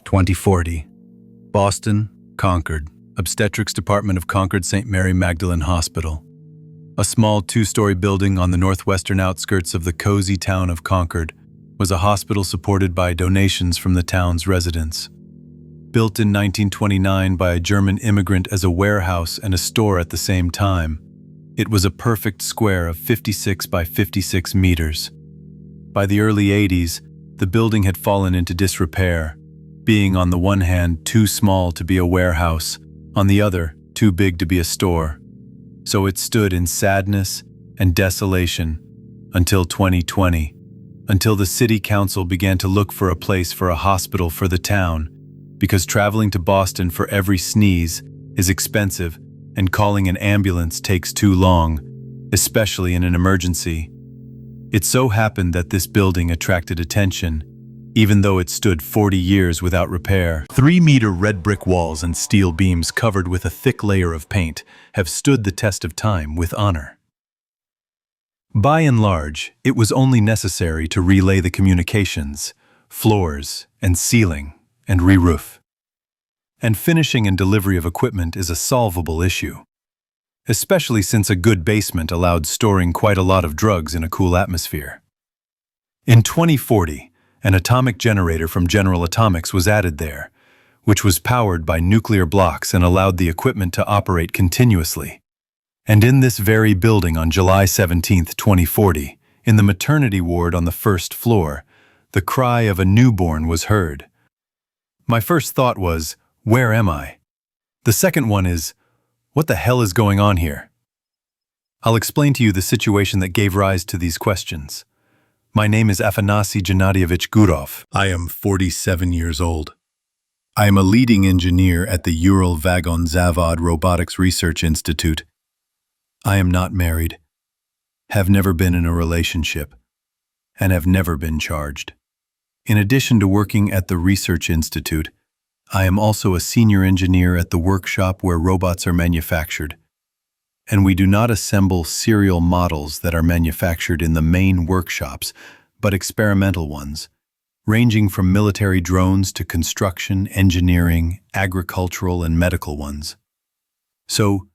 2040. Boston, Concord. Obstetrics Department of Concord St. Mary Magdalene Hospital. A small two-story building on the northwestern outskirts of the cozy town of Concord was a hospital supported by donations from the town's residents. Built in 1929 by a German immigrant as a warehouse and a store at the same time, it was a perfect square of 56 by 56 meters. By the early 80s, the building had fallen into disrepair, being on the one hand too small to be a warehouse, on the other too big to be a store. So it stood in sadness and desolation until 2020, until the city council began to look for a place for a hospital for the town, because traveling to Boston for every sneeze is expensive and calling an ambulance takes too long, especially in an emergency. It so happened that this building attracted attention, even though it stood 40 years without repair. 3-meter red brick walls and steel beams covered with a thick layer of paint have stood the test of time with honor. By and large, it was only necessary to relay the communications, floors, and ceiling, and re-roof. And finishing and delivery of equipment is a solvable issue, especially since a good basement allowed storing quite a lot of drugs in a cool atmosphere. In 2040, an atomic generator from General Atomics was added there, which was powered by nuclear blocks and allowed the equipment to operate continuously. And in this very building on July 17, 2040, in the maternity ward on the first floor, the cry of a newborn was heard. My first thought was, where am I? The second one is, what the hell is going on here? I'll explain to you the situation that gave rise to these questions. My name is Afanasy Gurov. I am 47 years old. I am a leading engineer at the Ural Vagon Zavod Robotics Research Institute. I am not married, have never been in a relationship, and have never been charged. In addition to working at the Research Institute, I am also a senior engineer at the workshop where robots are manufactured. And we do not assemble serial models that are manufactured in the main workshops, but experimental ones, ranging from military drones to construction, engineering, agricultural, and medical ones. So,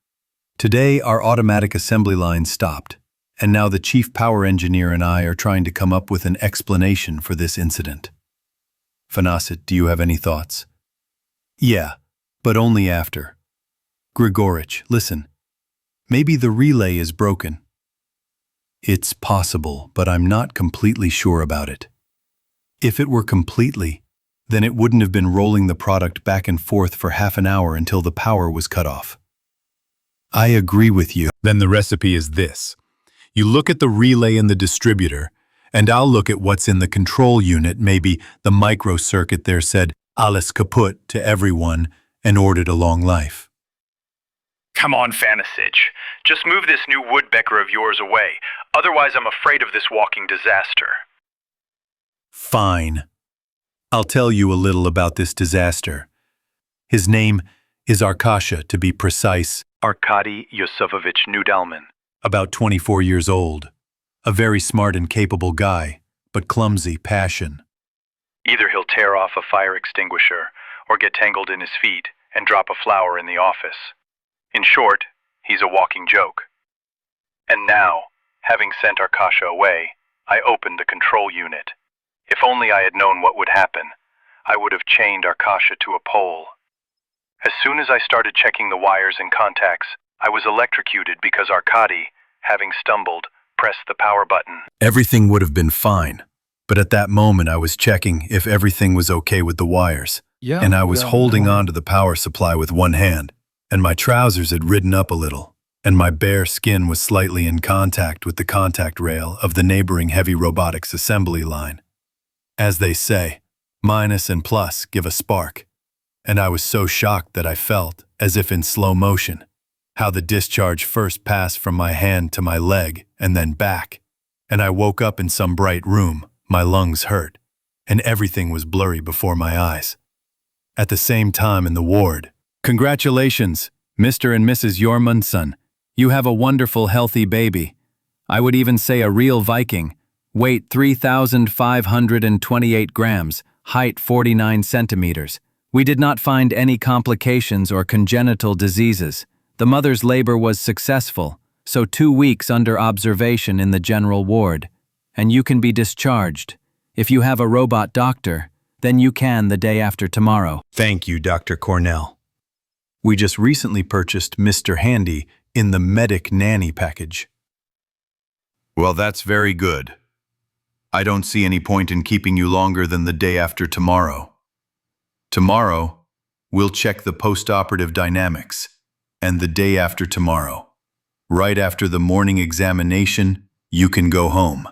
today our automatic assembly line stopped, and now the chief power engineer and I are trying to come up with an explanation for this incident. Afanasy, do you have any thoughts? Yeah, but only after. Grigorich, listen. Maybe the relay is broken. It's possible, but I'm not completely sure about it. If it were completely, then it wouldn't have been rolling the product back and forth for half an hour until the power was cut off. I agree with you. Then the recipe is this. You look at the relay in the distributor, and I'll look at what's in the control unit. Maybe the microcircuit there said, alles kaputt to everyone, and ordered a long life. Come on, Afanasy. Just move this new woodpecker of yours away. Otherwise, I'm afraid of this walking disaster. Fine. I'll tell you a little about this disaster. His name is Arkasha, to be precise. Arkady Yosifovich Nudalman. About 24 years old. A very smart and capable guy, but clumsy passion. Either he'll tear off a fire extinguisher, or get tangled in his feet and drop a flower in the office. In short, he's a walking joke. And now, having sent Arkasha away, I opened the control unit. If only I had known what would happen, I would have chained Arkasha to a pole. As soon as I started checking the wires and contacts, I was electrocuted because Arkady, having stumbled, pressed the power button. Everything would have been fine, but at that moment I was checking if everything was okay with the wires, and I was holding on to the power supply with one hand, and my trousers had ridden up a little, and my bare skin was slightly in contact with the contact rail of the neighboring heavy robotics assembly line. As they say, minus and plus give a spark, and I was so shocked that I felt, as if in slow motion, how the discharge first passed from my hand to my leg and then back, and I woke up in some bright room, my lungs hurt, and everything was blurry before my eyes. At the same time in the ward, "Congratulations, Mr. and Mrs. Ermundson. You have a wonderful, healthy baby. I would even say a real Viking. Weight 3,528 grams, height 49 centimeters. We did not find any complications or congenital diseases. The mother's labor was successful, so 2 weeks under observation in the general ward. And you can be discharged. If you have a robot doctor, then you can the day after tomorrow. Thank you, Dr. Cornell. We just recently purchased Mr. Handy in the Medic Nanny package. Well, that's very good. I don't see any point in keeping you longer than the day after tomorrow. Tomorrow, we'll check the post-operative dynamics, and the day after tomorrow, right after the morning examination, you can go home.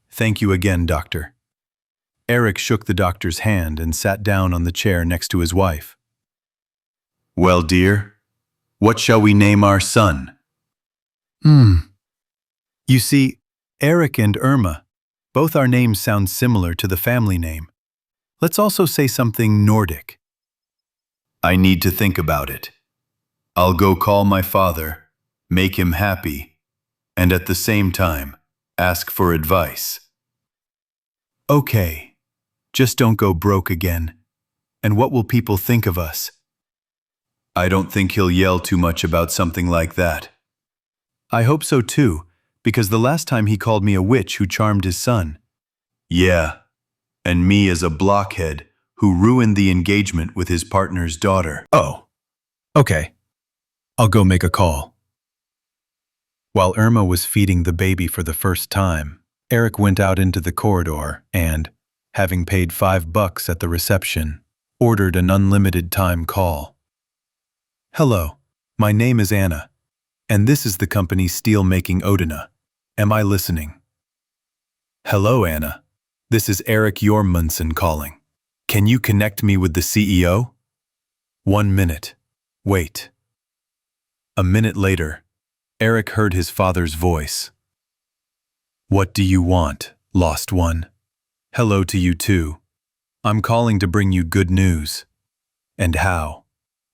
Thank you again, Doctor. Eric shook the doctor's hand and sat down on the chair next to his wife. Well, dear, what shall we name our son? You see, Eric and Irma, both our names sound similar to the family name. Let's also say something Nordic. I need to think about it. I'll go call my father, make him happy, and at the same time, ask for advice. Okay, just don't go broke again. And what will people think of us? I don't think he'll yell too much about something like that. I hope so too, because the last time he called me a witch who charmed his son. Yeah, and me as a blockhead who ruined the engagement with his partner's daughter. Oh, okay. I'll go make a call. While Irma was feeding the baby for the first time, Eric went out into the corridor and, having paid $5 at the reception, ordered an unlimited time call. Hello, my name is Anna, and this is the company steel-making Odina. Am I listening? Hello, Anna. This is Eric Ermundson calling. Can you connect me with the CEO? 1 minute. Wait. A minute later, Eric heard his father's voice. What do you want, lost one? Hello to you too. I'm calling to bring you good news. And how?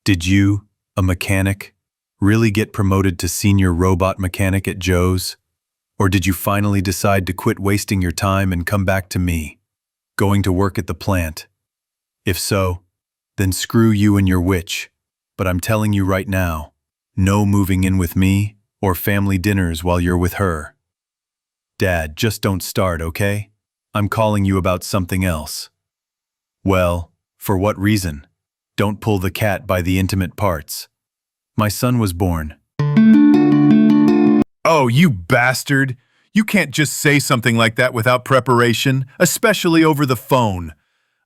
Did you, a mechanic, really get promoted to senior robot mechanic at Joe's? Or did you finally decide to quit wasting your time and come back to me, going to work at the plant? If so, then screw you and your witch. But I'm telling you right now, no moving in with me or family dinners while you're with her. Dad, just don't start, okay? I'm calling you about something else. Well, for what reason? Don't pull the cat by the intimate parts. My son was born. Oh, you bastard! You can't just say something like that without preparation, especially over the phone.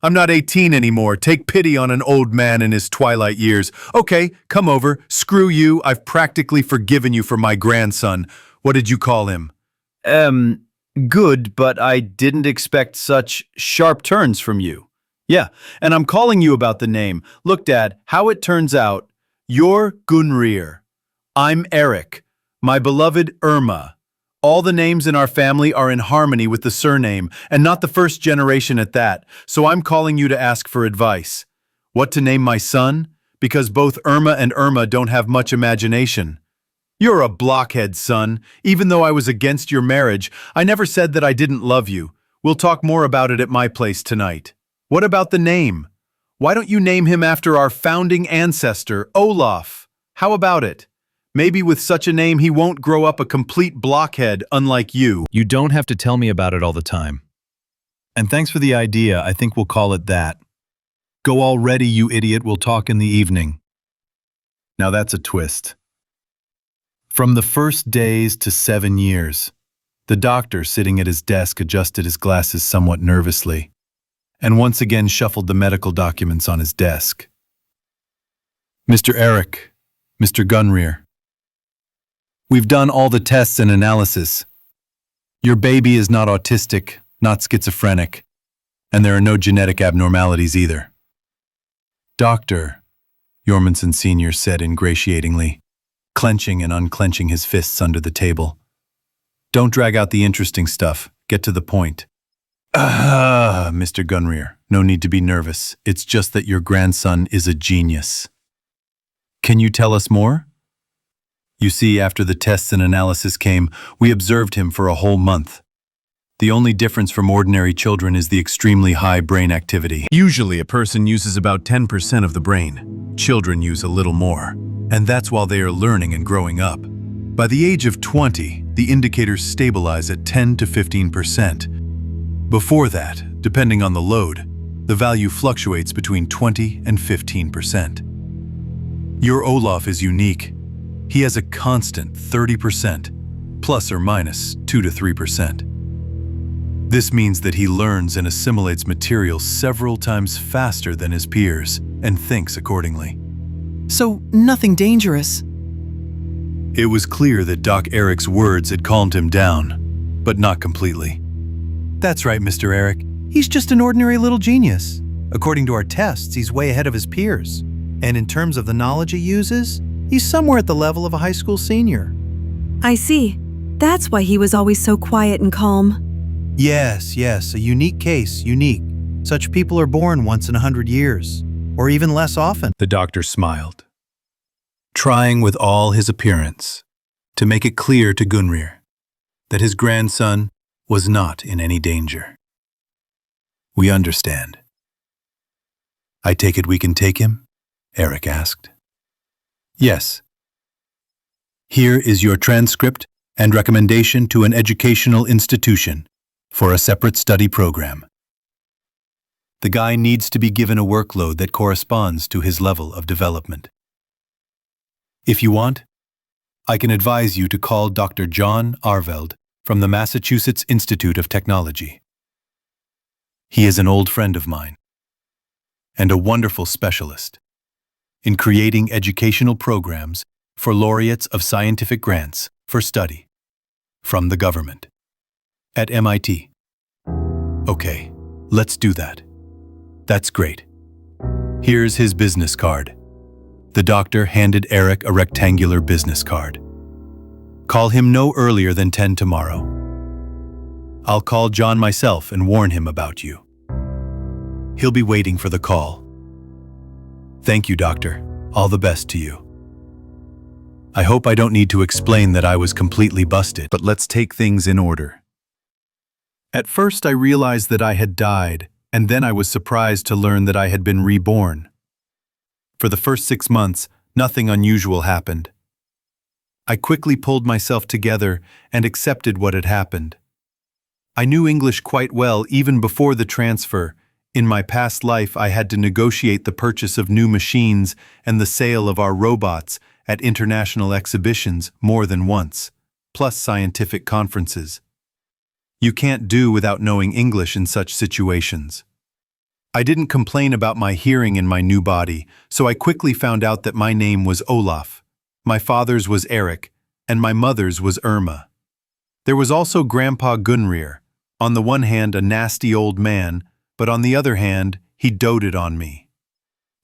I'm not 18 anymore. Take pity on an old man in his twilight years. Okay, come over. Screw you. I've practically forgiven you for my grandson. What did you call him? Good, but I didn't expect such sharp turns from you. Yeah, and I'm calling you about the name. Look, Dad, how it turns out, you're Gunrir. I'm Eric. My beloved Irma. All the names in our family are in harmony with the surname, and not the first generation at that, so I'm calling you to ask for advice. What to name my son? Because both Irma and Irma don't have much imagination. You're a blockhead, son. Even though I was against your marriage, I never said that I didn't love you. We'll talk more about it at my place tonight. What about the name? Why don't you name him after our founding ancestor, Olaf? How about it? Maybe with such a name he won't grow up a complete blockhead unlike you. You don't have to tell me about it all the time. And thanks for the idea, I think we'll call it that. Go already, you idiot, we'll talk in the evening. Now that's a twist. From the first days to 7 years, the doctor sitting at his desk adjusted his glasses somewhat nervously, and once again shuffled the medical documents on his desk. Mr. Eric, Mr. Gunrir, we've done all the tests and analysis. Your baby is not autistic, not schizophrenic, and there are no genetic abnormalities either. Doctor, Ermundson Sr. said ingratiatingly, clenching and unclenching his fists under the table. Don't drag out the interesting stuff. Get to the point. Mr. Gunrir, no need to be nervous. It's just that your grandson is a genius. Can you tell us more? You see, after the tests and analysis came, we observed him for a whole month. The only difference from ordinary children is the extremely high brain activity. Usually, a person uses about 10% of the brain. Children use a little more, and that's while they are learning and growing up. By the age of 20, the indicators stabilize at 10 to 15%. Before that, depending on the load, the value fluctuates between 20 and 15%. Your Olaf is unique. He has a constant 30%, plus or minus 2 to 3%. This means that he learns and assimilates material several times faster than his peers and thinks accordingly. So, nothing dangerous. It was clear that Doc Eric's words had calmed him down, but not completely. That's right, Mr. Eric. He's just an ordinary little genius. According to our tests, he's way ahead of his peers. And in terms of the knowledge he uses, he's somewhere at the level of a high school senior. I see. That's why he was always so quiet and calm. Yes, a unique case, unique. Such people are born once in 100 years, or even less often. The doctor smiled, trying with all his appearance to make it clear to Gunrir that his grandson was not in any danger. We understand. I take it we can take him? Eric asked. Yes. Here is your transcript and recommendation to an educational institution for a separate study program. The guy needs to be given a workload that corresponds to his level of development. If you want, I can advise you to call Dr. John Arveld from the Massachusetts Institute of Technology. He is an old friend of mine and a wonderful specialist in creating educational programs for laureates of scientific grants for study from the government at MIT. Okay, let's do that. That's great. Here's his business card. The doctor handed Eric a rectangular business card. Call him no earlier than 10 tomorrow. I'll call John myself and warn him about you. He'll be waiting for the call. Thank you, doctor. All the best to you. I hope I don't need to explain that I was completely busted, but let's take things in order. At first, I realized that I had died, and then I was surprised to learn that I had been reborn. For the first 6 months, nothing unusual happened. I quickly pulled myself together and accepted what had happened. I knew English quite well even before the transfer. In my past life, I had to negotiate the purchase of new machines and the sale of our robots at international exhibitions more than once, plus scientific conferences. You can't do without knowing English in such situations. I didn't complain about my hearing in my new body, so I quickly found out that my name was Olaf, my father's was Eric, and my mother's was Irma. There was also Grandpa Gunrir, on the one hand a nasty old man, but on the other hand, he doted on me.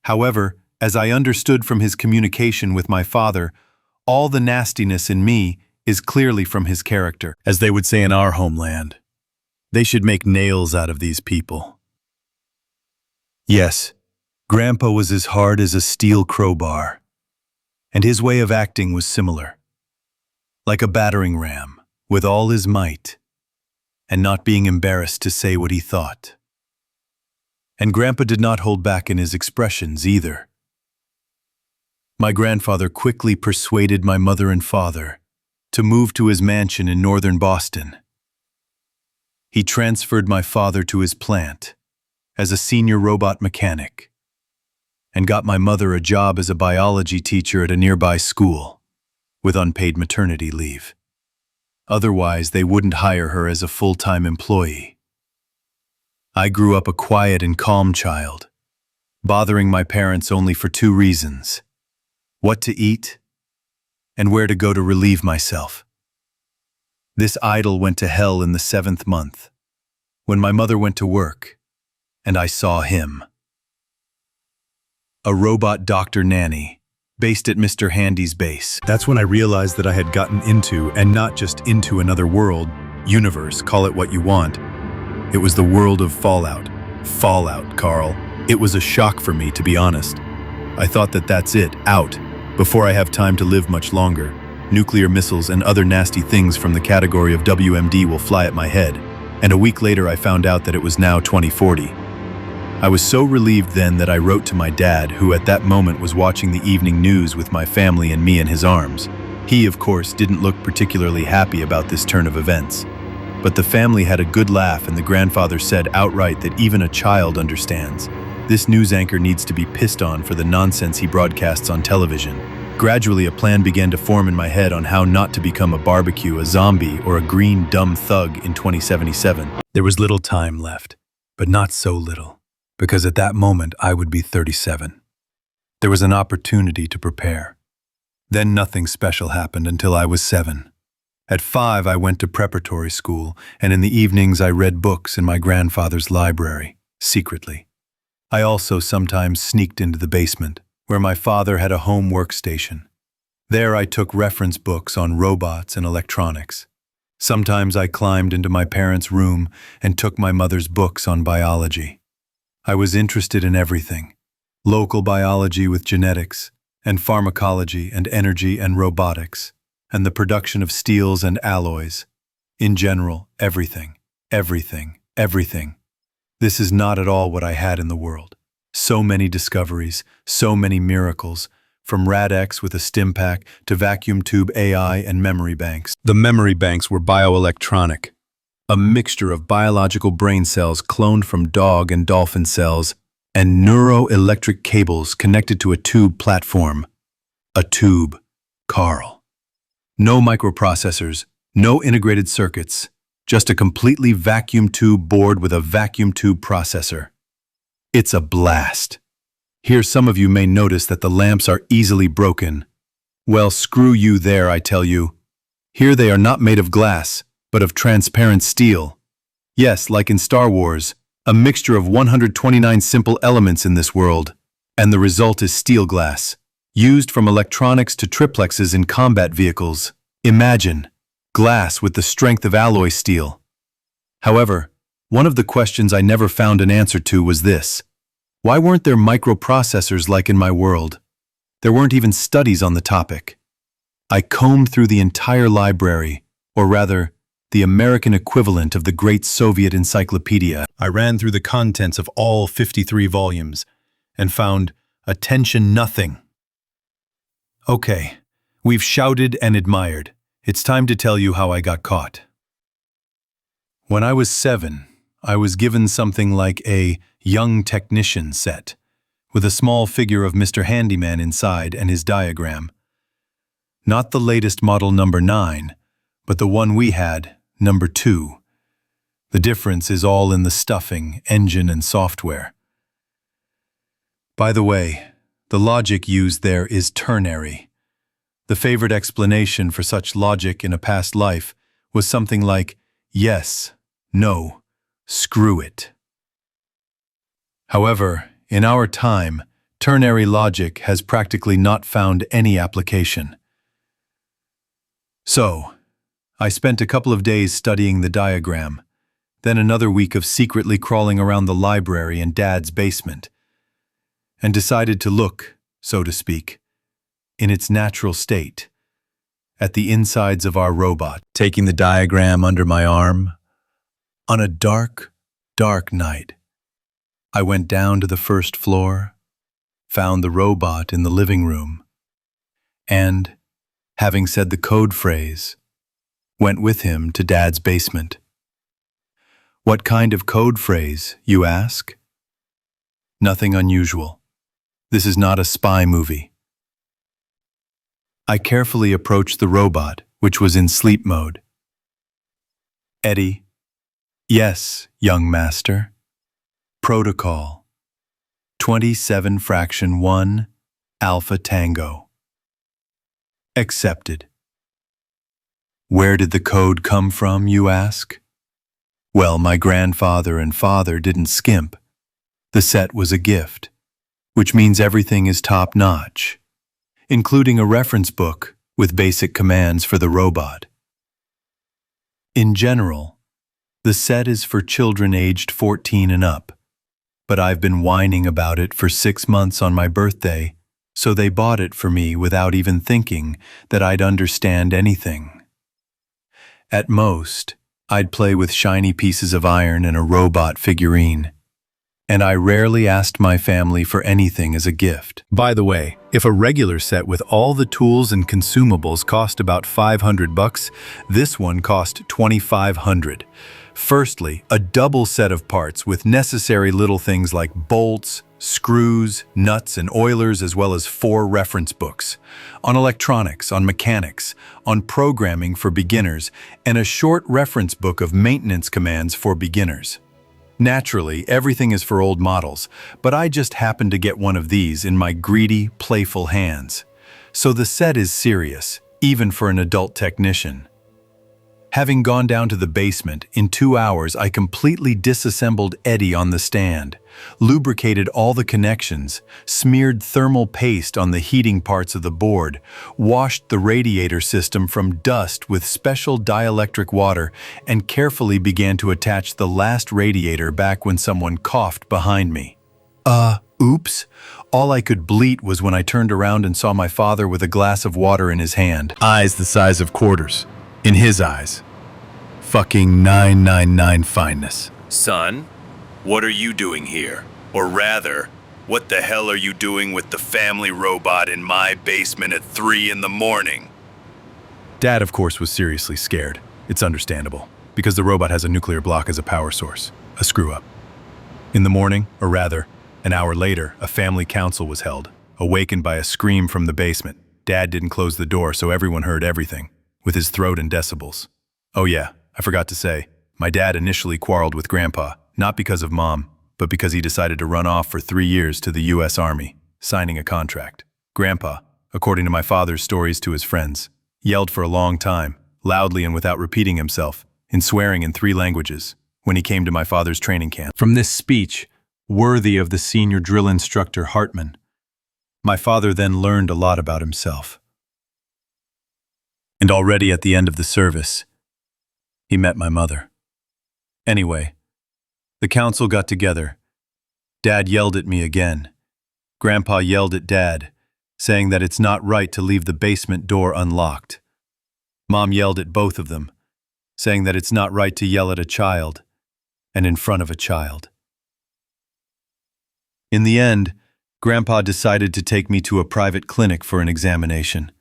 However, as I understood from his communication with my father, all the nastiness in me is clearly from his character. As they would say in our homeland, they should make nails out of these people. Yes, Grandpa was as hard as a steel crowbar, and his way of acting was similar. Like a battering ram, with all his might, and not being embarrassed to say what he thought. And Grandpa did not hold back in his expressions either. My grandfather quickly persuaded my mother and father to move to his mansion in northern Boston. He transferred my father to his plant as a senior robot mechanic and got my mother a job as a biology teacher at a nearby school with unpaid maternity leave. Otherwise, they wouldn't hire her as a full-time employee. I grew up a quiet and calm child, bothering my parents only for 2 reasons: what to eat and where to go to relieve myself. This idol went to hell in the 7th month, when my mother went to work, and I saw him. A robot doctor nanny, based at Mr. Handy's base. That's when I realized that I had gotten into, and not just into, another world, universe, call it what you want. It was the world of Fallout. Fallout, Carl. It was a shock for me, to be honest. I thought that that's it, out. Before I have time to live much longer, nuclear missiles and other nasty things from the category of WMD will fly at my head. and a week later I found out that it was now 2040. I was so relieved then that I wrote to my dad, who at that moment was watching the evening news with my family and me in his arms. He, of course, didn't look particularly happy about this turn of events. But the family had a good laugh, and the grandfather said outright that even a child understands. This news anchor needs to be pissed on for the nonsense he broadcasts on television. Gradually, a plan began to form in my head on how not to become a barbecue, a zombie, or a green dumb thug in 2077. There was little time left, but not so little, because at that moment I would be 37. There was an opportunity to prepare. Then nothing special happened until I was 7. At 5, I went to preparatory school, and in the evenings I read books in my grandfather's library, secretly. I also sometimes sneaked into the basement, where my father had a home workstation. There I took reference books on robots and electronics. Sometimes I climbed into my parents' room and took my mother's books on biology. I was interested in everything: local biology with genetics, and pharmacology and energy and robotics, and the production of steels and alloys. In general, everything, everything, everything. This is not at all what I had in the world. So many discoveries, so many miracles, from RADX with a stim pack to vacuum tube AI and memory banks. The memory banks were bioelectronic, a mixture of biological brain cells cloned from dog and dolphin cells, and neuroelectric cables connected to a tube platform. A tube, Carl. No microprocessors, no integrated circuits, just a completely vacuum tube board with a vacuum tube processor. It's a blast. Here some of you may notice that the lamps are easily broken. Well, screw you there, I tell you. Here they are not made of glass, but of transparent steel. Yes, like in Star Wars, a mixture of 129 simple elements in this world, and the result is steel glass, used from electronics to triplexes in combat vehicles. Imagine, glass with the strength of alloy steel. However, one of the questions I never found an answer to was this: why weren't there microprocessors like in my world? There weren't even studies on the topic. I combed through the entire library, or rather, the American equivalent of the Great Soviet Encyclopedia. I ran through the contents of all 53 volumes and found attention nothing. Okay, we've shouted and admired. It's time to tell you how I got caught. When I was 7, I was given something like a young technician set, with a small figure of Mr. Handyman inside and his diagram. Not the latest model number 9, but the one we had, number 2. The difference is all in the stuffing, engine, and software. By the way, the logic used there is ternary. The favorite explanation for such logic in a past life was something like, yes, no, screw it. However, in our time, ternary logic has practically not found any application. So, I spent a couple of days studying the diagram, then another week of secretly crawling around the library in Dad's basement, and decided to look, so to speak, in its natural state, at the insides of our robot. Taking the diagram under my arm, on a dark, dark night, I went down to the first floor, found the robot in the living room, and, having said the code phrase, went with him to Dad's basement. What kind of code phrase, you ask? Nothing unusual. This is not a spy movie. I carefully approached the robot, which was in sleep mode. Eddie. Yes, young master. Protocol. 27 fraction 1, Alpha Tango. Accepted. Where did the code come from, you ask? Well, my grandfather and father didn't skimp. The set was a gift, which means everything is top-notch, including a reference book with basic commands for the robot. In general, the set is for children aged 14 and up, but I've been whining about it for 6 months on my birthday, so they bought it for me without even thinking that I'd understand anything. At most, I'd play with shiny pieces of iron and a robot figurine. And I rarely asked my family for anything as a gift. By the way, if a regular set with all the tools and consumables cost about $500, this one cost $2,500. Firstly, a double set of parts with necessary little things like bolts, screws, nuts, and oilers, as well as 4 reference books on electronics, on mechanics, on programming for beginners, and a short reference book of maintenance commands for beginners. Naturally, everything is for old models, but I just happened to get one of these in my greedy, playful hands. So the set is serious, even for an adult technician. Having gone down to the basement, in 2 hours I completely disassembled Eddie on the stand, lubricated all the connections, smeared thermal paste on the heating parts of the board, washed the radiator system from dust with special dielectric water, and carefully began to attach the last radiator back when someone coughed behind me. Oops. All I could bleat was when I turned around and saw my father with a glass of water in his hand. Eyes the size of quarters. In his eyes. Fucking 999 fineness. Son, what are you doing here? Or rather, what the hell are you doing with the family robot in my basement at 3 in the morning? Dad, of course, was seriously scared. It's understandable, because the robot has a nuclear block as a power source, a screw-up. In the morning, or rather, an hour later, a family council was held, awakened by a scream from the basement. Dad didn't close the door, so everyone heard everything, with his throat in decibels. Oh yeah, I forgot to say, my dad initially quarreled with Grandpa, not because of Mom, but because he decided to run off for 3 years to the U.S. Army, signing a contract. Grandpa, according to my father's stories to his friends, yelled for a long time, loudly and without repeating himself, in swearing in 3 languages, when he came to my father's training camp. From this speech, worthy of the senior drill instructor Hartman, my father then learned a lot about himself. And already at the end of the service, he met my mother. Anyway, the council got together. Dad yelled at me again. Grandpa yelled at Dad, saying that it's not right to leave the basement door unlocked. Mom yelled at both of them, saying that it's not right to yell at a child, and in front of a child. In the end, Grandpa decided to take me to a private clinic for an examination.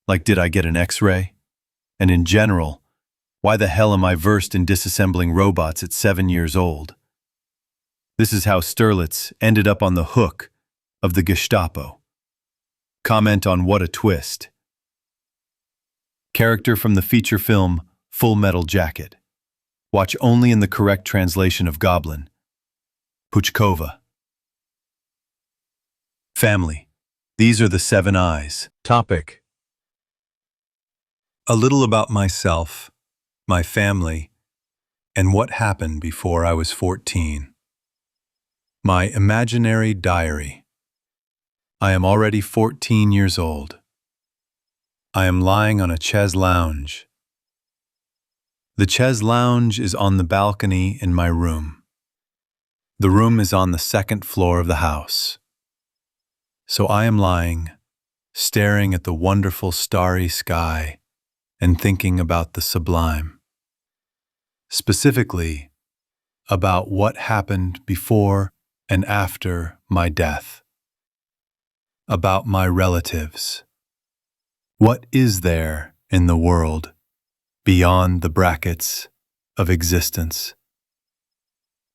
Like, did I get an X-ray? And in general, why the hell am I versed in disassembling robots at 7 years old? This is how Sterlitz ended up on the hook of the Gestapo. Comment on what a twist. Character from the feature film Full Metal Jacket. Watch only in the correct translation of Goblin. Puchkova. Family. These are the 7 eyes. Topic. A little about myself, my family, and what happened before I was 14. My imaginary diary. I am already 14 years old. I am lying on a chaise lounge. The chaise lounge is on the balcony in my room. The room is on the 2nd floor of the house. So I am lying, staring at the wonderful starry sky and thinking about the sublime. Specifically, about what happened before and after my death. About my relatives. What is there in the world beyond the brackets of existence?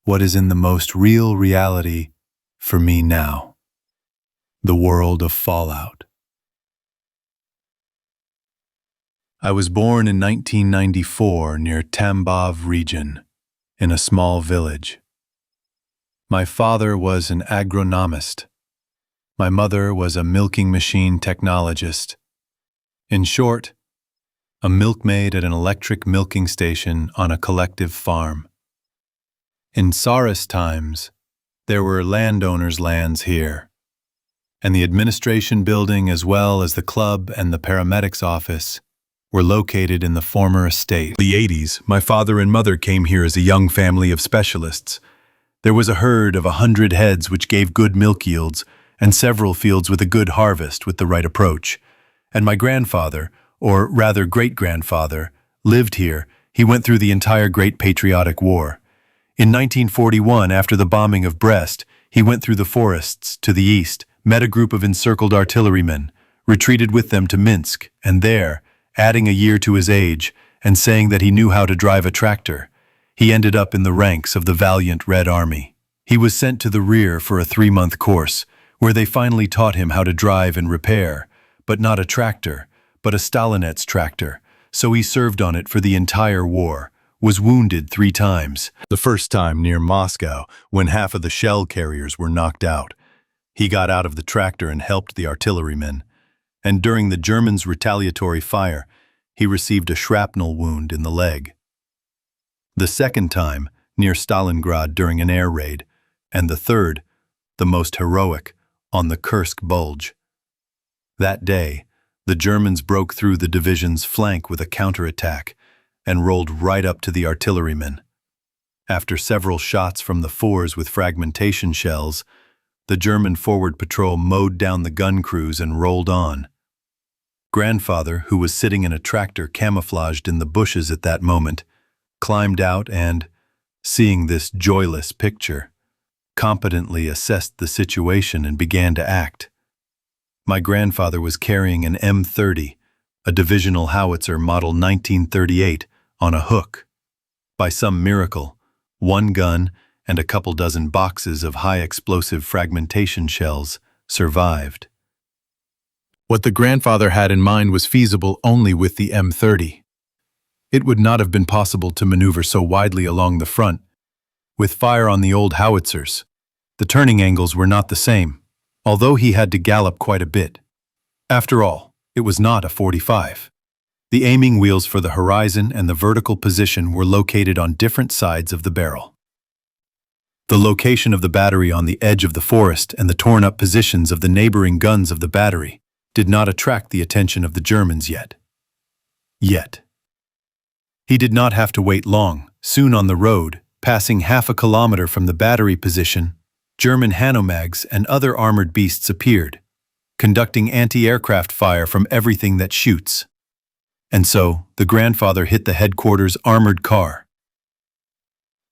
What is in the most real reality for me now? The world of Fallout. I was born in 1994 near Tambov region, in a small village. My father was an agronomist. My mother was a milking machine technologist. In short, a milkmaid at an electric milking station on a collective farm. In Tsarist times, there were landowners' lands here, and the administration building as well as the club and the paramedics office were located in the former estate. In the 80s, my father and mother came here as a young family of specialists. There was a herd of 100 heads which gave good milk yields, and several fields with a good harvest with the right approach. And my grandfather, or rather great-grandfather, lived here. He went through the entire Great Patriotic War. In 1941, after the bombing of Brest, he went through the forests to the east, met a group of encircled artillerymen, retreated with them to Minsk, and there, adding a year to his age and saying that he knew how to drive a tractor, he ended up in the ranks of the valiant Red Army. He was sent to the rear for a 3-month course, where they finally taught him how to drive and repair, but not a tractor, but a Stalinets tractor, so he served on it for the entire war, was wounded 3 times. The first time near Moscow, when half of the shell carriers were knocked out. He got out of the tractor and helped the artillerymen. And during the Germans' retaliatory fire, he received a shrapnel wound in the leg. The second time, near Stalingrad during an air raid, and the third, the most heroic, on the Kursk Bulge. That day, the Germans broke through the division's flank with a counterattack and rolled right up to the artillerymen. After several shots from the fours with fragmentation shells, the German forward patrol mowed down the gun crews and rolled on. Grandfather, who was sitting in a tractor camouflaged in the bushes at that moment, climbed out and, seeing this joyless picture, competently assessed the situation and began to act. My grandfather was carrying an M30, a divisional howitzer model 1938, on a hook. By some miracle, 1 gun and a couple dozen boxes of high-explosive fragmentation shells survived. What the grandfather had in mind was feasible only with the M30. It would not have been possible to maneuver so widely along the front. With fire on the old howitzers, the turning angles were not the same, although he had to gallop quite a bit. After all, it was not a 45. The aiming wheels for the horizon and the vertical position were located on different sides of the barrel. The location of the battery on the edge of the forest and the torn-up positions of the neighboring guns of the battery did not attract the attention of the Germans yet. He did not have to wait long. Soon on the road, passing half a kilometer from the battery position, German Hanomaags and other armored beasts appeared, conducting anti-aircraft fire from everything that shoots. And so, the grandfather hit the headquarters armored car.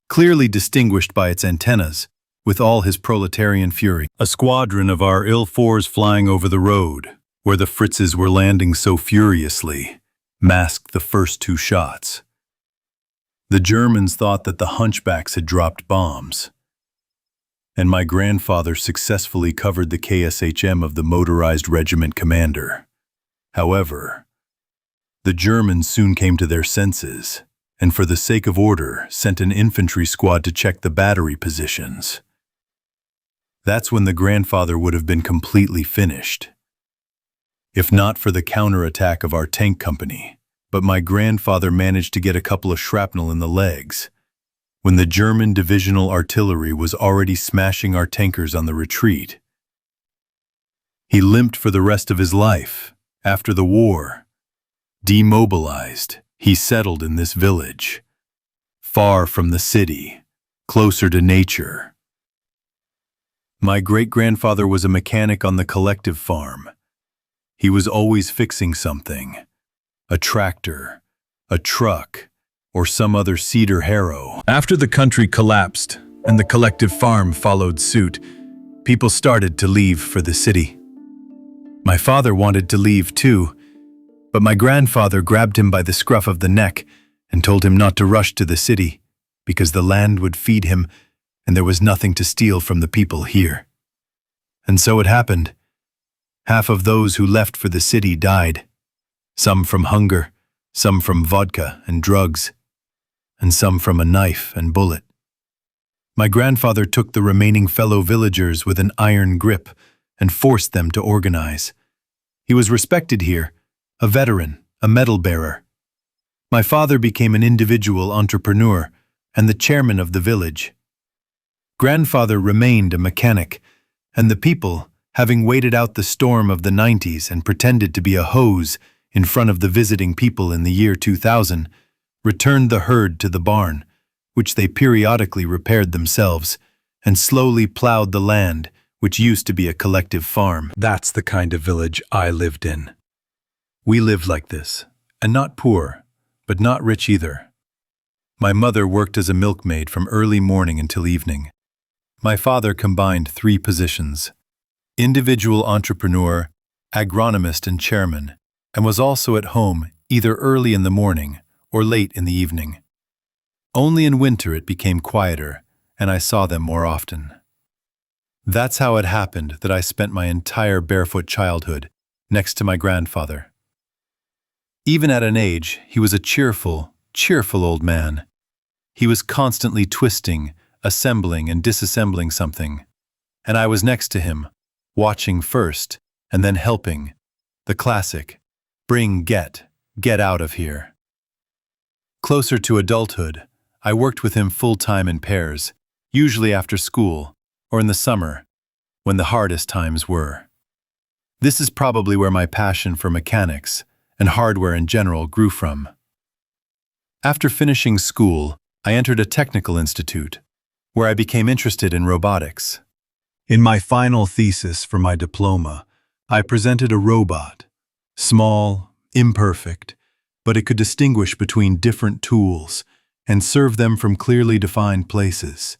Clearly distinguished by its antennas, with all his proletarian fury, a squadron of our Il-4s flying over the road, where the Fritzes were landing so furiously, masked the first 2 shots. The Germans thought that the hunchbacks had dropped bombs, and my grandfather successfully covered the KSHM of the motorized regiment commander. However, the Germans soon came to their senses, and for the sake of order, sent an infantry squad to check the battery positions. That's when the grandfather would have been completely finished, if not for the counterattack of our tank company. But my grandfather managed to get a couple of shrapnel in the legs, when the German divisional artillery was already smashing our tankers on the retreat. He limped for the rest of his life. After the war, demobilized, he settled in this village, far from the city, closer to nature. My great-grandfather was a mechanic on the collective farm. He was always fixing something, a tractor, a truck, or some other cedar harrow. After the country collapsed and the collective farm followed suit, people started to leave for the city. My father wanted to leave too, but my grandfather grabbed him by the scruff of the neck and told him not to rush to the city because the land would feed him and there was nothing to steal from the people here. And so it happened. Half of those who left for the city died, some from hunger, some from vodka and drugs, and some from a knife and bullet. My grandfather took the remaining fellow villagers with an iron grip and forced them to organize. He was respected here, a veteran, a medal bearer. My father became an individual entrepreneur and the chairman of the village. Grandfather remained a mechanic, and the people, having waited out the storm of the 90s and pretended to be a hose in front of the visiting people in the year 2000, returned the herd to the barn, which they periodically repaired themselves, and slowly plowed the land, which used to be a collective farm. That's the kind of village I lived in. We lived like this, and not poor, but not rich either. My mother worked as a milkmaid from early morning until evening. My father combined 3 positions: individual entrepreneur, agronomist, and chairman, and was also at home either early in the morning or late in the evening. Only in winter it became quieter, and I saw them more often. That's how it happened that I spent my entire barefoot childhood next to my grandfather. Even at an age, he was a cheerful old man. He was constantly twisting, assembling, and disassembling something, and I was next to him, watching first and then helping. The classic, bring, get out of here. Closer to adulthood, I worked with him full-time in pairs, usually after school or in the summer, when the hardest times were. This is probably where my passion for mechanics and hardware in general grew from. After finishing school, I entered a technical institute, where I became interested in robotics. In my final thesis for my diploma, I presented a robot, small, imperfect, but it could distinguish between different tools and serve them from clearly defined places.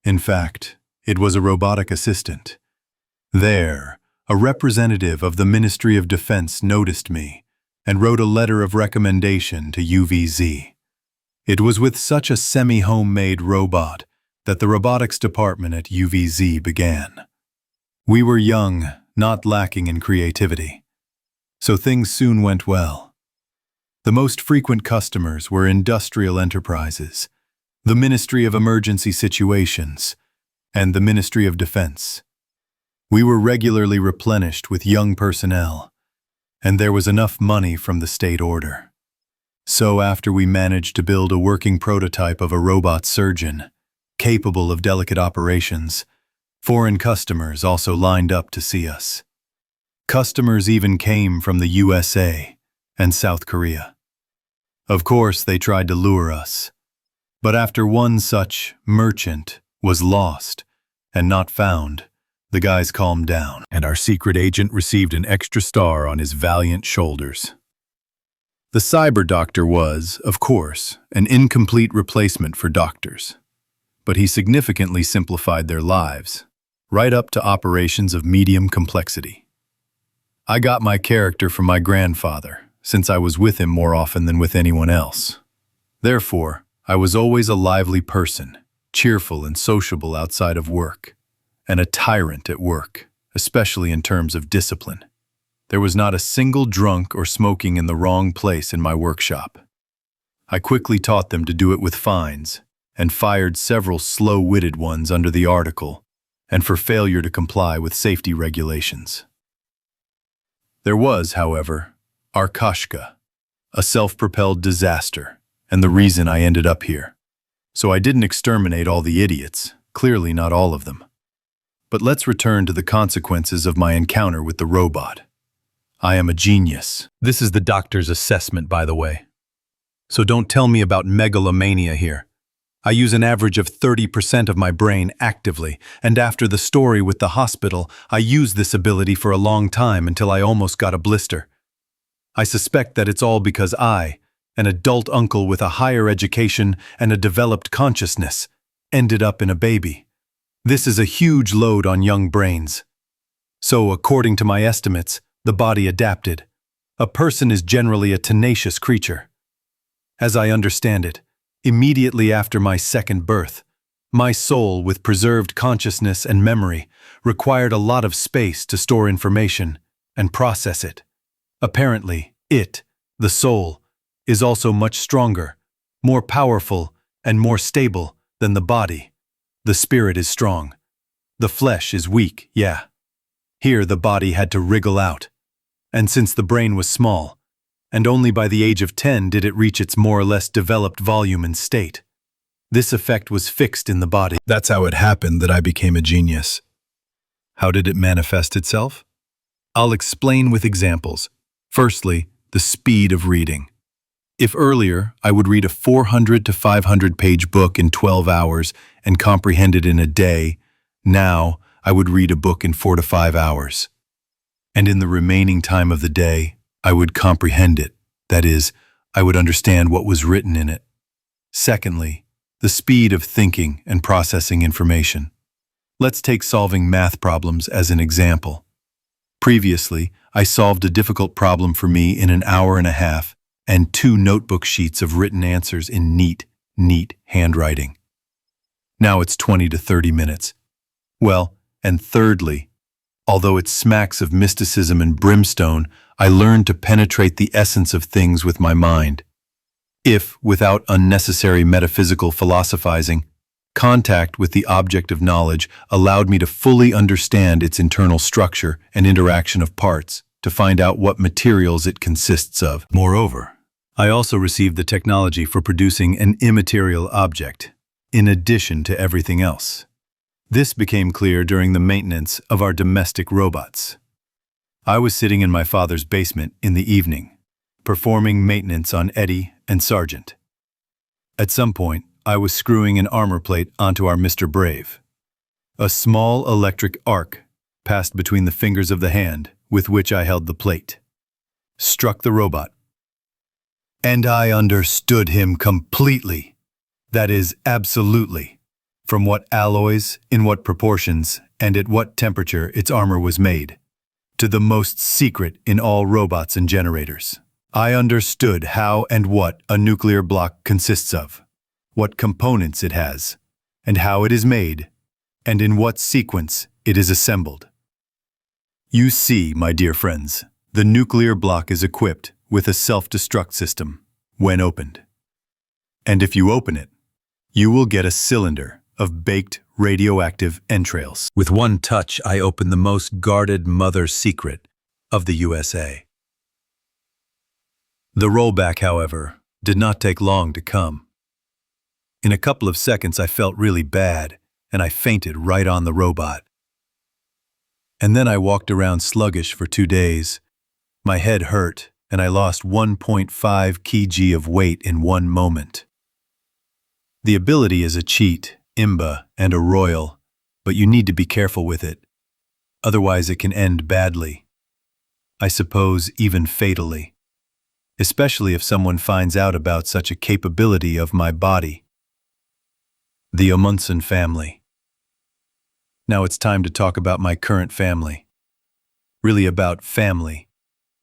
In fact, it was a robotic assistant. There, a representative of the Ministry of Defense noticed me and wrote a letter of recommendation to UVZ. It was with such a semi-homemade robot that the robotics department at UVZ began. We were young, not lacking in creativity, so things soon went well. The most frequent customers were industrial enterprises, the Ministry of Emergency Situations, and the Ministry of Defense. We were regularly replenished with young personnel, and there was enough money from the state order. So after we managed to build a working prototype of a robot surgeon, capable of delicate operations, foreign customers also lined up to see us. Customers even came from the USA and South Korea. Of course, they tried to lure us, but after one such merchant was lost and not found, the guys calmed down, and our secret agent received an extra star on his valiant shoulders. The cyber doctor was, of course, an incomplete replacement for doctors, but he significantly simplified their lives, right up to operations of medium complexity. I got my character from my grandfather, since I was with him more often than with anyone else. Therefore, I was always a lively person, cheerful and sociable outside of work, and a tyrant at work, especially in terms of discipline. There was not a single drunk or smoking in the wrong place in my workshop. I quickly taught them to do it with fines, and fired several slow-witted ones under the article, and for failure to comply with safety regulations. There was, however, Arkashka, a self-propelled disaster, and the reason I ended up here. So I didn't exterminate all the idiots, clearly not all of them. But let's return to the consequences of my encounter with the robot. I am a genius. This is the doctor's assessment, by the way. So don't tell me about megalomania here. I use an average of 30% of my brain actively, and after the story with the hospital, I used this ability for a long time until I almost got a blister. I suspect that it's all because I, an adult uncle with a higher education and a developed consciousness, ended up in a baby. This is a huge load on young brains. So, according to my estimates, the body adapted. A person is generally a tenacious creature. As I understand it, immediately after my second birth, my soul, with preserved consciousness and memory, required a lot of space to store information and process it. Apparently, it, the soul, is also much stronger, more powerful, and more stable than the body. The spirit is strong. The flesh is weak, yeah. Here the body had to wriggle out. And since the brain was small, and only by the age of 10 did it reach its more or less developed volume and state, this effect was fixed in the body. That's how it happened that I became a genius. How did it manifest itself? I'll explain with examples. Firstly, the speed of reading. If earlier I would read a 400 to 500 page book in 12 hours and comprehend it in a day, now I would read a book in 4 to 5 hours. And in the remaining time of the day, I would comprehend it. That is, I would understand what was written in it. Secondly, the speed of thinking and processing information. Let's take solving math problems as an example. Previously, I solved a difficult problem for me in an hour and a half and 2 notebook sheets of written answers in neat handwriting. Now it's 20 to 30 minutes. Well, and thirdly, although it smacks of mysticism and brimstone, I learned to penetrate the essence of things with my mind. If, without unnecessary metaphysical philosophizing, contact with the object of knowledge allowed me to fully understand its internal structure and interaction of parts, to find out what materials it consists of. Moreover, I also received the technology for producing an immaterial object, in addition to everything else. This became clear during the maintenance of our domestic robots. I was sitting in my father's basement in the evening, performing maintenance on Eddie and Sergeant. At some point, I was screwing an armor plate onto our Mr. Brave. A small electric arc passed between the fingers of the hand with which I held the plate, struck the robot. And I understood him completely. That is, absolutely. From what alloys, in what proportions, and at what temperature its armor was made, to the most secret in all robots and generators. I understood how and what a nuclear block consists of, what components it has, and how it is made, and in what sequence it is assembled. You see, my dear friends, the nuclear block is equipped with a self-destruct system when opened. And if you open it, you will get a cylinder of baked radioactive entrails. With one touch, I opened the most guarded mother secret of the USA. The rollback, however, did not take long to come. In a couple of seconds, I felt really bad, and I fainted right on the robot. And then I walked around sluggish for 2 days. My head hurt, and I lost 1.5 kg of weight in 1 moment. The ability is a cheat, imba, and a royal, but you need to be careful with it. Otherwise it can end badly. I suppose even fatally. Especially if someone finds out about such a capability of my body. The Ermundson family. Now it's time to talk about my current family. Really about family,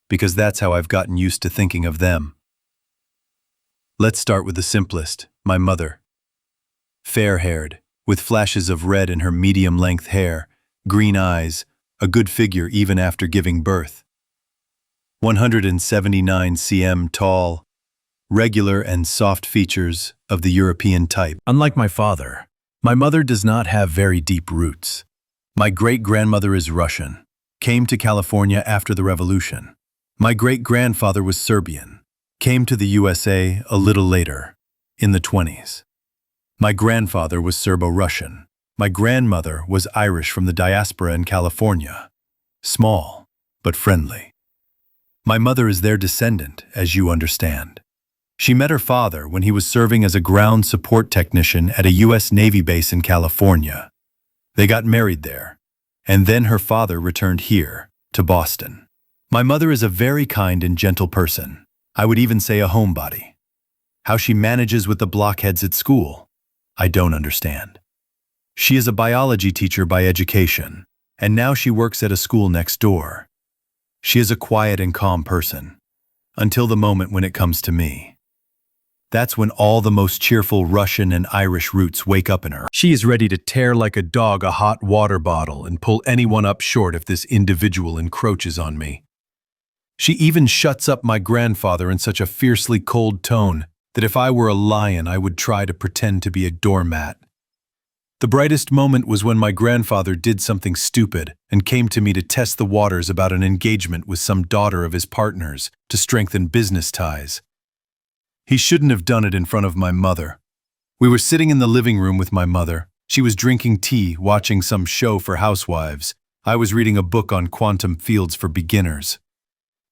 because that's how I've gotten used to thinking of them. Let's start with the simplest, my mother. Fair-haired, with flashes of red in her medium-length hair, green eyes, a good figure even after giving birth. 179 cm tall, regular and soft features of the European type. Unlike my father, my mother does not have very deep roots. My great-grandmother is Russian, came to California after the revolution. My great-grandfather was Serbian, came to the USA a little later, in the 20s. My grandfather was Serbo-Russian. My grandmother was Irish from the diaspora in California. Small, but friendly. My mother is their descendant, as you understand. She met her father when he was serving as a ground support technician at a U.S. Navy base in California. They got married there, and then her father returned here, to Boston. My mother is a very kind and gentle person. I would even say a homebody. How she manages with the blockheads at school, I don't understand. She is a biology teacher by education, and now she works at a school next door. She is a quiet and calm person, until the moment when it comes to me. That's when all the most cheerful Russian and Irish roots wake up in her. She is ready to tear like a dog a hot water bottle and pull anyone up short if this individual encroaches on me. She even shuts up my grandfather in such a fiercely cold tone that if I were a lion, I would try to pretend to be a doormat. The brightest moment was when my grandfather did something stupid and came to me to test the waters about an engagement with some daughter of his partner's to strengthen business ties. He shouldn't have done it in front of my mother. We were sitting in the living room with my mother. She was drinking tea, watching some show for housewives. I was reading a book on quantum fields for beginners.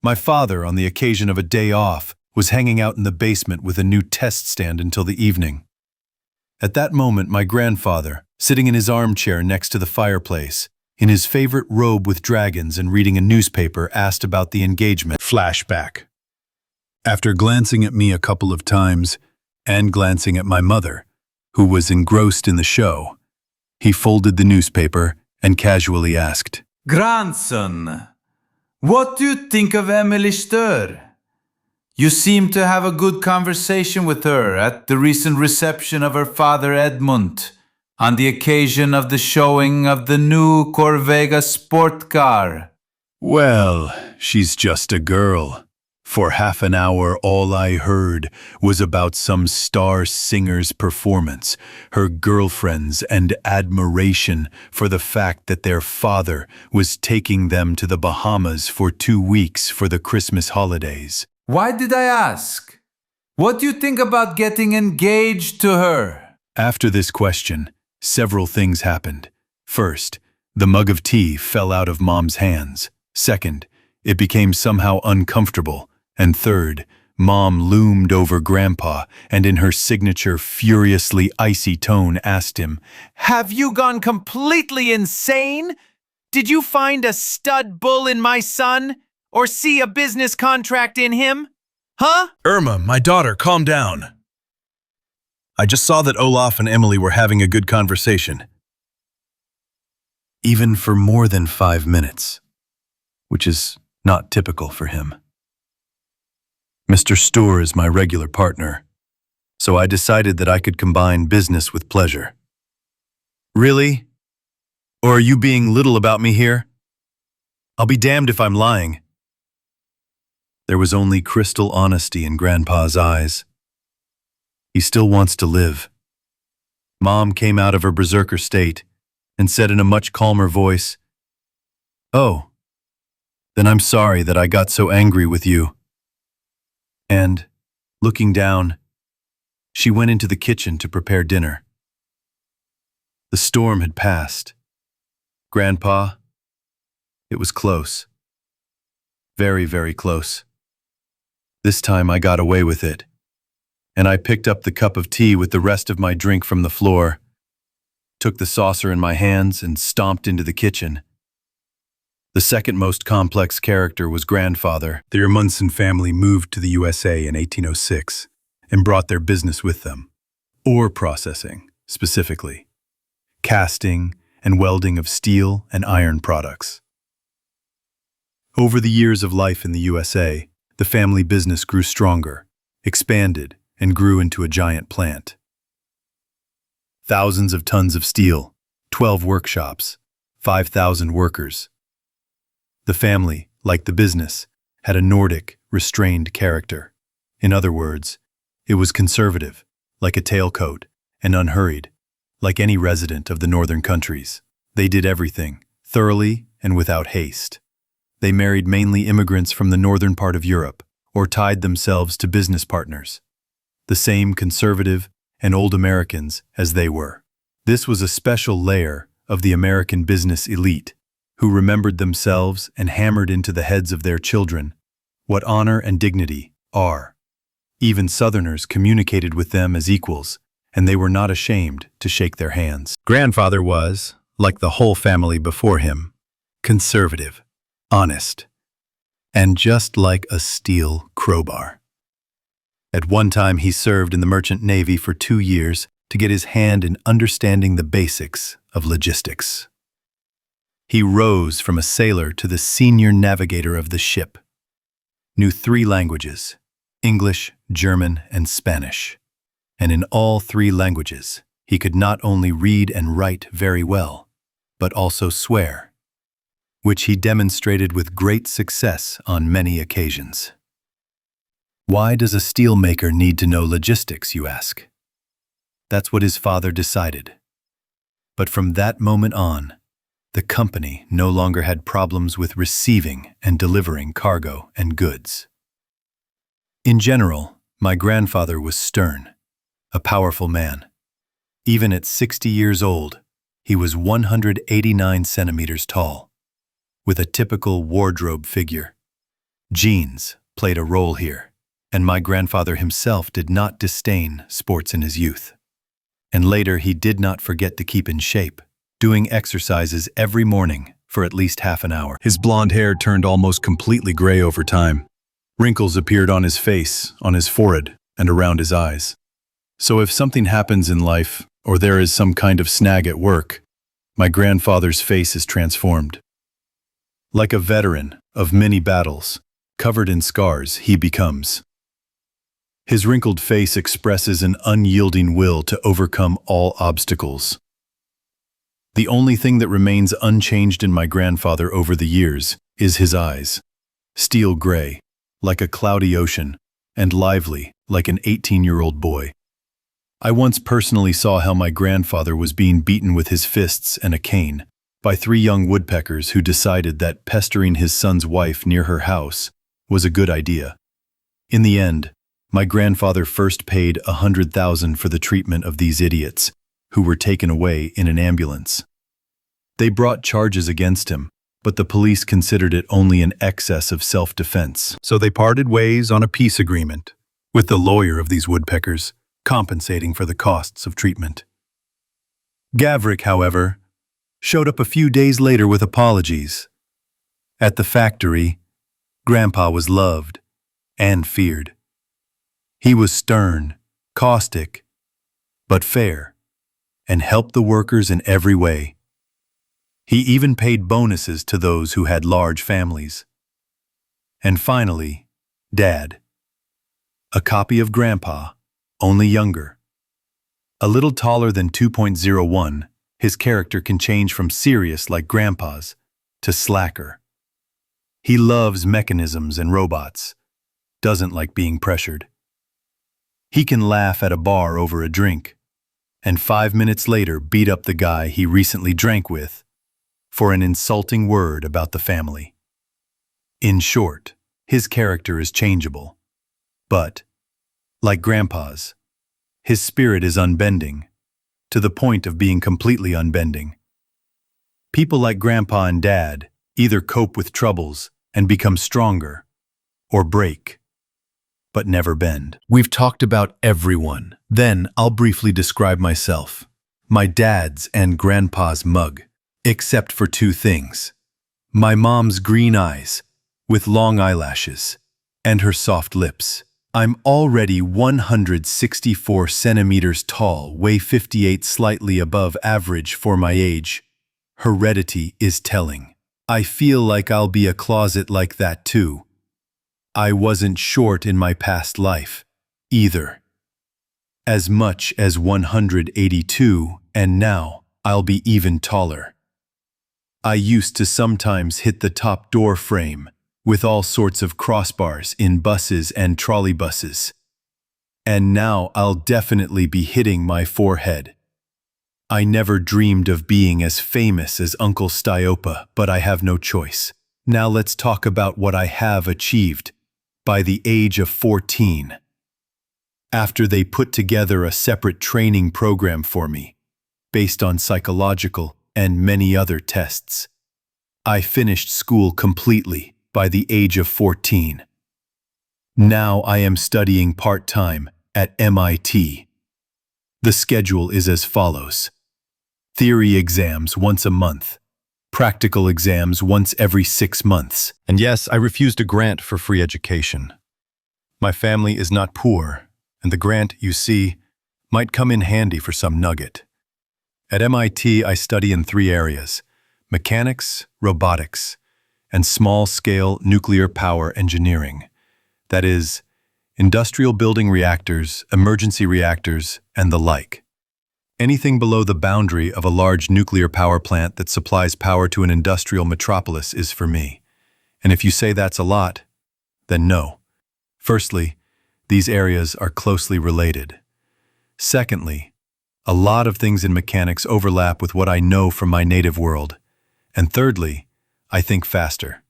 My father, on the occasion of a day off, was hanging out in the basement with a new test stand until the evening. At that moment, my grandfather, sitting in his armchair next to the fireplace, in his favorite robe with dragons and reading a newspaper, asked about the engagement. Flashback. After glancing at me a couple of times, and glancing at my mother, who was engrossed in the show, he folded the newspaper and casually asked, Grandson, what do you think of Emily Stör? You seem to have a good conversation with her at the recent reception of her father Edmund, on the occasion of the showing of the new Corvega sport car. Well, she's just a girl. For half an hour, all I heard was about some star singer's performance, her girlfriends, and admiration for the fact that their father was taking them to the Bahamas for 2 weeks for the Christmas holidays. Why did I ask? What do you think about getting engaged to her? After this question, several things happened. First, the mug of tea fell out of Mom's hands. Second, it became somehow uncomfortable. And third, Mom loomed over Grandpa and in her signature furiously icy tone asked him, Have you gone completely insane? Did you find a stud bull in my son? Or see a business contract in him? Huh? Irma, my daughter, calm down. I just saw that Olaf and Emily were having a good conversation. Even for more than 5 minutes, which is not typical for him. Mr. Stoor is my regular partner, so I decided that I could combine business with pleasure. Really? Or are you being little about me here? I'll be damned if I'm lying. There was only crystal honesty in Grandpa's eyes. He still wants to live. Mom came out of her berserker state and said in a much calmer voice, "Oh, then I'm sorry that I got so angry with you." And, looking down, she went into the kitchen to prepare dinner. The storm had passed. Grandpa, it was close. Very, very close. This time I got away with it, and I picked up the cup of tea with the rest of my drink from the floor, took the saucer in my hands, and stomped into the kitchen. The second most complex character was Grandfather. The Ermundson family moved to the USA in 1806 and brought their business with them. Ore processing, specifically. Casting and welding of steel and iron products. Over the years of life in the USA, the family business grew stronger, expanded, and grew into a giant plant. Thousands of tons of steel, 12 workshops, 5,000 workers. The family, like the business, had a Nordic, restrained character. In other words, it was conservative, like a tailcoat, and unhurried, like any resident of the northern countries. They did everything, thoroughly and without haste. They married mainly immigrants from the northern part of Europe, or tied themselves to business partners, the same conservative and old Americans as they were. This was a special layer of the American business elite, who remembered themselves and hammered into the heads of their children what honor and dignity are. Even Southerners communicated with them as equals, and they were not ashamed to shake their hands. Grandfather was, like the whole family before him, conservative, honest, and just like a steel crowbar. At one time he served in the merchant navy for 2 years to get his hand in understanding the basics of logistics. He rose from a sailor to the senior navigator of the ship, knew 3 languages, English, German, and Spanish. And in all 3 languages, he could not only read and write very well, but also swear, which he demonstrated with great success on many occasions. Why does a steelmaker need to know logistics, you ask? That's what his father decided. But from that moment on, the company no longer had problems with receiving and delivering cargo and goods. In general, my grandfather was stern, a powerful man. Even at 60 years old, he was 189 centimeters tall, with a typical wardrobe figure. Jeans played a role here, and my grandfather himself did not disdain sports in his youth. And later he did not forget to keep in shape, doing exercises every morning for at least half an hour. His blonde hair turned almost completely gray over time. Wrinkles appeared on his face, on his forehead, and around his eyes. So if something happens in life, or there is some kind of snag at work, my grandfather's face is transformed. Like a veteran of many battles, covered in scars, he becomes. His wrinkled face expresses an unyielding will to overcome all obstacles. The only thing that remains unchanged in my grandfather over the years is his eyes, steel gray, like a cloudy ocean, and lively, like an 18-year-old boy. I once personally saw how my grandfather was being beaten with his fists and a cane by 3 young woodpeckers who decided that pestering his son's wife near her house was a good idea. In the end, my grandfather first paid $100,000 for the treatment of these idiots, who were taken away in an ambulance. They brought charges against him, but the police considered it only an excess of self-defense. So they parted ways on a peace agreement, with the lawyer of these woodpeckers compensating for the costs of treatment. Gavrik, however, showed up a few days later with apologies. At the factory, Grandpa was loved and feared. He was stern, caustic, but fair, and helped the workers in every way. He even paid bonuses to those who had large families. And finally, Dad. A copy of Grandpa, only younger. A little taller than 2.01, his character can change from serious like Grandpa's to slacker. He loves mechanisms and robots, doesn't like being pressured. He can laugh at a bar over a drink, and 5 minutes later beat up the guy he recently drank with for an insulting word about the family. In short, his character is changeable, but, like Grandpa's, his spirit is unbending, to the point of being completely unbending. People like Grandpa and Dad either cope with troubles and become stronger, or break, but never bend. We've talked about everyone. Then I'll briefly describe myself, my dad's and Grandpa's mug, except for 2 things. My mom's green eyes, with long eyelashes, and her soft lips. I'm already 164 centimeters tall, weigh 58, slightly above average for my age. Heredity is telling. I feel like I'll be a closet like that too. I wasn't short in my past life, either. As much as 182, and now I'll be even taller. I used to sometimes hit the top door frame with all sorts of crossbars in buses and trolleybuses. And now I'll definitely be hitting my forehead. I never dreamed of being as famous as Uncle Styopa, but I have no choice. Now let's talk about what I have achieved by the age of 14. After they put together a separate training program for me, based on psychological and many other tests, I finished school completely by the age of 14. Now I am studying part-time at MIT. The schedule is as follows: theory exams once a month, practical exams once every 6 months. And yes, I refused a grant for free education. My family is not poor, and the grant, you see, might come in handy for some nugget. At MIT, I study in 3 areas: mechanics, robotics, and small-scale nuclear power engineering. That is, industrial building reactors, emergency reactors, and the like. Anything below the boundary of a large nuclear power plant that supplies power to an industrial metropolis is for me. And if you say that's a lot, then no. Firstly, these areas are closely related. Secondly, a lot of things in mechanics overlap with what I know from my native world. And thirdly, I think faster.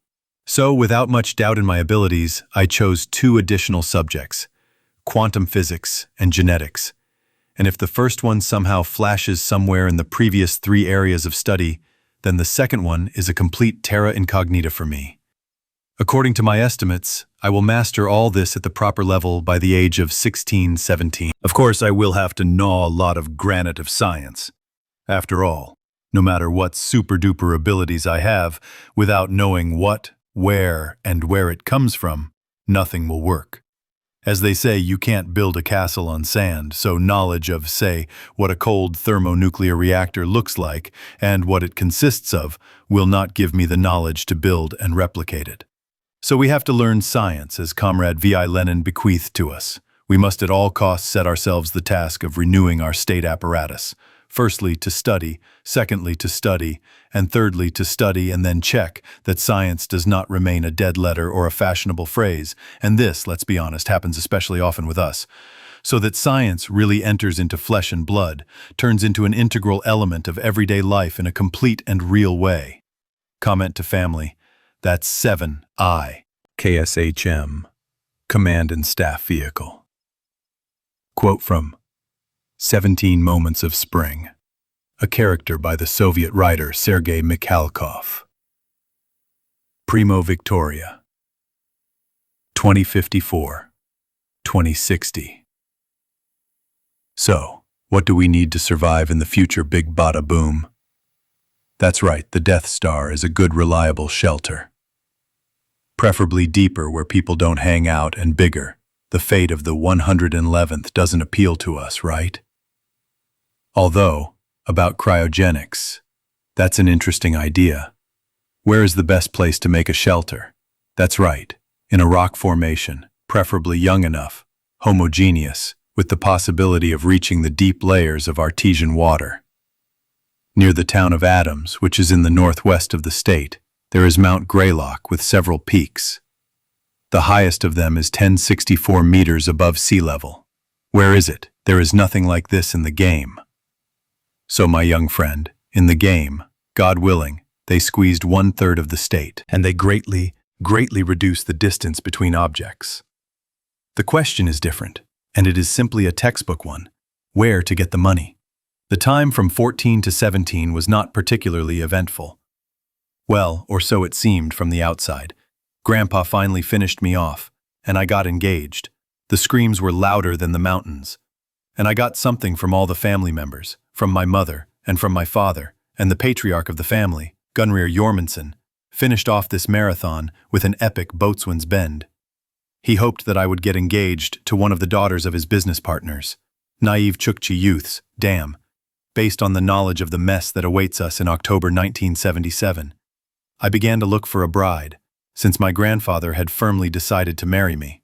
So, without much doubt in my abilities, I chose 2 additional subjects: quantum physics and genetics. And if the first one somehow flashes somewhere in the previous 3 areas of study, then the second one is a complete terra incognita for me. According to my estimates, I will master all this at the proper level by the age of 16, 17. Of course, I will have to gnaw a lot of granite of science. After all, no matter what super-duper abilities I have, without knowing what, where, and where it comes from, nothing will work. As they say, you can't build a castle on sand, so knowledge of, say, what a cold thermonuclear reactor looks like and what it consists of will not give me the knowledge to build and replicate it. So we have to learn science, as Comrade V.I. Lenin bequeathed to us. We must at all costs set ourselves the task of renewing our state apparatus. Firstly, to study, secondly, to study, and thirdly, to study and then check that science does not remain a dead letter or a fashionable phrase, and this, let's be honest, happens especially often with us, so that science really enters into flesh and blood, turns into an integral element of everyday life in a complete and real way. Comment to family, that's 7I. KSHM, Command and Staff Vehicle. Quote from 17 Moments of Spring, a character by the Soviet writer Sergei Mikhalkov. Primo Victoria, 2054, 2060. So, what do we need to survive in the future big bada boom? That's right, the Death Star is a good reliable shelter. Preferably deeper where people don't hang out and bigger. The fate of the 111th doesn't appeal to us, right? Although, about cryogenics, that's an interesting idea. Where is the best place to make a shelter? That's right, in a rock formation, preferably young enough, homogeneous, with the possibility of reaching the deep layers of artesian water. Near the town of Adams, which is in the northwest of the state, there is Mount Greylock with several peaks. The highest of them is 1064 meters above sea level. Where is it? There is nothing like this in the game. So, my young friend, in the game, God willing, they squeezed 1/3 of the state, and they greatly reduced the distance between objects. The question is different, and it is simply a textbook one: where to get the money? The time from 14 to 17 was not particularly eventful. Well, or so it seemed from the outside. Grandpa finally finished me off, and I got engaged. The screams were louder than the mountains. And I got something from all the family members, from my mother, and from my father, and the patriarch of the family, Gunnar Ermundson, finished off this marathon with an epic boatswain's bend. He hoped that I would get engaged to one of the daughters of his business partners. Naive Chukchi youths, damn, based on the knowledge of the mess that awaits us in October 1977. I began to look for a bride, since my grandfather had firmly decided to marry me.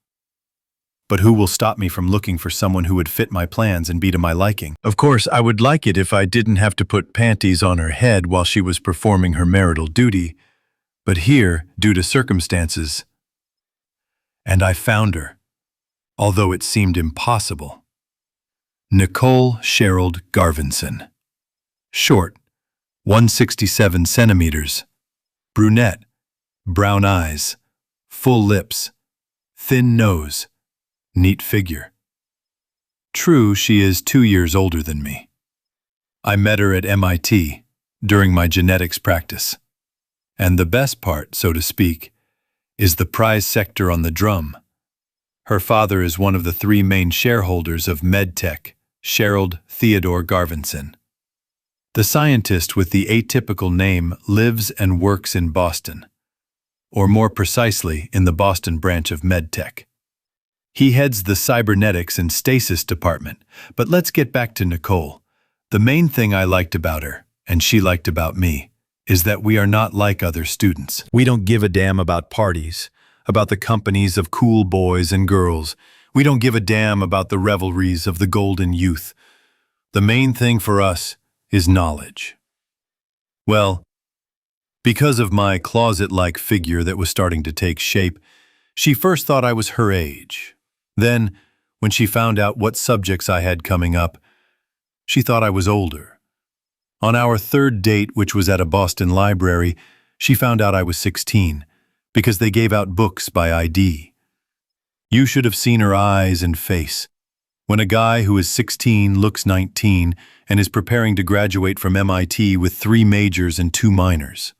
But who will stop me from looking for someone who would fit my plans and be to my liking? Of course, I would like it if I didn't have to put panties on her head while she was performing her marital duty, but here, due to circumstances, and I found her, although it seemed impossible. Nicole Sherald Garvinson. Short, 167 centimeters, brunette, brown eyes, full lips, thin nose, neat figure. True, she is 2 years older than me. I met her at MIT during my genetics practice. And the best part, so to speak, is the prize sector on the drum. Her father is one of the 3 main shareholders of MedTech, Sherald Theodore Garvinson. The scientist with the atypical name lives and works in Boston, or more precisely, in the Boston branch of MedTech. He heads the cybernetics and stasis department, but let's get back to Nicole. The main thing I liked about her, and she liked about me, is that we are not like other students. We don't give a damn about parties, about the companies of cool boys and girls. We don't give a damn about the revelries of the golden youth. The main thing for us is knowledge. Well, because of my closet-like figure that was starting to take shape, she first thought I was her age. Then, when she found out what subjects I had coming up, she thought I was older. On our 3rd date, which was at a Boston library, she found out I was 16, because they gave out books by ID. You should have seen her eyes and face. When a guy who is 16 looks 19 and is preparing to graduate from MIT with 3 majors and 2 minors.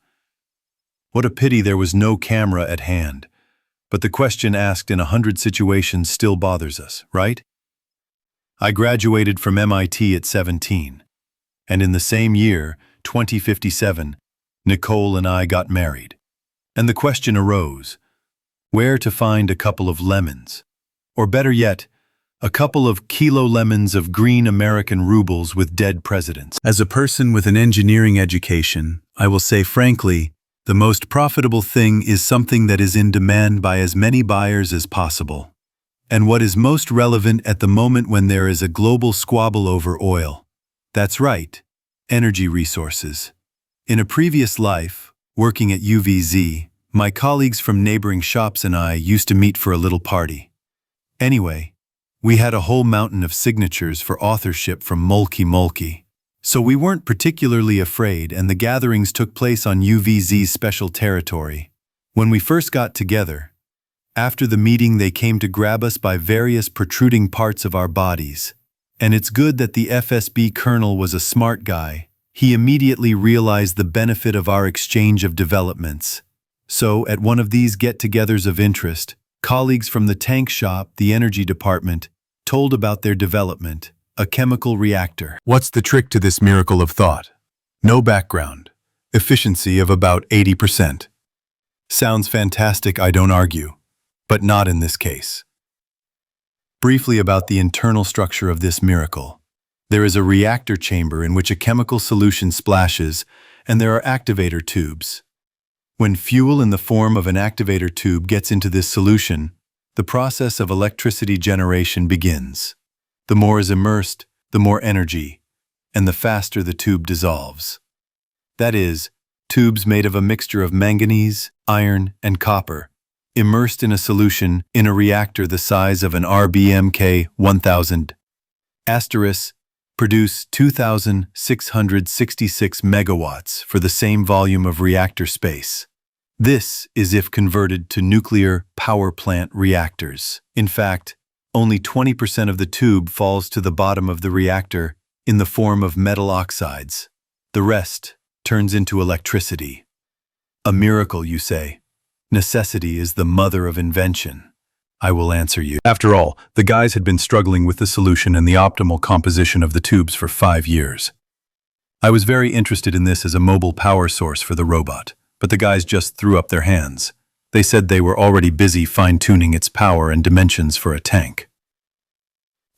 What a pity there was no camera at hand. But the question asked in 100 situations still bothers us, right? I graduated from MIT at 17, and in the same year, 2057, Nicole and I got married. And the question arose, where to find a couple of lemons? Or better yet, a couple of kilo lemons of green American rubles with dead presidents. As a person with an engineering education, I will say frankly, the most profitable thing is something that is in demand by as many buyers as possible. And what is most relevant at the moment when there is a global squabble over oil? That's right, energy resources. In a previous life, working at UVZ, my colleagues from neighboring shops and I used to meet for a little party. Anyway, we had a whole mountain of signatures for authorship from Molky. So we weren't particularly afraid, and the gatherings took place on UVZ's special territory. When we first got together, after the meeting they came to grab us by various protruding parts of our bodies. And it's good that the FSB colonel was a smart guy. He immediately realized the benefit of our exchange of developments. So, at one of these get-togethers of interest, colleagues from the tank shop, the energy department, told about their development, a chemical reactor. What's the trick to this miracle of thought? No background. Efficiency of about 80%. Sounds fantastic, I don't argue. But not in this case. Briefly about the internal structure of this miracle. There is a reactor chamber in which a chemical solution splashes, and there are activator tubes. When fuel in the form of an activator tube gets into this solution, the process of electricity generation begins. The more is immersed, the more energy, and the faster the tube dissolves. That is, tubes made of a mixture of manganese, iron, and copper, immersed in a solution in a reactor the size of an RBMK 1000. Asterisk, produce 2,666 megawatts for the same volume of reactor space. This is if converted to nuclear power plant reactors. In fact, only 20% of the tube falls to the bottom of the reactor in the form of metal oxides. The rest turns into electricity. A miracle, you say? Necessity is the mother of invention. I will answer you. After all, the guys had been struggling with the solution and the optimal composition of the tubes for 5 years. I was very interested in this as a mobile power source for the robot, but the guys just threw up their hands. They said they were already busy fine-tuning its power and dimensions for a tank.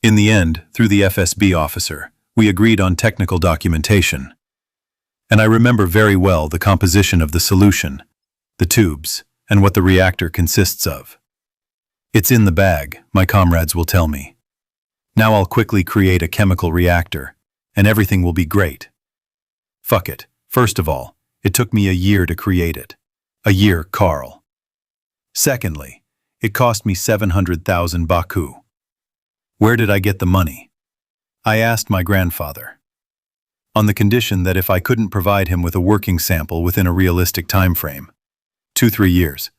In the end, through the FSB officer, we agreed on technical documentation. And I remember very well the composition of the solution, the tubes, and what the reactor consists of. It's in the bag, my comrades will tell me. Now I'll quickly create a chemical reactor, and everything will be great. Fuck it. First of all, it took me a year to create it. A year, Carl. Secondly, it cost me 700,000 Baku. Where did I get the money? I asked my grandfather. On the condition that if I couldn't provide him with a working sample within a realistic time frame, 2-3 years,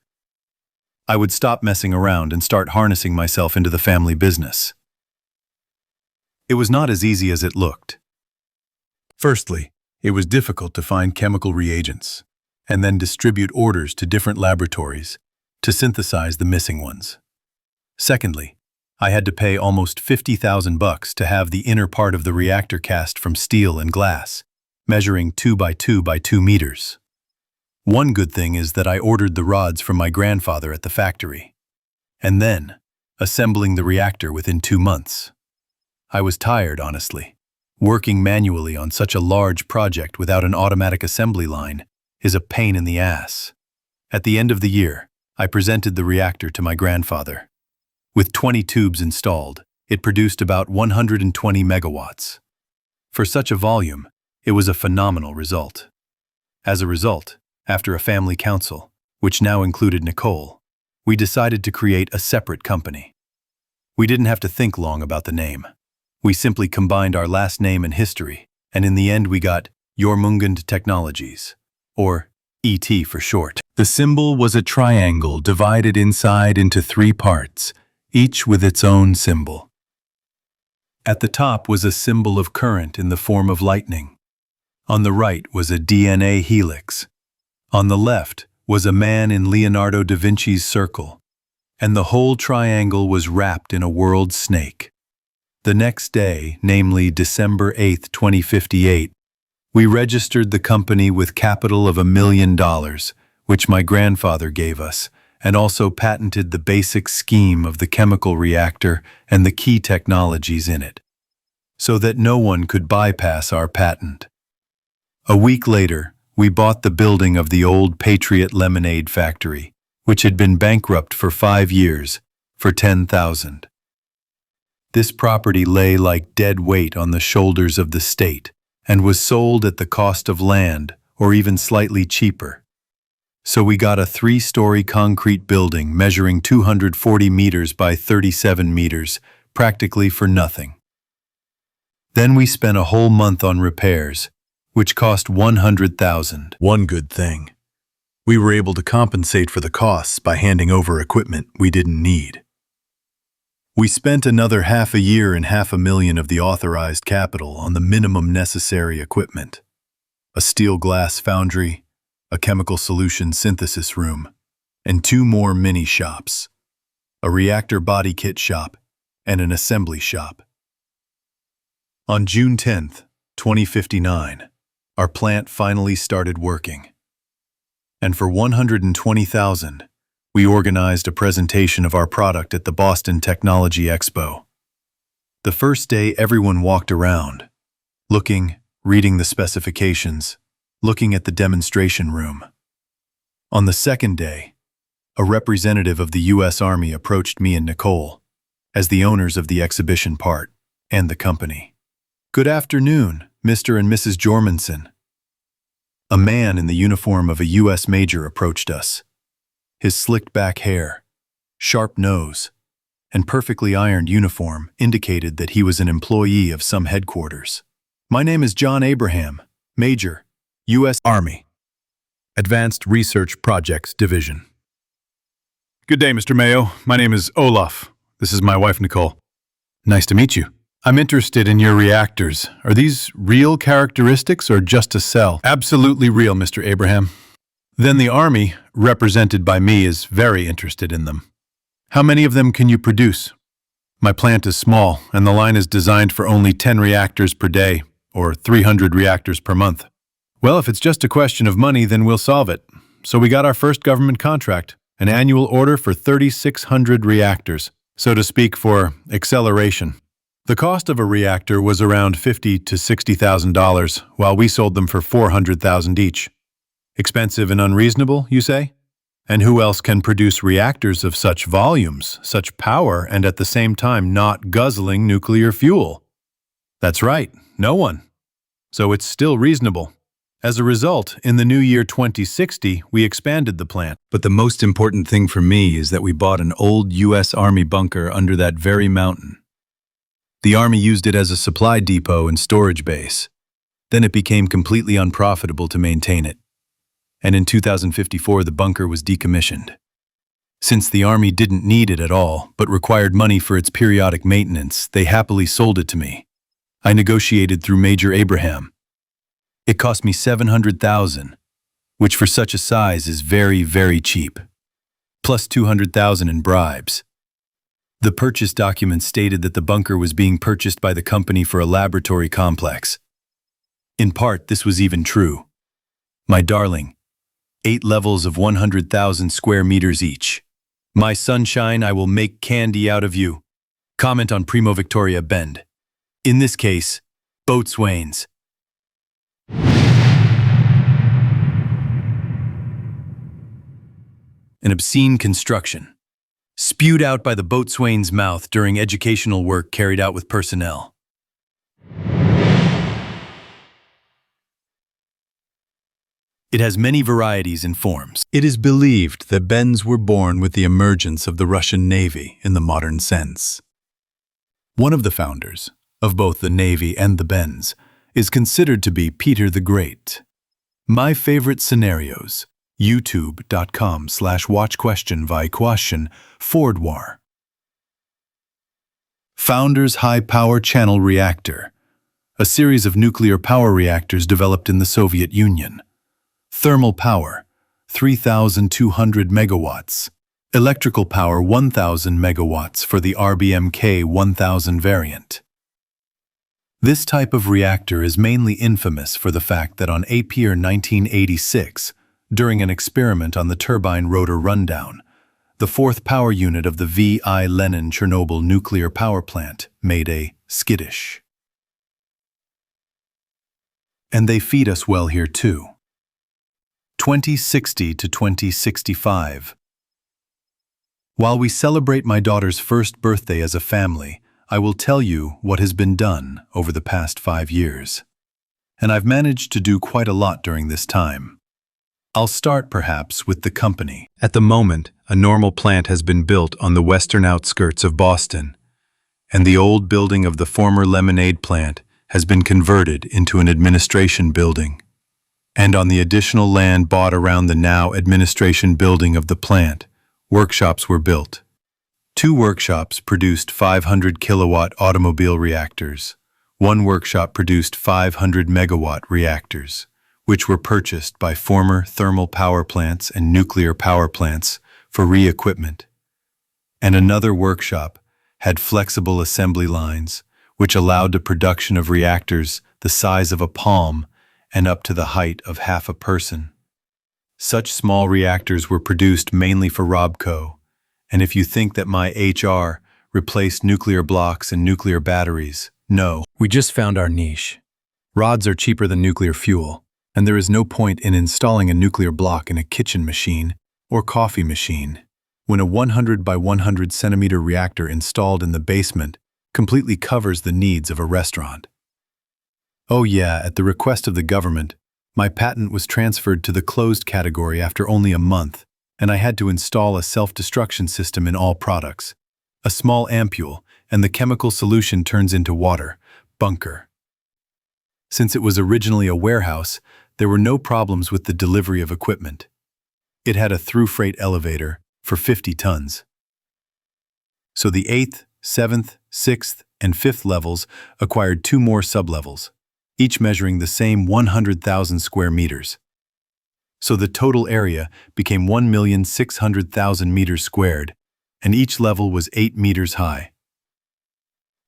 I would stop messing around and start harnessing myself into the family business. It was not as easy as it looked. Firstly, it was difficult to find chemical reagents, and then distribute orders to different laboratories to synthesize the missing ones. Secondly, I had to pay almost 50,000 bucks to have the inner part of the reactor cast from steel and glass, measuring 2 by 2 by 2 meters. One good thing is that I ordered the rods from my grandfather at the factory, and then assembling the reactor within 2 months. I was tired, honestly. Working manually on such a large project without an automatic assembly line is a pain in the ass. At the end of the year, I presented the reactor to my grandfather. With 20 tubes installed, it produced about 120 megawatts. For such a volume, it was a phenomenal result. As a result, after a family council, which now included Nicole, we decided to create a separate company. We didn't have to think long about the name. We simply combined our last name and history, and in the end we got Ermundson Technologies, or ET for short. The symbol was a triangle divided inside into 3 parts, each with its own symbol. At the top was a symbol of current in the form of lightning. On the right was a DNA helix. On the left was a man in Leonardo da Vinci's circle, and the whole triangle was wrapped in a world snake. The next day, namely December 8, 2058, we registered the company with capital of $1 million, which my grandfather gave us, and also patented the basic scheme of the chemical reactor and the key technologies in it, so that no one could bypass our patent. A week later, we bought the building of the old Patriot Lemonade factory, which had been bankrupt for 5 years, for $10,000. This property lay like dead weight on the shoulders of the state and was sold at the cost of land or even slightly cheaper. So we got a 3-story concrete building measuring 240 meters by 37 meters, practically for nothing. Then we spent a whole month on repairs, which cost $100,000. One good thing. We were able to compensate for the costs by handing over equipment we didn't need. We spent another half a year and $500,000 of the authorized capital on the minimum necessary equipment: a steel glass foundry, a chemical solution synthesis room, and 2 more mini shops: a reactor body kit shop and an assembly shop. On June 10th, 2059, our plant finally started working. And for $120,000, we organized a presentation of our product at the Boston Technology Expo. The first day, everyone walked around, looking, reading the specifications, looking at the demonstration room. On the second day, a representative of the U.S. Army approached me and Nicole, as the owners of the exhibition part and the company. "Good afternoon, Mr. and Mrs. Jormanson." A man in the uniform of a U.S. major approached us. His slicked back hair, sharp nose, and perfectly ironed uniform indicated that he was an employee of some headquarters. "My name is John Abraham, Major, U.S. Army, Advanced Research Projects Division." Good day, Mr. Mayo. My name is Olaf. This is my wife, Nicole. Nice to meet you. I'm interested in your reactors. Are these real characteristics or just a cell? Absolutely real, Mr. Abraham. Then the Army, represented by me, is very interested in them. How many of them can you produce? My plant is small, and the line is designed for only 10 reactors per day, or 300 reactors per month. Well, if it's just a question of money, then we'll solve it. So we got our first government contract, an annual order for 3,600 reactors, so to speak, for acceleration. The cost of a reactor was around $50,000 to $60,000, while we sold them for $400,000 each. Expensive and unreasonable, you say? And who else can produce reactors of such volumes, such power, and at the same time not guzzling nuclear fuel? That's right, no one. So it's still reasonable. As a result, in the new year 2060, we expanded the plant. But the most important thing for me is that we bought an old U.S. Army bunker under that very mountain. The Army used it as a supply depot and storage base. Then it became completely unprofitable to maintain it. And in 2054, the bunker was decommissioned. Since the Army didn't need it at all, but required money for its periodic maintenance, they happily sold it to me. I negotiated through Major Abraham. It cost me $700,000, which for such a size is very, very cheap, plus $200,000 in bribes. The purchase document stated that the bunker was being purchased by the company for a laboratory complex. In part, this was even true. My darling, 8 levels of 100,000 square meters each. My sunshine, I will make candy out of you. Comment on Primo Victoria Bend. In this case, boatswains. An obscene construction, spewed out by the boatswain's mouth during educational work carried out with personnel. It has many varieties and forms. It is believed that Bens were born with the emergence of the Russian Navy in the modern sense. One of the founders of both the Navy and the Bens is considered to be Peter the Great. My favorite scenarios, youtube.com/watchquestion-by-question/forward. Founder's High Power Channel Reactor, a series of nuclear power reactors developed in the Soviet Union. Thermal power, 3,200 megawatts. Electrical power, 1,000 megawatts for the RBMK 1000 variant. This type of reactor is mainly infamous for the fact that on April 1986, during an experiment on the turbine rotor rundown, The fourth power unit of the V.I. Lenin Chernobyl nuclear power plant made a skittish. And they feed us well here too. 2060 to 2065. While we celebrate my daughter's first birthday as a family, I will tell you what has been done over the past 5 years. And I've managed to do quite a lot during this time. I'll start, perhaps, with the company. At the moment, a normal plant has been built on the western outskirts of Boston, and the old building of the former lemonade plant has been converted into an administration building. And on the additional land bought around the now administration building of the plant, workshops were built. 2 workshops produced 500 kilowatt automobile reactors. 1 workshop produced 500 megawatt reactors, which were purchased by former thermal power plants and nuclear power plants for re-equipment. And another workshop had flexible assembly lines, which allowed the production of reactors the size of a palm and up to the height of half a person. Such small reactors were produced mainly for Robco, and if you think that my HR replaced nuclear blocks and nuclear batteries, no. We just found our niche. Rods are cheaper than nuclear fuel, and there is no point in installing a nuclear block in a kitchen machine or coffee machine when a 100 by 100 centimeter reactor installed in the basement completely covers the needs of a restaurant. Oh yeah, at the request of the government, my patent was transferred to the closed category after only a month, and I had to install a self-destruction system in all products. A small ampule, and the chemical solution turns into water, bunker. Since it was originally a warehouse, there were no problems with the delivery of equipment. It had a through-freight elevator for 50 tons. So the 8th, 7th, 6th, and 5th levels acquired 2 more sublevels, each measuring the same 100,000 square meters. So the total area became 1,600,000 meters squared, and each level was 8 meters high.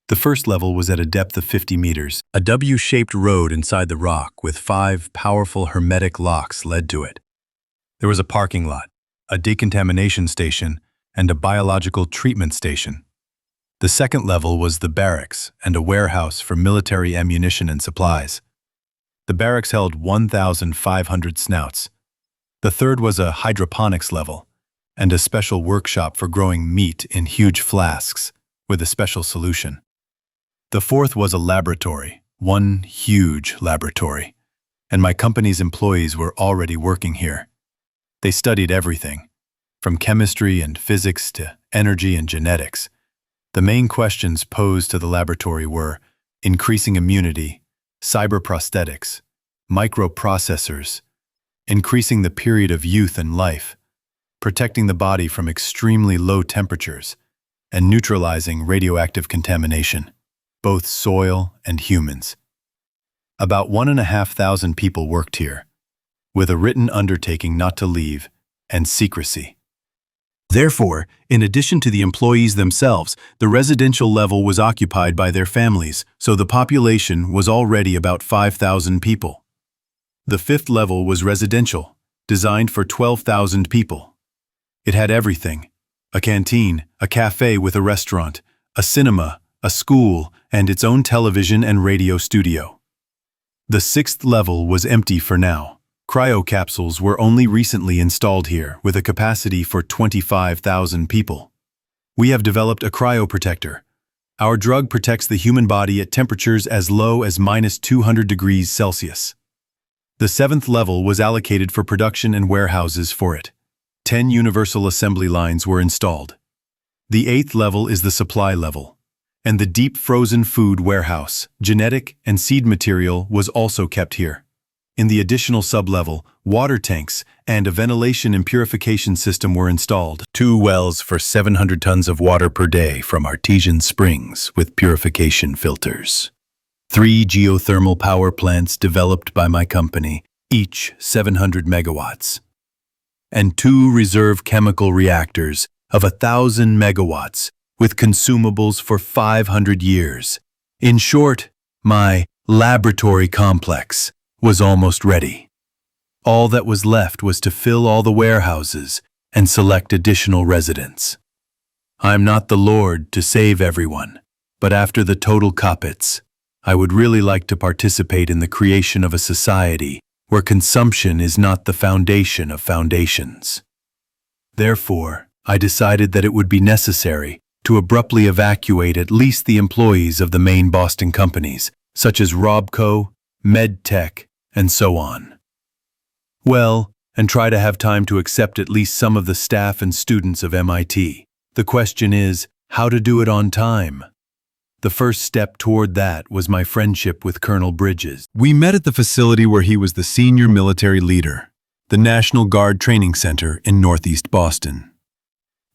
The first level was at a depth of 50 meters. A W-shaped road inside the rock with 5 powerful hermetic locks led to it. There was a parking lot, a decontamination station, and a biological treatment station. The second level was the barracks and a warehouse for military ammunition and supplies. The barracks held 1,500 snouts. The third was a hydroponics level and a special workshop for growing meat in huge flasks with a special solution. The fourth was a laboratory, one huge laboratory, and my company's employees were already working here. They studied everything, from chemistry and physics to energy and genetics. The main questions posed to the laboratory were increasing immunity, cyber prosthetics, microprocessors, increasing the period of youth and life, protecting the body from extremely low temperatures, and neutralizing radioactive contamination, both soil and humans. About 1,500 people worked here, with a written undertaking not to leave and secrecy. Therefore, in addition to the employees themselves, the residential level was occupied by their families, so the population was already about 5,000 people. The 5th level was residential, designed for 12,000 people. It had everything: a canteen, a cafe with a restaurant, a cinema, a school, and its own television and radio studio. The 6th level was empty for now. Cryocapsules were only recently installed here with a capacity for 25,000 people. We have developed a cryoprotector. Our drug protects the human body at temperatures as low as -200 degrees Celsius. The 7th level was allocated for production and warehouses for it. 10 universal assembly lines were installed. The 8th level is the supply level, and the deep frozen food warehouse, genetic and seed material was also kept here. In the additional sublevel, water tanks and a ventilation and purification system were installed. 2 wells for 700 tons of water per day from artesian springs with purification filters. 3 geothermal power plants developed by my company, each 700 megawatts. And 2 reserve chemical reactors of 1,000 megawatts with consumables for 500 years. In short, my laboratory complex was almost ready. All that was left was to fill all the warehouses and select additional residents. I'm not the Lord to save everyone, but after the total kapits, I would really like to participate in the creation of a society where consumption is not the foundation of foundations. Therefore, I decided that it would be necessary to abruptly evacuate at least the employees of the main Boston companies, such as Robco, MedTech, and so on. Well, and try to have time to accept at least some of the staff and students of MIT. The question is, how to do it on time? The first step toward that was my friendship with Colonel Bridges. We met at the facility where he was the senior military leader, the National Guard Training Center in Northeast Boston.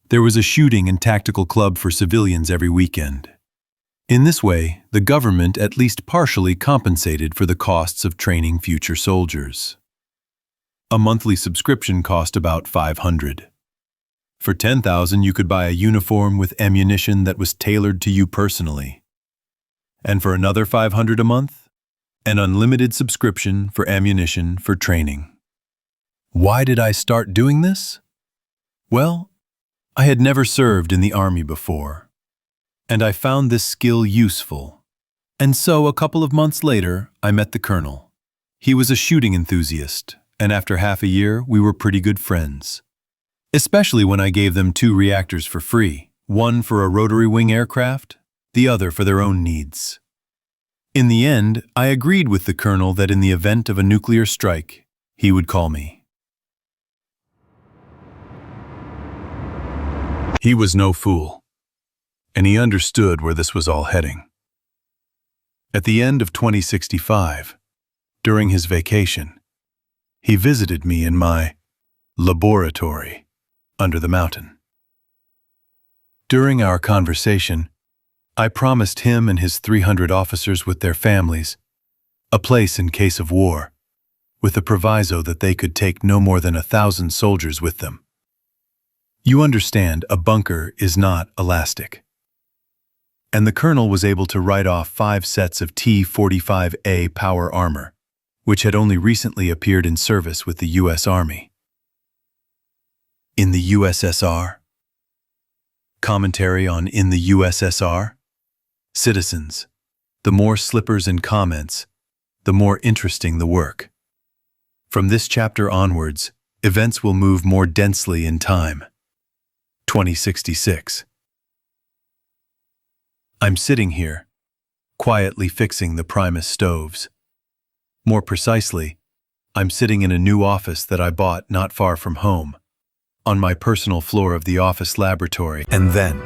There was a shooting and tactical club for civilians every weekend. In this way, the government at least partially compensated for the costs of training future soldiers. A monthly subscription cost about $500. For $10,000, you could buy a uniform with ammunition that was tailored to you personally. And for another $500 a month, an unlimited subscription for ammunition for training. Why did I start doing this? Well, I had never served in the Army before, and I found this skill useful. And so a couple of months later, I met the colonel. He was a shooting enthusiast, and after half a year, we were pretty good friends. Especially when I gave them 2 reactors for free, one for a rotary wing aircraft, the other for their own needs. In the end, I agreed with the colonel that in the event of a nuclear strike, he would call me. He was no fool, and he understood where this was all heading. At the end of 2065, during his vacation, he visited me in my laboratory under the mountain. During our conversation, I promised him and his 300 officers with their families a place in case of war, with the proviso that they could take no more than 1,000 soldiers with them. You understand, a bunker is not elastic. And the colonel was able to write off 5 sets of T-45A power armor, which had only recently appeared in service with the U.S. Army. In the USSR? Commentary on In the USSR? Citizens, the more slippers and comments, the more interesting the work. From this chapter onwards, events will move more densely in time. 2066. I'm sitting here, quietly fixing the Primus stoves. More precisely, I'm sitting in a new office that I bought not far from home, on my personal floor of the office laboratory. And then,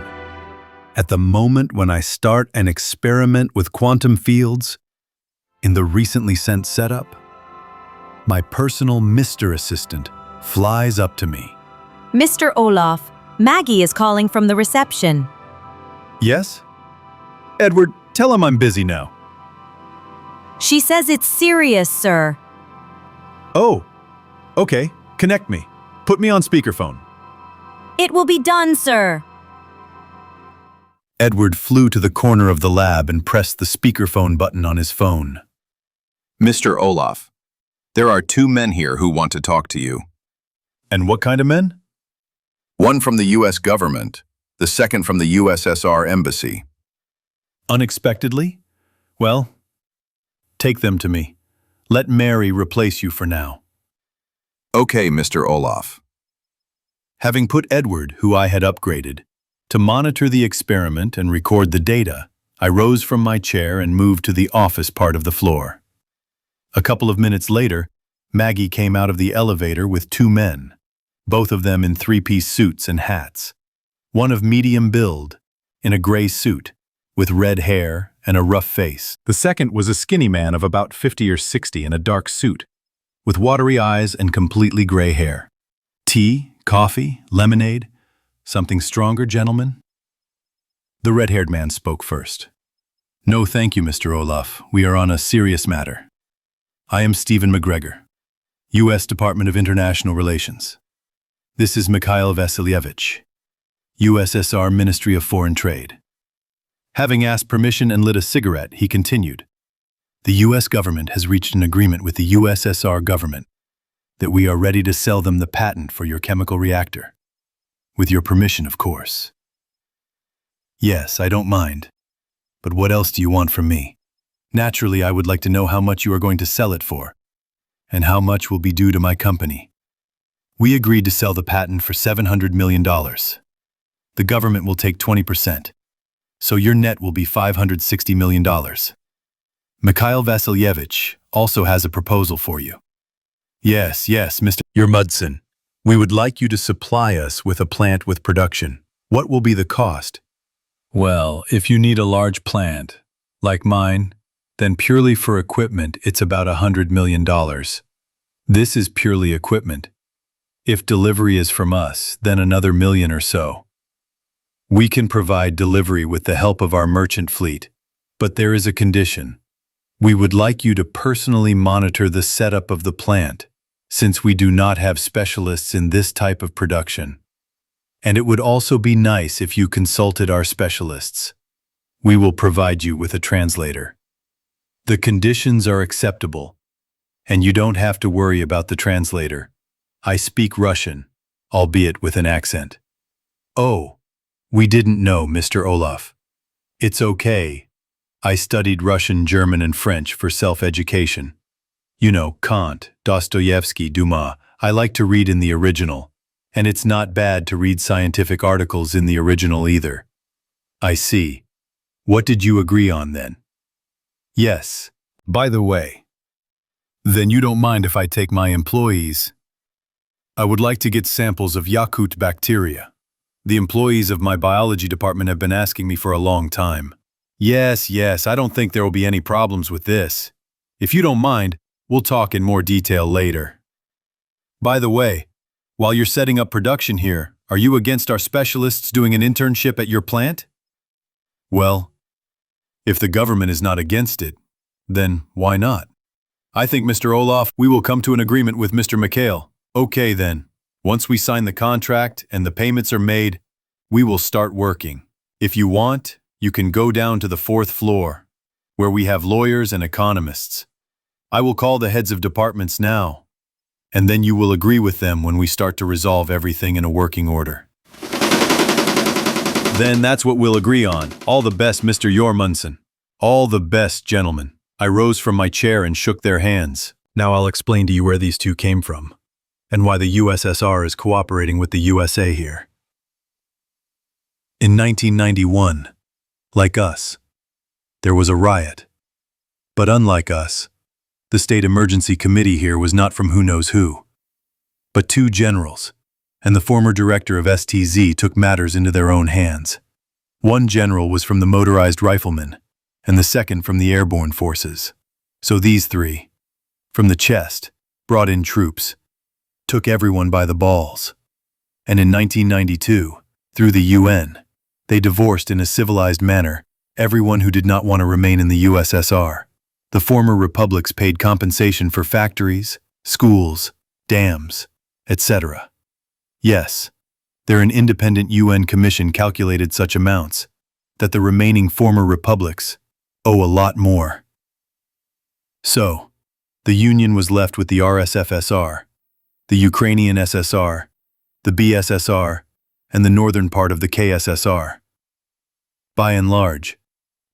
at the moment when I start an experiment with quantum fields, in the recently sent setup, my personal Mr. Assistant flies up to me. Mr. Olaf, Maggie is calling from the reception. Yes? Edward, tell him I'm busy now. She says it's serious, sir. Oh, okay, connect me. Put me on speakerphone. It will be done, sir. Edward flew to the corner of the lab and pressed the speakerphone button on his phone. Mr. Olaf, there are 2 men here who want to talk to you. And what kind of men? One from the U.S. government, the second from the USSR embassy. Unexpectedly? Well, take them to me. Let Mary replace you for now. Okay, Mr. Olaf. Having put Edward, who I had upgraded, to monitor the experiment and record the data, I rose from my chair and moved to the office part of the floor. A couple of minutes later, Maggie came out of the elevator with 2 men, both of them in 3-piece suits and hats. One of medium build, in a gray suit, with red hair and a rough face. The second was a skinny man of about 50 or 60 in a dark suit, with watery eyes and completely gray hair. Tea, coffee, lemonade, something stronger, gentlemen? The red-haired man spoke first. No, thank you, Mr. Olaf. We are on a serious matter. I am Stephen McGregor, U.S. Department of International Relations. This is Mikhail Vasilyevich, USSR Ministry of Foreign Trade. Having asked permission and lit a cigarette, he continued. The U.S. government has reached an agreement with the USSR government that we are ready to sell them the patent for your chemical reactor. With your permission, of course. Yes, I don't mind. But what else do you want from me? Naturally, I would like to know how much you are going to sell it for, and how much will be due to my company. We agreed to sell the patent for $700 million. The government will take 20%, so your net will be $560 million. Mikhail Vasilyevich also has a proposal for you. Yes, Mr. Ermundson. We would like you to supply us with a plant with production. What will be the cost? Well, if you need a large plant, like mine, then purely for equipment, it's about $100 million. This is purely equipment. If delivery is from us, then another million or so. We can provide delivery with the help of our merchant fleet, but there is a condition. We would like you to personally monitor the setup of the plant, since we do not have specialists in this type of production. And it would also be nice if you consulted our specialists. We will provide you with a translator. The conditions are acceptable, and you don't have to worry about the translator. I speak Russian, albeit with an accent. Oh, we didn't know, Mr. Olaf. It's okay. I studied Russian, German, and French for self-education. You know, Kant, Dostoevsky, Dumas. I like to read in the original, and it's not bad to read scientific articles in the original either. I see. What did you agree on then? Yes. By the way, then you don't mind if I take my employees? I would like to get samples of Yakut bacteria. The employees of my biology department have been asking me for a long time. Yes, I don't think there will be any problems with this. If you don't mind, we'll talk in more detail later. By the way, while you're setting up production here, are you against our specialists doing an internship at your plant? Well, if the government is not against it, then why not? I think, Mr. Olaf, we will come to an agreement with Mr. Mikhail. Okay then, once we sign the contract and the payments are made, we will start working. If you want, you can go down to the 4th floor, where we have lawyers and economists. I will call the heads of departments now, and then you will agree with them when we start to resolve everything in a working order. Then that's what we'll agree on. All the best, Mr. Ermundson. All the best, gentlemen. I rose from my chair and shook their hands. Now I'll explain to you where these two came from, and why the USSR is cooperating with the USA here. In 1991, like us, there was a riot. But unlike us, the State Emergency Committee here was not from who knows who, but 2 generals, and the former director of STZ took matters into their own hands. One general was from the motorized riflemen, and the second from the airborne forces. So these 3, from the chest, brought in troops, took everyone by the balls. And in 1992, through the UN, they divorced in a civilized manner everyone who did not want to remain in the USSR. The former republics paid compensation for factories, schools, dams, etc. Yes, there an independent UN commission calculated such amounts that the remaining former republics owe a lot more. So, the Union was left with the RSFSR, the Ukrainian SSR, the BSSR, and the northern part of the KSSR. By and large,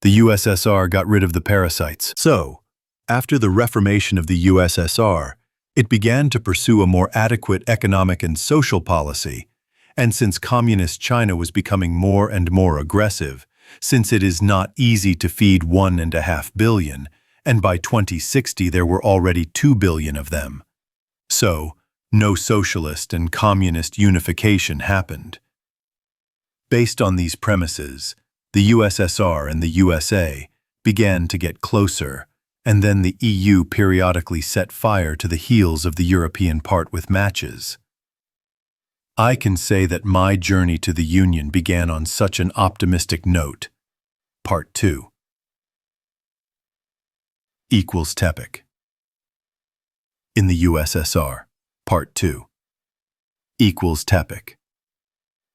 the USSR got rid of the parasites. So, after the reformation of the USSR, it began to pursue a more adequate economic and social policy, and since communist China was becoming more and more aggressive, since it is not easy to feed 1.5 billion, and by 2060 there were already 2 billion of them. So, no socialist and communist unification happened. Based on these premises, the USSR and the USA began to get closer, and then the EU periodically set fire to the heels of the European part with matches. I can say that my journey to the Union began on such an optimistic note. Part 2 equals Tepic. In the USSR, Part 2 equals Tepic.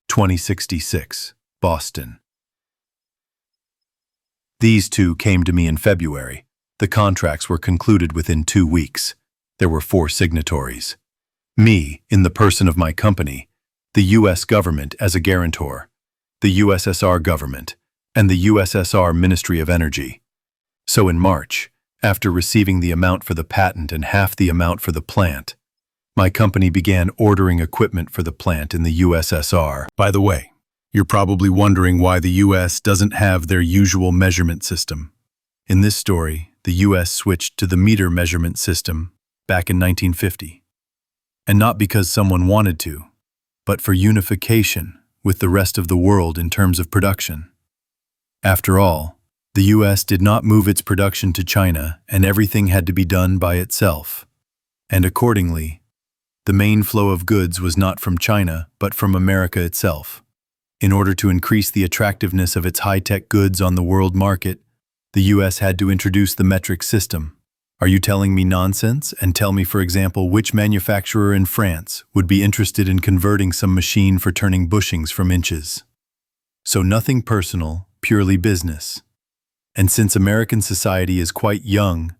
2066, Boston. These 2 came to me in February. The contracts were concluded within 2 weeks. There were 4 signatories. Me, in the person of my company, the US government as a guarantor, the USSR government, and the USSR Ministry of Energy. So in March, after receiving the amount for the patent and half the amount for the plant, my company began ordering equipment for the plant in the USSR. By the way, you're probably wondering why the US doesn't have their usual measurement system. In this story, the US switched to the meter measurement system back in 1950. And not because someone wanted to, but for unification with the rest of the world in terms of production. After all, the US did not move its production to China, and everything had to be done by itself. And accordingly, the main flow of goods was not from China, but from America itself. In order to increase the attractiveness of its high-tech goods on the world market, the US had to introduce the metric system. Are you telling me nonsense? And tell me, for example, which manufacturer in France would be interested in converting some machine for turning bushings from inches? So nothing personal, purely business. And since American society is quite young,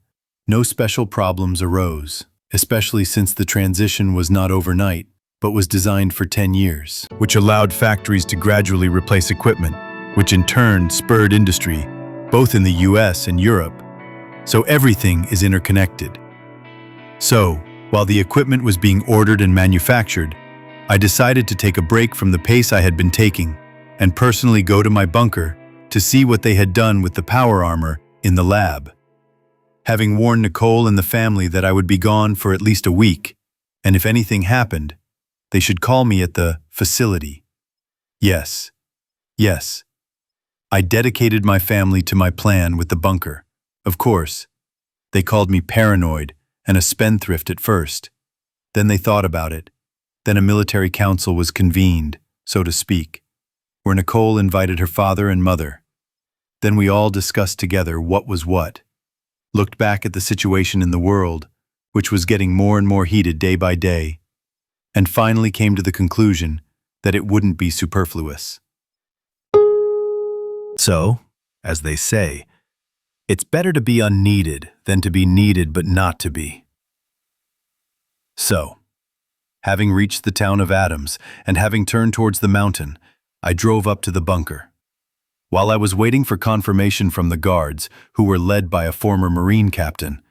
no special problems arose, especially since the transition was not overnight, but was designed for 10 years, which allowed factories to gradually replace equipment, which in turn spurred industry, both in the US and Europe. So everything is interconnected. So, while the equipment was being ordered and manufactured, I decided to take a break from the pace I had been taking and personally go to my bunker to see what they had done with the power armor in the lab. Having warned Nicole and the family that I would be gone for at least a week, and if anything happened, they should call me at the facility. Yes. I dedicated my family to my plan with the bunker. Of course, they called me paranoid and a spendthrift at first. Then they thought about it. Then a military council was convened, so to speak, where Nicole invited her father and mother. Then we all discussed together what was what, looked back at the situation in the world, which was getting more and more heated day by day, and finally came to the conclusion that it wouldn't be superfluous. So, as they say, it's better to be unneeded than to be needed but not to be. So, having reached the town of Adams and having turned towards the mountain, I drove up to the bunker. While I was waiting for confirmation from the guards, who were led by a former Marine captain,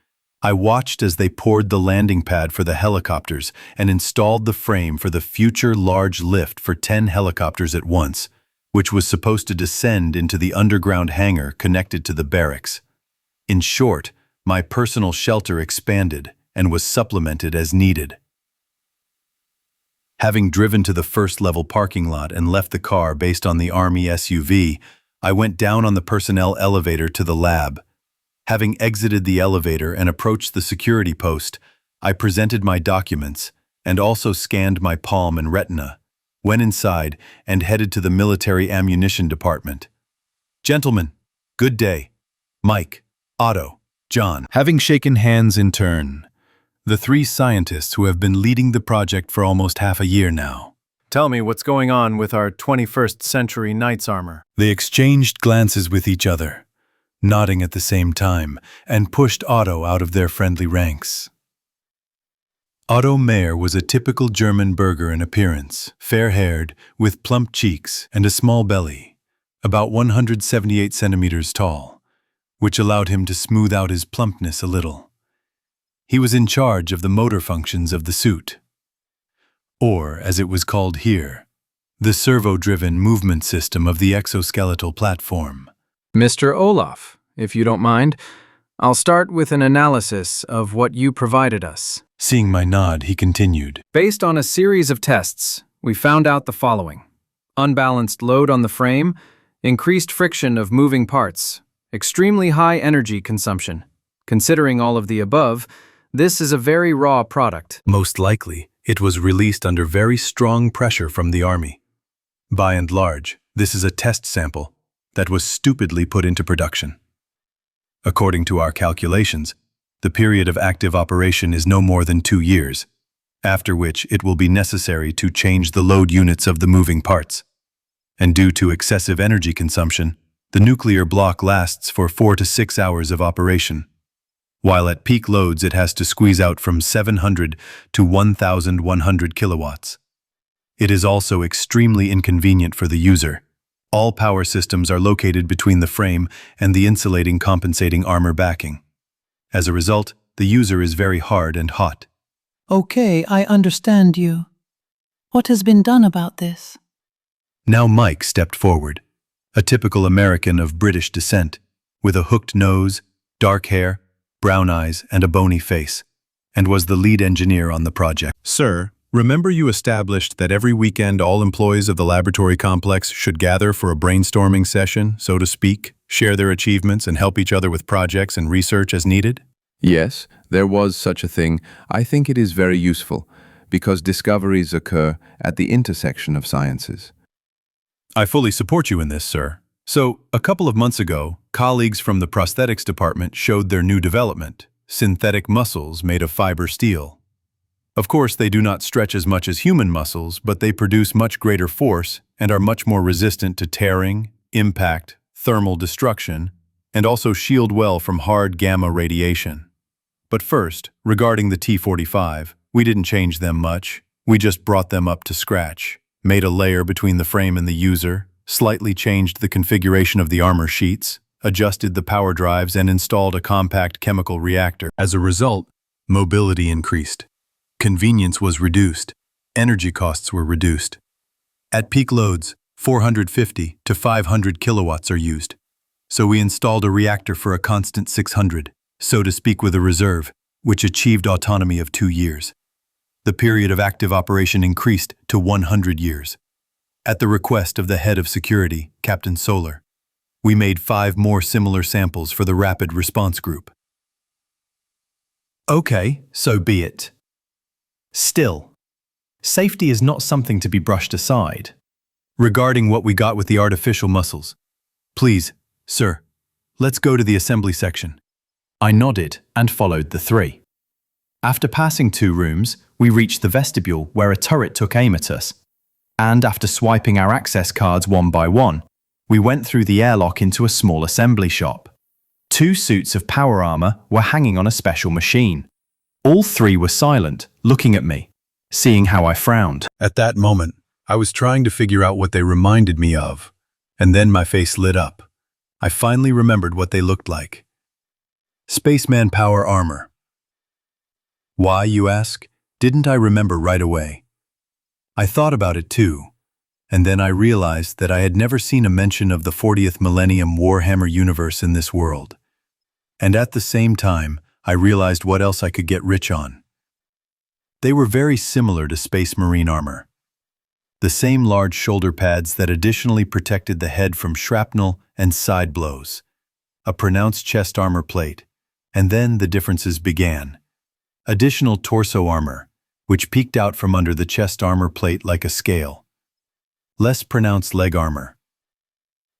I watched as they poured the landing pad for the helicopters and installed the frame for the future large lift for 10 helicopters at once, which was supposed to descend into the underground hangar connected to the barracks. In short, my personal shelter expanded and was supplemented as needed. Having driven to the first-level parking lot and left the car based on the Army SUV, I went down on the personnel elevator to the lab. Having exited the elevator and approached the security post, I presented my documents and also scanned my palm and retina, went inside, and headed to the military ammunition department. Gentlemen, good day. Mike, Otto, John. Having shaken hands in turn, the three scientists who have been leading the project for almost half a year now. Tell me what's going on with our 21st century knight's armor. They exchanged glances with each other, nodding at the same time, and pushed Otto out of their friendly ranks. Otto Mayer was a typical German burgher in appearance, fair-haired, with plump cheeks and a small belly, about 178 centimeters tall, which allowed him to smooth out his plumpness a little. He was in charge of the motor functions of the suit, or, as it was called here, the servo-driven movement system of the exoskeletal platform. Mr. Olaf, if you don't mind, I'll start with an analysis of what you provided us. Seeing my nod, he continued. Based on a series of tests, we found out the following: unbalanced load on the frame, increased friction of moving parts, extremely high energy consumption. Considering all of the above, this is a very raw product. Most likely, it was released under very strong pressure from the Army. By and large, this is a test sample that was stupidly put into production. According to our calculations, the period of active operation is no more than 2 years, after which it will be necessary to change the load units of the moving parts. And due to excessive energy consumption, the nuclear block lasts for 4 to 6 hours of operation, while at peak loads it has to squeeze out from 700 to 1,100 kilowatts. It is also extremely inconvenient for the user. All power systems are located between the frame and the insulating compensating armor backing. As a result, the user is very hard and hot. Okay, I understand you. What has been done about this? Now Mike stepped forward, a typical American of British descent, with a hooked nose, dark hair, brown eyes, and a bony face, and was the lead engineer on the project. Sir, remember you established that every weekend all employees of the laboratory complex should gather for a brainstorming session, so to speak, share their achievements and help each other with projects and research as needed? Yes, there was such a thing. I think it is very useful, because discoveries occur at the intersection of sciences. I fully support you in this, sir. So, a couple of months ago, colleagues from the prosthetics department showed their new development, synthetic muscles made of fiber steel. Of course, they do not stretch as much as human muscles, but they produce much greater force and are much more resistant to tearing, impact, thermal destruction, and also shield well from hard gamma radiation. But first, regarding the T-45, we didn't change them much. We just brought them up to scratch, made a layer between the frame and the user, slightly changed the configuration of the armor sheets, adjusted the power drives, and installed a compact chemical reactor. As a result, mobility increased. Convenience was reduced. Energy costs were reduced. At peak loads, 450 to 500 kilowatts are used. So we installed a reactor for a constant 600, so to speak, with a reserve, which achieved autonomy of 2 years. The period of active operation increased to 100 years. At the request of the head of security, Captain Solar, we made 5 more similar samples for the rapid response group. Okay, so be it. Still, safety is not something to be brushed aside. Regarding what we got with the artificial muscles, please, sir, let's go to the assembly section. I nodded and followed the 3. After passing 2 rooms, we reached the vestibule where a turret took aim at us. And after swiping our access cards one by one, we went through the airlock into a small assembly shop. 2 suits of power armor were hanging on a special machine. All 3 were silent, looking at me, seeing how I frowned. At that moment, I was trying to figure out what they reminded me of, and then my face lit up. I finally remembered what they looked like. Spaceman power armor. Why, you ask? Didn't I remember right away? I thought about it too, and then I realized that I had never seen a mention of the 40th Millennium Warhammer universe in this world. And at the same time, I realized what else I could get rich on. They were very similar to Space Marine armor. The same large shoulder pads that additionally protected the head from shrapnel and side blows. A pronounced chest armor plate, and then the differences began. Additional torso armor, which peeked out from under the chest armor plate like a scale. Less pronounced leg armor.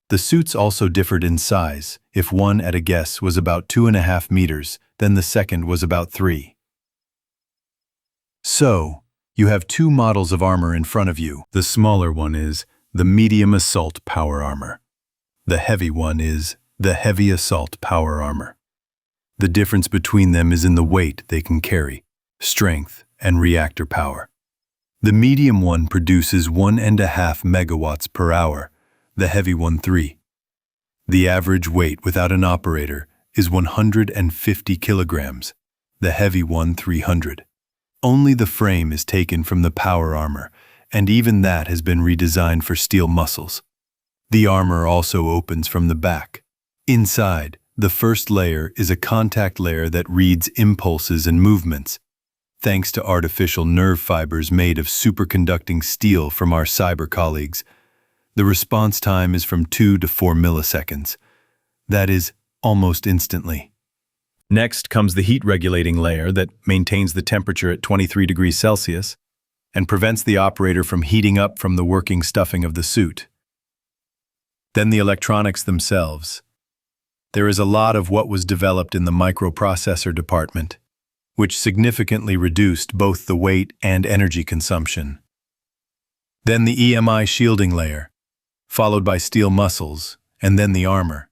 The suits also differed in size. If one, at a guess, was about 2.5 meters, then the second was about 3. So, you have 2 models of armor in front of you. The smaller one is the medium assault power armor. The heavy one is the heavy assault power armor. The difference between them is in the weight they can carry, strength, and reactor power. The medium one produces 1.5 megawatts per hour, the heavy one 3. The average weight without an operator is 150 kilograms, the heavy one 300. Only the frame is taken from the power armor, and even that has been redesigned for steel muscles. The armor also opens from the back. Inside, the first layer is a contact layer that reads impulses and movements, thanks to artificial nerve fibers made of superconducting steel from our cyber colleagues. The response time is from 2 to 4 milliseconds. That is, almost instantly. Next comes the heat-regulating layer that maintains the temperature at 23 degrees Celsius and prevents the operator from heating up from the working stuffing of the suit. Then the electronics themselves. There is a lot of what was developed in the microprocessor department, which significantly reduced both the weight and energy consumption. Then the EMI shielding layer, followed by steel muscles, and then the armor.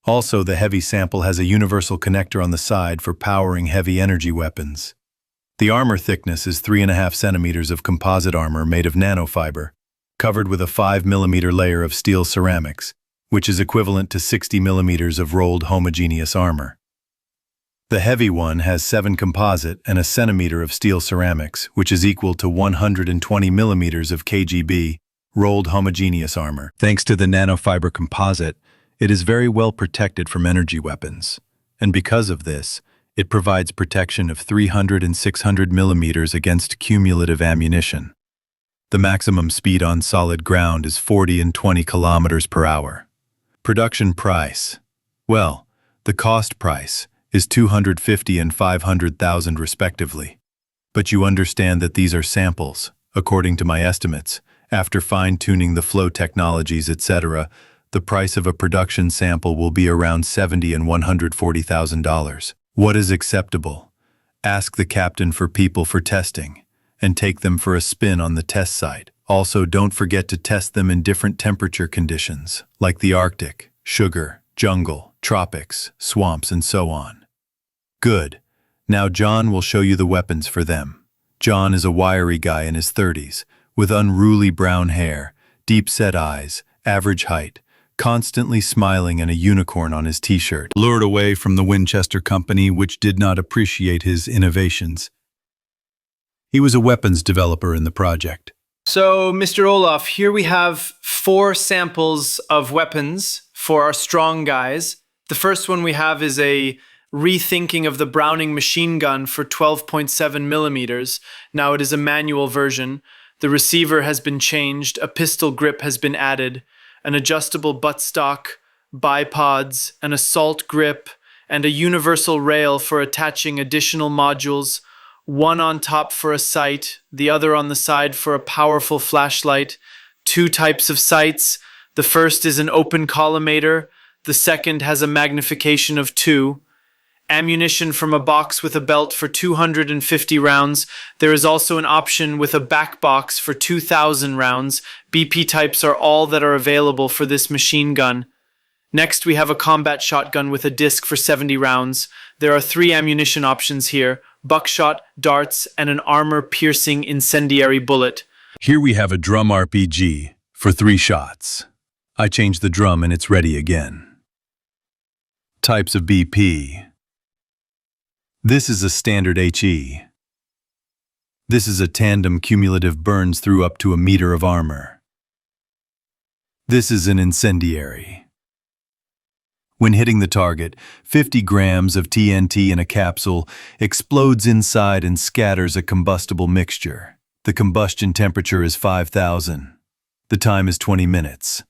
Also, the heavy sample has a universal connector on the side for powering heavy energy weapons. The armor thickness is 3.5 centimeters of composite armor made of nanofiber, covered with a 5 mm layer of steel ceramics, which is equivalent to 60 millimeters of rolled homogeneous armor. The heavy one has 7 composite and a centimeter of steel ceramics, which is equal to 120 millimeters of KGB, rolled homogeneous armor. Thanks to the nanofiber composite, it is very well protected from energy weapons, and because of this, it provides protection of 300 and 600 millimeters against cumulative ammunition. The maximum speed on solid ground is 40 and 20 kilometers per hour. Production price. Well, the cost price is 250 and 500,000 respectively. But you understand that these are samples, according to my estimates. After fine-tuning the flow technologies, etc., the price of a production sample will be around $70,000 and $140,000. What is acceptable? Ask the captain for people for testing, and take them for a spin on the test site. Also, don't forget to test them in different temperature conditions, like the Arctic, sugar, jungle, tropics, swamps, and so on. Good. Now John will show you the weapons for them. John is a wiry guy in his 30s, with unruly brown hair, deep-set eyes, average height, constantly smiling, and a unicorn on his t-shirt. Lured away from the Winchester Company, which did not appreciate his innovations. He was a weapons developer in the project. So, Mr. Olaf, here we have 4 samples of weapons for our strong guys. The first one we have is a rethinking of the Browning machine gun for 12.7 millimeters. Now it is a manual version. The receiver has been changed, a pistol grip has been added, an adjustable buttstock, bipods, an assault grip, and a universal rail for attaching additional modules, one on top for a sight, the other on the side for a powerful flashlight, 2 types of sights. The first is an open collimator, the second has a magnification of 2. Ammunition from a box with a belt for 250 rounds. There is also an option with a back box for 2,000 rounds. BP types are all that are available for this machine gun. Next, we have a combat shotgun with a disc for 70 rounds. There are 3 ammunition options here: buckshot, darts, and an armor-piercing incendiary bullet. Here we have a drum RPG for 3 shots. I changed the drum and it's ready again. Types of BP. This is a standard HE. This is a tandem cumulative burns through up to a meter of armor. This is an incendiary. When hitting the target, 50 grams of TNT in a capsule explodes inside and scatters a combustible mixture. The combustion temperature is 5,000. The time is 20 minutes.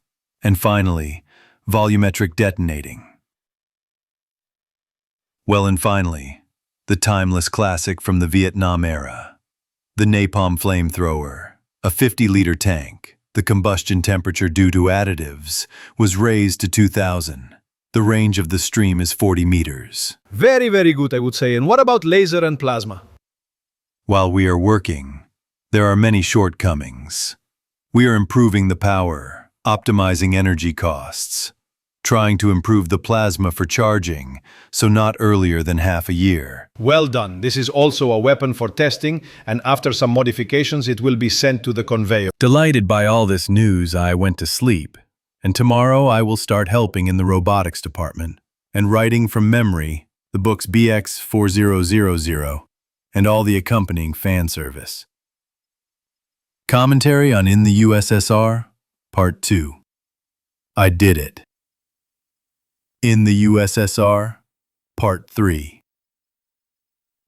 And finally, volumetric detonating. Well, and finally, the timeless classic from the Vietnam era. The napalm flamethrower, a 50-liter tank. The combustion temperature due to additives was raised to 2,000. The range of the stream is 40 meters. Very, very good, I would say. And what about laser and plasma? While we are working, there are many shortcomings. We are improving the power, optimizing energy costs, trying to improve the plasma for charging, so not earlier than half a year. Well done. This is also a weapon for testing, and after some modifications, it will be sent to the conveyor. Delighted by all this news, I went to sleep, and tomorrow I will start helping in the robotics department and writing from memory the books BX 4000 and all the accompanying fan service. Commentary on In the USSR, Part 2. I did it. In the USSR, Part 3.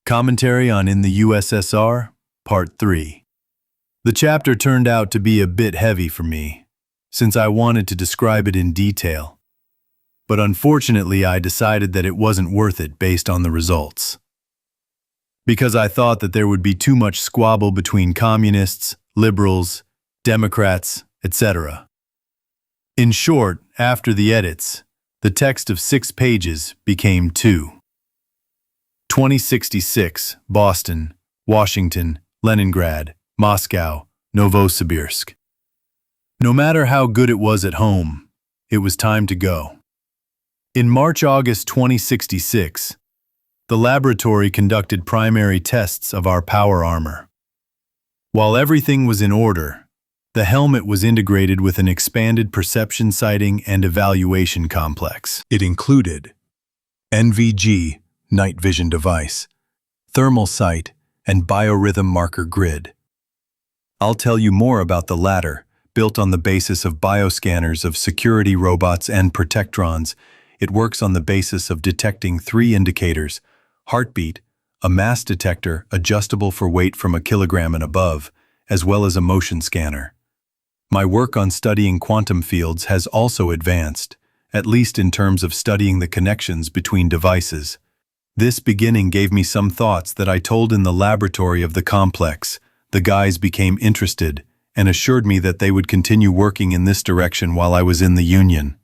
Commentary on In the USSR, Part 3. The chapter turned out to be a bit heavy for me, since I wanted to describe it in detail. But unfortunately, I decided that it wasn't worth it based on the results. Because I thought that there would be too much squabble between communists, liberals, Democrats, etc. In short, after the edits, the text of 6 pages became 2. 2066, Boston, Washington, Leningrad, Moscow, Novosibirsk. No matter how good it was at home, it was time to go. In March-August 2066, the laboratory conducted primary tests of our power armor. While everything was in order, the helmet was integrated with an expanded perception sighting and evaluation complex. It included NVG, night vision device, thermal sight, and biorhythm marker grid. I'll tell you more about the latter, built on the basis of bioscanners of security robots and protectrons. It works on the basis of detecting 3 indicators: heartbeat, a mass detector adjustable for weight from a kilogram and above, as well as a motion scanner. My work on studying quantum fields has also advanced, at least in terms of studying the connections between devices. This beginning gave me some thoughts that I told in the laboratory of the complex. The guys became interested and assured me that they would continue working in this direction while I was in the Union.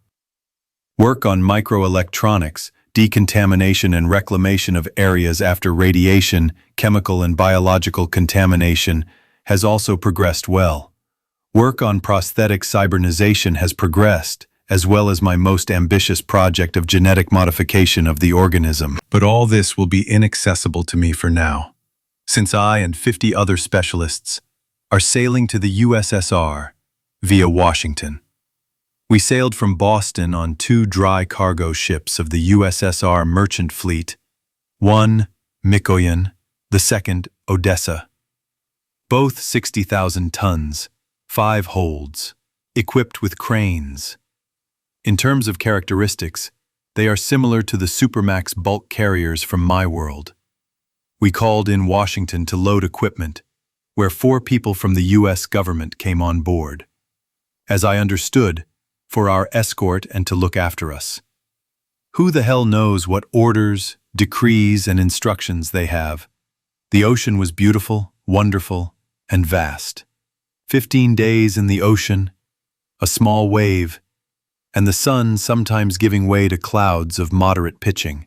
Work on microelectronics, decontamination and reclamation of areas after radiation, chemical and biological contamination has also progressed well. Work on prosthetic cybernization has progressed, as well as my most ambitious project of genetic modification of the organism. But all this will be inaccessible to me for now, since I and 50 other specialists are sailing to the USSR via Washington. We sailed from Boston on 2 dry cargo ships of the USSR merchant fleet, one Mikoyan, the second Odessa. Both 60,000 tons, 5 holds, equipped with cranes. In terms of characteristics, they are similar to the Supermax bulk carriers from my world. We called in Washington to load equipment, where 4 people from the U.S. government came on board. As I understood, for our escort and to look after us. Who the hell knows what orders, decrees, and instructions they have? The ocean was beautiful, wonderful, and vast. 15 days in the ocean, a small wave, and the sun sometimes giving way to clouds of moderate pitching.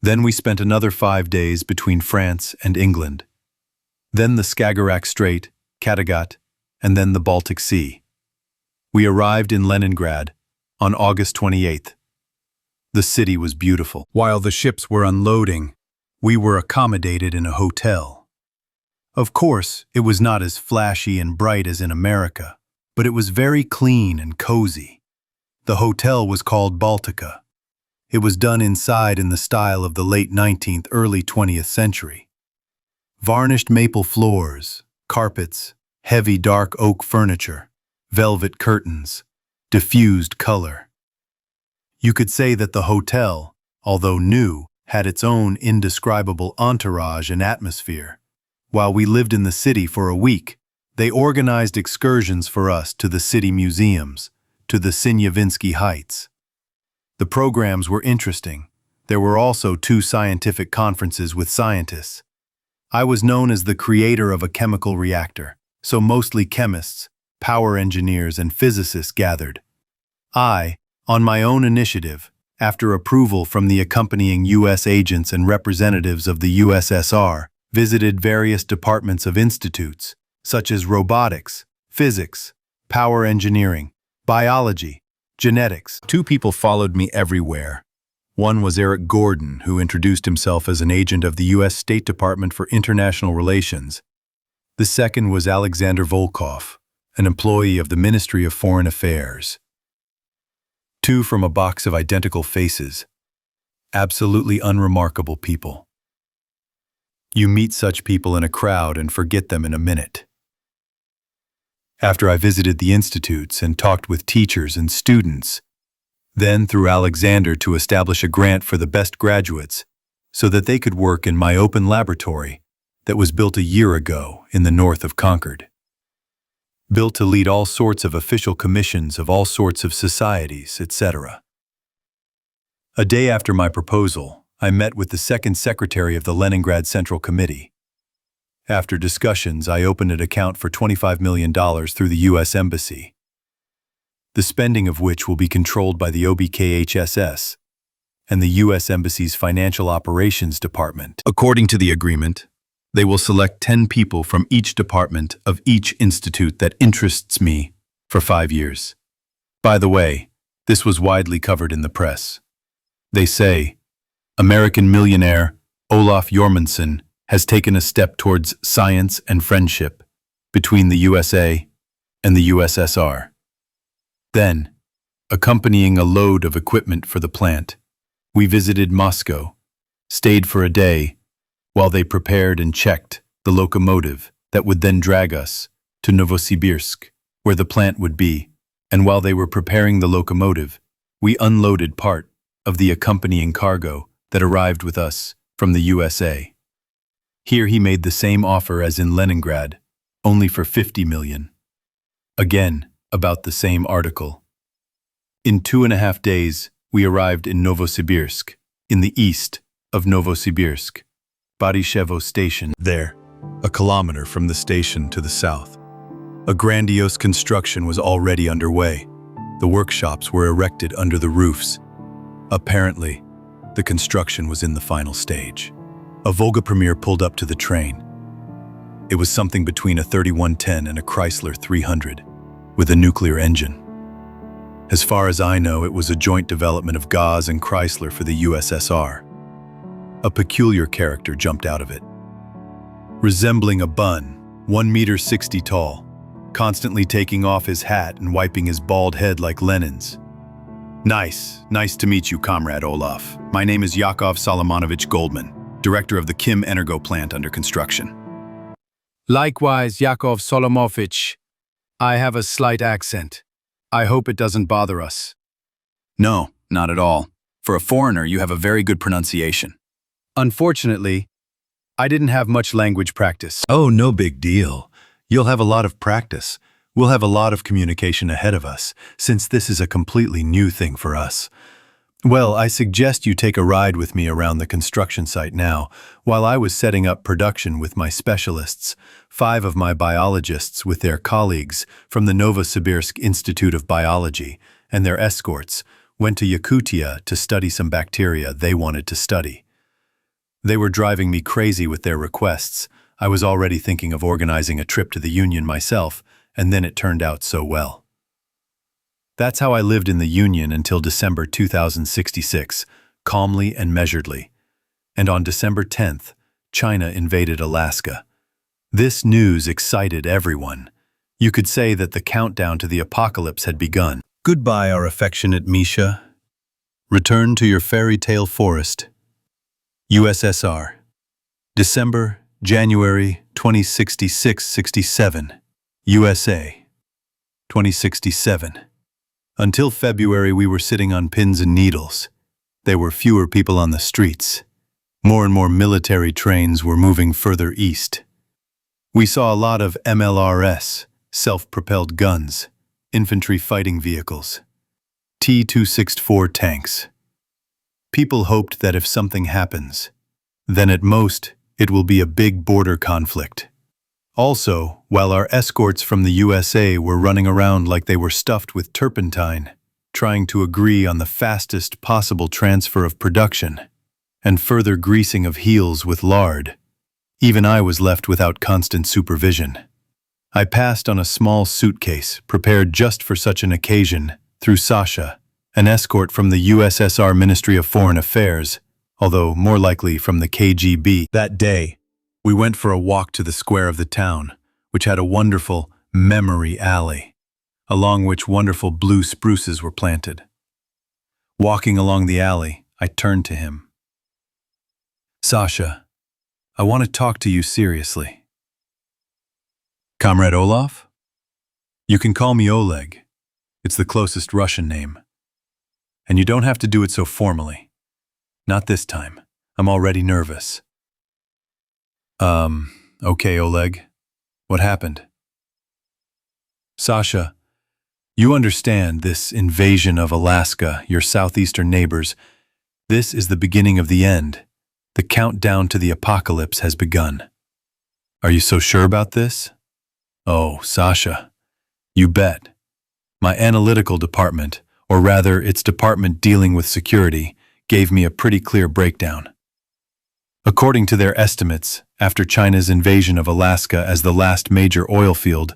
Then we spent another 5 days between France and England. Then the Skagerrak Strait, Kattegat, and then the Baltic Sea. We arrived in Leningrad on August 28th. The city was beautiful. While the ships were unloading, we were accommodated in a hotel. Of course, it was not as flashy and bright as in America, but it was very clean and cozy. The hotel was called Baltica. It was done inside in the style of the late 19th, early 20th century. Varnished maple floors, carpets, heavy dark oak furniture, velvet curtains, diffused color. You could say that the hotel, although new, had its own indescribable entourage and atmosphere. While we lived in the city for a week, they organized excursions for us to the city museums, to the Sinyavinsky Heights. The programs were interesting. There were also 2 scientific conferences with scientists. I was known as the creator of a chemical reactor, so mostly chemists, power engineers, and physicists gathered. I, on my own initiative, after approval from the accompanying U.S. agents and representatives of the USSR, visited various departments of institutes, such as robotics, physics, power engineering, biology, genetics. 2 people followed me everywhere. One was Eric Gordon, who introduced himself as an agent of the U.S. State Department for International Relations. The second was Alexander Volkov, an employee of the Ministry of Foreign Affairs. 2 from a box of identical faces. Absolutely unremarkable people. You meet such people in a crowd and forget them in a minute. After I visited the institutes and talked with teachers and students, then through Alexander to establish a grant for the best graduates so that they could work in my open laboratory that was built a year ago in the north of Concord. Built to lead all sorts of official commissions of all sorts of societies, etc. A day after my proposal, I met with the second secretary of the Leningrad Central Committee. After discussions, I opened an account for $25 million through the U.S. Embassy, the spending of which will be controlled by the OBKHSS and the U.S. Embassy's Financial Operations Department. According to the agreement, they will select 10 people from each department of each institute that interests me for 5 years. By the way, this was widely covered in the press. They say, American millionaire Olaf Ermundson has taken a step towards science and friendship between the USA and the USSR. Then, accompanying a load of equipment for the plant, we visited Moscow, stayed for a day, while they prepared and checked the locomotive that would then drag us to Novosibirsk, where the plant would be, and while they were preparing the locomotive, we unloaded part of the accompanying cargo that arrived with us from the USA. Here he made the same offer as in Leningrad, only for 50 million. Again, about the same article. In 2.5 days, we arrived in Novosibirsk, in the east of Novosibirsk, Barishevo Station. There, a kilometer from the station to the south. A grandiose construction was already underway. The workshops were erected under the roofs. Apparently, the construction was in the final stage. A Volga Premier pulled up to the train. It was something between a 3110 and a Chrysler 300, with a nuclear engine. As far as I know, it was a joint development of Gaz and Chrysler for the USSR. A peculiar character jumped out of it. Resembling a bun, 1.60 meters tall, constantly taking off his hat and wiping his bald head like Lenin's. Nice to meet you, Comrade Olaf. My name is Yakov Solomonovich Goldman, director of the Kim Energo plant under construction. Likewise, Yakov Solomovich. I have a slight accent. I hope it doesn't bother us. No, not at all. For a foreigner, you have a very good pronunciation. Unfortunately, I didn't have much language practice. Oh, no big deal. You'll have a lot of practice. We'll have a lot of communication ahead of us, since this is a completely new thing for us. Well, I suggest you take a ride with me around the construction site now, while I was setting up production with my specialists, 5 of my biologists with their colleagues from the Novosibirsk Institute of Biology, and their escorts, went to Yakutia to study some bacteria they wanted to study. They were driving me crazy with their requests. I was already thinking of organizing a trip to the Union myself, and then it turned out so well. That's how I lived in the Union until December 2066, calmly and measuredly. And on December 10th, China invaded Alaska. This news excited everyone. You could say that the countdown to the apocalypse had begun. Goodbye, our affectionate Misha. Return to your fairy tale forest. USSR. December, January 2066-67. USA. 2067. Until February, we were sitting on pins and needles. There were fewer people on the streets. More and more military trains were moving further east. We saw a lot of MLRS, self-propelled guns, infantry fighting vehicles, T-264 tanks. People hoped that if something happens, then at most it will be a big border conflict. Also, while our escorts from the USA were running around like they were stuffed with turpentine, trying to agree on the fastest possible transfer of production, and further greasing of heels with lard, even I was left without constant supervision. I passed on a small suitcase prepared just for such an occasion through Sasha, an escort from the USSR Ministry of Foreign Affairs, although more likely from the KGB. That day, we went for a walk to the square of the town, which had a wonderful memory alley, along which wonderful blue spruces were planted. Walking along the alley, I turned to him. Sasha, I want to talk to you seriously. Comrade Olaf? You can call me Oleg. It's the closest Russian name. And you don't have to do it so formally. Not this time. I'm already nervous. Okay, Oleg. What happened? Sasha, you understand this invasion of Alaska, your southeastern neighbors. This is the beginning of the end. The countdown to the apocalypse has begun. Are you so sure about this? Oh, Sasha, you bet. My analytical department, or rather its department dealing with security, gave me a pretty clear breakdown. According to their estimates, after China's invasion of Alaska as the last major oil field,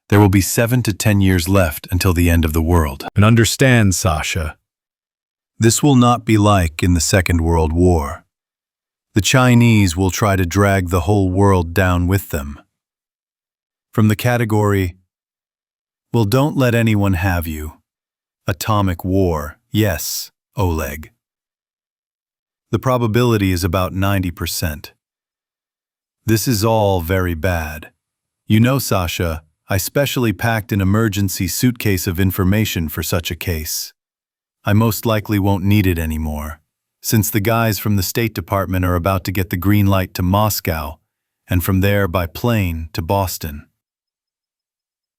there will be 7 to 10 years left until the end of the world. And understand, Sasha, This will not be like in the Second World War. The Chinese will try to drag the whole world down with them. From the category, well, don't let anyone have you. Atomic war, yes, Oleg. The probability is about 90%. This is all very bad. You know, Sasha, I specially packed an emergency suitcase of information for such a case. I most likely won't need it anymore, since the guys from the State Department are about to get the green light to Moscow, and from there by plane to Boston.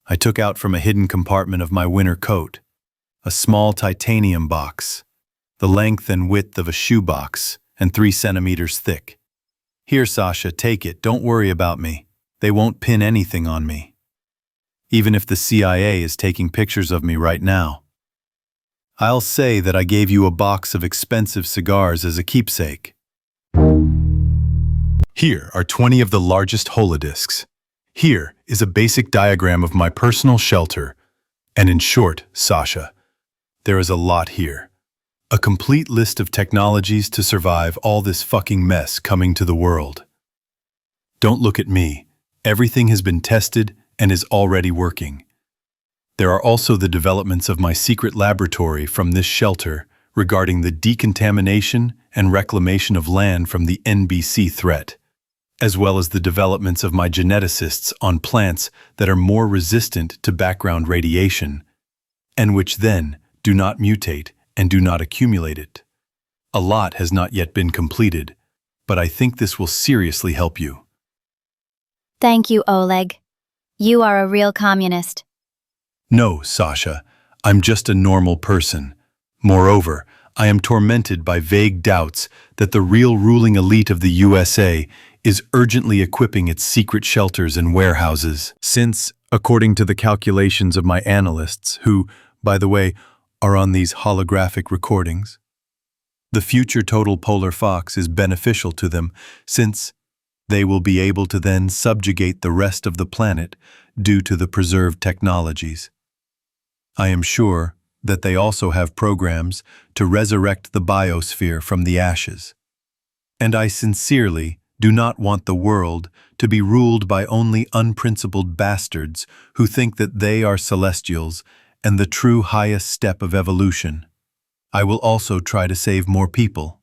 I took out from a hidden compartment of my winter coat a small titanium box, the length and width of a shoebox, and 3 centimeters thick. Here, Sasha, take it, don't worry about me. They won't pin anything on me. Even if the CIA is taking pictures of me right now. I'll say that I gave you a box of expensive cigars as a keepsake. Here are 20 of the largest holodiscs. Here is a basic diagram of my personal shelter. And in short, Sasha, there is a lot here. A complete list of technologies to survive all this fucking mess coming to the world. Don't look at me. Everything has been tested and is already working. There are also the developments of my secret laboratory from this shelter regarding the decontamination and reclamation of land from the NBC threat, as well as the developments of my geneticists on plants that are more resistant to background radiation, and which then do not mutate and do not accumulate it. A lot has not yet been completed, but I think this will seriously help you. Thank you, Oleg. You are a real communist. No, Sasha, I'm just a normal person. Moreover, I am tormented by vague doubts that the real ruling elite of the USA is urgently equipping its secret shelters and warehouses, since, according to the calculations of my analysts, who, by the way, are on these holographic recordings, the future total polar fox is beneficial to them, since they will be able to then subjugate the rest of the planet due to the preserved technologies. I am sure that they also have programs to resurrect the biosphere from the ashes. And I sincerely do not want the world to be ruled by only unprincipled bastards who think that they are celestials and the true highest step of evolution. I will also try to save more people.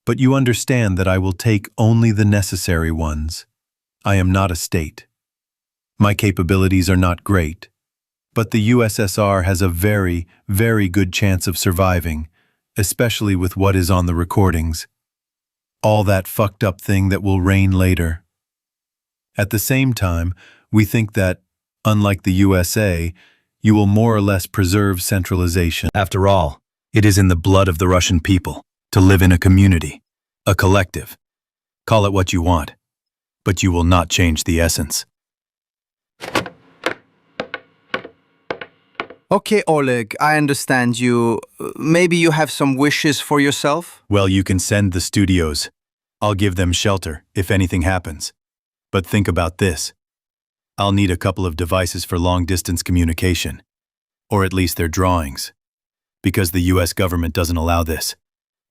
But you understand that I will take only the necessary ones. I am not a state. My capabilities are not great, but the USSR has a very, very good chance of surviving, especially with what is on the recordings. All that fucked up thing that will reign later. At the same time, we think that, unlike the USA, you will more or less preserve centralization. After all, it is in the blood of the Russian people to live in a community, a collective. Call it what you want, but you will not change the essence. Okay, Oleg, I understand you. Maybe you have some wishes for yourself? Well, you can send the studios. I'll give them shelter if anything happens. But think about this. I'll need a couple of devices for long-distance communication, or at least their drawings, because the US government doesn't allow this.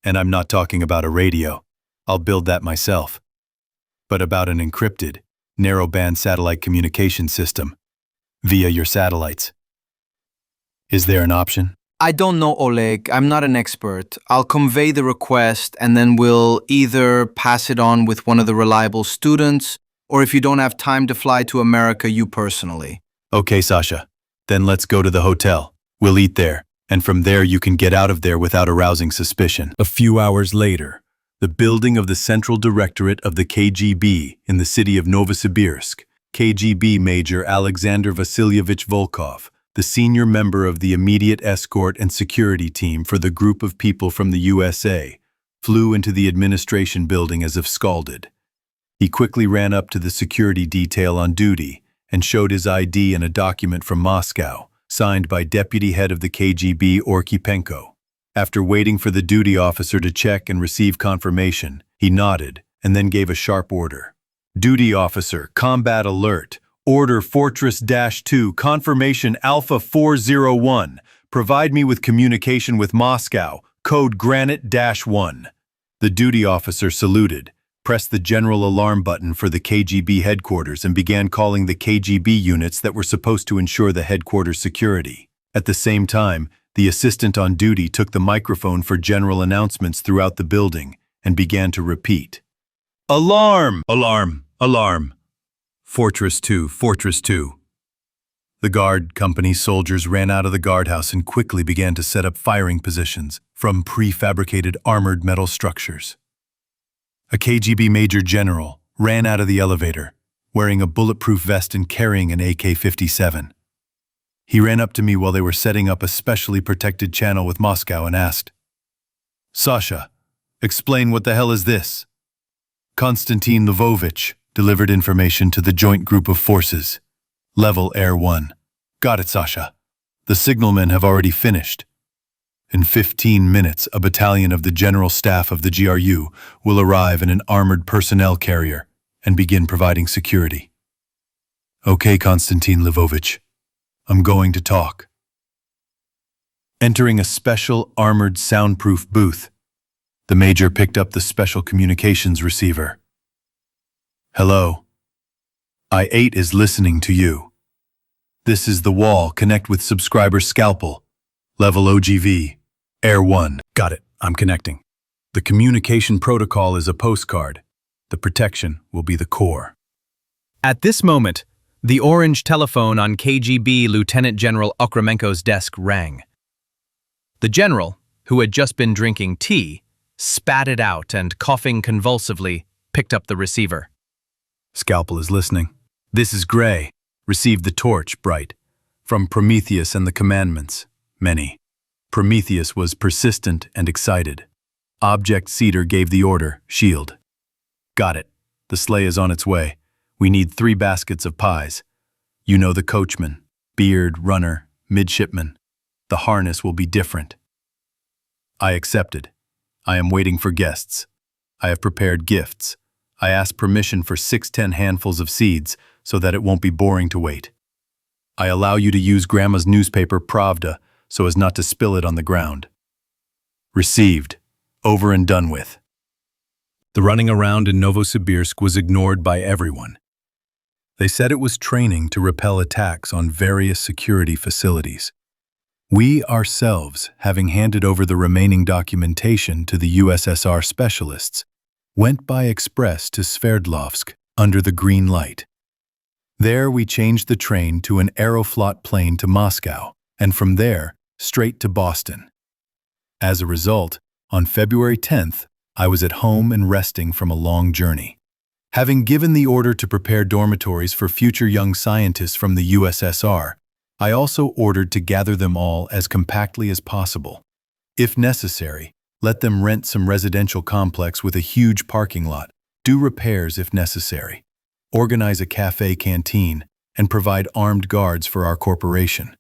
And I'm not talking about a radio. I'll build that myself. But about an encrypted, narrowband satellite communication system via your satellites. Is there an option? I don't know, Oleg. I'm not an expert. I'll convey the request and then we'll either pass it on with one of the reliable students, or if you don't have time to fly to America, you personally. Okay, Sasha. Then let's go to the hotel. We'll eat there, and from there you can get out of there without arousing suspicion. A few hours later, the building of the Central Directorate of the KGB in the city of Novosibirsk, KGB Major Alexander Vasilyevich Volkov, the senior member of the immediate escort and security team for the group of people from the USA, flew into the administration building as if scalded. He quickly ran up to the security detail on duty and showed his ID and a document from Moscow, signed by Deputy Head of the KGB Orkipenko. After waiting for the duty officer to check and receive confirmation, he nodded and then gave a sharp order. Duty officer, combat alert. Order Fortress-2, confirmation Alpha 401. Provide me with communication with Moscow. Code Granite-1. The duty officer saluted, pressed the general alarm button for the KGB headquarters and began calling the KGB units that were supposed to ensure the headquarters security. At the same time, the assistant on duty took the microphone for general announcements throughout the building and began to repeat. Alarm! Alarm! Alarm! Fortress 2, Fortress 2. The guard company soldiers ran out of the guardhouse and quickly began to set up firing positions from prefabricated armored metal structures. A KGB major general ran out of the elevator, wearing a bulletproof vest and carrying an AK-57. He ran up to me while they were setting up a specially protected channel with Moscow and asked, "Sasha, explain what the hell is this?" Konstantin Lvovich delivered information to the Joint Group of Forces. Level Air 1. Got it, Sasha. The signalmen have already finished. In 15 minutes, a battalion of the General Staff of the GRU will arrive in an armored personnel carrier and begin providing security. Okay, Konstantin Lvovich. I'm going to talk. Entering a special armored soundproof booth, the major picked up the special communications receiver. Hello. I-8 is listening to you. This is the wall. Connect with subscriber Scalpel. Level OGV. Air 1. Got it. I'm connecting. The communication protocol is a postcard. The protection will be the core. At this moment, the orange telephone on KGB Lieutenant General Okhremenko's desk rang. The general, who had just been drinking tea, spat it out and, coughing convulsively, picked up the receiver. Scalpel is listening. This is Gray. Received the torch, Bright. From Prometheus and the Commandments. Many. Prometheus was persistent and excited. Object Cedar gave the order, shield. Got it. The sleigh is on its way. We need 3 baskets of pies. You know the coachman, beard, runner, midshipman. The harness will be different. I accepted. I am waiting for guests. I have prepared gifts. I asked permission for 6-10 handfuls of seeds so that it won't be boring to wait. I allow you to use Grandma's newspaper Pravda so as not to spill it on the ground. Received. Over and done with. The running around in Novosibirsk was ignored by everyone. They said it was training to repel attacks on various security facilities. We ourselves, having handed over the remaining documentation to the USSR specialists, went by express to Sverdlovsk under the green light. There we changed the train to an Aeroflot plane to Moscow, and from there, straight to Boston. As a result, on February 10th, I was at home and resting from a long journey. Having given the order to prepare dormitories for future young scientists from the USSR, I also ordered to gather them all as compactly as possible. If necessary, let them rent some residential complex with a huge parking lot, do repairs if necessary, organize a cafe canteen, and provide armed guards for our corporation.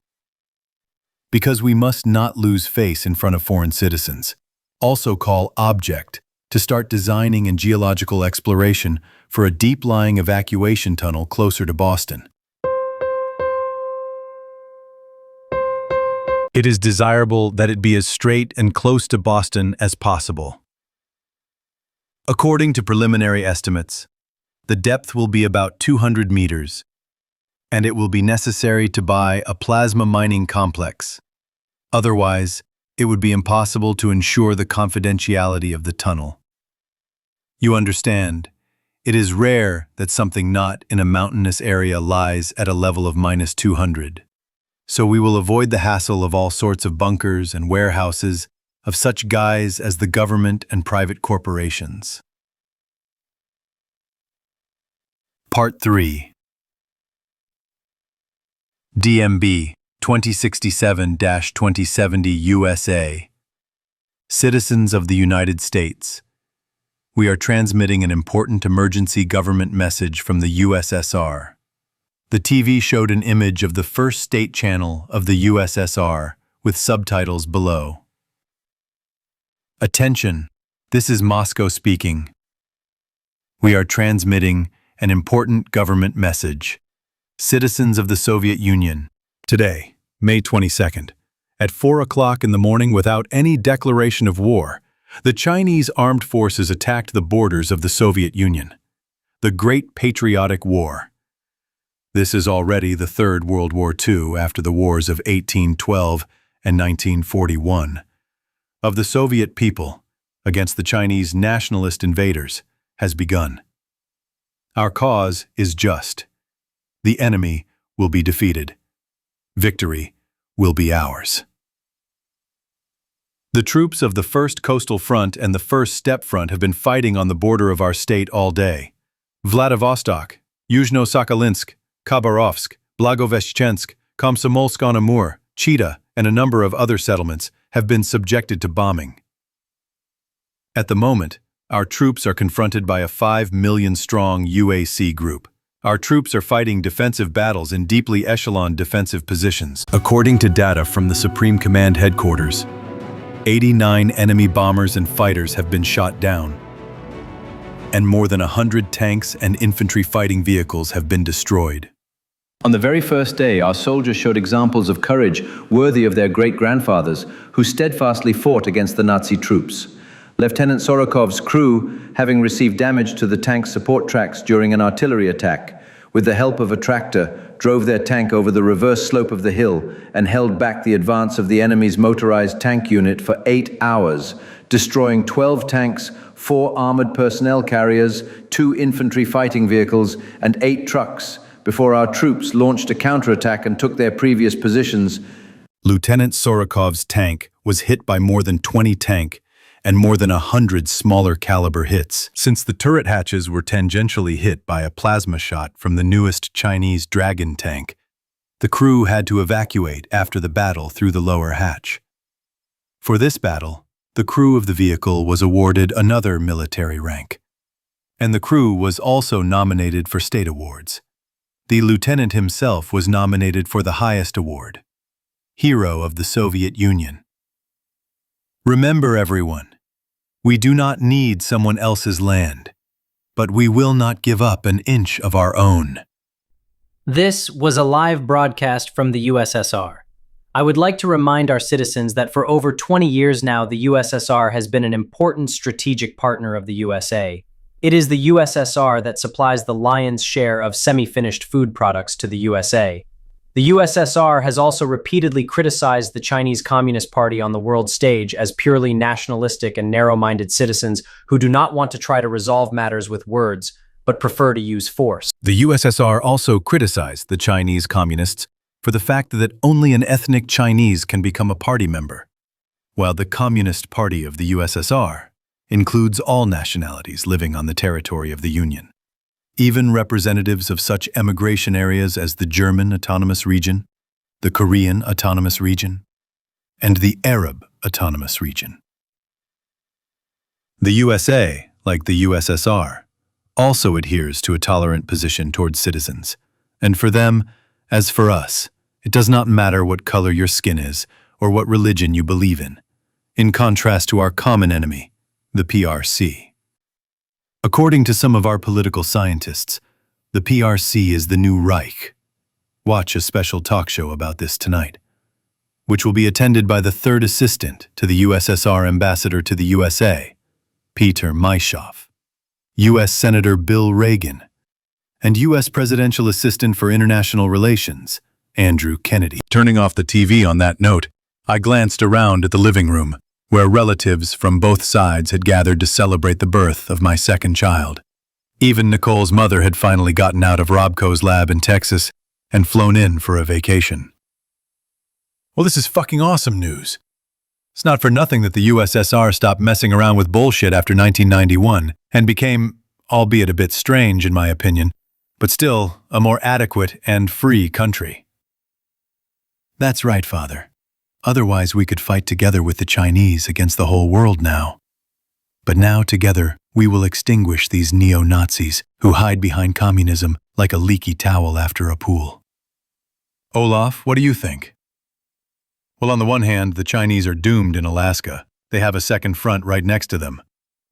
Because we must not lose face in front of foreign citizens, also call Object to start designing and geological exploration for a deep-lying evacuation tunnel closer to Boston. It is desirable that it be as straight and close to Boston as possible. According to preliminary estimates, the depth will be about 200 meters, and it will be necessary to buy a plasma mining complex. Otherwise, it would be impossible to ensure the confidentiality of the tunnel. You understand, it is rare that something not in a mountainous area lies at a level of -200. So we will avoid the hassle of all sorts of bunkers and warehouses of such guise as the government and private corporations. Part 3. DMB 2067-2070 USA. Citizens of the United States. We are transmitting an important emergency government message from the USSR. The TV showed an image of the first state channel of the USSR with subtitles below. Attention, this is Moscow speaking. We are transmitting an important government message. Citizens of the Soviet Union. Today, May 22nd, At 4 o'clock in the morning, without any declaration of war, the Chinese armed forces attacked the borders of the Soviet Union. The Great Patriotic War. This is already the Third World War II after the wars of 1812 and 1941. Of the Soviet people against the Chinese nationalist invaders has begun. Our cause is just. The enemy will be defeated. Victory will be ours. The troops of the 1st Coastal Front and the 1st Steppe Front have been fighting on the border of our state all day. Vladivostok, Yuzhno-Sakhalinsk, Khabarovsk, Blagoveshchensk, Komsomolsk-on-Amur, Chita, and a number of other settlements have been subjected to bombing. At the moment, our troops are confronted by a 5 million-strong UAC group. Our troops are fighting defensive battles in deeply echeloned defensive positions. According to data from the Supreme Command Headquarters, 89 enemy bombers and fighters have been shot down, and more than 100 tanks and infantry fighting vehicles have been destroyed. On the very first day, our soldiers showed examples of courage worthy of their great-grandfathers, who steadfastly fought against the Nazi troops. Lieutenant Sorokov's crew, having received damage to the tank's support tracks during an artillery attack, with the help of a tractor, drove their tank over the reverse slope of the hill and held back the advance of the enemy's motorized tank unit for 8 hours, destroying 12 tanks, 4 armored personnel carriers, 2 infantry fighting vehicles, and 8 trucks, before our troops launched a counterattack and took their previous positions. Lieutenant Sorokov's tank was hit by more than 20 tank and more than 100 smaller caliber hits. Since the turret hatches were tangentially hit by a plasma shot from the newest Chinese Dragon tank, the crew had to evacuate after the battle through the lower hatch. For this battle, the crew of the vehicle was awarded another military rank, and the crew was also nominated for state awards. The lieutenant himself was nominated for the highest award, Hero of the Soviet Union. Remember, everyone, we do not need someone else's land, but we will not give up an inch of our own. This was a live broadcast from the USSR. I would like to remind our citizens that for over 20 years now, the USSR has been an important strategic partner of the USA. It is the USSR that supplies the lion's share of semi-finished food products to the USA. The USSR has also repeatedly criticized the Chinese Communist Party on the world stage as purely nationalistic and narrow-minded citizens who do not want to try to resolve matters with words, but prefer to use force. The USSR also criticized the Chinese Communists for the fact that only an ethnic Chinese can become a party member, while the Communist Party of the USSR includes all nationalities living on the territory of the Union. Even representatives of such emigration areas as the German Autonomous Region, the Korean Autonomous Region, and the Arab Autonomous Region. The USA, like the USSR, also adheres to a tolerant position towards citizens, and for them, as for us, it does not matter what color your skin is or what religion you believe in contrast to our common enemy, the PRC. According to some of our political scientists, the PRC is the new Reich. Watch a special talk show about this tonight, which will be attended by the third assistant to the USSR ambassador to the USA, Peter Maishoff, U.S. Senator Bill Reagan, and U.S. Presidential Assistant for International Relations, Andrew Kennedy. Turning off the TV on that note, I glanced around at the living room, where relatives from both sides had gathered to celebrate the birth of my second child. Even Nicole's mother had finally gotten out of Robco's lab in Texas and flown in for a vacation. Well, this is fucking awesome news. It's not for nothing that the USSR stopped messing around with bullshit after 1991 and became, albeit a bit strange in my opinion, but still a more adequate and free country. That's right, Father. Otherwise, we could fight together with the Chinese against the whole world now. But now, together, we will extinguish these neo-Nazis who hide behind communism like a leaky towel after a pool. Olaf, what do you think? Well, on the one hand, the Chinese are doomed in Alaska. They have a second front right next to them.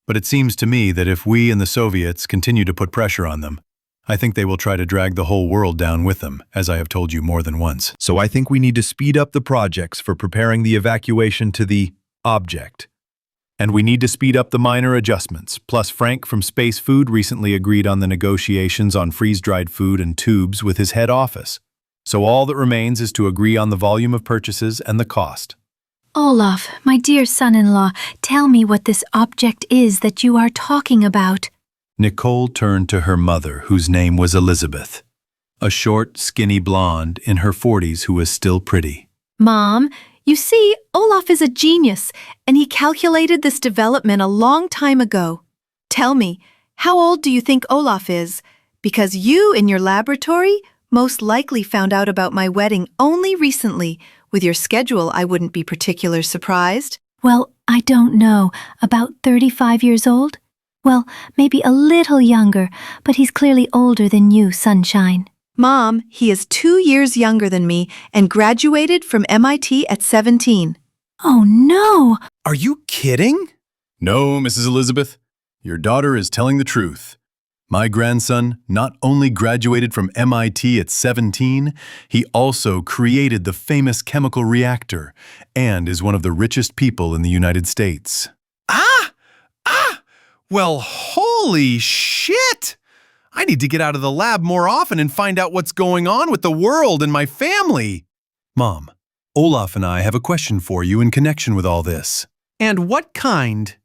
But it seems to me that if we and the Soviets continue to put pressure on them, I think they will try to drag the whole world down with them, as I have told you more than once. So I think we need to speed up the projects for preparing the evacuation to the object. And we need to speed up the minor adjustments. Plus, Frank from Space Food recently agreed on the negotiations on freeze-dried food and tubes with his head office. So all that remains is to agree on the volume of purchases and the cost. Olaf, my dear son-in-law, tell me what this object is that you are talking about. Nicole turned to her mother, whose name was Elizabeth, a short, skinny blonde in her 40s who was still pretty. Mom, you see, Olaf is a genius, and he calculated this development a long time ago. Tell me, how old do you think Olaf is? Because you, in your laboratory, most likely found out about my wedding only recently. With your schedule, I wouldn't be particularly surprised. Well, I don't know. About 35 years old? Well, maybe a little younger, but he's clearly older than you, Sunshine. Mom, he is 2 years younger than me and graduated from MIT at 17. Oh, no! Are you kidding? No, Mrs. Elizabeth. Your daughter is telling the truth. My grandson not only graduated from MIT at 17, he also created the famous chemical reactor and is one of the richest people in the United States. Well, holy shit! I need to get out of the lab more often and find out what's going on with the world and my family. Mom, Olaf and I have a question for you in connection with all this. And what kind?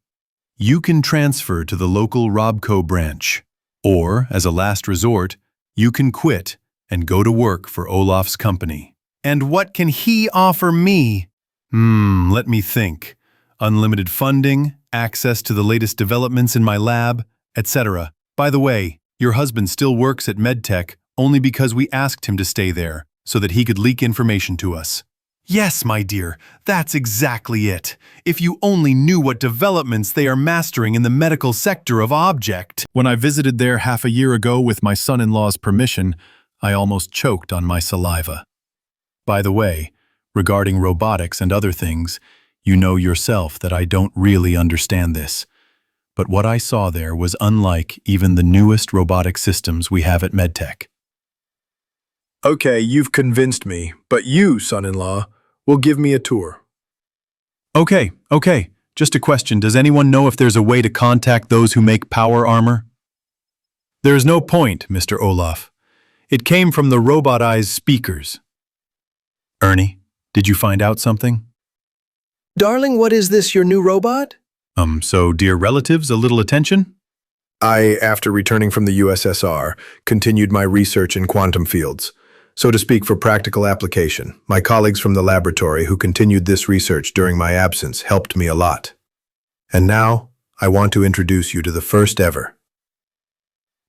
You can transfer to the local Robco branch. Or, as a last resort, you can quit and go to work for Olaf's company. And what can he offer me? Let me think. Unlimited funding, access to the latest developments in my lab, etc. By the way, your husband still works at MedTech only because we asked him to stay there so that he could leak information to us. Yes, my dear, that's exactly it. If you only knew what developments they are mastering in the medical sector of Object. When I visited there half a year ago with my son-in-law's permission, I almost choked on my saliva. By the way, regarding robotics and other things, you know yourself that I don't really understand this. But what I saw there was unlike even the newest robotic systems we have at MedTech. Okay, you've convinced me, but you, son-in-law, will give me a tour. Okay. Just a question. Does anyone know if there's a way to contact those who make power armor? There is no point, Mr. Olaf. It came from the Robot Eyes speakers. Ernie, did you find out something? Darling, what is this, your new robot? So, dear relatives, a little attention? I, after returning from the USSR, continued my research in quantum fields. So to speak, for practical application, my colleagues from the laboratory who continued this research during my absence helped me a lot. And now, I want to introduce you to the first ever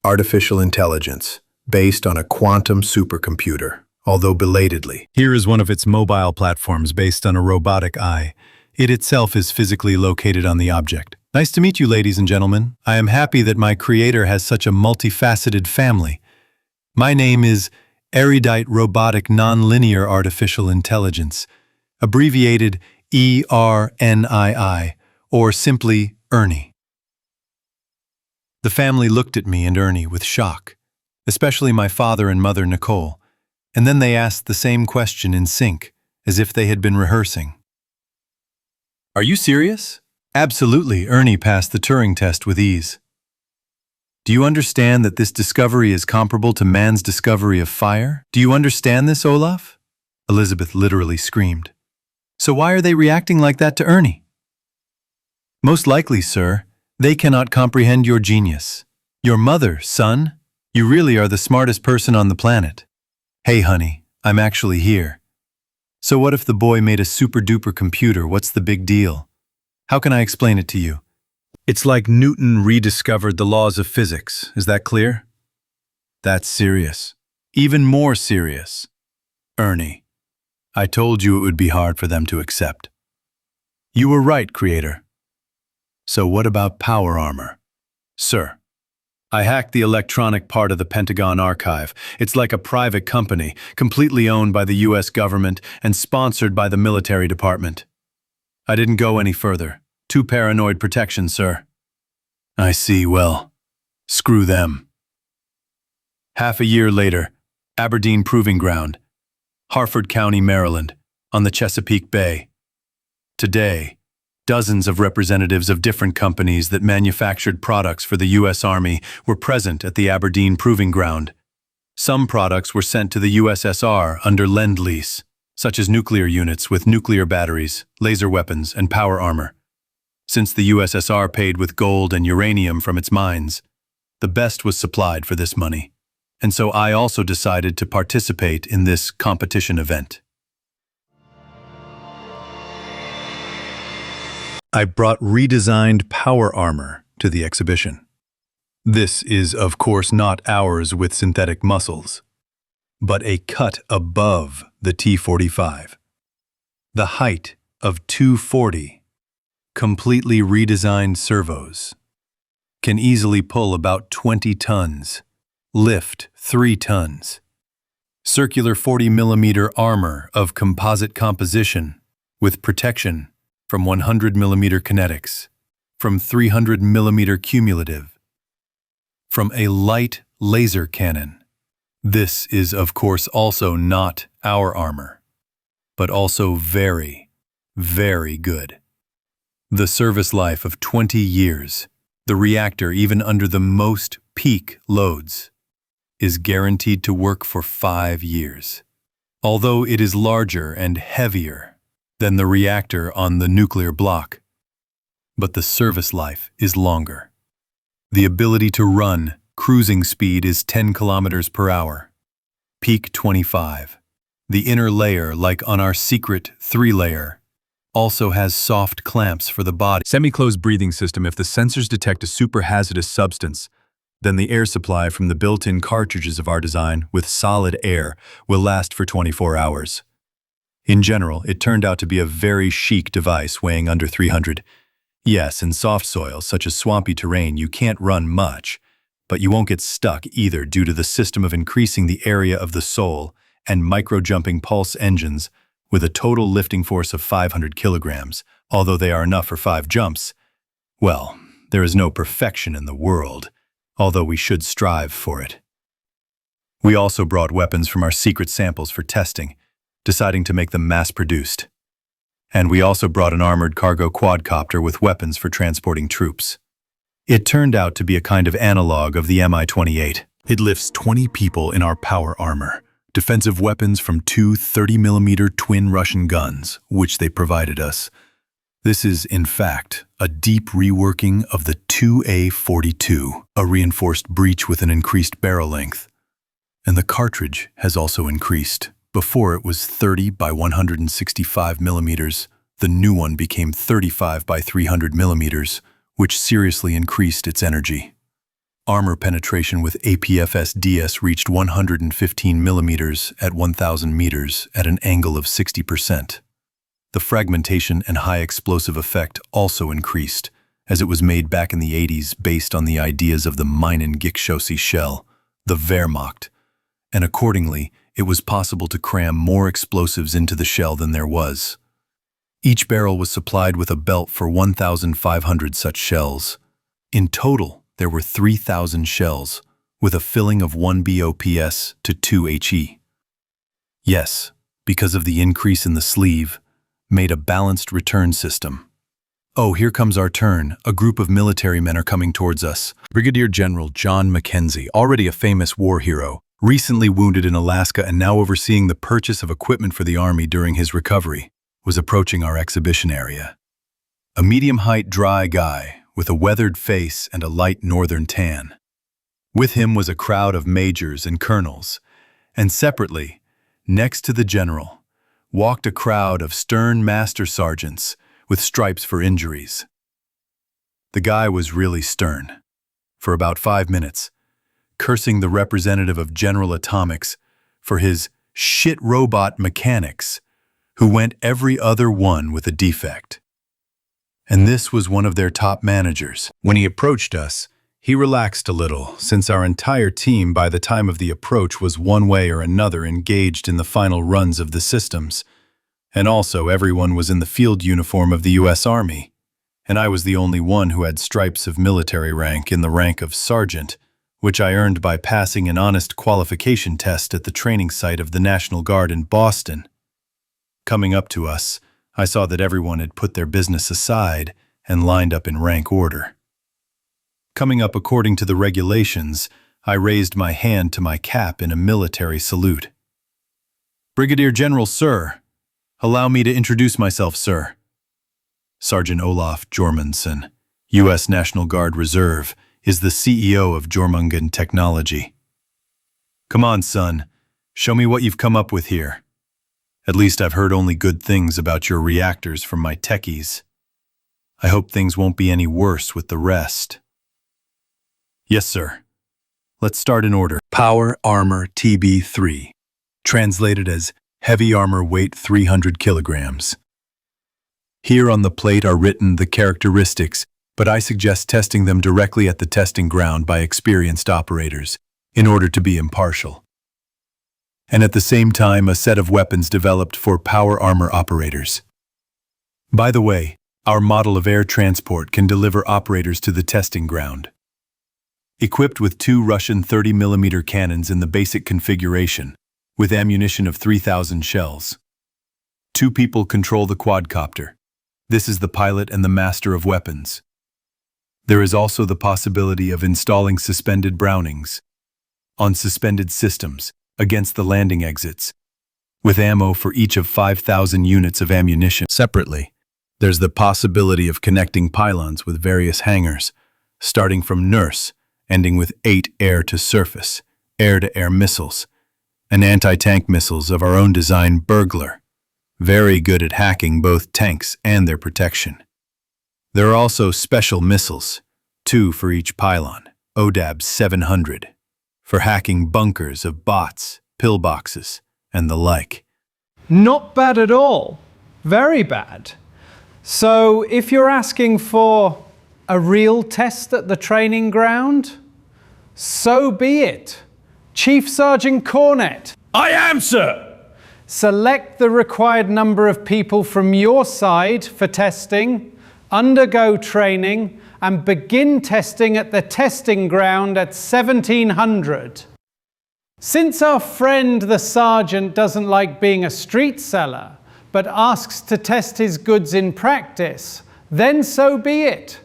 artificial intelligence based on a quantum supercomputer, although belatedly. Here is one of its mobile platforms based on a robotic eye. It itself is physically located on the object. Nice to meet you, ladies and gentlemen. I am happy that my creator has such a multifaceted family. My name is Erudite Robotic Nonlinear Artificial Intelligence, abbreviated ERNII, or simply Ernie. The family looked at me and Ernie with shock, especially my father and mother Nicole, and then they asked the same question in sync, as if they had been rehearsing. Are you serious? Absolutely, Ernie passed the Turing test with ease. Do you understand that this discovery is comparable to man's discovery of fire? Do you understand this, Olaf? Elizabeth literally screamed. So why are they reacting like that to Ernie? Most likely, sir, they cannot comprehend your genius. Your mother, son, you really are the smartest person on the planet. Hey, honey, I'm actually here. So what if the boy made a super-duper computer? What's the big deal? How can I explain it to you? It's like Newton rediscovered the laws of physics. Is that clear? That's serious. Even more serious. Ernie, I told you it would be hard for them to accept. You were right, Creator. So what about power armor? Sir, I hacked the electronic part of the Pentagon archive. It's like a private company, completely owned by the US government and sponsored by the military department. I didn't go any further. Too paranoid protection, sir. I see. Well, screw them. Half a year later, Aberdeen Proving Ground, Harford County, Maryland, on the Chesapeake Bay. Today, dozens of representatives of different companies that manufactured products for the U.S. Army were present at the Aberdeen Proving Ground. Some products were sent to the USSR under Lend-Lease, such as nuclear units with nuclear batteries, laser weapons, and power armor. Since the USSR paid with gold and uranium from its mines, the best was supplied for this money, and so I also decided to participate in this competition event. I brought redesigned power armor to the exhibition. This is, of course, not ours with synthetic muscles, but a cut above the T-45. The height of 240, completely redesigned servos, can easily pull about 20 tons, lift 3 tons. Circular 40mm armor of composite composition with protection from 100mm kinetics, from 300mm cumulative, from a light laser cannon. This is, of course, also not our armor, but also very, very good. The service life of 20 years, the reactor, even under the most peak loads, is guaranteed to work for 5 years. Although it is larger and heavier than the reactor on the nuclear block, but the service life is longer. The ability to run cruising speed is 10 kilometers per hour, peak 25. The inner layer, like on our secret 3-layer, also has soft clamps for the body. Semi-closed breathing system. If the sensors detect a super hazardous substance, then the air supply from the built-in cartridges of our design with solid air will last for 24 hours. In general, it turned out to be a very chic device weighing under 300. Yes, in soft soil, such as swampy terrain, you can't run much, but you won't get stuck either due to the system of increasing the area of the sole and micro-jumping pulse engines with a total lifting force of 500 kilograms, although they are enough for 5 jumps. Well, there is no perfection in the world, although we should strive for it. We also brought weapons from our secret samples for testing, deciding to make them mass-produced. And we also brought an armored cargo quadcopter with weapons for transporting troops. It turned out to be a kind of analog of the Mi-28. It lifts 20 people in our power armor, defensive weapons from 2 30mm twin Russian guns, which they provided us. This is, in fact, a deep reworking of the 2A42, a reinforced breech with an increased barrel length. And the cartridge has also increased. Before it was 30 by 165 millimeters, the new one became 35 by 300 millimeters, which seriously increased its energy. Armor penetration with APFS-DS reached 115 millimeters at 1,000 meters at an angle of 60%. The fragmentation and high explosive effect also increased, as it was made back in the 80s based on the ideas of the Meinen-Gickschosse shell, the Wehrmacht, and accordingly, it was possible to cram more explosives into the shell than there was. Each barrel was supplied with a belt for 1,500 such shells. In total, there were 3,000 shells, with a filling of 1 BOPS to 2 HE. Yes, because of the increase in the sleeve, made a balanced return system. Oh, here comes our turn. A group of military men are coming towards us. Brigadier General John Mackenzie, already a famous war hero, recently wounded in Alaska and now overseeing the purchase of equipment for the Army during his recovery, was approaching our exhibition area. A medium-height dry guy with a weathered face and a light northern tan. With him was a crowd of majors and colonels, and separately, next to the general, walked a crowd of stern master sergeants with stripes for injuries. The guy was really stern. For about 5 minutes, cursing the representative of General Atomics for his shit robot mechanics, who went every other one with a defect. And this was one of their top managers. When he approached us, he relaxed a little, since our entire team by the time of the approach was one way or another engaged in the final runs of the systems. And also everyone was in the field uniform of the U.S. Army, and I was the only one who had stripes of military rank in the rank of sergeant, which I earned by passing an honest qualification test at the training site of the National Guard in Boston. Coming up to us, I saw that everyone had put their business aside and lined up in rank order. Coming up according to the regulations, I raised my hand to my cap in a military salute. Brigadier General, sir. Allow me to introduce myself, sir. Sergeant Olaf Ermundson, U.S. National Guard Reserve, is the CEO of Jormungand Technology. Come on, son. Show me what you've come up with here. At least I've heard only good things about your reactors from my techies. I hope things won't be any worse with the rest. Yes, sir. Let's start in order. Power Armor TB3, translated as Heavy Armor Weight 300 kilograms. Here on the plate are written the characteristics, but I suggest testing them directly at the testing ground by experienced operators, in order to be impartial. And at the same time, a set of weapons developed for power armor operators. By the way, our model of air transport can deliver operators to the testing ground. Equipped with 2 Russian 30mm cannons in the basic configuration, with ammunition of 3,000 shells. 2 people control the quadcopter. This is the pilot and the master of weapons. There is also the possibility of installing suspended Brownings on suspended systems against the landing exits, with ammo for each of 5,000 units of ammunition. Separately, there's the possibility of connecting pylons with various hangars, starting from Nurse, ending with 8 air-to-surface, air-to-air missiles, and anti-tank missiles of our own design, Burglar, very good at hacking both tanks and their protection. There are also special missiles, 2 for each pylon, ODAB 700, for hacking bunkers of bots, pillboxes, and the like. Not bad at all. Very bad. So if you're asking for a real test at the training ground, so be it. Chief Sergeant Cornett. I am, sir. Select the required number of people from your side for testing, undergo training, and begin testing at the testing ground at 1700. Since our friend the sergeant doesn't like being a street seller, but asks to test his goods in practice, then so be it.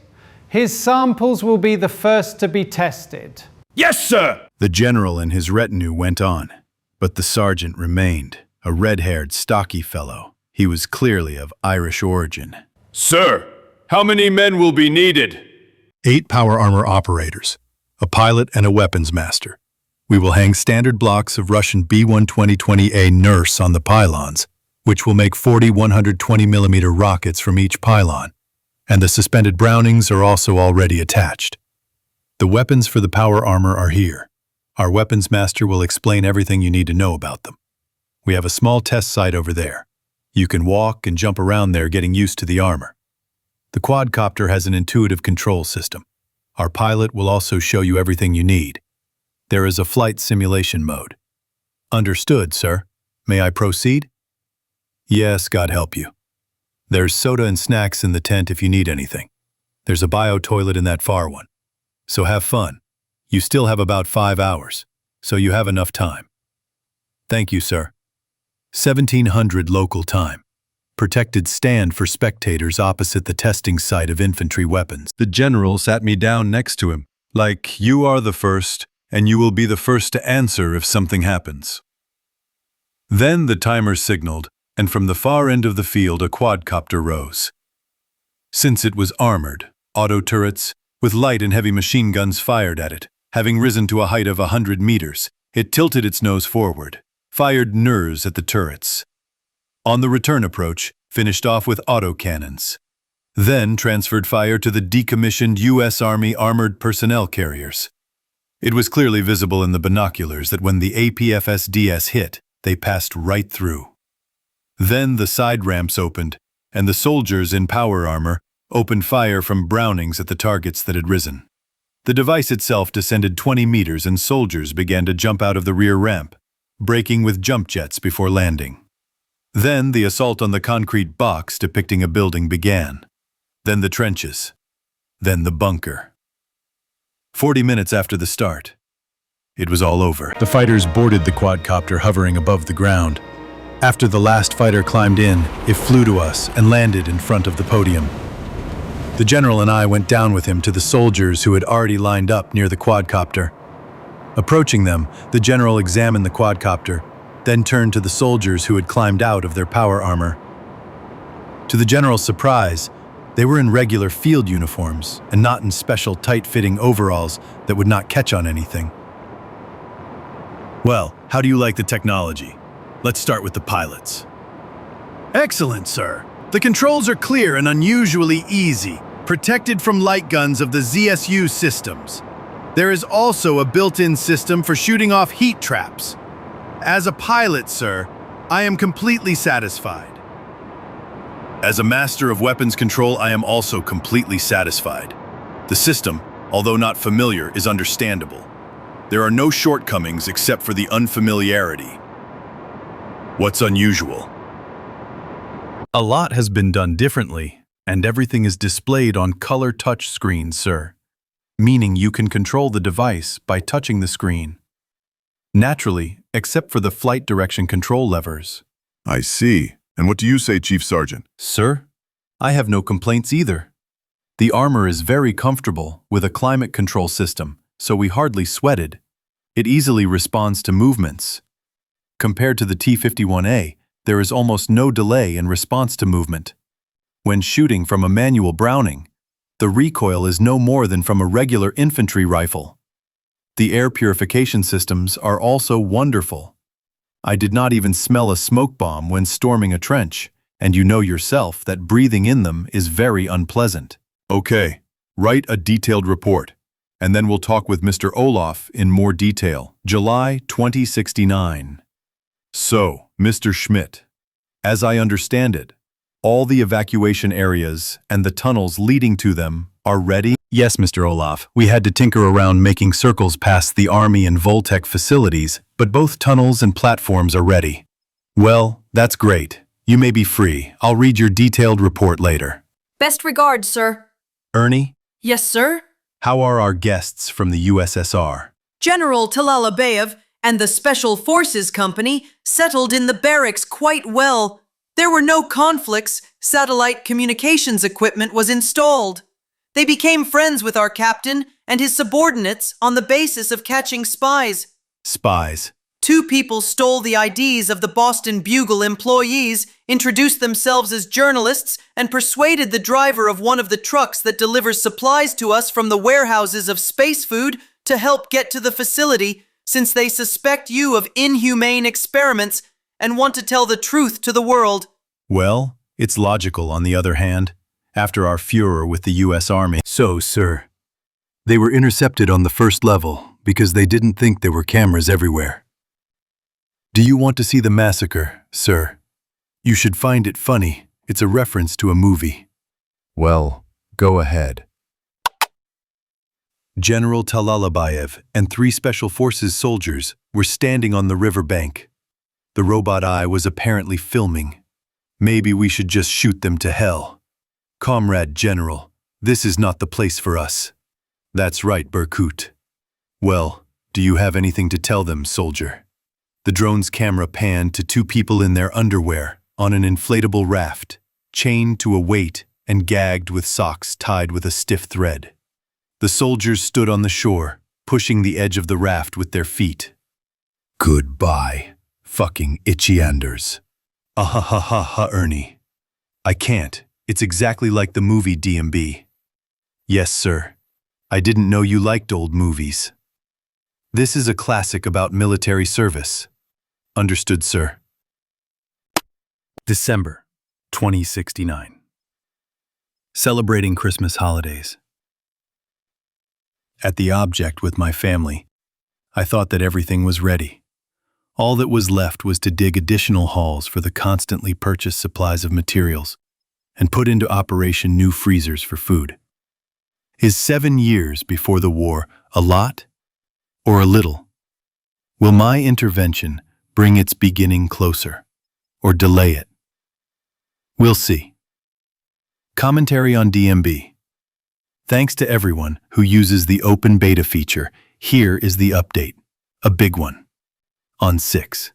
His samples will be the first to be tested. Yes, sir! The general and his retinue went on, but the sergeant remained, a red-haired, stocky fellow. He was clearly of Irish origin. Sir, how many men will be needed? 8 power armor operators, a pilot and a weapons master. We will hang standard blocks of Russian B-120-20A Nurse on the pylons, which will make 40 120mm rockets from each pylon, and the suspended Brownings are also already attached. The weapons for the power armor are here. Our weapons master will explain everything you need to know about them. We have a small test site over there. You can walk and jump around there getting used to the armor. The quadcopter has an intuitive control system. Our pilot will also show you everything you need. There is a flight simulation mode. Understood, sir. May I proceed? Yes, God help you. There's soda and snacks in the tent if you need anything. There's a bio-toilet in that far one. So have fun. You still have about 5 hours, so you have enough time. Thank you, sir. 1700 local time. Protected stand for spectators opposite the testing site of infantry weapons. The general sat me down next to him, like, you are the first, and you will be the first to answer if something happens. Then the timer signaled, and from the far end of the field a quadcopter rose. Since it was armored, auto turrets, with light and heavy machine guns fired at it, having risen to a height of 100 meters, it tilted its nose forward, fired NIRS at the turrets. On the return approach, finished off with autocannons. Then transferred fire to the decommissioned U.S. Army armored personnel carriers. It was clearly visible in the binoculars that when the APFSDS hit, they passed right through. Then the side ramps opened, and the soldiers in power armor opened fire from Brownings at the targets that had risen. The device itself descended 20 meters and soldiers began to jump out of the rear ramp, braking with jump jets before landing. Then the assault on the concrete box depicting a building began. Then the trenches. Then the bunker. 40 minutes after the start, it was all over. The fighters boarded the quadcopter hovering above the ground. After the last fighter climbed in, it flew to us and landed in front of the podium. The general and I went down with him to the soldiers who had already lined up near the quadcopter. Approaching them, the general examined the quadcopter, then turned to the soldiers who had climbed out of their power armor. To the general's surprise, they were in regular field uniforms and not in special tight-fitting overalls that would not catch on anything. Well, how do you like the technology? Let's start with the pilots. Excellent, sir. The controls are clear and unusually easy, protected from light guns of the ZSU systems. There is also a built-in system for shooting off heat traps. As a pilot, sir, I am completely satisfied. As a master of weapons control, I am also completely satisfied. The system, although not familiar, is understandable. There are no shortcomings except for the unfamiliarity. What's unusual? A lot has been done differently, and everything is displayed on color touch screens, sir. Meaning you can control the device by touching the screen. Naturally, except for the flight direction control levers. I see. And what do you say, Chief Sergeant? Sir, I have no complaints either. The armor is very comfortable with a climate control system, so we hardly sweated. It easily responds to movements. Compared to the T-51A, there is almost no delay in response to movement. When shooting from a manual Browning, the recoil is no more than from a regular infantry rifle. The air purification systems are also wonderful. I did not even smell a smoke bomb when storming a trench, and you know yourself that breathing in them is very unpleasant. Okay, write a detailed report, and then we'll talk with Mr. Olaf in more detail. July 2069. So, Mr. Schmidt, as I understand it, all the evacuation areas and the tunnels leading to them are ready? Yes, Mr. Olaf. We had to tinker around making circles past the Army and Voltec facilities, but both tunnels and platforms are ready. Well, that's great. You may be free. I'll read your detailed report later. Best regards, sir. Ernie, Yes, sir. how are our guests from the USSR? General Talalabayev and the Special Forces Company settled in the barracks quite well. There were no conflicts. Satellite communications equipment was installed. They became friends with our captain and his subordinates on the basis of catching spies. Spies. 2 people stole the IDs of the Boston Bugle employees, introduced themselves as journalists, and persuaded the driver of one of the trucks that delivers supplies to us from the warehouses of Space Food to help get to the facility, since they suspect you of inhumane experiments and want to tell the truth to the world. Well, it's logical on the other hand, after our furor with the U.S. Army. So, sir, they were intercepted on the first level because they didn't think there were cameras everywhere. Do you want to see the massacre, sir? You should find it funny. It's a reference to a movie. Well, go ahead. General Talalabayev and 3 Special Forces soldiers were standing on the river bank. The robot eye was apparently filming. Maybe we should just shoot them to hell. Comrade General, this is not the place for us. That's right, Berkut. Well, do you have anything to tell them, soldier? The drone's camera panned to 2 people in their underwear on an inflatable raft, chained to a weight and gagged with socks tied with a stiff thread. The soldiers stood on the shore, pushing the edge of the raft with their feet. Goodbye, fucking itchy-anders. Ah-ha-ha-ha-ha, Ernie. I can't. It's exactly like the movie DMB. Yes, sir. I didn't know you liked old movies. This is a classic about military service. Understood, sir. December 2069. Celebrating Christmas holidays. At the object with my family, I thought that everything was ready. All that was left was to dig additional halls for the constantly purchased supplies of materials and put into operation new freezers for food. Is 7 years before the war a lot or a little? Will my intervention bring its beginning closer or delay it? We'll see. Commentary on DMB. Thanks to everyone who uses the open beta feature, here is the update. A big one. On 6.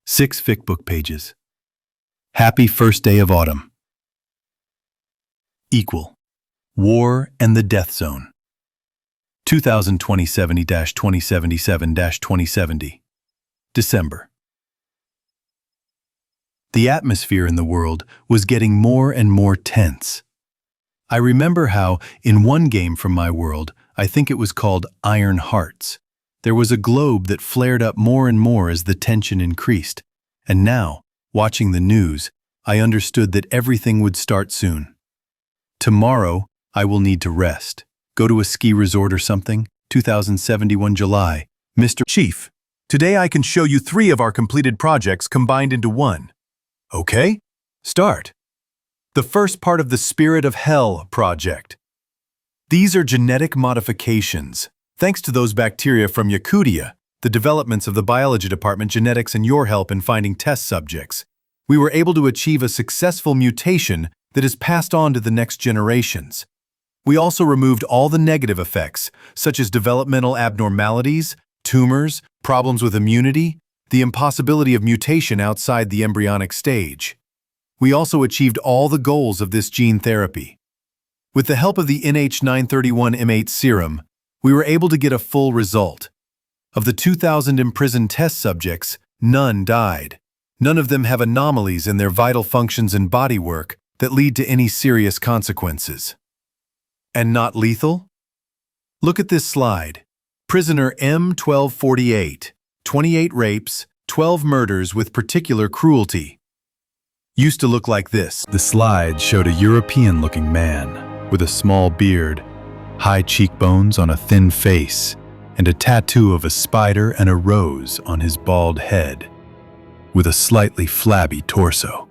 6 fic book pages. Happy first day of autumn. Equal. War and the Death Zone. 2020-2077-2070. December. The atmosphere in the world was getting more and more tense. I remember how, in one game from my world, I think it was called Iron Hearts, there was a globe that flared up more and more as the tension increased. And now, watching the news, I understood that everything would start soon. Tomorrow, I will need to rest. Go to a ski resort or something. 2071 July. Mr. Chief, today I can show you 3 of our completed projects combined into one. Okay? Start. The first part of the Spirit of Hell project. These are genetic modifications. Thanks to those bacteria from Yakutia, the developments of the biology department, genetics, and your help in finding test subjects, we were able to achieve a successful mutation that is passed on to the next generations. We also removed all the negative effects, such as developmental abnormalities, tumors, problems with immunity, the impossibility of mutation outside the embryonic stage. We also achieved all the goals of this gene therapy. With the help of the NH931M8 serum, we were able to get a full result. Of the 2,000 imprisoned test subjects, none died. None of them have anomalies in their vital functions and bodywork that lead to any serious consequences. And not lethal? Look at this slide. Prisoner M1248, 28 rapes, 12 murders with particular cruelty. Used to look like this. The slide showed a European-looking man with a small beard, high cheekbones on a thin face, and a tattoo of a spider and a rose on his bald head, with a slightly flabby torso.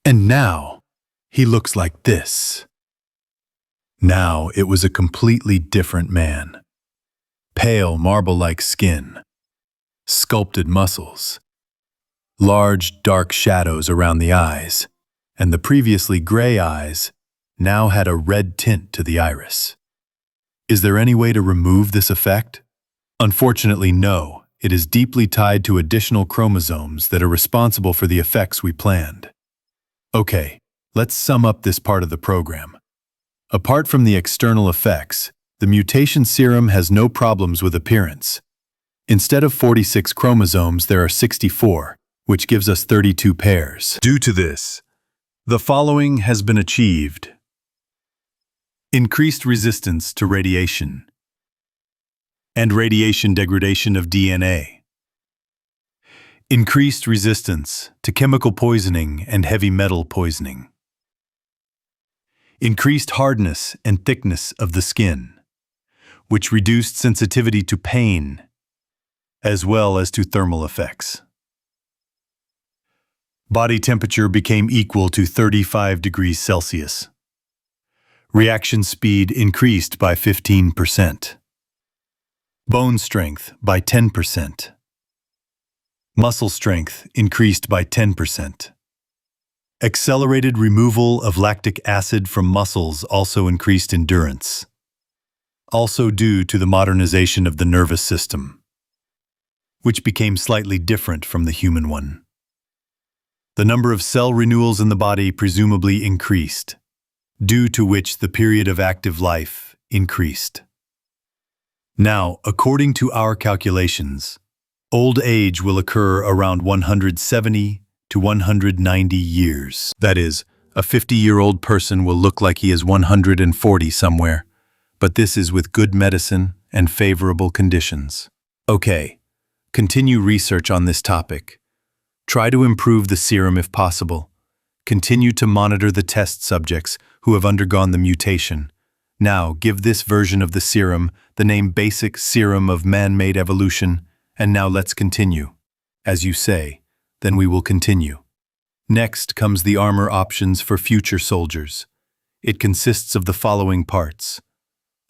And now, he looks like this. Now it was a completely different man. Pale marble-like skin, sculpted muscles, large dark shadows around the eyes, and the previously gray eyes now had a red tint to the iris. Is there any way to remove this effect? Unfortunately, no. It is deeply tied to additional chromosomes that are responsible for the effects we planned. Okay, let's sum up this part of the program. Apart from the external effects, the mutation serum has no problems with appearance. Instead of 46 chromosomes, there are 64, which gives us 32 pairs. Due to this, the following has been achieved. Increased resistance to radiation and radiation degradation of DNA. Increased resistance to chemical poisoning and heavy metal poisoning. Increased hardness and thickness of the skin, which reduced sensitivity to pain, as well as to thermal effects. Body temperature became equal to 35 degrees Celsius. Reaction speed increased by 15%. Bone strength by 10%. Muscle strength increased by 10%. Accelerated removal of lactic acid from muscles also increased endurance, also due to the modernization of the nervous system, which became slightly different from the human one. The number of cell renewals in the body presumably increased, due to which the period of active life increased. Now, according to our calculations, old age will occur around 170 to 190 years. That is, a 50-year-old person will look like he is 140 somewhere, but this is with good medicine and favorable conditions. Okay, continue research on this topic. Try to improve the serum if possible. Continue to monitor the test subjects who have undergone the mutation. Now, give this version of the serum the name Basic Serum of Man-Made Evolution, and now let's continue. As you say, then we will continue. Next comes the armor options for future soldiers. It consists of the following parts: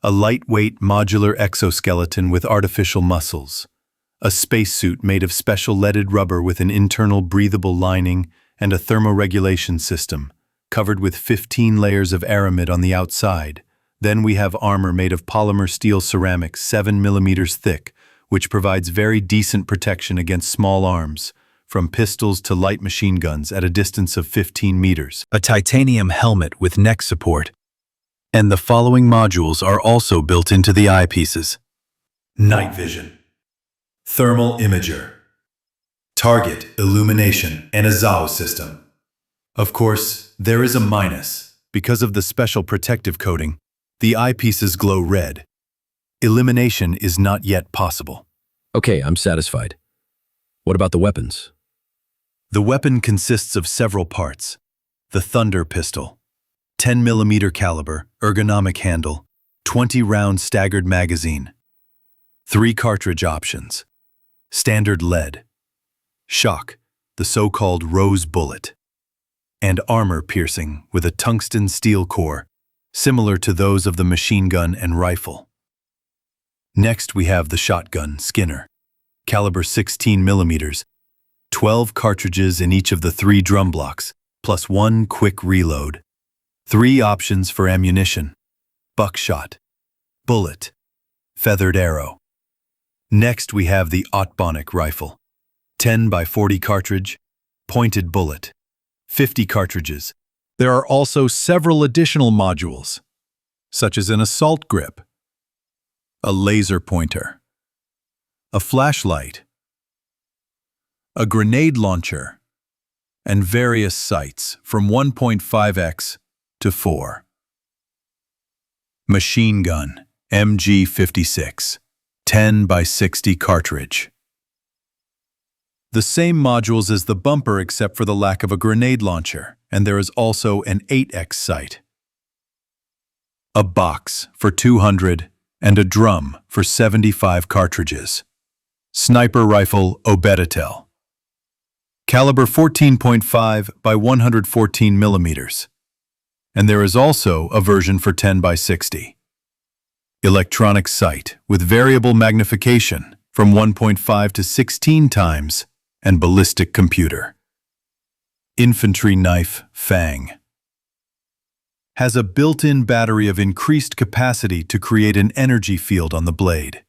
a lightweight modular exoskeleton with artificial muscles, a spacesuit made of special leaded rubber with an internal breathable lining and a thermoregulation system, covered with 15 layers of aramid on the outside. Then we have armor made of polymer steel ceramic 7 mm thick, which provides very decent protection against small arms, from pistols to light machine guns at a distance of 15 meters. A titanium helmet with neck support. And the following modules are also built into the eyepieces. Night vision, thermal imager, target illumination, and a ZAO system. Of course, there is a minus. Because of the special protective coating, the eyepieces glow red. Elimination is not yet possible. Okay, I'm satisfied. What about the weapons? The weapon consists of several parts. The Thunder pistol, 10mm caliber, ergonomic handle, 20-round staggered magazine, 3 cartridge options, standard lead, shock, the so-called rose bullet, and armor piercing with a tungsten steel core, similar to those of the machine gun and rifle. Next we have the shotgun Skinner, caliber 16mm, 12 cartridges in each of the 3 drum blocks, plus 1 quick reload. 3 options for ammunition: buckshot, bullet, feathered arrow. Next we have the Ottbonic rifle, 10x40 cartridge, pointed bullet, 50 cartridges. There are also several additional modules, such as an assault grip, a laser pointer, a flashlight, a grenade launcher, and various sights from 1.5x to 4. Machine gun MG56, 10x60 cartridge. The same modules as the bumper except for the lack of a grenade launcher, and there is also an 8x sight. A box for 200 and a drum for 75 cartridges. Sniper rifle Obeditel. Caliber 14.5 by 114 millimeters. And there is also a version for 10x60. Electronic sight with variable magnification from 1.5 to 16 times and ballistic computer. Infantry knife Fang. Has a built-in battery of increased capacity to create an energy field on the blade.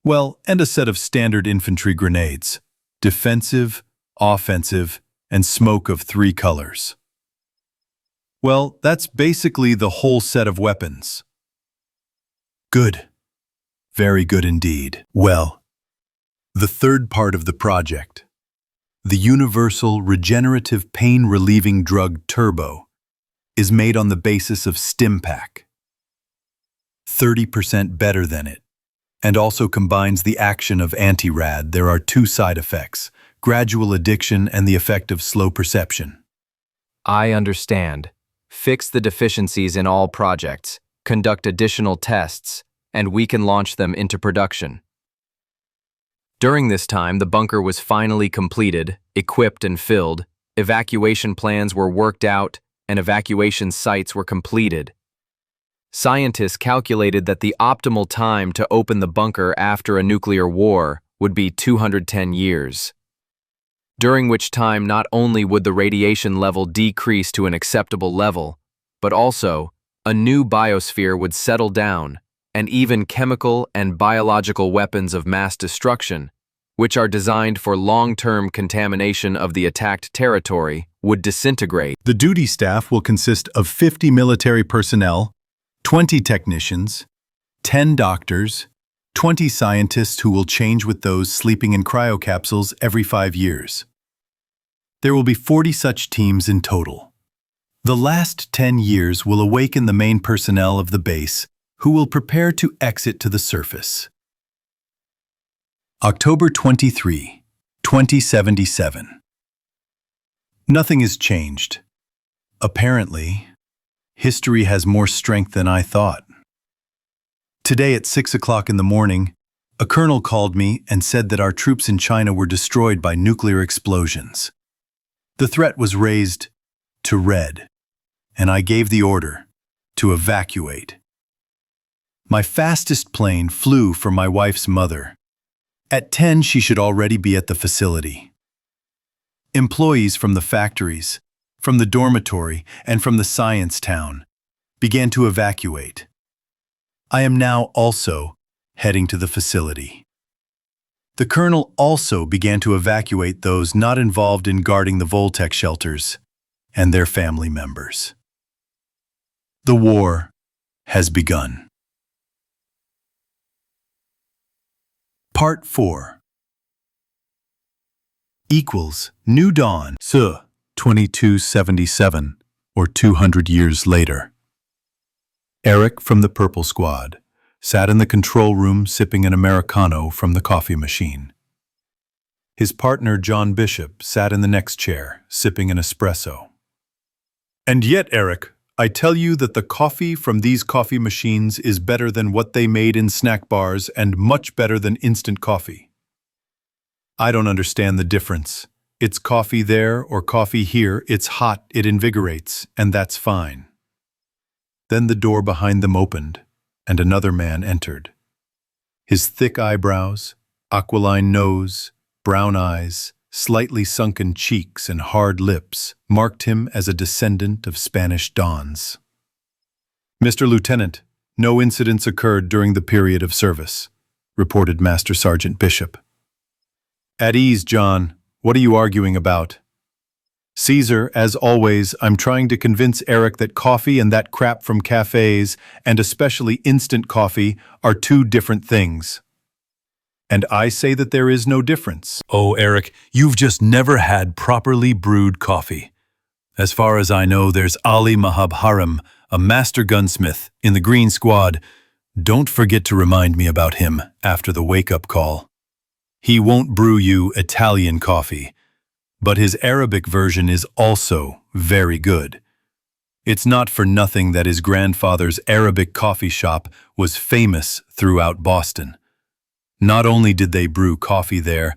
Well, and a set of standard infantry grenades, defensive, offensive, and smoke of 3 colors. Well, that's basically the whole set of weapons. Good. Very good indeed. Well, the third part of the project, the universal regenerative pain-relieving drug Turbo, is made on the basis of Stimpack. 30% better than it, and also combines the action of anti-rad. There are 2 side effects: gradual addiction and the effect of slow perception. I understand. Fix the deficiencies in all projects, conduct additional tests, and we can launch them into production. During this time, the bunker was finally completed, equipped and filled, evacuation plans were worked out, and evacuation sites were completed. Scientists calculated that the optimal time to open the bunker after a nuclear war would be 210 years, during which time not only would the radiation level decrease to an acceptable level, but also a new biosphere would settle down, and even chemical and biological weapons of mass destruction, which are designed for long-term contamination of the attacked territory, would disintegrate. The duty staff will consist of 50 military personnel, 20 technicians, 10 doctors, 20 scientists who will change with those sleeping in cryocapsules every 5 years. There will be 40 such teams in total. The last 10 years will awaken the main personnel of the base, who will prepare to exit to the surface. October 23, 2077. Nothing has changed. Apparently, history has more strength than I thought. Today at 6 o'clock in the morning, a colonel called me and said that our troops in China were destroyed by nuclear explosions. The threat was raised to red, and I gave the order to evacuate. My fastest plane flew for my wife's mother. At 10, she should already be at the facility. Employees from the factories, from the dormitory, and from the science town began to evacuate. I am now also heading to the facility. The colonel also began to evacuate those not involved in guarding the Voltec shelters and their family members. The war has begun. Part 4 equals New Dawn, 2277, or 200 years later. Eric from the Purple Squad sat in the control room sipping an Americano from the coffee machine. His partner, John Bishop, sat in the next chair, sipping an espresso. And yet, Eric, I tell you that the coffee from these coffee machines is better than what they made in snack bars and much better than instant coffee. I don't understand the difference. It's coffee there or coffee here, it's hot, it invigorates, and that's fine. Then the door behind them opened, and another man entered. His thick eyebrows, aquiline nose, brown eyes, slightly sunken cheeks and hard lips marked him as a descendant of Spanish dons. Mr. Lieutenant, no incidents occurred during the period of service, reported Master Sergeant Bishop. At ease, John. What are you arguing about? Caesar, as always, I'm trying to convince Eric that coffee and that crap from cafes, and especially instant coffee, are two different things. And I say that there is no difference. Oh, Eric, you've just never had properly brewed coffee. As far as I know, there's Ali Mahabharam, a master gunsmith, in the Green Squad. Don't forget to remind me about him after the wake-up call. He won't brew you Italian coffee, but his Arabic version is also very good. It's not for nothing that his grandfather's Arabic coffee shop was famous throughout Boston. Not only did they brew coffee there,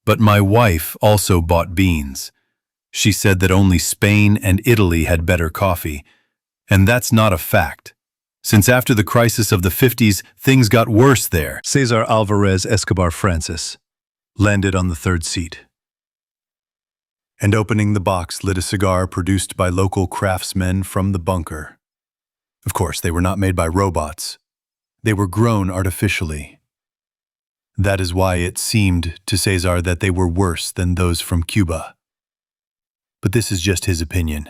but my wife also bought beans. She said that only Spain and Italy had better coffee, and that's not a fact, since after the crisis of the 50s, things got worse there. Cesar Alvarez Escobar Francis landed on the third seat, and opening the box lit a cigar produced by local craftsmen from the bunker. Of course, they were not made by robots. They were grown artificially. That is why it seemed to Cesar that they were worse than those from Cuba. But this is just his opinion,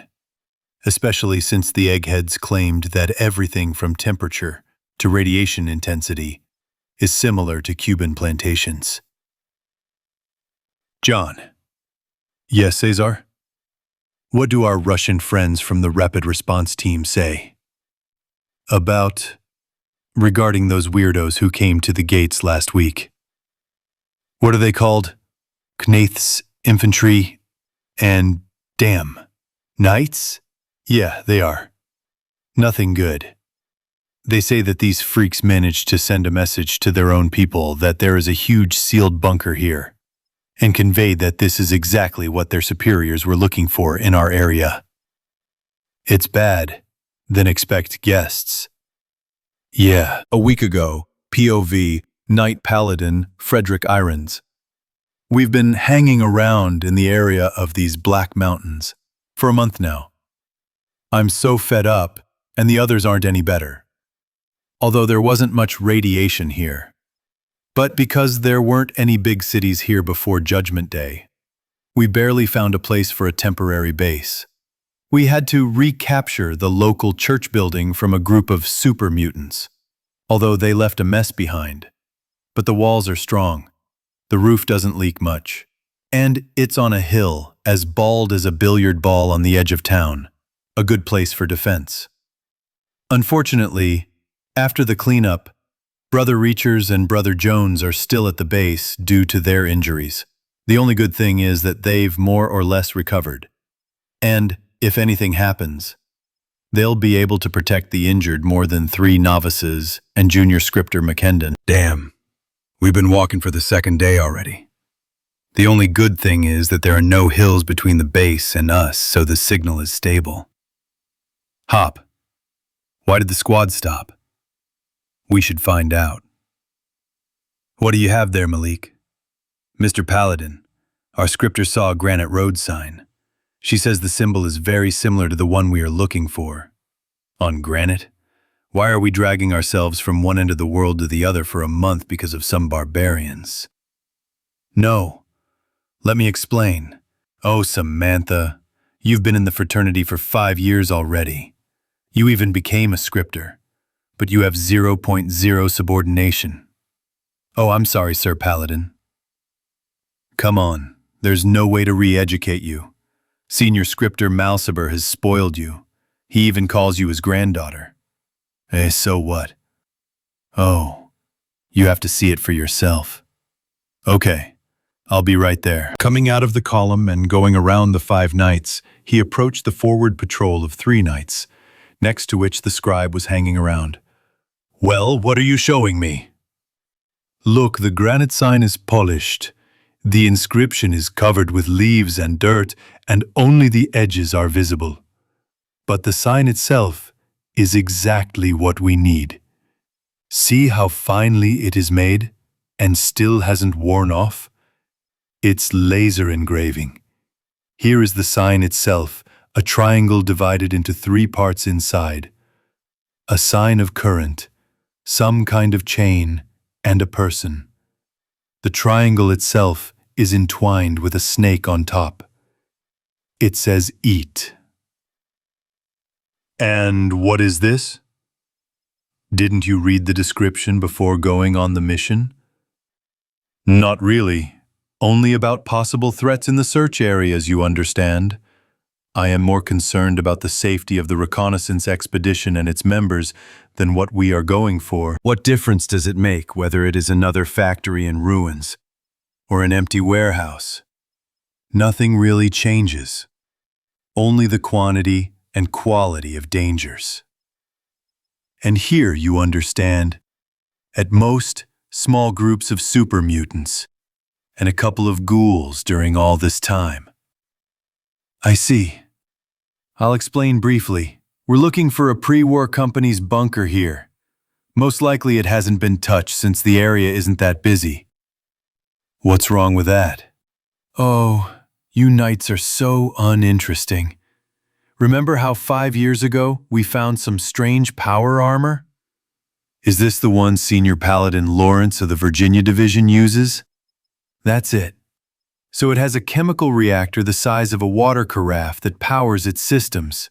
especially since the eggheads claimed that everything from temperature to radiation intensity is similar to Cuban plantations. John. Yes, Cesar? What do our Russian friends from the Rapid Response Team say? Regarding those weirdos who came to the gates last week. What are they called? Knaiths, infantry, and knights? Yeah, they are. Nothing good. They say that these freaks managed to send a message to their own people that there is a huge sealed bunker here, and conveyed that this is exactly what their superiors were looking for in our area. It's bad. Then expect guests. Yeah, a week ago, POV, Knight Paladin, Frederick Irons. We've been hanging around in the area of these Black Mountains for a month now. I'm so fed up, and the others aren't any better. Although there wasn't much radiation here. But because there weren't any big cities here before Judgment Day, we barely found a place for a temporary base. We had to recapture the local church building from a group of super mutants, although they left a mess behind. But the walls are strong. The roof doesn't leak much. And it's on a hill, as bald as a billiard ball on the edge of town. A good place for defense. Unfortunately, after the cleanup, Brother Reachers and Brother Jones are still at the base due to their injuries. The only good thing is that they've more or less recovered. And, if anything happens, they'll be able to protect the injured more than 3 novices and Junior Scripter McKendon. Damn. We've been walking for the second day already. The only good thing is that there are no hills between the base and us, so the signal is stable. Hop. Why did the squad stop? We should find out. What do you have there, Malik? Mr. Paladin, our scripter saw a Granite Road sign. She says the symbol is very similar to the one we are looking for. On granite? Why are we dragging ourselves from one end of the world to the other for a month because of some barbarians? No. Let me explain. Oh, Samantha, you've been in the fraternity for 5 years already. You even became a scripter, but you have 0.0 subordination. Oh, I'm sorry, Sir Paladin. Come on, there's no way to re-educate you. Senior scripter Malsaber has spoiled you. He even calls you his granddaughter. So what? Oh, you have to see it for yourself. Okay, I'll be right there. Coming out of the column and going around the 5 knights, he approached the forward patrol of 3 knights, next to which the scribe was hanging around. Well, what are you showing me? Look, the granite sign is polished. The inscription is covered with leaves and dirt, and only the edges are visible. But the sign itself is exactly what we need. See how finely it is made, and still hasn't worn off? It's laser engraving. Here is the sign itself, a triangle divided into 3 parts inside. A sign of current, some kind of chain, and a person. The triangle itself is entwined with a snake on top. It says eat. And what is this? Didn't you read the description before going on the mission? Not really. Only about possible threats in the search areas, you understand. I am more concerned about the safety of the reconnaissance expedition and its members than what we are going for. What difference does it make whether it is another factory in ruins or an empty warehouse? Nothing really changes. Only the quantity and quality of dangers. And here, you understand, at most, small groups of super mutants and a couple of ghouls during all this time. I see. I'll explain briefly. We're looking for a pre-war company's bunker here. Most likely it hasn't been touched since the area isn't that busy. What's wrong with that? Oh, you knights are so uninteresting. Remember how 5 years ago we found some strange power armor? Is this the one Senior Paladin Lawrence of the Virginia Division uses? That's it. So it has a chemical reactor the size of a water carafe that powers its systems.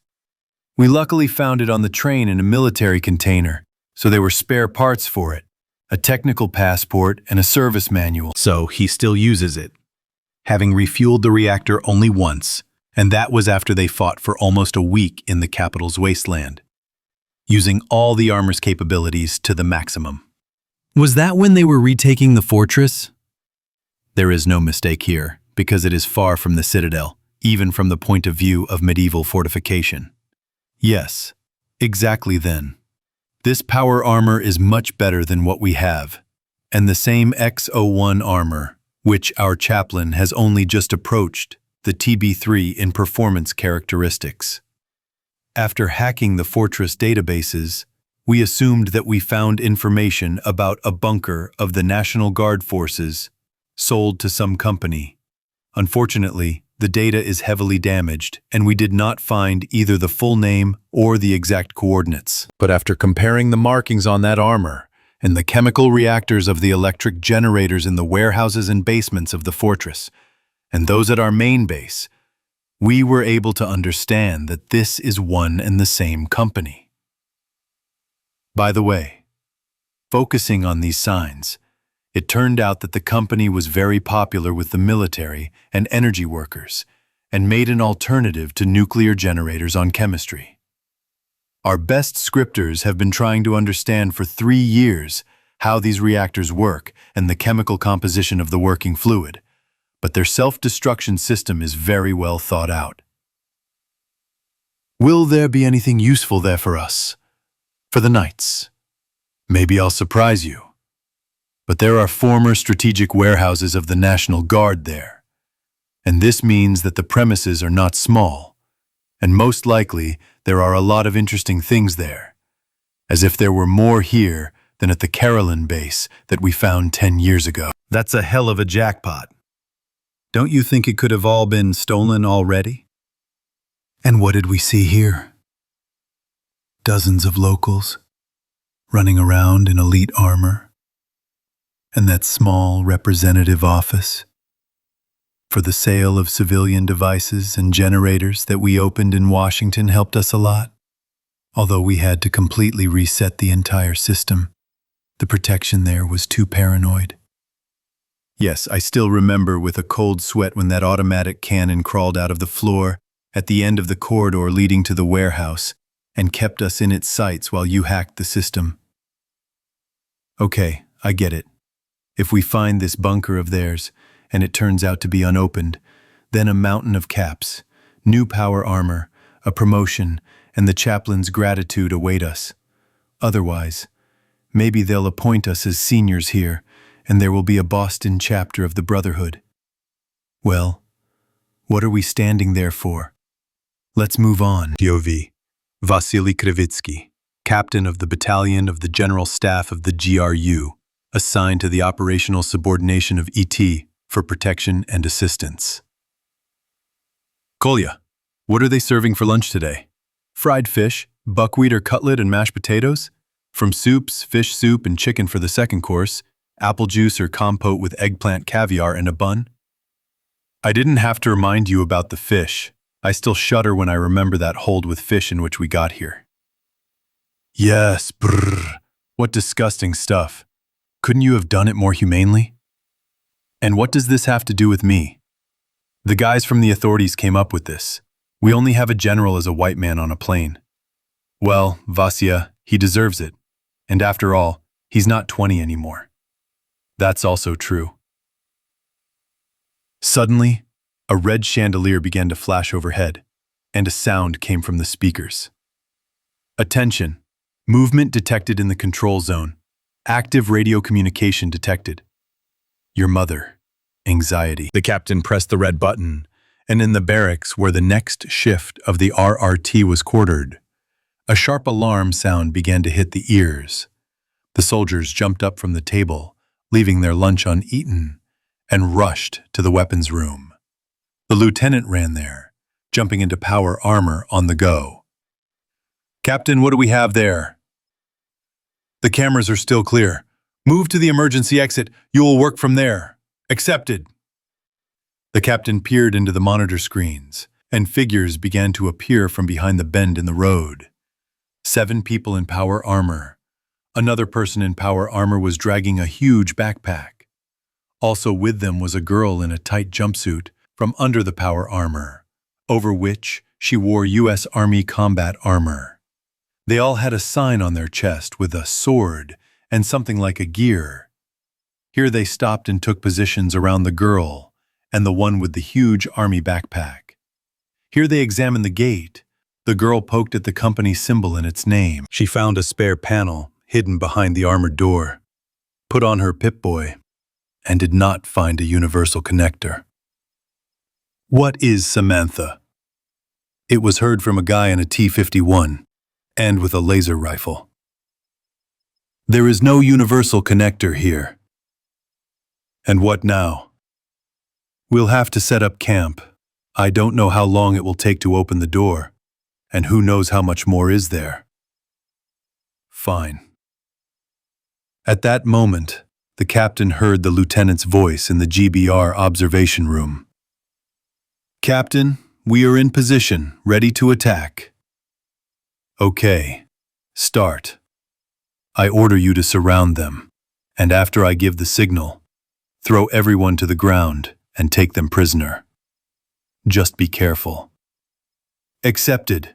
We luckily found it on the train in a military container, so there were spare parts for it, a technical passport and a service manual. So he still uses it, having refueled the reactor only once, and that was after they fought for almost a week in the capital's wasteland, using all the armor's capabilities to the maximum. Was that when they were retaking the fortress? There is no mistake here, because it is far from the citadel, even from the point of view of medieval fortification. Yes, exactly then. This power armor is much better than what we have, and the same X-01 armor, which our chaplain has only just approached, the TB3 in performance characteristics. After hacking the fortress databases, we assumed that we found information about a bunker of the National Guard forces sold to some company. Unfortunately, the data is heavily damaged, and we did not find either the full name or the exact coordinates. But after comparing the markings on that armor and the chemical reactors of the electric generators in the warehouses and basements of the fortress, and those at our main base, we were able to understand that this is one and the same company. By the way, focusing on these signs, it turned out that the company was very popular with the military and energy workers and made an alternative to nuclear generators on chemistry. Our best scripters have been trying to understand for 3 years how these reactors work and the chemical composition of the working fluid, but their self-destruction system is very well thought out. Will there be anything useful there for us? For the knights? Maybe I'll surprise you. But there are former strategic warehouses of the National Guard there, and this means that the premises are not small, and most likely there are a lot of interesting things there, as if there were more here than at the Carolyn base that we found 10 years ago. That's a hell of a jackpot. Don't you think it could have all been stolen already? And what did we see here? Dozens of locals, running around in elite armor, and that small representative office for the sale of civilian devices and generators that we opened in Washington helped us a lot. Although we had to completely reset the entire system, the protection there was too paranoid. Yes, I still remember with a cold sweat when that automatic cannon crawled out of the floor at the end of the corridor leading to the warehouse and kept us in its sights while you hacked the system. Okay, I get it. If we find this bunker of theirs, and it turns out to be unopened, then a mountain of caps, new power armor, a promotion, and the chaplain's gratitude await us. Otherwise, maybe they'll appoint us as seniors here, and there will be a Boston chapter of the Brotherhood. Well, what are we standing there for? Let's move on. POV. Vasily Krivitsky, captain of the battalion of the General Staff of the GRU, assigned to the operational subordination of ET for protection and assistance. Kolya, what are they serving for lunch today? Fried fish, buckwheat or cutlet and mashed potatoes? From soups, fish soup and chicken for the second course, apple juice or compote with eggplant caviar and a bun? I didn't have to remind you about the fish. I still shudder when I remember that hold with fish in which we got here. Yes, brrr. What disgusting stuff. Couldn't you have done it more humanely? And what does this have to do with me? The guys from the authorities came up with this. We only have a general as a white man on a plane. Well, Vasya, he deserves it. And after all, he's not 20 anymore. That's also true. Suddenly, a red chandelier began to flash overhead, and a sound came from the speakers. Attention! Movement detected in the control zone. Active radio communication detected. Your mother. Anxiety. The captain pressed the red button, and in the barracks where the next shift of the RRT was quartered, a sharp alarm sound began to hit the ears. The soldiers jumped up from the table, leaving their lunch uneaten, and rushed to the weapons room. The lieutenant ran there, jumping into power armor on the go. Captain, what do we have there? The cameras are still clear. Move to the emergency exit. You will work from there. Accepted. The captain peered into the monitor screens, and figures began to appear from behind the bend in the road. 7 people in power armor. Another person in power armor was dragging a huge backpack. Also with them was a girl in a tight jumpsuit from under the power armor, over which she wore U.S. Army combat armor. They all had a sign on their chest with a sword and something like a gear. Here they stopped and took positions around the girl and the one with the huge army backpack. Here they examined the gate. The girl poked at the company symbol and its name. She found a spare panel hidden behind the armored door, put on her Pip-Boy, and did not find a universal connector. What is Samantha? It was heard from a guy in a T-51 and with a laser rifle. There is no universal connector here. And what now? We'll have to set up camp. I don't know how long it will take to open the door, and who knows how much more is there. Fine. At that moment, the captain heard the lieutenant's voice in the GBR observation room. Captain, we are in position, ready to attack. Okay, start. I order you to surround them, and after I give the signal, throw everyone to the ground and take them prisoner. Just be careful. Accepted.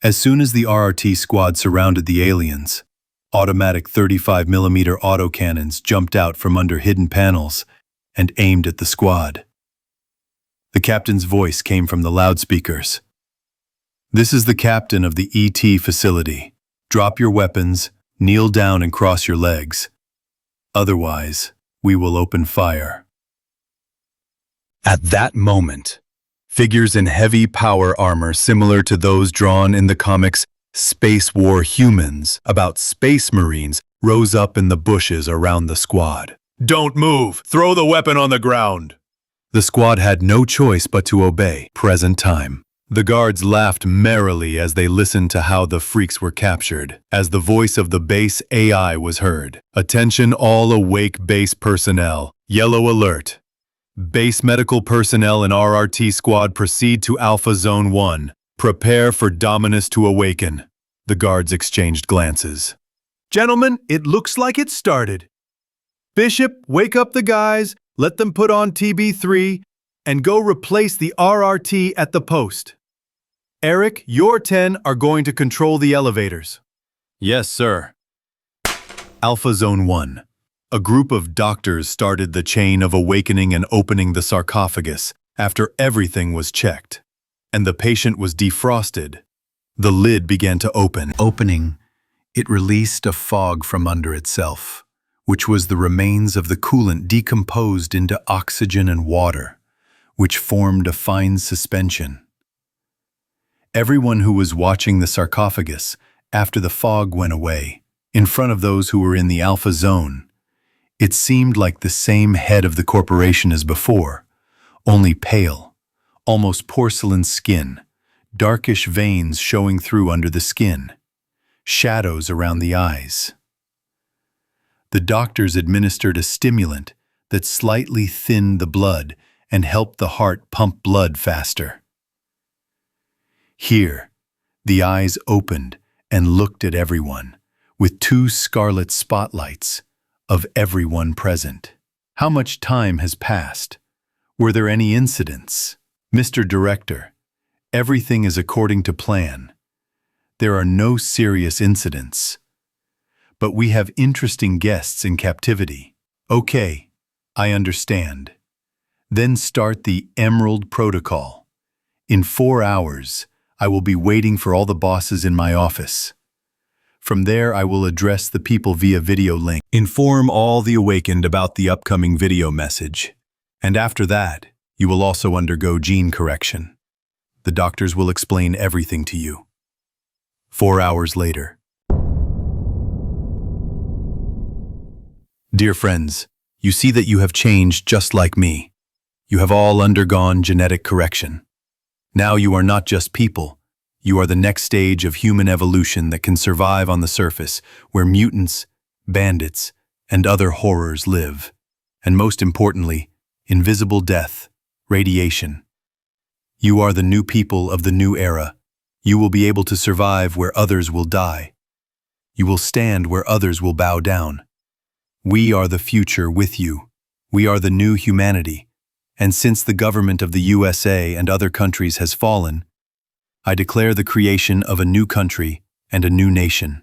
As soon as the RRT squad surrounded the aliens, automatic 35mm autocannons jumped out from under hidden panels and aimed at the squad. The captain's voice came from the loudspeakers. This is the captain of the ET facility. Drop your weapons, kneel down and cross your legs. Otherwise, we will open fire. At that moment, figures in heavy power armor similar to those drawn in the comics Space War Humans about space marines rose up in the bushes around the squad. Don't move! Throw the weapon on the ground! The squad had no choice but to obey. Present time. The guards laughed merrily as they listened to how the freaks were captured, as the voice of the base AI was heard. Attention all awake base personnel. Yellow alert. Base medical personnel and RRT squad proceed to Alpha Zone 1. Prepare for Dominus to awaken. The guards exchanged glances. Gentlemen, it looks like it started. Bishop, wake up the guys, let them put on TB3, and go replace the RRT at the post. Eric, your 10 are going to control the elevators. Yes, sir. Alpha Zone 1. A group of doctors started the chain of awakening and opening the sarcophagus after everything was checked, and the patient was defrosted. The lid began to open. Opening, it released a fog from under itself, which was the remains of the coolant decomposed into oxygen and water, which formed a fine suspension. Everyone who was watching the sarcophagus after the fog went away, in front of those who were in the Alpha Zone, it seemed like the same head of the corporation as before, only pale, almost porcelain skin, darkish veins showing through under the skin, shadows around the eyes. The doctors administered a stimulant that slightly thinned the blood and helped the heart pump blood faster. Here, the eyes opened and looked at everyone, with two scarlet spotlights of everyone present. How much time has passed? Were there any incidents? Mr. Director, everything is according to plan. There are no serious incidents. But we have interesting guests in captivity. Okay, I understand. Then start the Emerald Protocol. In 4 hours, I will be waiting for all the bosses in my office. From there, I will address the people via video link. Inform all the awakened about the upcoming video message. And after that, you will also undergo gene correction. The doctors will explain everything to you. 4 hours later. Dear friends, you see that you have changed just like me. You have all undergone genetic correction. Now you are not just people. You are the next stage of human evolution that can survive on the surface, where mutants, bandits, and other horrors live. And most importantly, invisible death, radiation. You are the new people of the new era. You will be able to survive where others will die. You will stand where others will bow down. We are the future with you. We are the new humanity. And since the government of the USA and other countries has fallen, I declare the creation of a new country and a new nation.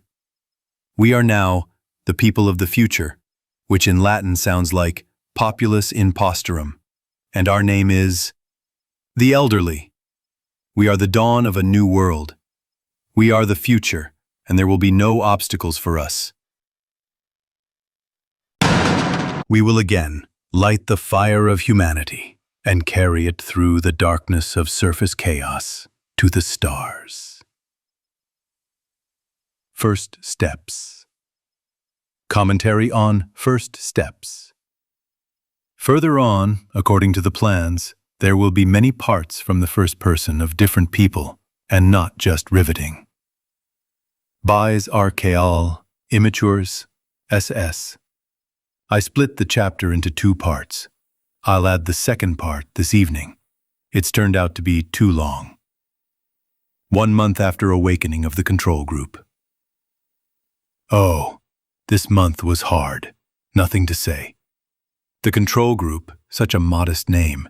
We are now the people of the future, which in Latin sounds like populus in posterum, and our name is the elderly. We are the dawn of a new world. We are the future, and there will be no obstacles for us. We will again light the fire of humanity and carry it through the darkness of surface chaos to the stars. First steps. Commentary on first steps. Further on, according to the plans, there will be many parts from the first person of different people, and not just riveting. Bis Archaeal, Immatures, SS. I split the chapter into 2 parts. I'll add the second part this evening. It's turned out to be too long. 1 month after awakening of the control group. Oh, this month was hard. Nothing to say. The control group, such a modest name.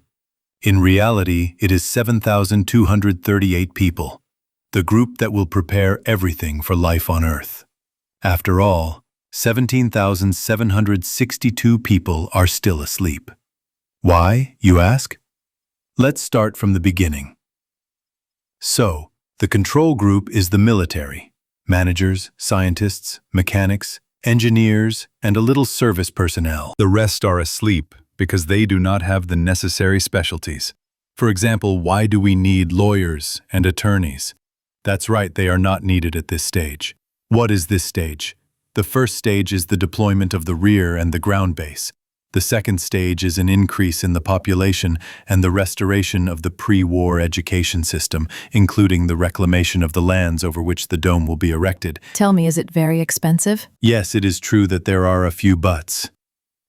In reality, it is 7,238 people, the group that will prepare everything for life on Earth. After all, 17,762 people are still asleep. Why, you ask? Let's start from the beginning. So, the control group is the military, managers, scientists, mechanics, engineers, and a little service personnel. The rest are asleep because they do not have the necessary specialties. For example, why do we need lawyers and attorneys? That's right, they are not needed at this stage. What is this stage? The first stage is the deployment of the rear and the ground base. The second stage is an increase in the population and the restoration of the pre-war education system, including the reclamation of the lands over which the dome will be erected. Tell me, is it very expensive? Yes, it is true that there are a few buts.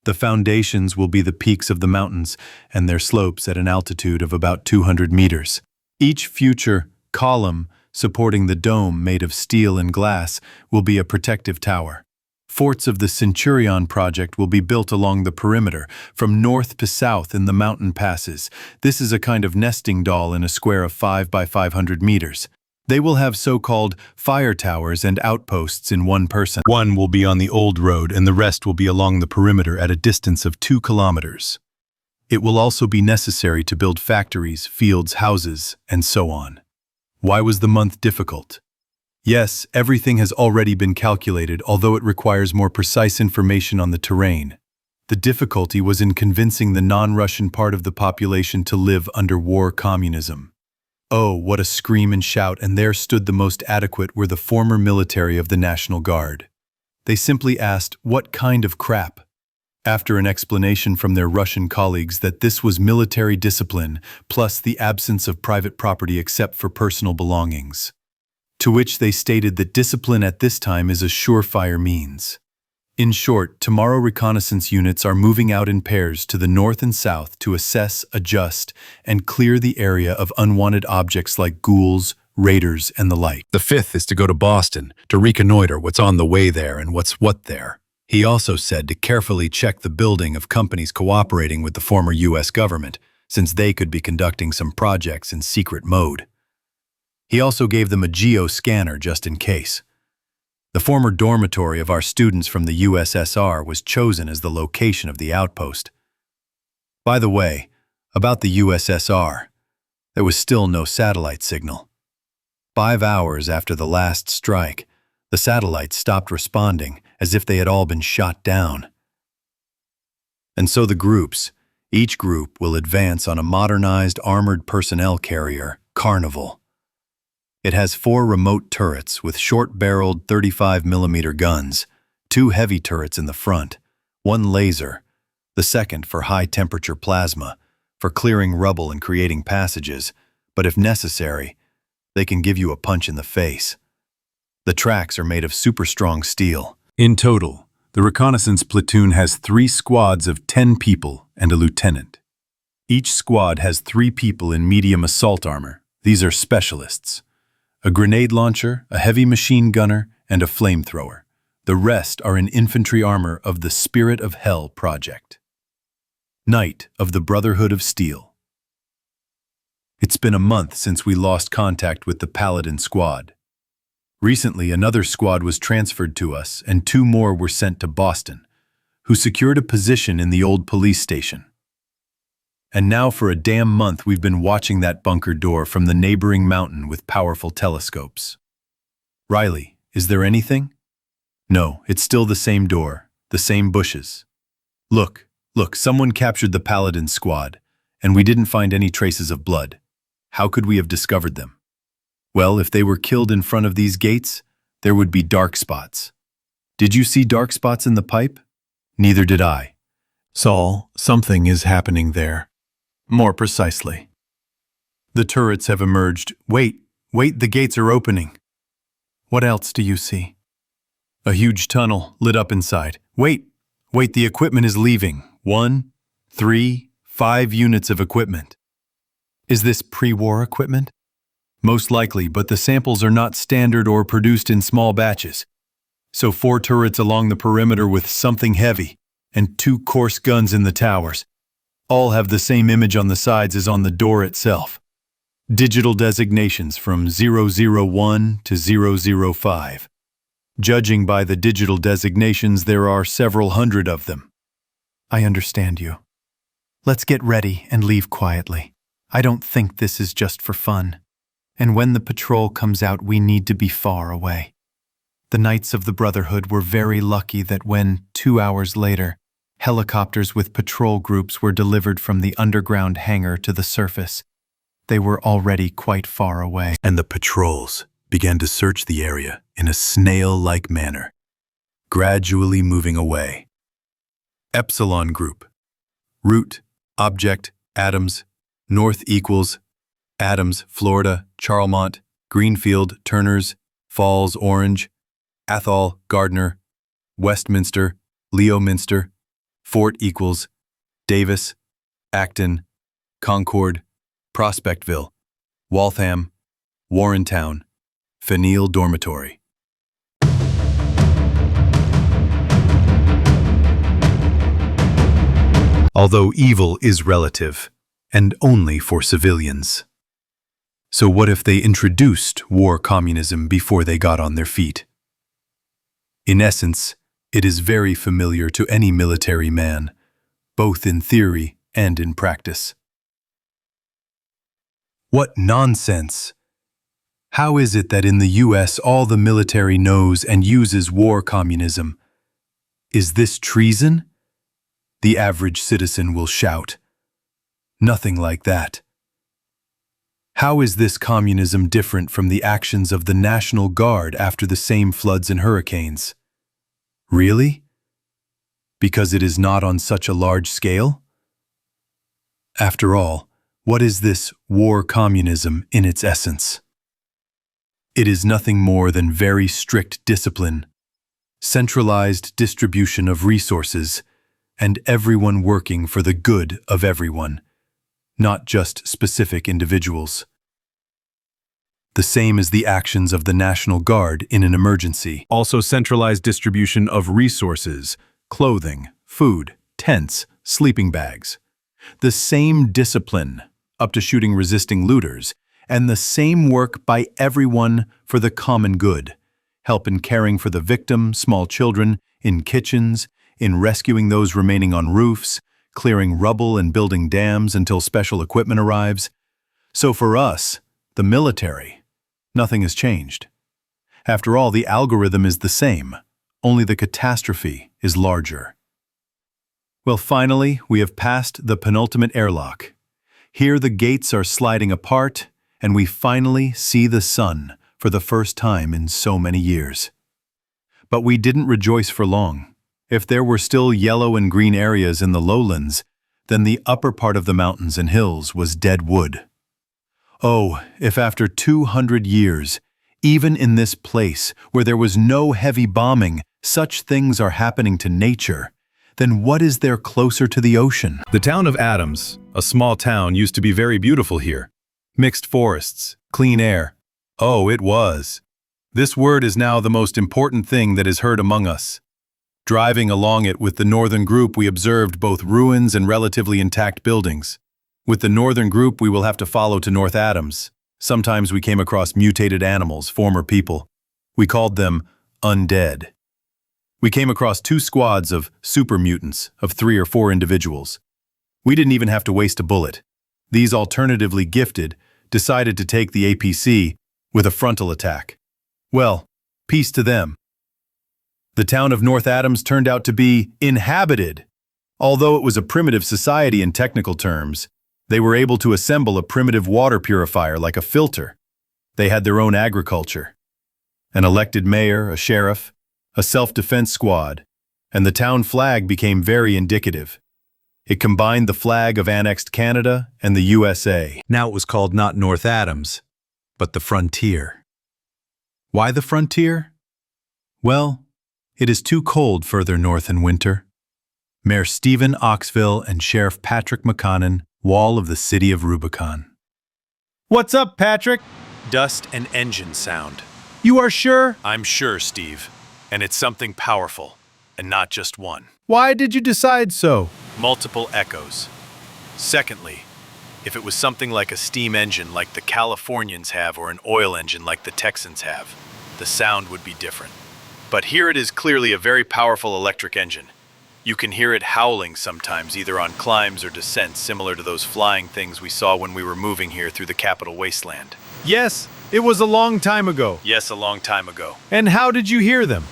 The foundations will be the peaks of the mountains and their slopes at an altitude of about 200 meters. Each future column supporting the dome made of steel and glass will be a protective tower. Forts of the Centurion project will be built along the perimeter, from north to south in the mountain passes. This is a kind of nesting doll in a square of 5 by 500 meters. They will have so-called fire towers and outposts in one person. One will be on the old road and the rest will be along the perimeter at a distance of 2 kilometers. It will also be necessary to build factories, fields, houses, and so on. Why was the month difficult? Yes, everything has already been calculated, although it requires more precise information on the terrain. The difficulty was in convincing the non-Russian part of the population to live under war communism. Oh, what a scream and shout, and there stood the most adequate were the former military of the National Guard. They simply asked, what kind of crap? After an explanation from their Russian colleagues that this was military discipline, plus the absence of private property except for personal belongings. To which they stated that discipline at this time is a surefire means. In short, tomorrow reconnaissance units are moving out in pairs to the north and south to assess, adjust, and clear the area of unwanted objects like ghouls, raiders, and the like. The 5th is to go to Boston to reconnoiter what's on the way there and what's what there. He also said to carefully check the building of companies cooperating with the former U.S. government, since they could be conducting some projects in secret mode. He also gave them a geo-scanner just in case. The former dormitory of our students from the USSR was chosen as the location of the outpost. By the way, about the USSR, there was still no satellite signal. 5 hours after the last strike, the satellites stopped responding as if they had all been shot down. And so the groups, each group will advance on a modernized armored personnel carrier, Carnival. It has 4 remote turrets with short-barreled 35mm guns, 2 heavy turrets in the front, 1 laser, the second for high-temperature plasma, for clearing rubble and creating passages, but if necessary, they can give you a punch in the face. The tracks are made of super-strong steel. In total, the reconnaissance platoon has 3 squads of 10 people and a lieutenant. Each squad has 3 people in medium assault armor. These are specialists. A grenade launcher, a heavy machine gunner, and a flamethrower. The rest are in infantry armor of the Spirit of Hell project. Knight of the Brotherhood of Steel. It's been a month since we lost contact with the Paladin squad. Recently, another squad was transferred to us, and 2 more were sent to Boston, who secured a position in the old police station. And now for a damn month we've been watching that bunker door from the neighboring mountain with powerful telescopes. Riley, is there anything? No, it's still the same door, the same bushes. Look, someone captured the Paladin squad, and we didn't find any traces of blood. How could we have discovered them? Well, if they were killed in front of these gates, there would be dark spots. Did you see dark spots in the pipe? Neither did I. Saul, something is happening there. More precisely. The turrets have emerged. Wait, the gates are opening. What else do you see? A huge tunnel lit up inside. Wait, the equipment is leaving. 1, 3, 5 units of equipment. Is this pre-war equipment? Most likely, but the samples are not standard or produced in small batches. So 4 turrets along the perimeter with something heavy, and 2 coarse guns in the towers. All have the same image on the sides as on the door itself. Digital designations from 001 to 005. Judging by the digital designations, there are several hundred of them. I understand you. Let's get ready and leave quietly. I don't think this is just for fun. And when the patrol comes out, we need to be far away. The Knights of the Brotherhood were very lucky that when, 2 hours later, helicopters with patrol groups were delivered from the underground hangar to the surface, they were already quite far away. And the patrols began to search the area in a snail-like manner, gradually moving away. Epsilon Group. Route, object, atoms, north equals, Adams, Florida, Charlemont, Greenfield, Turners, Falls, Orange, Athol, Gardner, Westminster, Leominster, Fort equals Davis, Acton, Concord, Prospectville, Waltham, Warrentown, Faneuil Dormitory. Although evil is relative, and only for civilians. So what if they introduced war communism before they got on their feet? In essence, it is very familiar to any military man, both in theory and in practice. What nonsense! How is it that in the US all the military knows and uses war communism? Is this treason? The average citizen will shout. Nothing like that. How is this communism different from the actions of the National Guard after the same floods and hurricanes? Really? Because it is not on such a large scale? After all, what is this war communism in its essence? It is nothing more than very strict discipline, centralized distribution of resources, and everyone working for the good of everyone, not just specific individuals. The same as the actions of the National Guard in an emergency. Also centralized distribution of resources, clothing, food, tents, sleeping bags. The same discipline, up to shooting resisting looters, and the same work by everyone for the common good. Help in caring for the victim, small children, in kitchens, in rescuing those remaining on roofs, clearing rubble and building dams until special equipment arrives. So for us, the military, nothing has changed. After all, the algorithm is the same, only the catastrophe is larger. Well, finally, we have passed the penultimate airlock. Here the gates are sliding apart, and we finally see the sun for the first time in so many years. But we didn't rejoice for long. If there were still yellow and green areas in the lowlands, then the upper part of the mountains and hills was dead wood. Oh, if after 200 years, even in this place where there was no heavy bombing, such things are happening to nature, then what is there closer to the ocean? The town of Adams, a small town, used to be very beautiful here. Mixed forests, clean air. Oh, it was. This word is now the most important thing that is heard among us. Driving along it with the northern group, we observed both ruins and relatively intact buildings. With the northern group, we will have to follow to North Adams. Sometimes we came across mutated animals, former people. We called them undead. We came across 2 squads of super mutants of 3 or 4 individuals. We didn't even have to waste a bullet. These alternatively gifted decided to take the APC with a frontal attack. Well, peace to them. The town of North Adams turned out to be inhabited. Although it was a primitive society in technical terms, they were able to assemble a primitive water purifier like a filter. They had their own agriculture, an elected mayor, a sheriff, a self-defense squad, and the town flag became very indicative. It combined the flag of annexed Canada and the USA. Now it was called not North Adams, but the Frontier. Why the Frontier? Well, it is too cold further north in winter. Mayor Stephen Oxville and Sheriff Patrick McConnon, wall of the city of Rubicon. What's up, Patrick? Dust and engine sound. You are sure? I'm sure, Steve. And it's something powerful, and not just one. Why did you decide so? Multiple echoes. Secondly, if it was something like a steam engine like the Californians have or an oil engine like the Texans have, the sound would be different. But here it is clearly a very powerful electric engine. You can hear it howling sometimes, either on climbs or descents, similar to those flying things we saw when we were moving here through the Capital Wasteland. Yes, it was a long time ago. Yes, a long time ago. And how did you hear them?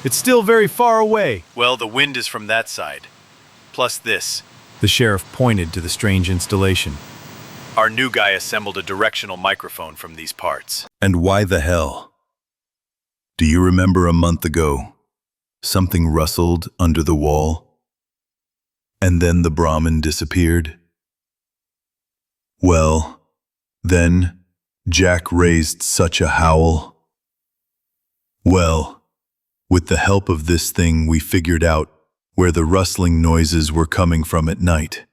It's still very far away. Well, the wind is from that side. Plus this. The sheriff pointed to the strange installation. Our new guy assembled a directional microphone from these parts. And why the hell? Do you remember a month ago, something rustled under the wall? And then the Brahmin disappeared? Well, then Jack raised such a howl. Well, with the help of this thing, we figured out where the rustling noises were coming from at night.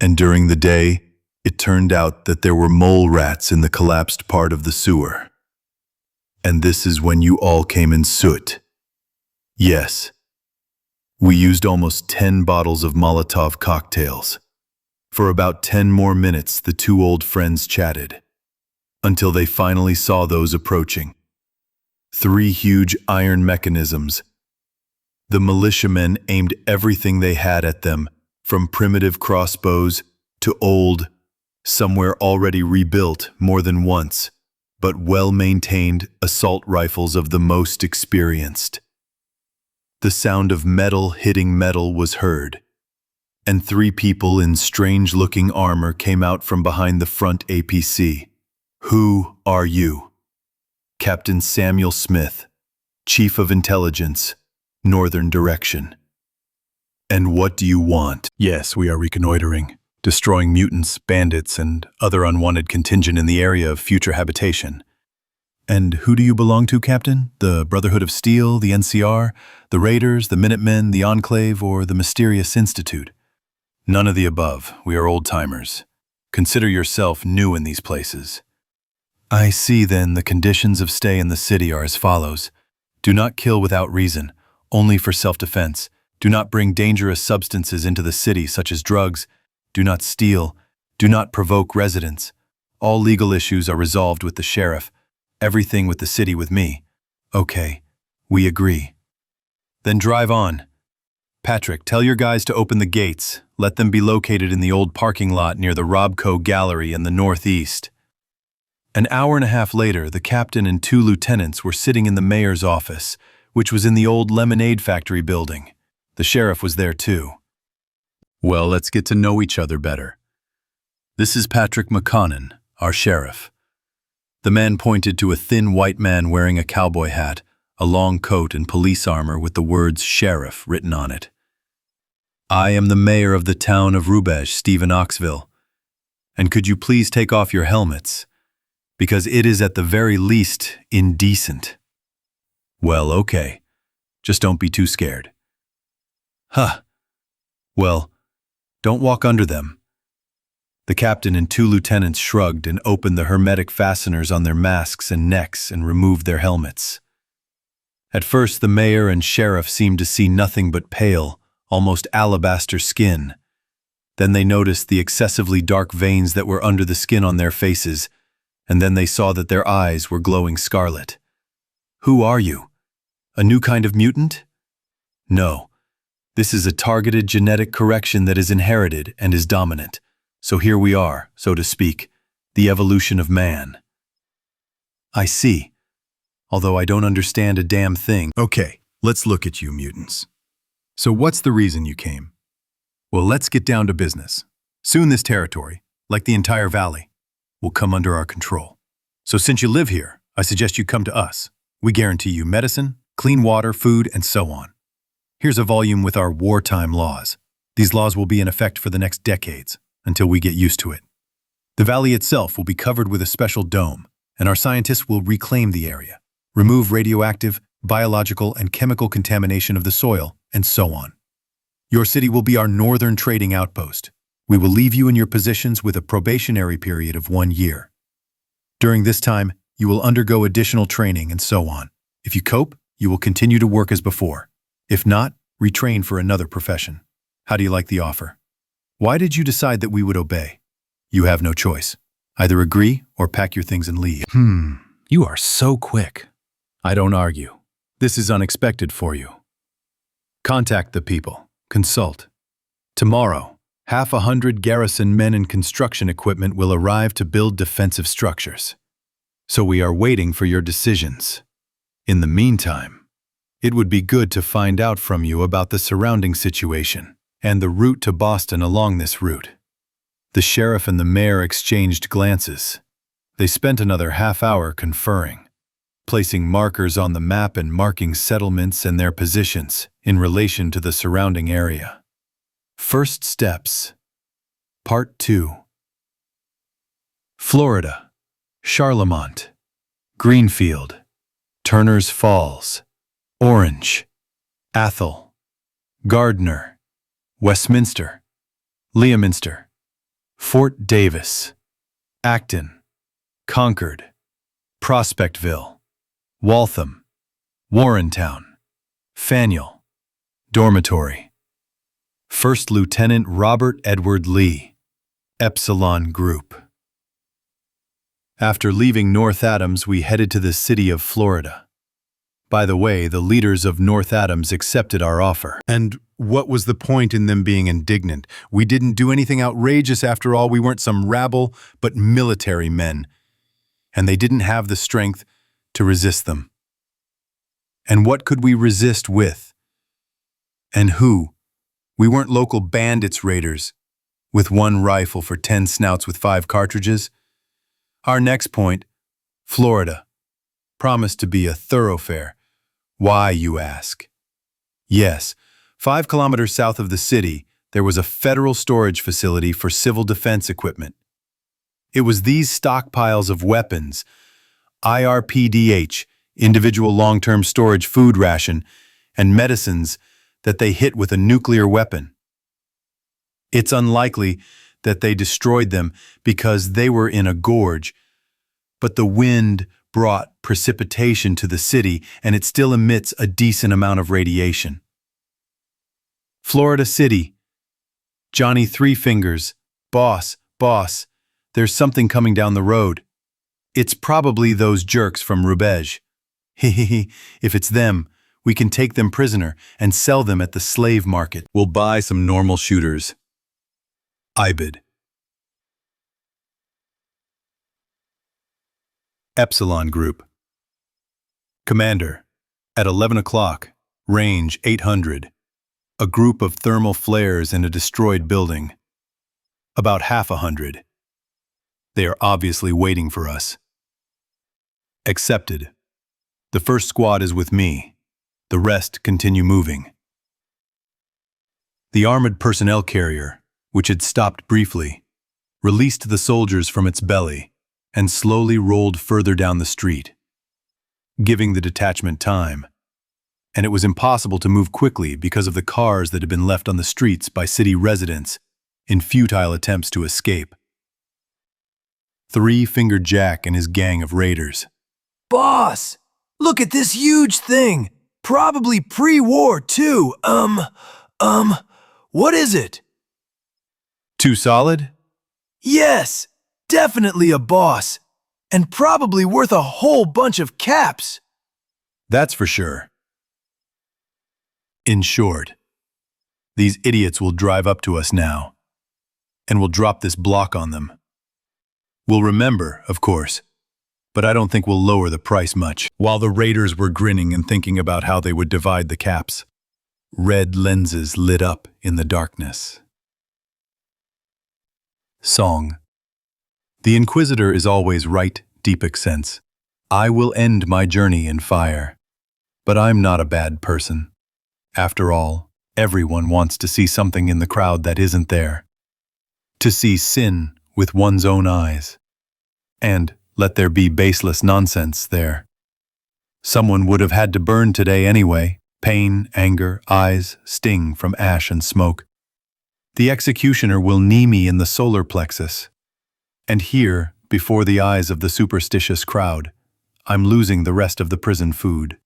And during the day, it turned out that there were mole rats in the collapsed part of the sewer. And this is when you all came in soot. Yes. We used almost 10 bottles of Molotov cocktails. For about 10 more minutes, the two old friends chatted, until they finally saw those approaching. 3 huge iron mechanisms. The militiamen aimed everything they had at them, from primitive crossbows to old, somewhere already rebuilt more than once, but well-maintained assault rifles of the most experienced. The sound of metal hitting metal was heard, and 3 people in strange-looking armor came out from behind the front APC. Who are you? Captain Samuel Smith, Chief of Intelligence, Northern Direction. And what do you want? Yes, we are reconnoitering, destroying mutants, bandits, and other unwanted contingent in the area of future habitation. And who do you belong to, Captain? The Brotherhood of Steel, the NCR, the Raiders, the Minutemen, the Enclave, or the Mysterious Institute? None of the above. We are old-timers. Consider yourself new in these places. I see, then, the conditions of stay in the city are as follows. Do not kill without reason, only for self-defense. Do not bring dangerous substances into the city, such as drugs. Do not steal. Do not provoke residents. All legal issues are resolved with the sheriff. Everything with the city with me. Okay, we agree. Then drive on. Patrick, tell your guys to open the gates. Let them be located in the old parking lot near the Robco Gallery in the northeast. An hour and a half later, the captain and 2 lieutenants were sitting in the mayor's office, which was in the old lemonade factory building. The sheriff was there too. Well, let's get to know each other better. This is Patrick McConnon, our sheriff. The man pointed to a thin white man wearing a cowboy hat, a long coat and police armor with the words sheriff written on it. I am the mayor of the town of Rebirth, Stephen Oxville. And could you please take off your helmets? Because it is at the very least indecent. Well, okay. Just don't be too scared. Huh. Well, don't walk under them. The captain and 2 lieutenants shrugged and opened the hermetic fasteners on their masks and necks and removed their helmets. At first, the mayor and sheriff seemed to see nothing but pale, almost alabaster skin. Then they noticed the excessively dark veins that were under the skin on their faces, and then they saw that their eyes were glowing scarlet. Who are you? A new kind of mutant? No. This is a targeted genetic correction that is inherited and is dominant. So here we are, so to speak, the evolution of man. I see. Although I don't understand a damn thing. Okay, let's look at you, mutants. So what's the reason you came? Well, let's get down to business. Soon this territory, like the entire valley, will come under our control. So since you live here, I suggest you come to us. We guarantee you medicine, clean water, food, and so on. Here's a volume with our wartime laws. These laws will be in effect for the next decades, until we get used to it. The valley itself will be covered with a special dome, and our scientists will reclaim the area, remove radioactive, biological, and chemical contamination of the soil, and so on. Your city will be our northern trading outpost. We will leave you in your positions with a probationary period of 1 year. During this time, you will undergo additional training and so on. If you cope, you will continue to work as before. If not, retrain for another profession. How do you like the offer? Why did you decide that we would obey? You have no choice. Either agree or pack your things and leave. You are so quick. I don't argue. This is unexpected for you. Contact the people. Consult. Tomorrow, 100 garrison men and construction equipment will arrive to build defensive structures. So we are waiting for your decisions. In the meantime, it would be good to find out from you about the surrounding situation and the route to Boston along this route. The sheriff and the mayor exchanged glances. They spent another half-hour conferring, placing markers on the map and marking settlements and their positions in relation to the surrounding area. First steps. Part 2. Florida, Charlemont, Greenfield, Turner's Falls, Orange, Athol, Gardner, Westminster, Leominster, Fort Davis, Acton, Concord, Prospectville, Waltham, Warrentown, Faneuil, Dormitory. First Lieutenant Robert Edward Lee, Epsilon Group. After leaving North Adams, we headed to the city of Florida. By the way, the leaders of North Adams accepted our offer. And what was the point in them being indignant? We didn't do anything outrageous after all. We weren't some rabble, but military men. And they didn't have the strength to resist them. And what could we resist with? And who? We weren't local bandits raiders, with one rifle for 10 snouts with 5 cartridges. Our next point, Florida, promised to be a thoroughfare. Why, you ask? Yes, 5 kilometers south of the city, there was a federal storage facility for civil defense equipment. It was these stockpiles of weapons, IRPDH, individual long-term storage food ration, and medicines that they hit with a nuclear weapon. It's unlikely that they destroyed them because they were in a gorge, but the wind brought precipitation to the city and it still emits a decent amount of radiation. Florida City. Johnny Three Fingers. Boss, there's something coming down the road. It's probably those jerks from Rebirth. If it's them, we can take them prisoner and sell them at the slave market. We'll buy some normal shooters. IBID. Epsilon Group. Commander, at 11 o'clock, range 800. A group of thermal flares in a destroyed building. About half 100. They are obviously waiting for us. Accepted. The first squad is with me. The rest continue moving. The armored personnel carrier, which had stopped briefly, released the soldiers from its belly and slowly rolled further down the street, giving the detachment time. And it was impossible to move quickly because of the cars that had been left on the streets by city residents in futile attempts to escape. Three-Fingered Jack and his gang of raiders. Boss, look at this huge thing! Probably pre-war, too. What is it? Too solid? Yes, definitely a boss. And probably worth a whole bunch of caps. That's for sure. In short, these idiots will drive up to us now, and we'll drop this block on them. We'll remember, of course, but I don't think we'll lower the price much. While the raiders were grinning and thinking about how they would divide the caps, red lenses lit up in the darkness. Song. The Inquisitor is always right, Deepak sense. I will end my journey in fire. But I'm not a bad person. After all, everyone wants to see something in the crowd that isn't there. To see sin with one's own eyes. And let there be baseless nonsense there. Someone would have had to burn today anyway. Pain, anger, eyes, sting from ash and smoke. The executioner will knee me in the solar plexus. And here, before the eyes of the superstitious crowd, I'm losing the rest of the prison food.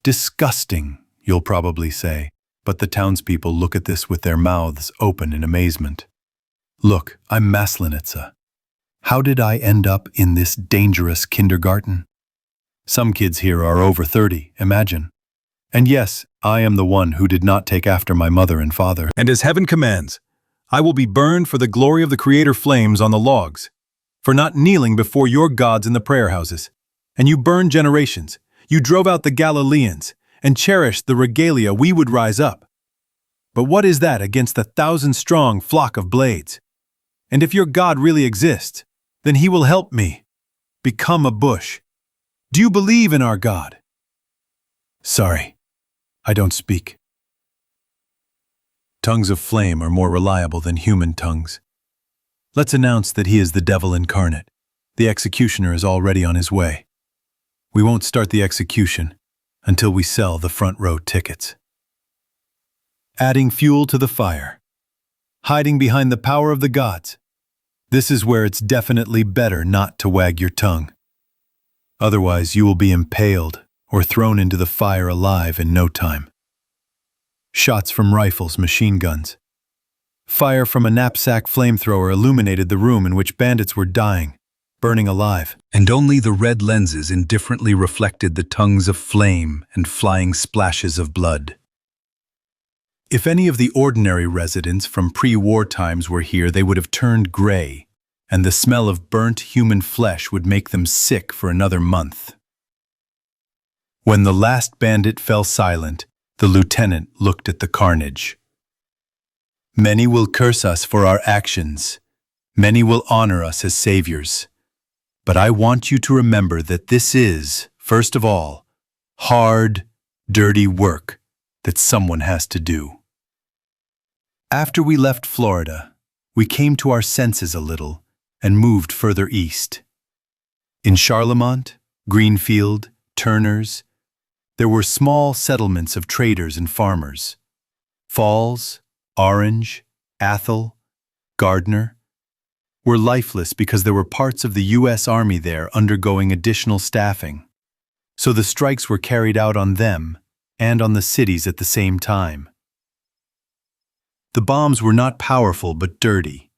Disgusting, you'll probably say, but the townspeople look at this with their mouths open in amazement. Look, I'm Maslenitsa. How did I end up in this dangerous kindergarten? Some kids here are over 30, imagine. And yes, I am the one who did not take after my mother and father. And as heaven commands, I will be burned for the glory of the Creator flames on the logs, for not kneeling before your gods in the prayer houses. And you burned generations, you drove out the Galileans, and cherished the regalia we would rise up. But what is that against the 1,000-strong flock of blades? And if your God really exists, then he will help me become a bush. Do you believe in our God? Sorry, I don't speak. Tongues of flame are more reliable than human tongues. Let's announce that he is the devil incarnate. The executioner is already on his way. We won't start the execution until we sell the front row tickets. adding fuel to the fire, hiding behind the power of the gods. This is where it's definitely better not to wag your tongue. Otherwise, you will be impaled or thrown into the fire alive in no time. Shots from rifles, machine guns. Fire from a knapsack flamethrower illuminated the room in which bandits were dying, burning alive. And only the red lenses indifferently reflected the tongues of flame and flying splashes of blood. If any of the ordinary residents from pre-war times were here, they would have turned gray, and the smell of burnt human flesh would make them sick for another month. When the last bandit fell silent, the lieutenant looked at the carnage. Many will curse us for our actions. Many will honor us as saviors. But I want you to remember that this is, first of all, hard, dirty work that someone has to do. After we left Florida, we came to our senses a little and moved further east. In Charlemont, Greenfield, Turners, there were small settlements of traders and farmers. Falls, Orange, Athol, Gardner were lifeless because there were parts of the U.S. Army there undergoing additional staffing. So the strikes were carried out on them and on the cities at the same time. The bombs were not powerful but dirty.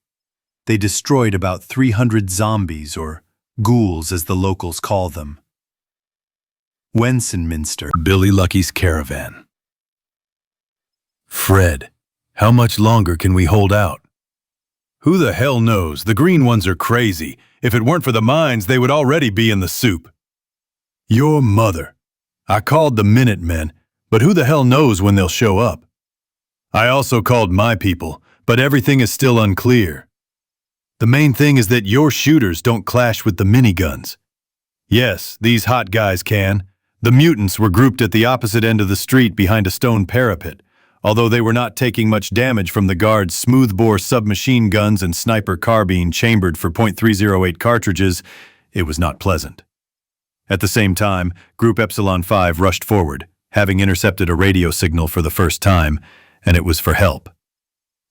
They destroyed about 300 zombies, or ghouls as the locals call them. Wensonminster, Billy Lucky's caravan. Fred, how much longer can we hold out? Who the hell knows? The green ones are crazy. If it weren't for the mines, they would already be in the soup. Your mother. I called the Minutemen, but who the hell knows when they'll show up? I also called my people, but everything is still unclear. The main thing is that your shooters don't clash with the miniguns. Yes, these hot guys can. The mutants were grouped at the opposite end of the street behind a stone parapet. Although they were not taking much damage from the guards' smoothbore submachine guns and sniper carbine chambered for .308 cartridges, it was not pleasant. At the same time, Group Epsilon 5 rushed forward, having intercepted a radio signal for the first time, and it was for help.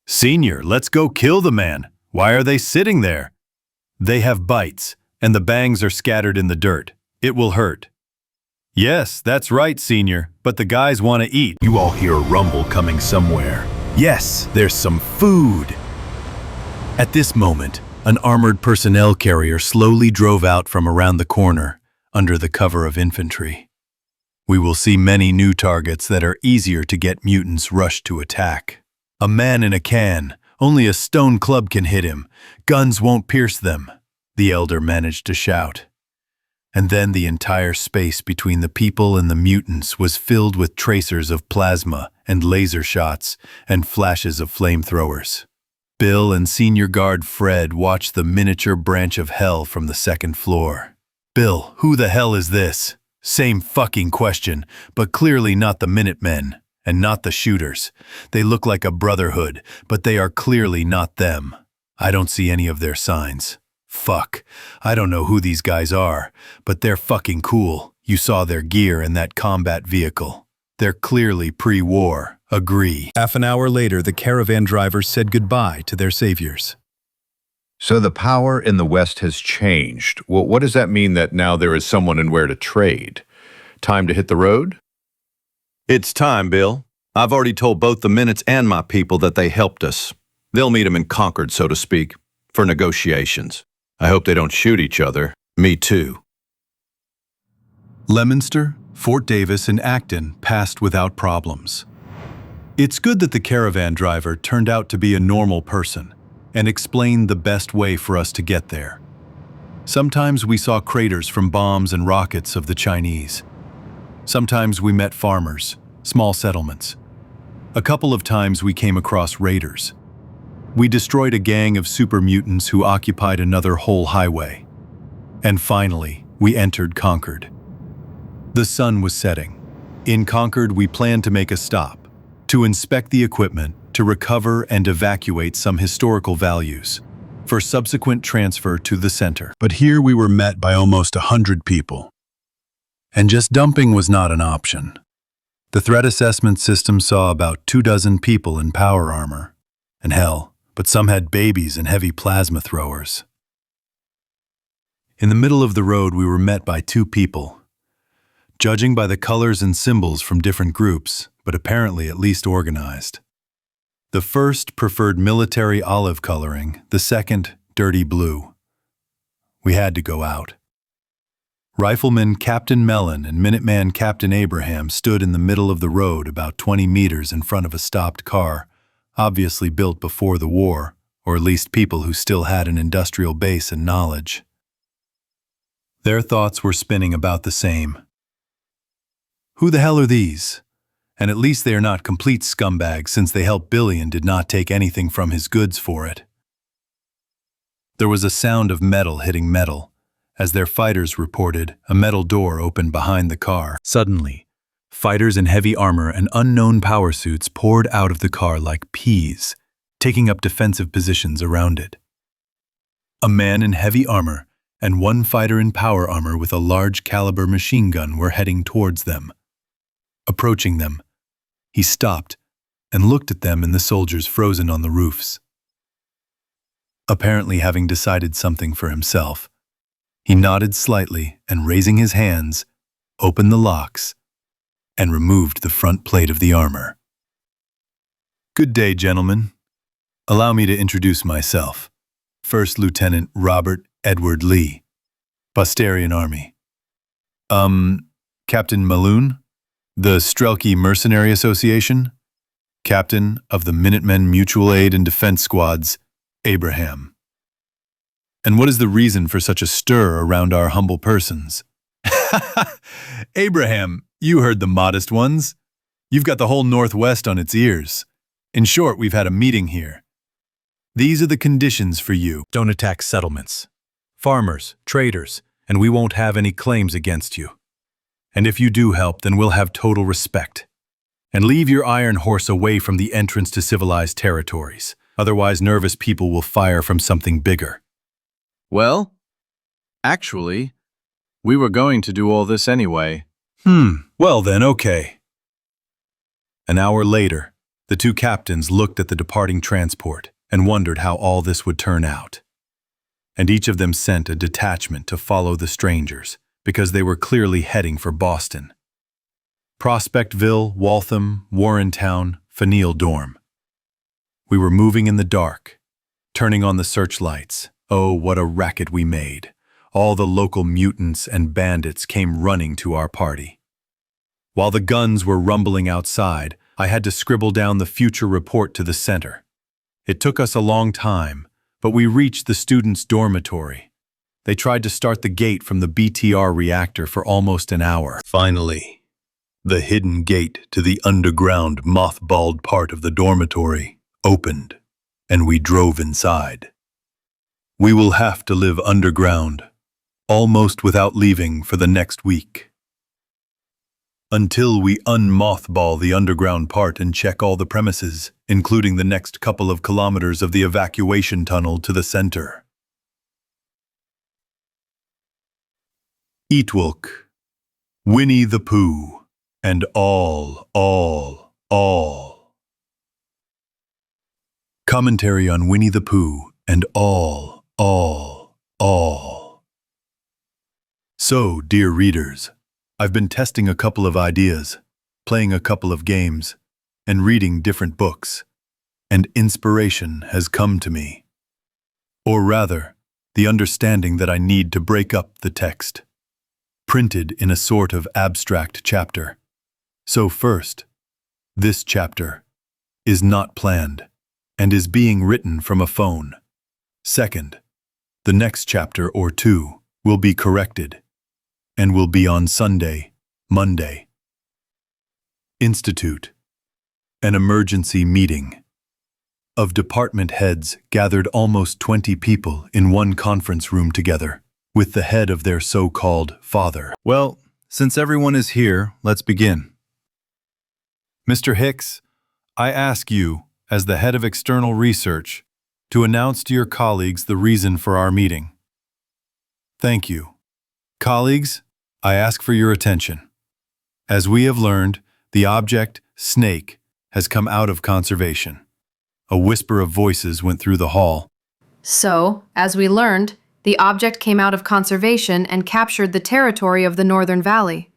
Senior, let's go kill the man. Why are they sitting there? They have bites, and the bangs are scattered in the dirt. It will hurt. Yes, that's right, Senior, but the guys want to eat. You all hear a rumble coming somewhere. Yes, there's some food. At this moment, an armored personnel carrier slowly drove out from around the corner, under the cover of infantry. We will see many new targets that are easier to get mutants rushed to attack. A man in a can. Only a stone club can hit him. Guns won't pierce them, the elder managed to shout. And then the entire space between the people and the mutants was filled with tracers of plasma and laser shots and flashes of flamethrowers. Bill and Senior Guard Fred watched the miniature branch of hell from the second floor. Bill, who the hell is this? Same fucking question, but clearly not the Minutemen, and not the shooters. They look like a brotherhood, but they are clearly not them. I don't see any of their signs. Fuck, I don't know who these guys are, but they're fucking cool. You saw their gear in that combat vehicle. They're clearly pre-war. Agree. Half an hour later, the caravan drivers said goodbye to their saviors. So the power in the West has changed. Well, what does that mean that now there is someone and where to trade? Time to hit the road? It's time, Bill. I've already told both the Minutes and my people that they helped us. They'll meet them in Concord, so to speak, for negotiations. I hope they don't shoot each other. Me too. Leominster, Fort Davis, and Acton passed without problems. It's good that the caravan driver turned out to be a normal person and explained the best way for us to get there. Sometimes we saw craters from bombs and rockets of the Chinese. Sometimes we met farmers, small settlements. A couple of times we came across raiders. We destroyed a gang of super mutants who occupied another whole highway. And finally, we entered Concord. The sun was setting. In Concord, we planned to make a stop, to inspect the equipment, to recover and evacuate some historical values, for subsequent transfer to the center. But here we were met by almost 100 people. And just dumping was not an option. The threat assessment system saw about 24 people in power armor. And hell, but some had babies and heavy plasma throwers. In the middle of the road, we were met by 2 people. Judging by the colors and symbols from different groups, but apparently at least organized. The first preferred military olive coloring, the second dirty blue. We had to go out. Rifleman Captain Mellon and Minuteman Captain Abraham stood in the middle of the road about 20 meters in front of a stopped car, obviously built before the war, or at least people who still had an industrial base and knowledge. Their thoughts were spinning about the same. Who the hell are these? And at least they are not complete scumbags since they helped Billy and did not take anything from his goods for it. There was a sound of metal hitting metal. As their fighters reported, a metal door opened behind the car. Suddenly, fighters in heavy armor and unknown power suits poured out of the car like peas, taking up defensive positions around it. A man in heavy armor and 1 fighter in power armor with a large caliber machine gun were heading towards them. Approaching them, he stopped and looked at them and the soldiers frozen on the roofs. Apparently having decided something for himself, he nodded slightly and, raising his hands, opened the locks and removed the front plate of the armor. Good day, gentlemen. Allow me to introduce myself. First Lieutenant Robert Edward Lee, Bostarian Army. Captain Maloon, the Strelke Mercenary Association. Captain of the Minutemen Mutual Aid and Defense Squads, Abraham. And what is the reason for such a stir around our humble persons? Abraham, you heard the modest ones. You've got the whole Northwest on its ears. In short, we've had a meeting here. These are the conditions for you. Don't attack settlements, farmers, traders, and we won't have any claims against you. And if you do help, then we'll have total respect. And leave your iron horse away from the entrance to civilized territories. Otherwise, nervous people will fire from something bigger. Well, actually, we were going to do all this anyway. Well then, okay. An hour later, the 2 captains looked at the departing transport and wondered how all this would turn out. And each of them sent a detachment to follow the strangers, because they were clearly heading for Boston. Prospectville, Waltham, Warrentown, Faneuil Dorm. We were moving in the dark, turning on the searchlights. Oh, what a racket we made. All the local mutants and bandits came running to our party. While the guns were rumbling outside, I had to scribble down the future report to the center. It took us a long time, but we reached the students' dormitory. They tried to start the gate from the BTR reactor for almost an hour. Finally, the hidden gate to the underground mothballed part of the dormitory opened, and we drove inside. We will have to live underground, almost without leaving for the next week. Until we unmothball the underground part and check all the premises, including the next couple of kilometers of the evacuation tunnel to the center. Eatwalk, Winnie the Pooh, and all. Commentary on Winnie the Pooh and all. So, dear readers, I've been testing a couple of ideas, playing a couple of games, and reading different books, and inspiration has come to me. Or rather, the understanding that I need to break up the text, printed in a sort of abstract chapter. So first, this chapter is not planned and is being written from a phone. Second, the next chapter or 2 will be corrected and will be on Sunday, Monday. Institute, an emergency meeting. Of department heads gathered almost 20 people in one conference room together, with the head of their so-called father. Well, since everyone is here, let's begin. Mr. Hicks, I ask you, as the head of external research, to announce to your colleagues the reason for our meeting. Thank you. Colleagues, I ask for your attention. As we have learned, The object, snake, has come out of conservation. A whisper of voices went through the hall. So, as we learned, the object came out of conservation and captured the territory of the Northern Valley.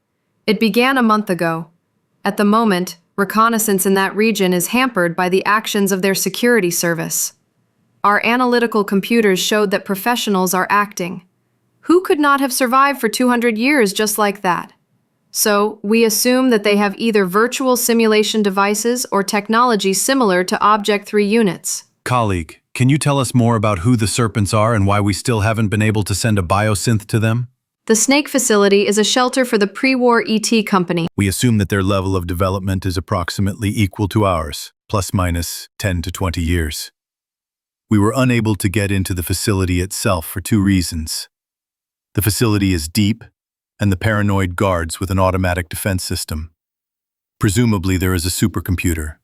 It began a month ago. At the moment, reconnaissance in that region is hampered by the actions of their security service. Our analytical computers showed that professionals are acting. Who could not have survived for 200 years just like that? So, we assume that they have either virtual simulation devices or technology similar to Object 3 units. Colleague, can you tell us more about who the serpents are and why we still haven't been able to send a biosynth to them? The Snake facility is a shelter for the pre-war ET company. We assume that their level of development is approximately equal to ours, plus minus 10 to 20 years. We were unable to get into the facility itself for 2 reasons. The facility is deep, and the paranoid guards with an automatic defense system. Presumably there is a supercomputer.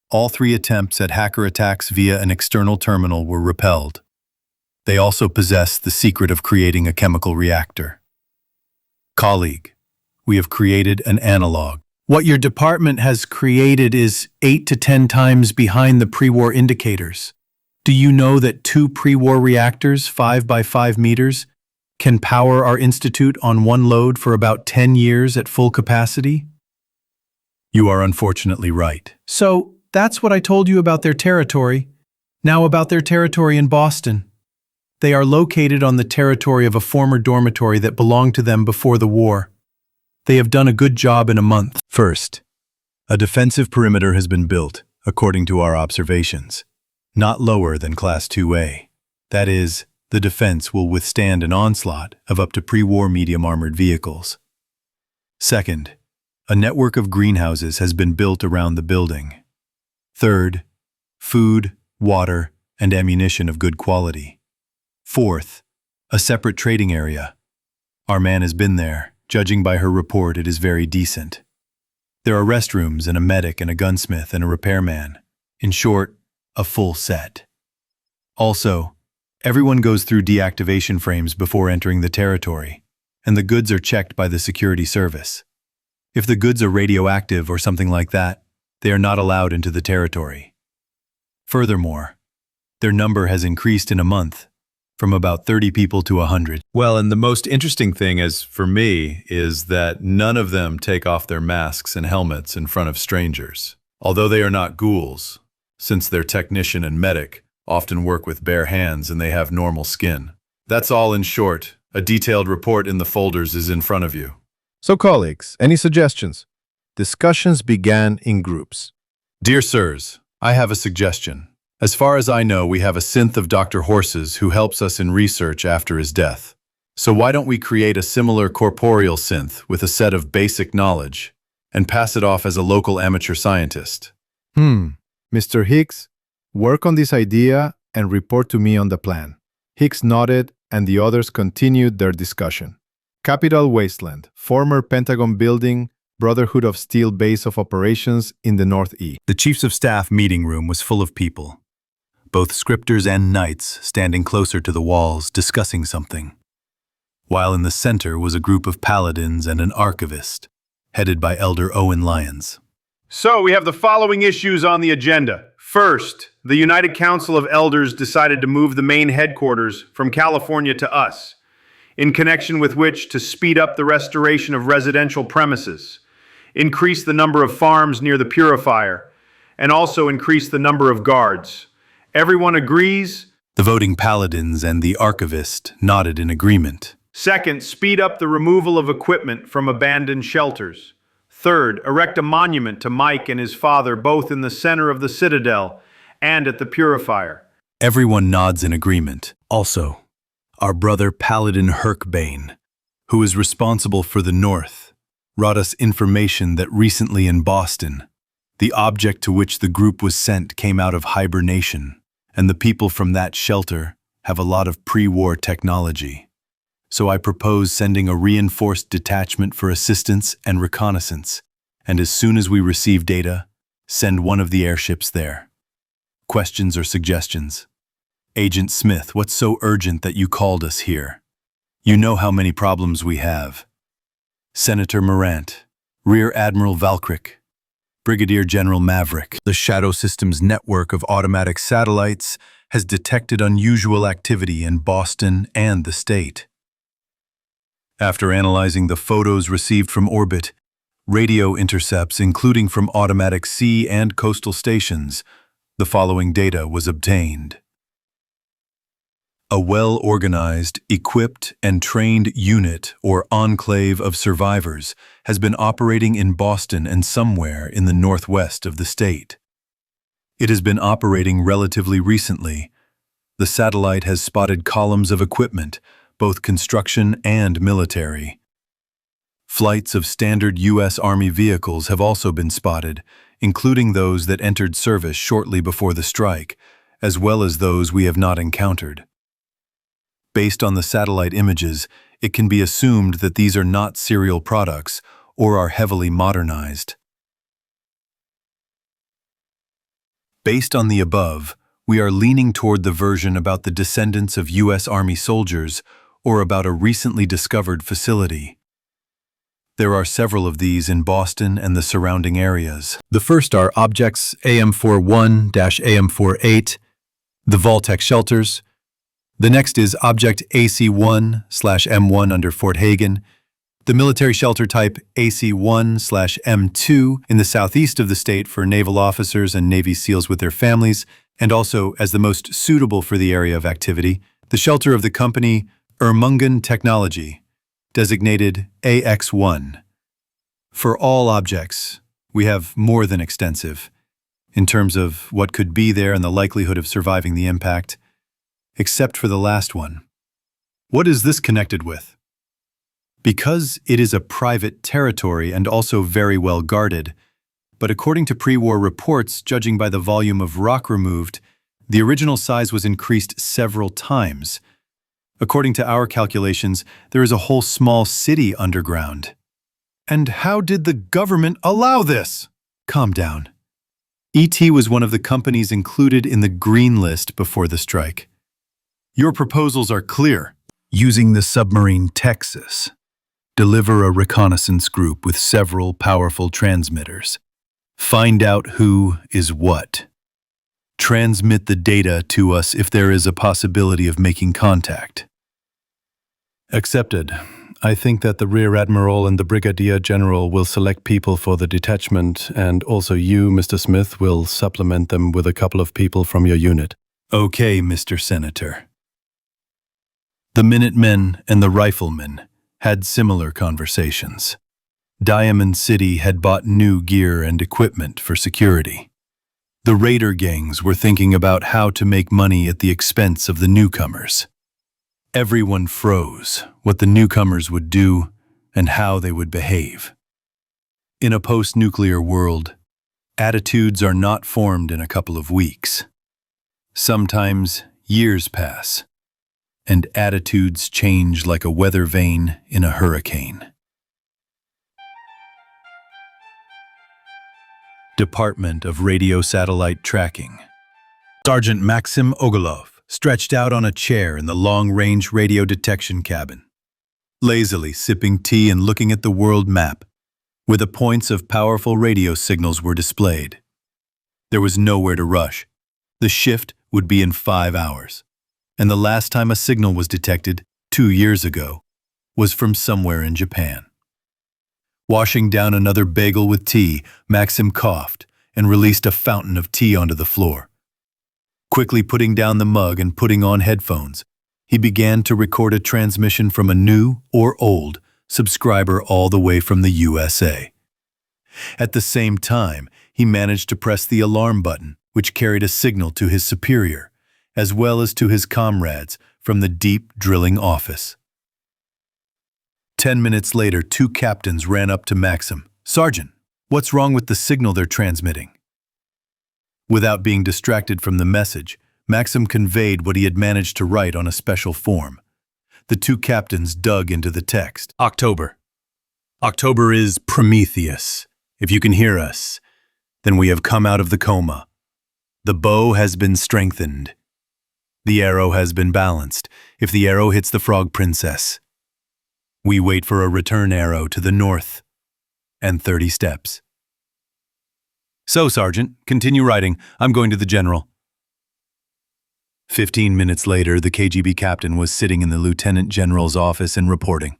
All 3 attempts at hacker attacks via an external terminal were repelled. They also possess the secret of creating a chemical reactor. Colleague, we have created an analog. What your department has created is 8 to 10 times behind the pre-war indicators. Do you know that 2 pre-war reactors, 5 by 5 meters, can power our institute on one load for about 10 years at full capacity? You are unfortunately right. So, that's what I told you about their territory. Now about their territory in Boston. They are located on the territory of a former dormitory that belonged to them before the war. They have done a good job in a month. First, a defensive perimeter has been built, according to our observations, not lower than Class 2A. That is, the defense will withstand an onslaught of up to pre-war medium-armored vehicles. Second, a network of greenhouses has been built around the building. Third, food, water, and ammunition of good quality. Fourth, a separate trading area. Our man has been there. Judging by her report, it is very decent. There are restrooms and a medic and a gunsmith and a repairman. In short, a full set. Also, everyone goes through deactivation frames before entering the territory, and the goods are checked by the security service. If the goods are radioactive or something like that, they are not allowed into the territory. Furthermore, their number has increased in a month, from about 30 people to 100. Well, and the most interesting thing for me is that none of them take off their masks and helmets in front of strangers. Although they are not ghouls, since their technician and medic often work with bare hands and they have normal skin. That's all in short. A detailed report in the folders is in front of you. So colleagues, any suggestions? Discussions began in groups. Dear sirs, I have a suggestion. As far as I know, we have a synth of Dr. Horse's who helps us in research after his death. So why don't we create a similar corporeal synth with a set of basic knowledge and pass it off as a local amateur scientist? Mr. Hicks, work on this idea and report to me on the plan. Hicks nodded and the others continued their discussion. Capital Wasteland, former Pentagon building, Brotherhood of Steel base of operations in the Northeast. The Chiefs of Staff meeting room was full of people, both scripters and knights standing closer to the walls discussing something, while in the center was a group of paladins and an archivist, headed by Elder Owen Lyons. So we have the following issues on the agenda. First, the United Council of Elders decided to move the main headquarters from California to us, in connection with which to speed up the restoration of residential premises, increase the number of farms near the purifier, and also increase the number of guards. Everyone agrees? The voting paladins and the archivist nodded in agreement. Second, speed up the removal of equipment from abandoned shelters. Third, erect a monument to Mike and his father both in the center of the Citadel and at the purifier. Everyone nods in agreement. Also, our brother Paladin Herkbane, who is responsible for the North, brought us information that recently in Boston, the object to which the group was sent came out of hibernation, and the people from that shelter have a lot of pre-war technology. So I propose sending a reinforced detachment for assistance and reconnaissance, and as soon as we receive data, send one of the airships there. Questions or suggestions? Agent Smith, what's so urgent that you called us here? You know how many problems we have. Senator Morant, Rear Admiral Valkyrik, Brigadier General Maverick. The Shadow Systems network of automatic satellites has detected unusual activity in Boston and the state. After analyzing the photos received from orbit, radio intercepts including from automatic sea and coastal stations, the following data was obtained. A well-organized, equipped, and trained unit or enclave of survivors has been operating in Boston and somewhere in the northwest of the state. It has been operating relatively recently. The satellite has spotted columns of equipment, both construction and military. Flights of standard U.S. Army vehicles have also been spotted, including those that entered service shortly before the strike, as well as those we have not encountered. Based on the satellite images, it can be assumed that these are not serial products or are heavily modernized. Based on the above, we are leaning toward the version about the descendants of U.S. Army soldiers or about a recently discovered facility. There are several of these in Boston and the surrounding areas. The first are objects AM41-AM48, the Vaultec shelters. The next is object AC1/M1 under Fort Hagen, the military shelter type AC1/M2 in the southeast of the state for naval officers and Navy SEALs with their families, and also as the most suitable for the area of activity, the shelter of the company Ermundson Technology, designated AX1. For all objects, we have more than extensive, in terms of what could be there and the likelihood of surviving the impact, except for the last one. What is this connected with? Because it is a private territory and also very well guarded, but according to pre-war reports, judging by the volume of rock removed, the original size was increased several times. According to our calculations, there is a whole small city underground. And how did the government allow this? Calm down. ET was one of the companies included in the green list before the strike. Your proposals are clear. Using the submarine Texas, deliver a reconnaissance group with several powerful transmitters. Find out who is what. Transmit the data to us if there is a possibility of making contact. Accepted. I think that the Rear Admiral and the Brigadier General will select people for the detachment, and also you, Mr. Smith, will supplement them with a couple of people from your unit. Okay, Mr. Senator. The Minutemen and the Riflemen had similar conversations. Diamond City had bought new gear and equipment for security. The raider gangs were thinking about how to make money at the expense of the newcomers. Everyone froze what the newcomers would do and how they would behave. In a post-nuclear world, attitudes are not formed in a couple of weeks. Sometimes years pass, and attitudes change like a weather vane in a hurricane. Department of Radio Satellite Tracking. Sergeant Maxim Ogolov stretched out on a chair in the long-range radio detection cabin, lazily sipping tea and looking at the world map, where the points of powerful radio signals were displayed. There was nowhere to rush. The shift would be in 5 hours, and the last time a signal was detected, 2 years ago, was from somewhere in Japan. Washing down another bagel with tea, Maxim coughed and released a fountain of tea onto the floor. Quickly putting down the mug and putting on headphones, he began to record a transmission from a new or old subscriber all the way from the USA. At the same time, he managed to press the alarm button, which carried a signal to his superior, as well as to his comrades from the deep drilling office. 10 minutes later, 2 captains ran up to Maxim. "Sergeant, what's wrong with the signal they're transmitting?" Without being distracted from the message, Maxim conveyed what he had managed to write on a special form. The 2 captains dug into the text. October. October is Prometheus. If you can hear us, then we have come out of the coma. The bow has been strengthened. The arrow has been balanced. If the arrow hits the Frog Princess, we wait for a return arrow to the north. and 30 steps. So, Sergeant, continue writing. I'm going to the General. 15 minutes later, the KGB captain was sitting in the Lieutenant General's office and reporting.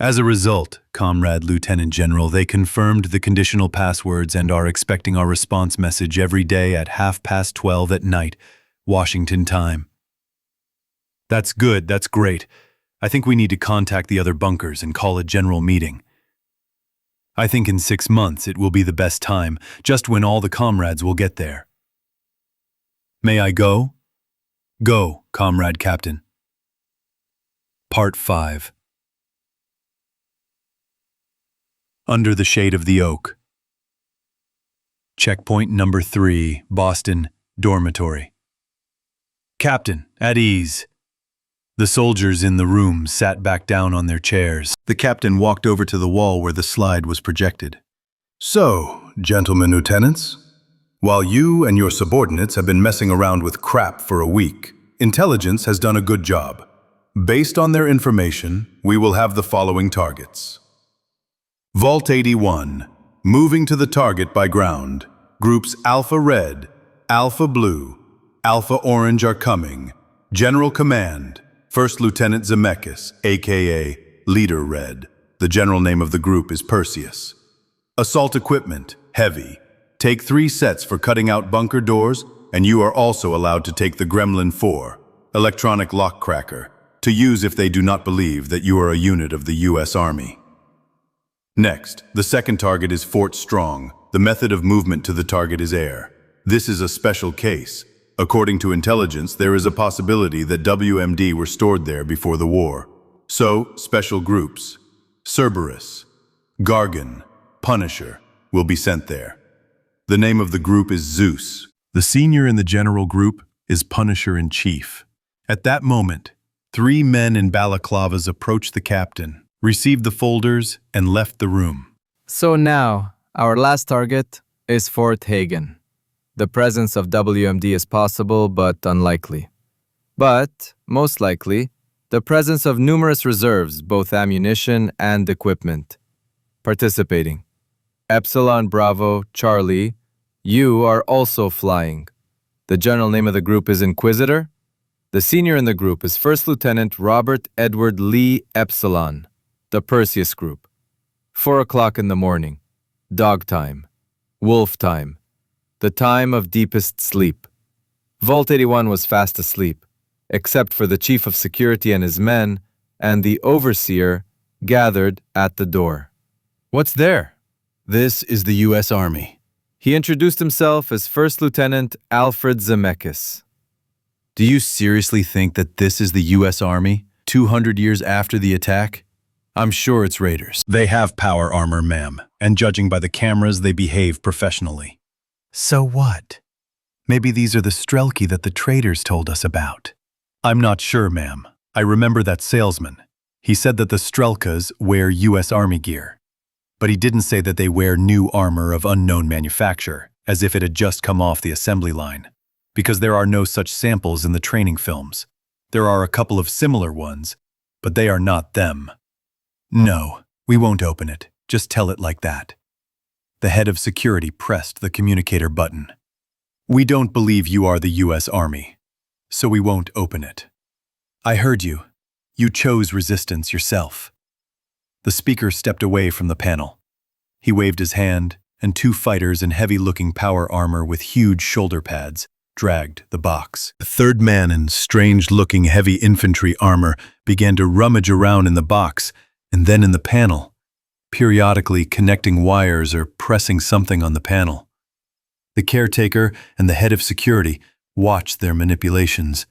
As a result, Comrade Lieutenant General, they confirmed the conditional passwords and are expecting our response message every day at 12:30 at night, Washington time. That's good, that's great. I think we need to contact the other bunkers and call a general meeting. I think in 6 months it will be the best time, just when all the comrades will get there. May I go? Go, Comrade Captain. Part 5. Under the shade of the oak. Checkpoint number 3, Boston, dormitory. Captain, at ease. The soldiers in the room sat back down on their chairs. The captain walked over to the wall where the slide was projected. So, gentlemen lieutenants, while you and your subordinates have been messing around with crap for a week, intelligence has done a good job. Based on their information, we will have the following targets. Vault 81, moving to the target by ground. Groups Alpha Red, Alpha Blue, Alpha Orange are coming. General Command, First Lieutenant Zemeckis, a.k.a. Leader Red. The general name of the group is Perseus. Assault equipment, heavy. Take 3 sets for cutting out bunker doors, and you are also allowed to take the Gremlin 4, electronic lock cracker, to use if they do not believe that you are a unit of the U.S. Army. Next, the second target is Fort Strong. The method of movement to the target is air. This is a special case. According to intelligence, there is a possibility that WMD were stored there before the war. So, special groups, Cerberus, Gargan, Punisher, will be sent there. The name of the group is Zeus. The senior in the general group is Punisher-in-Chief. At that moment, 3 men in balaclavas approached the captain, received the folders, and left the room. So now, our last target is Fort Hagen. The presence of WMD is possible but unlikely. But, most likely, the presence of numerous reserves, both ammunition and equipment, participating. Epsilon Bravo Charlie, you are also flying. The general name of the group is Inquisitor. The senior in the group is First Lieutenant Robert Edward Lee Epsilon, the Perseus group. 4 o'clock in the morning. Dog time. Wolf time. The time of deepest sleep. Vault 81 was fast asleep, except for the chief of security and his men, and the overseer gathered at the door. What's there? This is the U.S. Army. He introduced himself as First Lieutenant Alfred Zemeckis. Do you seriously think that this is the U.S. Army, 200 years after the attack? I'm sure it's raiders. They have power armor, ma'am, and judging by the cameras, they behave professionally. So what? Maybe these are the Strelki that the traders told us about. I'm not sure, ma'am. I remember that salesman. He said that the Strelkas wear U.S. Army gear. But he didn't say that they wear new armor of unknown manufacture, as if it had just come off the assembly line. Because there are no such samples in the training films. There are a couple of similar ones, but they are not them. No, we won't open it. Just tell it like that. The head of security pressed the communicator button. We don't believe you are the U.S. Army, so we won't open it. I heard you. You chose resistance yourself. The speaker stepped away from the panel. He waved his hand, and 2 fighters in heavy-looking power armor with huge shoulder pads dragged the box. The third man in strange-looking heavy infantry armor began to rummage around in the box and then in the panel, periodically connecting wires or pressing something on the panel. The caretaker and the head of security watched their manipulations,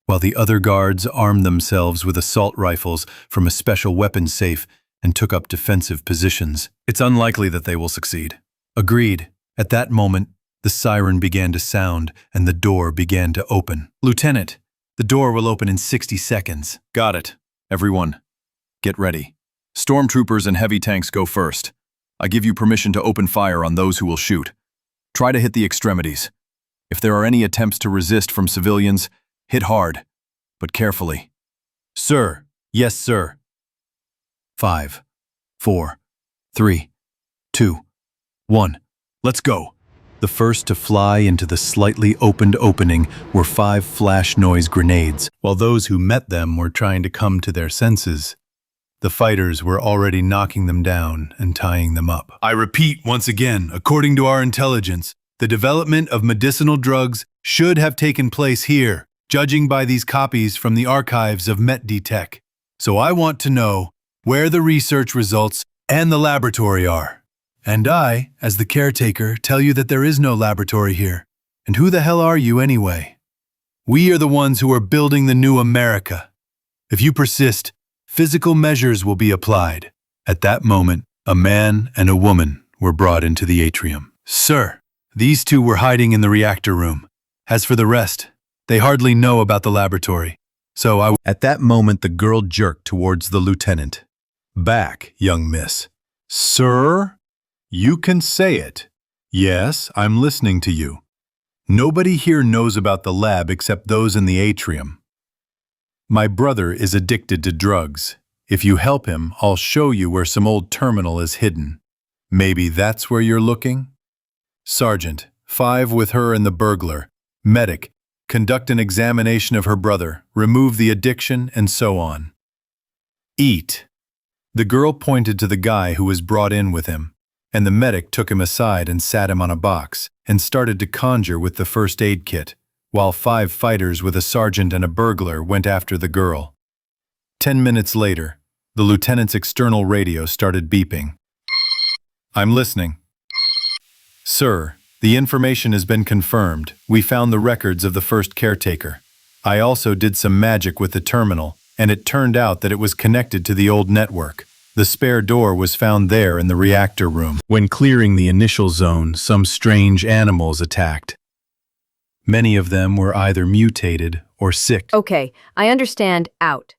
while the other guards armed themselves with assault rifles from a special weapons safe and took up defensive positions. It's unlikely that they will succeed. Agreed. At that moment, the siren began to sound and the door began to open. Lieutenant, the door will open in 60 seconds. Got it. Everyone, get ready. Stormtroopers and heavy tanks go first. I give you permission to open fire on those who will shoot. Try to hit the extremities. If there are any attempts to resist from civilians, hit hard, but carefully. Sir. Yes, sir. 5, 4, 3, 2, 1. Let's go. The first to fly into the slightly opened opening were 5 flash noise grenades, while those who met them were trying to come to their senses. The fighters were already knocking them down and tying them up. I repeat once again, according to our intelligence, the development of medicinal drugs should have taken place here, judging by these copies from the archives of MetDtech. So I want to know where the research results and the laboratory are. And I, as the caretaker, tell you that there is no laboratory here. And who the hell are you anyway? We are the ones who are building the new America. If you persist, physical measures will be applied. At that moment, a man and a woman were brought into the atrium. Sir, these two were hiding in the reactor room. As for the rest, they hardly know about the laboratory. So At that moment, the girl jerked towards the lieutenant. Back, young miss. Sir? You can say it. Yes, I'm listening to you. Nobody here knows about the lab except those in the atrium. My brother is addicted to drugs. If you help him, I'll show you where some old terminal is hidden. Maybe that's where you're looking? Sergeant, 5 with her and the burglar. Medic, conduct an examination of her brother, remove the addiction, and so on. Eat. The girl pointed to the guy who was brought in with him, and the medic took him aside and sat him on a box and started to conjure with the first aid kit, while 5 fighters with a sergeant and a burglar went after the girl. 10 minutes later, the lieutenant's external radio started beeping. I'm listening. Sir, the information has been confirmed. We found the records of the first caretaker. I also did some magic with the terminal, and it turned out that it was connected to the old network. The spare door was found there in the reactor room. When clearing the initial zone, some strange animals attacked. Many of them were either mutated or sick. Okay, I understand. Out.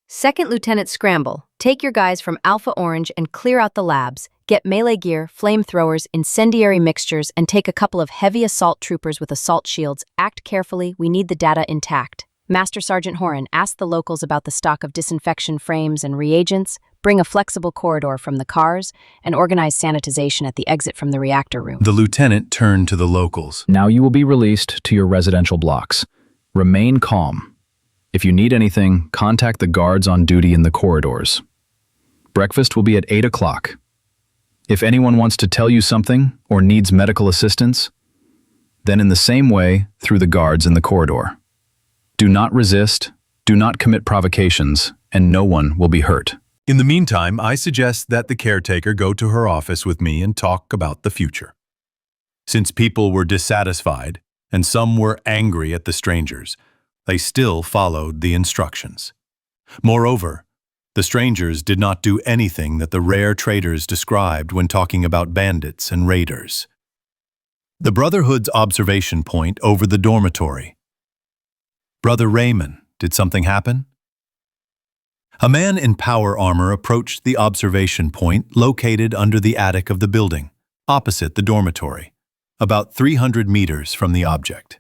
Second Lieutenant Scramble, take your guys from Alpha Orange and clear out the labs. Get melee gear, flamethrowers, incendiary mixtures, and take a couple of heavy assault troopers with assault shields. Act carefully, we need the data intact. Master Sergeant Horan, ask the locals about the stock of disinfection frames and reagents, bring a flexible corridor from the cars, and organize sanitization at the exit from the reactor room. The lieutenant turned to the locals. Now you will be released to your residential blocks. Remain calm. If you need anything, contact the guards on duty in the corridors. Breakfast will be at 8 o'clock. If anyone wants to tell you something or needs medical assistance, then in the same way through the guards in the corridor. Do not resist, do not commit provocations, and no one will be hurt. In the meantime, I suggest that the caretaker go to her office with me and talk about the future. Since people were dissatisfied, and some were angry at the strangers, they still followed the instructions. Moreover, the strangers did not do anything that the rare traders described when talking about bandits and raiders. The Brotherhood's observation point over the dormitory. Brother Raymond, did something happen? A man in power armor approached the observation point located under the attic of the building, opposite the dormitory, about 300 meters from the object.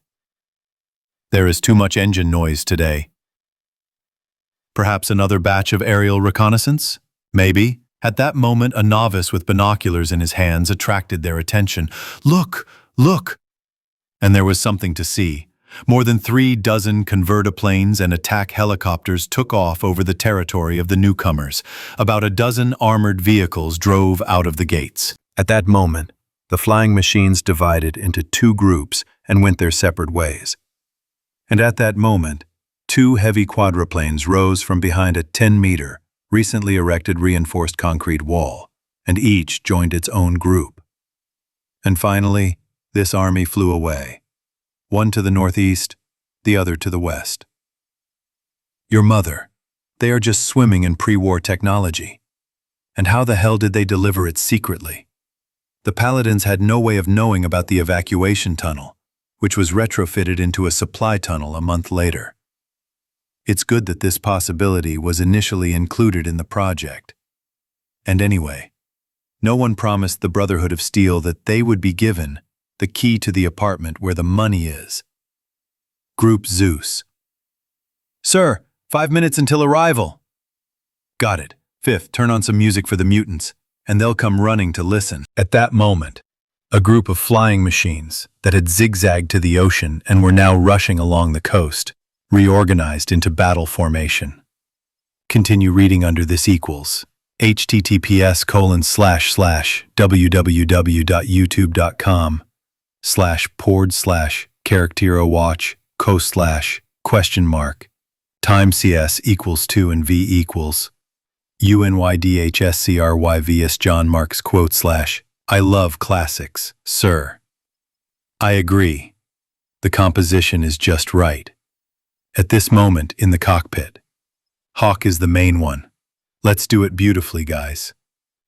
There is too much engine noise today. Perhaps another batch of aerial reconnaissance? Maybe. At that moment, a novice with binoculars in his hands attracted their attention. Look! Look! And there was something to see. More than 36 convertiplanes and attack helicopters took off over the territory of the newcomers. About a dozen armored vehicles drove out of the gates. At that moment, the flying machines divided into 2 groups and went their separate ways. And at that moment, 2 heavy quadruplanes rose from behind a 10-meter, recently erected reinforced concrete wall, and each joined its own group. And finally, this army flew away. One to the northeast, the other to the west. Your mother, they are just swimming in pre-war technology. And how the hell did they deliver it secretly? The Paladins had no way of knowing about the evacuation tunnel, which was retrofitted into a supply tunnel a month later. It's good that this possibility was initially included in the project. And anyway, no one promised the Brotherhood of Steel that they would be given the key to the apartment where the money is. Group Zeus. Sir, 5 minutes until arrival. Got it. 5th, turn on some music for the mutants. and they'll come running to listen. At that moment, a group of flying machines that had zigzagged to the ocean and were now rushing along the coast, reorganized into battle formation. Continue reading under this equals https://www.youtube.com/pord/characterowatch/co/ ? Time CS equals 2 and V equals UNYDHSCRYVS John Marks quote/ I love classics, sir. I agree. The composition is just right. At this moment in the cockpit, Hawk is the main one. Let's do it beautifully, guys.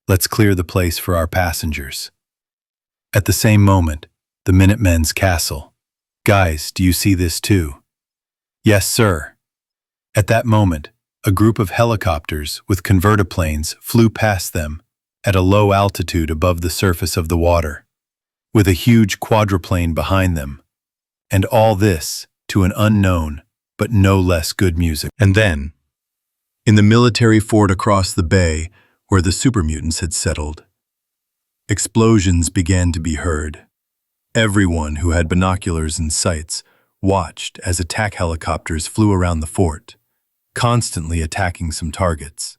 Let's clear the place for our passengers. At the same moment, the Minutemen's castle. Guys, do you see this too? Yes, sir. At that moment, a group of helicopters with convertiplanes flew past them at a low altitude above the surface of the water, with a huge quadruplane behind them, and all this to an unknown but no less good music. And then, in the military fort across the bay where the super mutants had settled, explosions began to be heard. Everyone who had binoculars and sights watched as attack helicopters flew around the fort, constantly attacking some targets.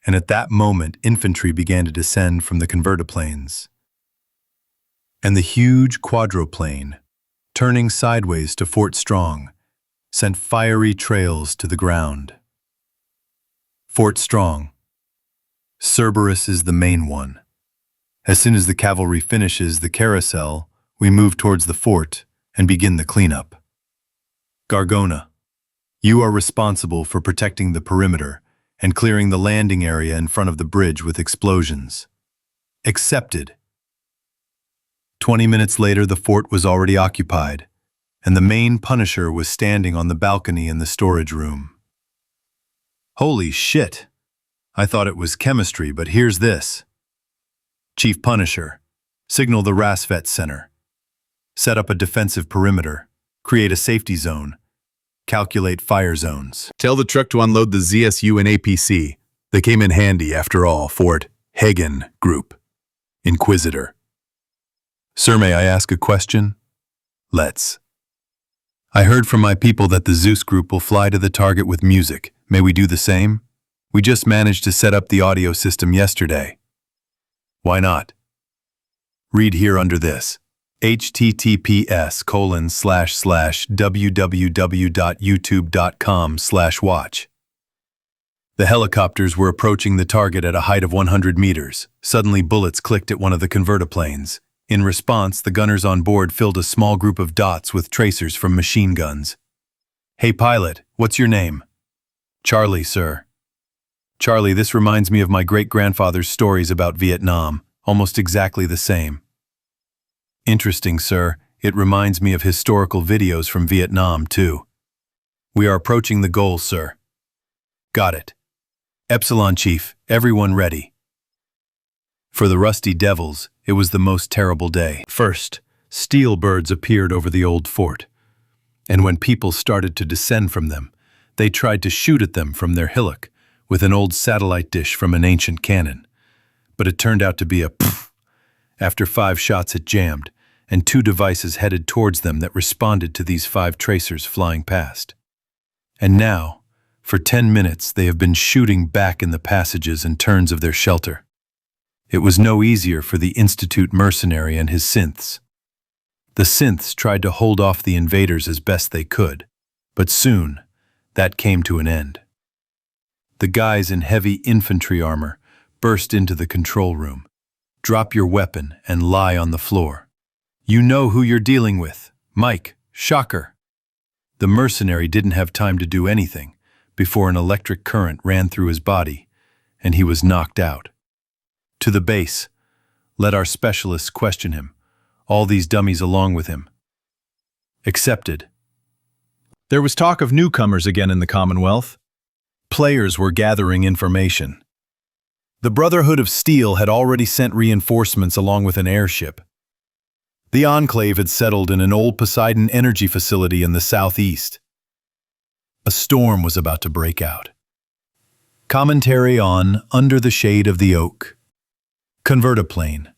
And at that moment, infantry began to descend from the convertiplanes. And the huge quadruplane, turning sideways to Fort Strong, sent fiery trails to the ground. Fort Strong. Cerberus is the main one. As soon as the cavalry finishes the carousel, we move towards the fort and begin the cleanup. Gargona, you are responsible for protecting the perimeter and clearing the landing area in front of the bridge with explosions. Accepted. 20 minutes later, the fort was already occupied, and the main Punisher was standing on the balcony in the storage room. Holy shit! I thought it was chemistry, but here's this. Chief Punisher, signal the Rasvet Center. Set up a defensive perimeter, create a safety zone, calculate fire zones. Tell the truck to unload the ZSU and APC. They came in handy, after all, Fort Hagen Group. Inquisitor. Sir, may I ask a question? Let's. I heard from my people that the Zeus Group will fly to the target with music. May we do the same? We just managed to set up the audio system yesterday. Why not? Read here under this. https://www.youtube.com/watch. The helicopters were approaching the target at a height of 100 meters. Suddenly bullets clicked at one of the convertiplanes. In response, the gunners on board filled a small group of dots with tracers from machine guns. Hey pilot, what's your name? Charlie, sir. Charlie, this reminds me of my great-grandfather's stories about Vietnam, almost exactly the same. Interesting, sir. It reminds me of historical videos from Vietnam, too. We are approaching the goal, sir. Got it. Epsilon Chief, everyone ready. For the Rusty Devils, it was the most terrible day. First, steel birds appeared over the old fort, and when people started to descend from them, they tried to shoot at them from their hillock with an old satellite dish from an ancient cannon. But it turned out to be a pfft. After 5 shots it jammed, and 2 devices headed towards them that responded to these 5 tracers flying past. And now, for 10 minutes, they have been shooting back in the passages and turns of their shelter. It was no easier for the Institute mercenary and his synths. The synths tried to hold off the invaders as best they could, but soon, that came to an end. The guys in heavy infantry armor burst into the control room. Drop your weapon and lie on the floor. You know who you're dealing with. Mike, Shocker. The mercenary didn't have time to do anything before an electric current ran through his body, and he was knocked out. To the base. Let our specialists question him. All these dummies along with him. Accepted. There was talk of newcomers again in the Commonwealth. Players were gathering information. The Brotherhood of Steel had already sent reinforcements along with an airship. The Enclave had settled in an old Poseidon energy facility in the southeast. A storm was about to break out. Commentary on Under the Shade of the Oak. Convertiplane.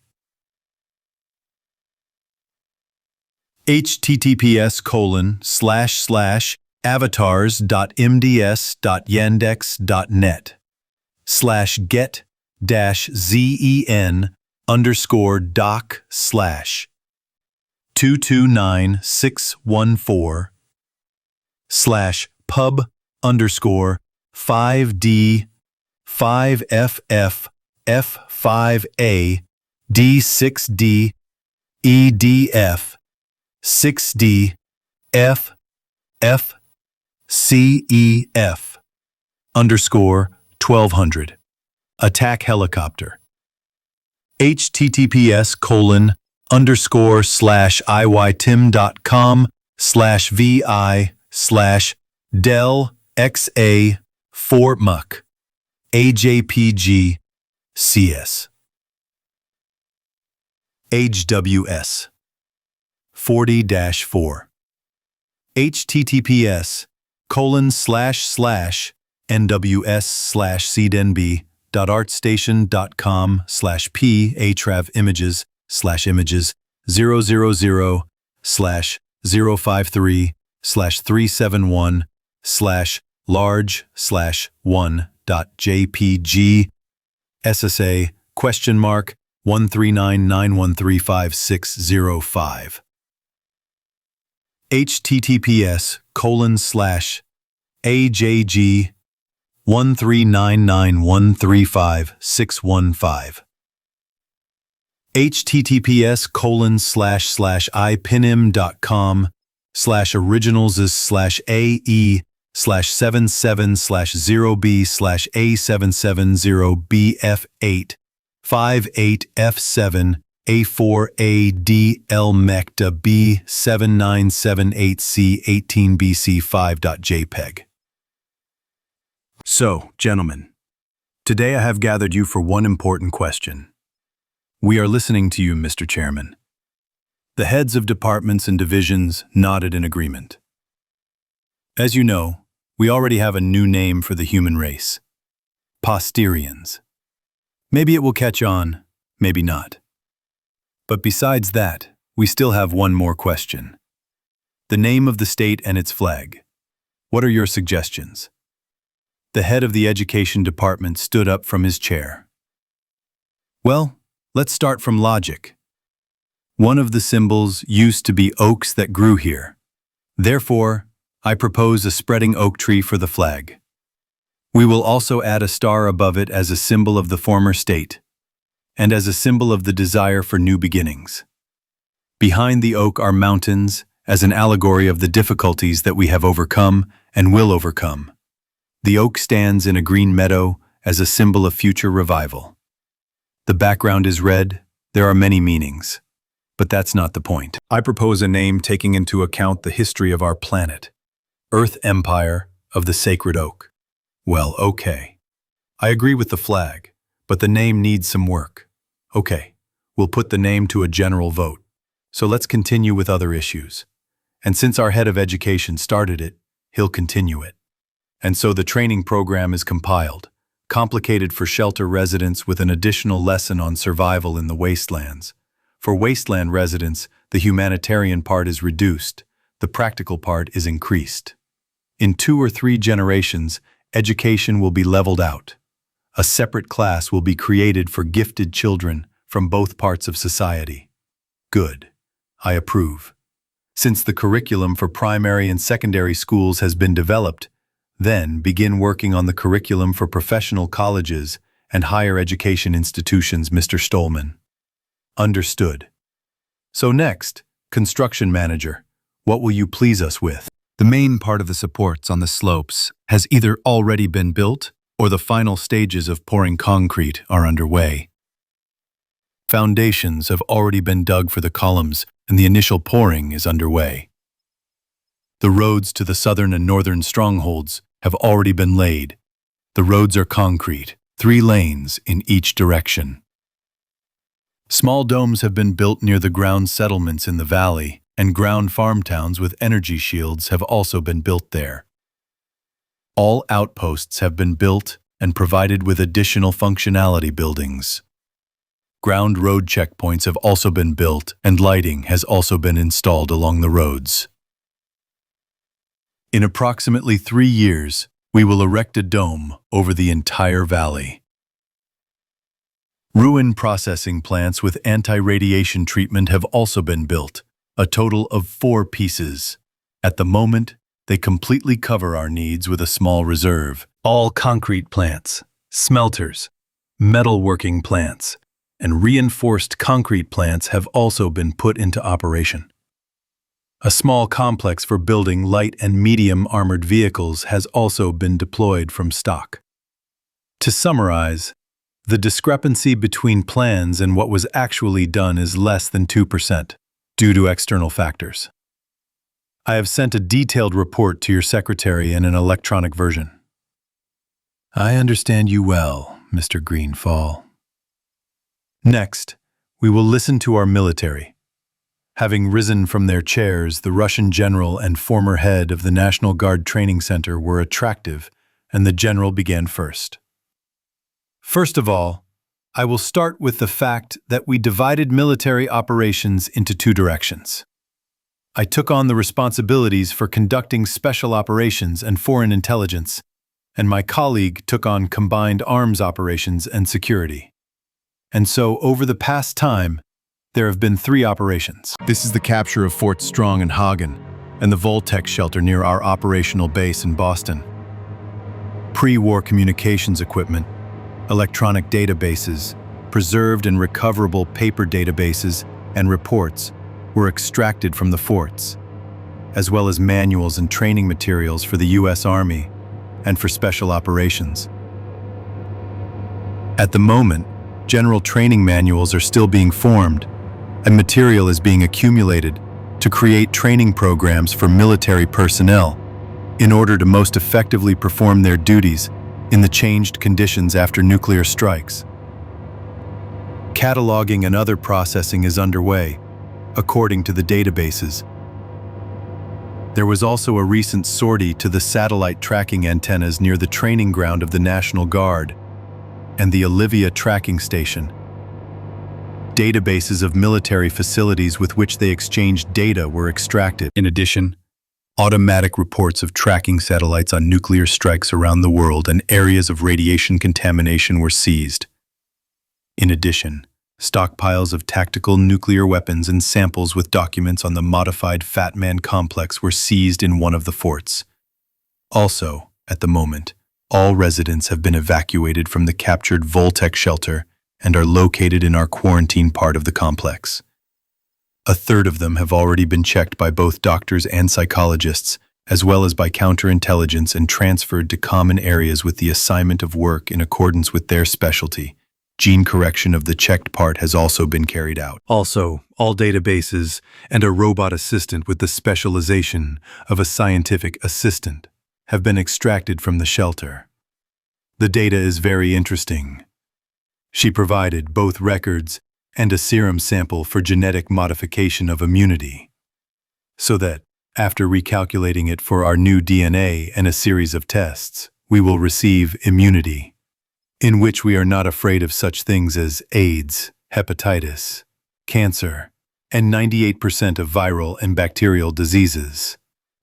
/get-ZEN_doc/2296145/pub_F5F/F5A D6D EDF 6D F F CEF _1200. Attack helicopter. https://IY/tim.com/VI/Del XA4MUC AJPG CS HWS 40-4 https://NWS/images/images000/053/371/large/1.jpg SSA $?13991355605 https://AJG13991355615 https://ipnim.com/originals/AE/770B/A770BF8 58F7A4ADL B7978C18BC5.jpg. So, gentlemen, today I have gathered you for one important question. We are listening to you, Mr. Chairman. The heads of departments and divisions nodded in agreement. As you know, we already have a new name for the human race: Posterians. Maybe it will catch on, maybe not. But besides that, we still have one more question. The name of the state and its flag. What are your suggestions? The head of the education department stood up from his chair. Well, let's start from logic. One of the symbols used to be oaks that grew here. Therefore, I propose a spreading oak tree for the flag. We will also add a star above it as a symbol of the former state, and as a symbol of the desire for new beginnings. Behind the oak are mountains, as an allegory of the difficulties that we have overcome and will overcome. The oak stands in a green meadow as a symbol of future revival. The background is red. There are many meanings. But that's not the point. I propose a name taking into account the history of our planet. Earth Empire of the Sacred Oak. Well, okay. I agree with the flag, but the name needs some work. Okay, we'll put the name to a general vote. So let's continue with other issues. And since our head of education started it, he'll continue it. And so the training program is compiled, complicated for shelter residents with an additional lesson on survival in the wastelands. For wasteland residents, the humanitarian part is reduced, the practical part is increased. In 2 or 3 generations, education will be leveled out. A separate class will be created for gifted children from both parts of society. Good. I approve. Since the curriculum for primary and secondary schools has been developed, then begin working on the curriculum for professional colleges and higher education institutions, Mr. Stolman. Understood. So next, construction manager, what will you please us with? The main part of the supports on the slopes has either already been built or the final stages of pouring concrete are underway. Foundations have already been dug for the columns and the initial pouring is underway. The roads to the southern and northern strongholds have already been laid. The roads are concrete, 3 lanes in each direction. Small domes have been built near the ground settlements in the valley, and ground farm towns with energy shields have also been built there. All outposts have been built and provided with additional functionality buildings. Ground road checkpoints have also been built, and lighting has also been installed along the roads. In approximately 3 years, we will erect a dome over the entire valley. Ruin processing plants with anti-radiation treatment have also been built, a total of 4 pieces. At the moment, they completely cover our needs with a small reserve. All concrete plants, smelters, metalworking plants, and reinforced concrete plants have also been put into operation. A small complex for building light and medium armored vehicles has also been deployed from stock. To summarize, the discrepancy between plans and what was actually done is less than 2% due to external factors. I have sent a detailed report to your secretary in an electronic version. I understand you well, Mr. Greenfall. Next, we will listen to our military. Having risen from their chairs, the Russian general and former head of the National Guard Training Center were attractive, and the general began first. First of all, I will start with the fact that we divided military operations into 2 directions. I took on the responsibilities for conducting special operations and foreign intelligence, and my colleague took on combined arms operations and security. And so, over the past time, there have been 3 operations. This is the capture of Fort Strong and Hagen, and the Voltec shelter near our operational base in Boston. Pre-war communications equipment, electronic databases, preserved and recoverable paper databases, and reports were extracted from the forts, as well as manuals and training materials for the U.S. Army and for special operations. At the moment, general training manuals are still being formed, and material is being accumulated to create training programs for military personnel in order to most effectively perform their duties in the changed conditions after nuclear strikes. Cataloging and other processing is underway, according to the databases. There was also a recent sortie to the satellite tracking antennas near the training ground of the National Guard and the Olivia tracking station. Databases of military facilities with which they exchanged data were extracted. In addition, automatic reports of tracking satellites on nuclear strikes around the world and areas of radiation contamination were seized. In addition, stockpiles of tactical nuclear weapons and samples with documents on the modified Fat Man complex were seized in one of the forts. Also, at the moment, all residents have been evacuated from the captured Voltec shelter and are located in our quarantine part of the complex. A third of them have already been checked by both doctors and psychologists, as well as by counterintelligence, and transferred to common areas with the assignment of work in accordance with their specialty. Gene correction of the checked part has also been carried out. Also, all databases and a robot assistant with the specialization of a scientific assistant have been extracted from the shelter. The data is very interesting. She provided both records and a serum sample for genetic modification of immunity, so that, after recalculating it for our new DNA and a series of tests, we will receive immunity, in which we are not afraid of such things as AIDS, hepatitis, cancer, and 98% of viral and bacterial diseases.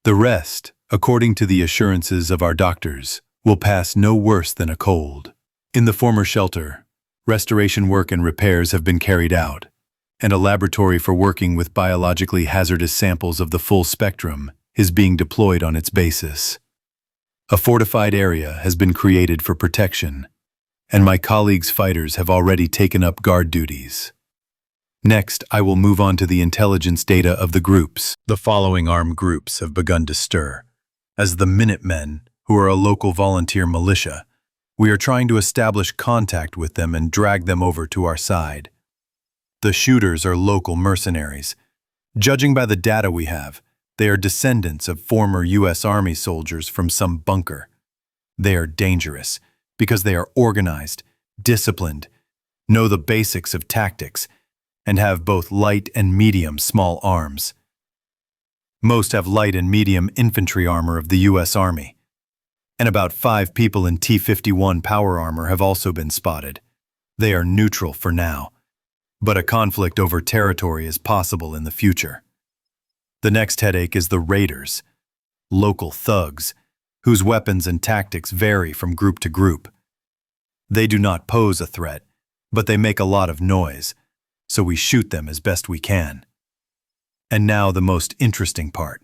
The rest, according to the assurances of our doctors, will pass no worse than a cold. In the former shelter, restoration work and repairs have been carried out, and a laboratory for working with biologically hazardous samples of the full spectrum is being deployed on its basis. A fortified area has been created for protection, and my colleagues' fighters have already taken up guard duties. Next, I will move on to the intelligence data of the groups. The following armed groups have begun to stir. As the Minutemen, who are a local volunteer militia, we are trying to establish contact with them and drag them over to our side. The shooters are local mercenaries. Judging by the data we have, they are descendants of former U.S. Army soldiers from some bunker. They are dangerous because they are organized, disciplined, know the basics of tactics, and have both light and medium small arms. Most have light and medium infantry armor of the U.S. Army, and about 5 people in T-51 power armor have also been spotted. They are neutral for now, but a conflict over territory is possible in the future. The next headache is the raiders, local thugs, whose weapons and tactics vary from group to group. They do not pose a threat, but they make a lot of noise, so we shoot them as best we can. And now the most interesting part.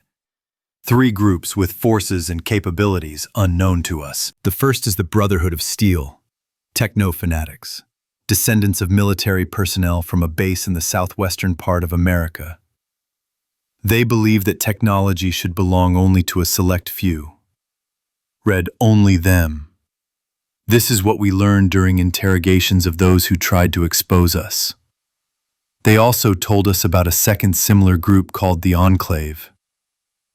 3 groups with forces and capabilities unknown to us. The first is the Brotherhood of Steel, techno-fanatics, descendants of military personnel from a base in the southwestern part of America. They believe that technology should belong only to a select few. Read only them. This is what we learned during interrogations of those who tried to expose us. They also told us about a second similar group called the Enclave.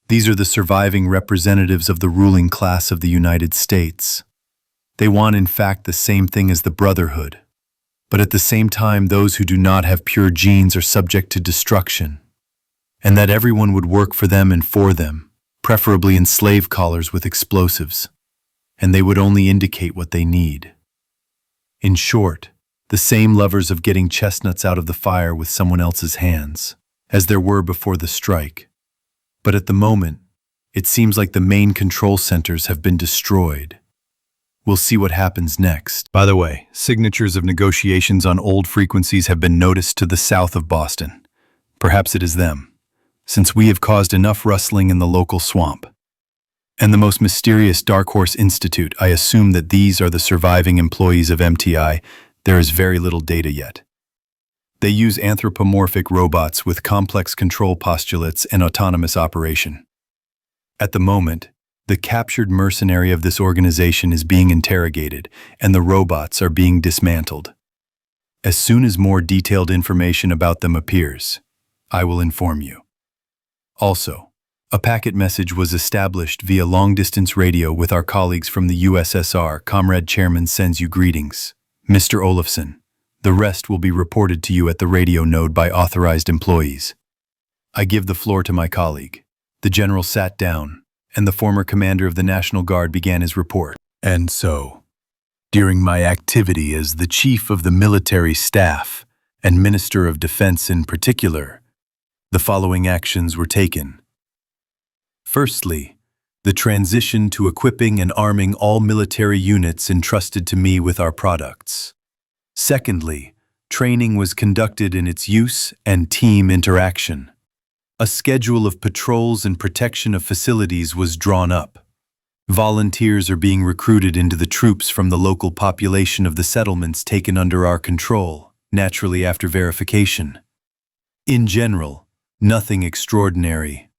These are the surviving representatives of the ruling class of the United States. They want, in fact, the same thing as the Brotherhood. But at the same time, those who do not have pure genes are subject to destruction, and that everyone would work for them and for them, preferably in slave collars with explosives, and they would only indicate what they need. In short, the same lovers of getting chestnuts out of the fire with someone else's hands, as there were before the strike. But at the moment, it seems like the main control centers have been destroyed. We'll see what happens next. By the way, signatures of negotiations on old frequencies have been noticed to the south of Boston. Perhaps it is them, since we have caused enough rustling in the local swamp. And the most mysterious Dark Horse Institute, I assume that these are the surviving employees of MTI. There is very little data yet. They use anthropomorphic robots with complex control postulates and autonomous operation. At the moment, the captured mercenary of this organization is being interrogated, and the robots are being dismantled. As soon as more detailed information about them appears, I will inform you. Also, a packet message was established via long-distance radio with our colleagues from the USSR. Comrade Chairman sends you greetings. Mr. Olafson, the rest will be reported to you at the radio node by authorized employees. I give the floor to my colleague. The general sat down, and the former commander of the National Guard began his report. And so, during my activity as the Chief of the Military Staff and Minister of Defense in particular, the following actions were taken. Firstly, the transition to equipping and arming all military units entrusted to me with our products. Secondly, training was conducted in its use and team interaction. A schedule of patrols and protection of facilities was drawn up. Volunteers are being recruited into the troops from the local population of the settlements taken under our control, naturally after verification. In general, nothing extraordinary.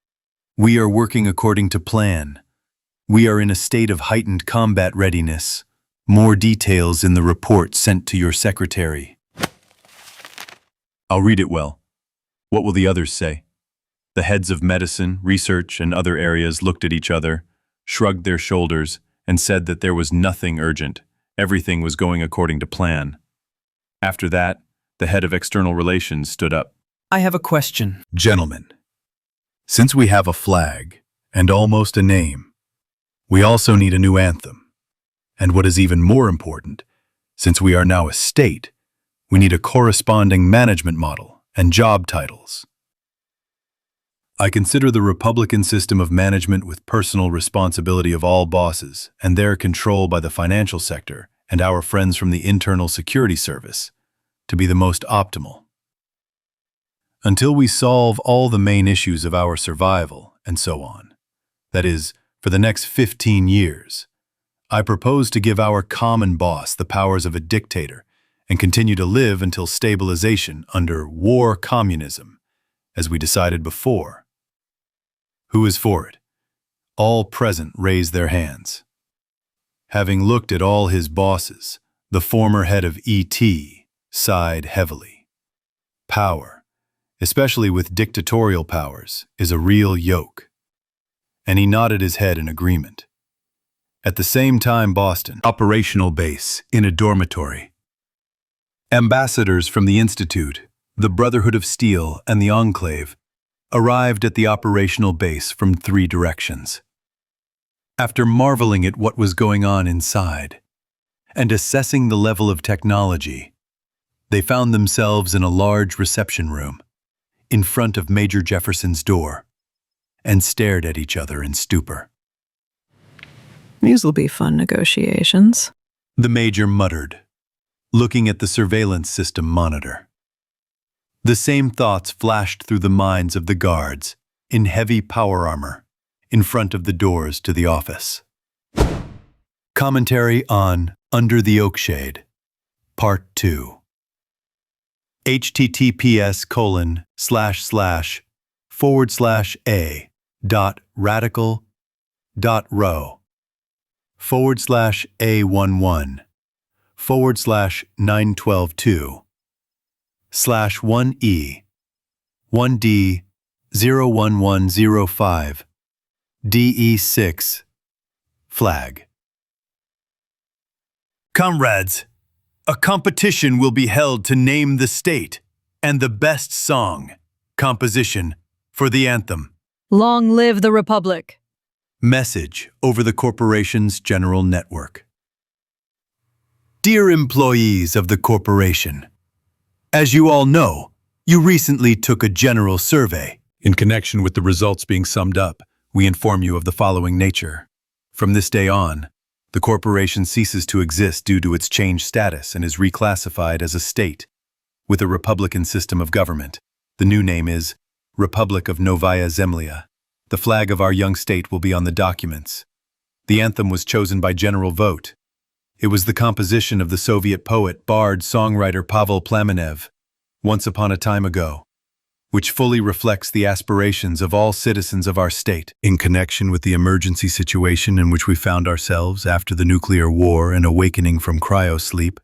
We are working according to plan. We are in a state of heightened combat readiness. More details in the report sent to your secretary. I'll read it well. What will the others say? The heads of medicine, research, and other areas looked at each other, shrugged their shoulders, and said that there was nothing urgent. Everything was going according to plan. After that, the head of external relations stood up. I have a question. Gentlemen, since we have a flag and almost a name, we also need a new anthem. And what is even more important, since we are now a state, we need a corresponding management model and job titles. I consider the Republican system of management with personal responsibility of all bosses and their control by the financial sector and our friends from the Internal Security Service to be the most optimal. Until we solve all the main issues of our survival and so on, that is, for the next 15 years, I propose to give our common boss the powers of a dictator and continue to live until stabilization under war communism, as we decided before. Who is for it? All present raise their hands. Having looked at all his bosses, the former head of ET sighed heavily. Power, especially with dictatorial powers, is a real yoke. And he nodded his head in agreement. At the same time, Boston, operational base in a dormitory. Ambassadors from the Institute, the Brotherhood of Steel, and the Enclave arrived at the operational base from 3 directions. After marveling at what was going on inside and assessing the level of technology, They found themselves in a large reception room, in front of Major Jefferson's door, and stared at each other in stupor. These'll be fun negotiations. The Major muttered, looking at the surveillance system monitor. The same thoughts flashed through the minds of the guards in heavy power armor in front of the doors to the office. Commentary on Under the Oakshade, Part 2. https://forward/A.Radical.row/1E1D01105 DE6 Comrades, a competition will be held to name the state and the best song, composition for the anthem. Long live the Republic! Message over the corporation's general network. Dear employees of the corporation, as you all know, you recently took a general survey. In connection with the results being summed up, we inform you of the following nature. From this day on, the corporation ceases to exist due to its changed status and is reclassified as a state, with a republican system of government. The new name is Republic of Novaya Zemlya. The flag of our young state will be on the documents. The anthem was chosen by general vote. It was the composition of the Soviet poet, bard, songwriter Pavel Plamenev, once upon a time ago, which fully reflects the aspirations of all citizens of our state. In connection with the emergency situation in which we found ourselves after the nuclear war and awakening from cryosleep,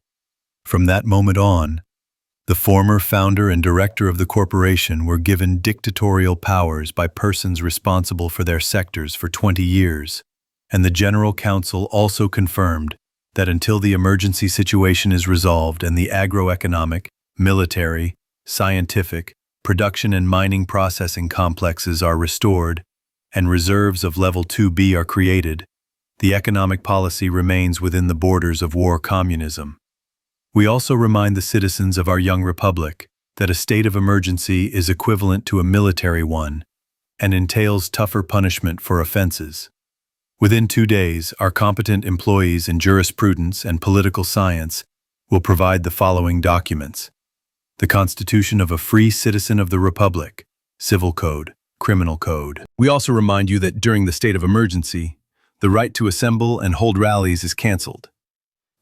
from that moment on, the former founder and director of the corporation were given dictatorial powers by persons responsible for their sectors for 20 years, and the General Council also confirmed that until the emergency situation is resolved and the agroeconomic, military, scientific, production and mining processing complexes are restored, and reserves of Level 2B are created, the economic policy remains within the borders of war communism. We also remind the citizens of our young republic that a state of emergency is equivalent to a military one and entails tougher punishment for offenses. Within 2 days, our competent employees in jurisprudence and political science will provide the following documents: the Constitution of a Free Citizen of the Republic, Civil Code, Criminal Code. We also remind you that during the state of emergency, the right to assemble and hold rallies is canceled.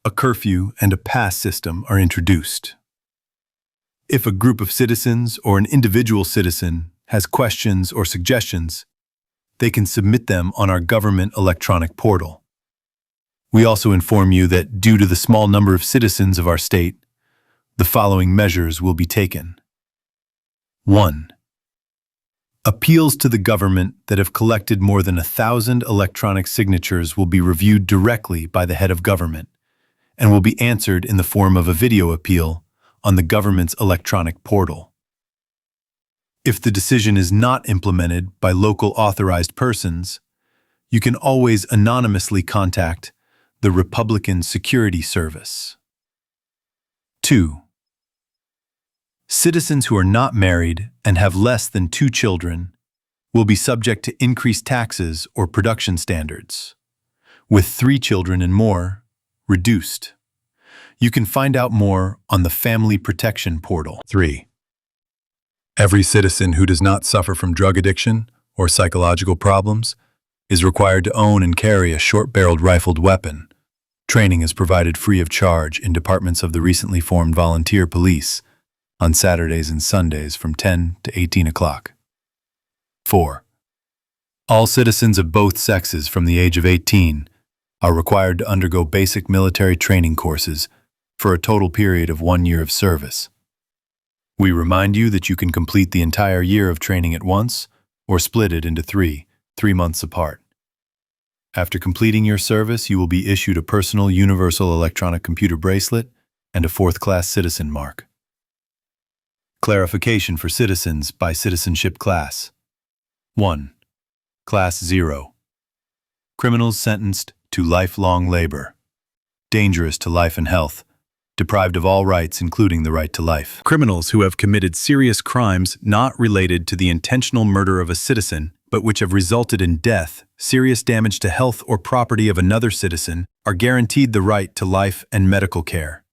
A curfew and a pass system are introduced. If a group of citizens or an individual citizen has questions or suggestions, they can submit them on our government electronic portal. We also inform you that due to the small number of citizens of our state, the following measures will be taken. 1. Appeals to the government that have collected more than 1,000 electronic signatures will be reviewed directly by the head of government and will be answered in the form of a video appeal on the government's electronic portal. If the decision is not implemented by local authorized persons, you can always anonymously contact the Republican Security Service. 2. Citizens who are not married and have less than 2 children will be subject to increased taxes or production standards. With 3 children and more, reduced. You can find out more on the Family Protection Portal. 3. Every citizen who does not suffer from drug addiction or psychological problems is required to own and carry a short-barreled rifled weapon. Training is provided free of charge in departments of the recently formed volunteer police on Saturdays and Sundays from 10 to 18 o'clock. 4. All citizens of both sexes from the age of 18 are required to undergo basic military training courses for a total period of 1 year of service. We remind you that you can complete the entire year of training at once or split it into 3 months apart. After completing your service, you will be issued a personal universal electronic computer bracelet and a 4th-class citizen mark. Clarification for citizens by citizenship class. 1. Class 0. Criminals sentenced to lifelong labor, dangerous to life and health, deprived of all rights, including the right to life. Criminals who have committed serious crimes not related to the intentional murder of a citizen, but which have resulted in death, serious damage to health or property of another citizen, are guaranteed the right to life and medical care.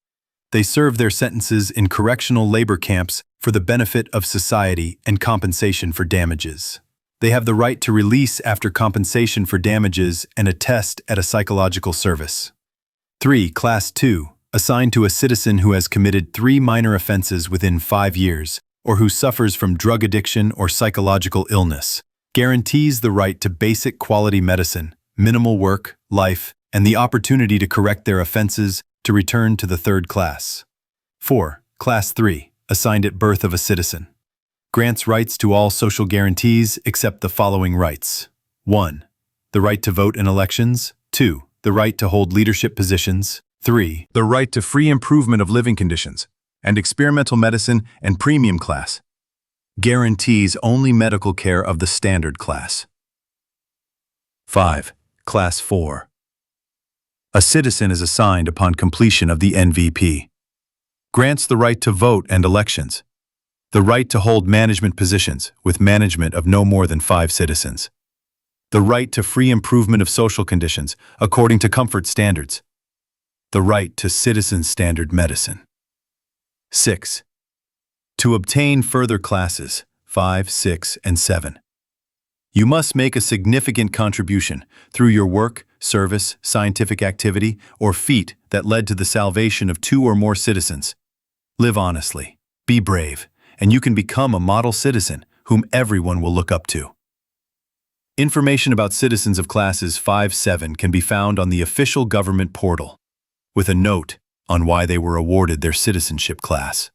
They serve their sentences in correctional labor camps for the benefit of society and compensation for damages. They have the right to release after compensation for damages and attest at a psychological service. 3. Class 2, assigned to a citizen who has committed 3 minor offenses within 5 years, or who suffers from drug addiction or psychological illness, guarantees the right to basic quality medicine, minimal work, life, and the opportunity to correct their offenses to return to the 3rd class. 4. Class 3, assigned at birth of a citizen, grants rights to all social guarantees except the following rights. 1. The right to vote in elections. 2. The right to hold leadership positions. 3. The right to free improvement of living conditions, and experimental medicine and premium class. Guarantees only medical care of the standard class. 5. Class 4. A citizen is assigned upon completion of the NVP. Grants the right to vote and elections. The right to hold management positions with management of no more than 5 citizens. The right to free improvement of social conditions according to comfort standards. The right to citizen standard medicine. 6. To obtain further classes 5, 6, and 7. You must make a significant contribution through your work, service, scientific activity, or feat that led to the salvation of 2 or more citizens. Live honestly, be brave, and you can become a model citizen whom everyone will look up to. Information about citizens of classes 5-7 can be found on the official government portal, with a note on why they were awarded their citizenship class.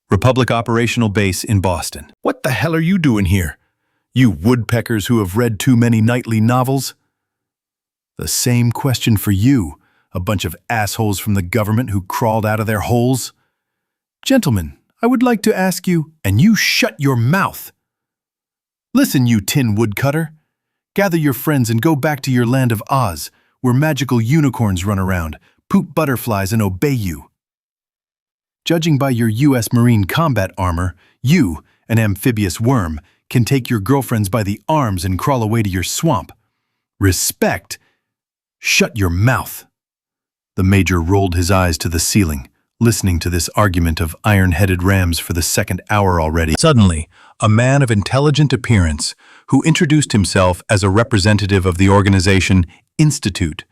Republic Operational Base in Boston. What the hell are you doing here? You woodpeckers who have read too many nightly novels? The same question for you, a bunch of assholes from the government who crawled out of their holes. Gentlemen, I would like to ask you, and you shut your mouth. Listen, you tin woodcutter. Gather your friends and go back to your land of Oz, where magical unicorns run around, poop butterflies, and obey you. Judging by your U.S. Marine combat armor, you, an amphibious worm, can take your girlfriends by the arms and crawl away to your swamp. Respect. Shut your mouth. The Major rolled his eyes to the ceiling, listening to this argument of iron-headed rams for the 2nd hour already. Suddenly, a man of intelligent appearance, who introduced himself as a representative of the organization Institute,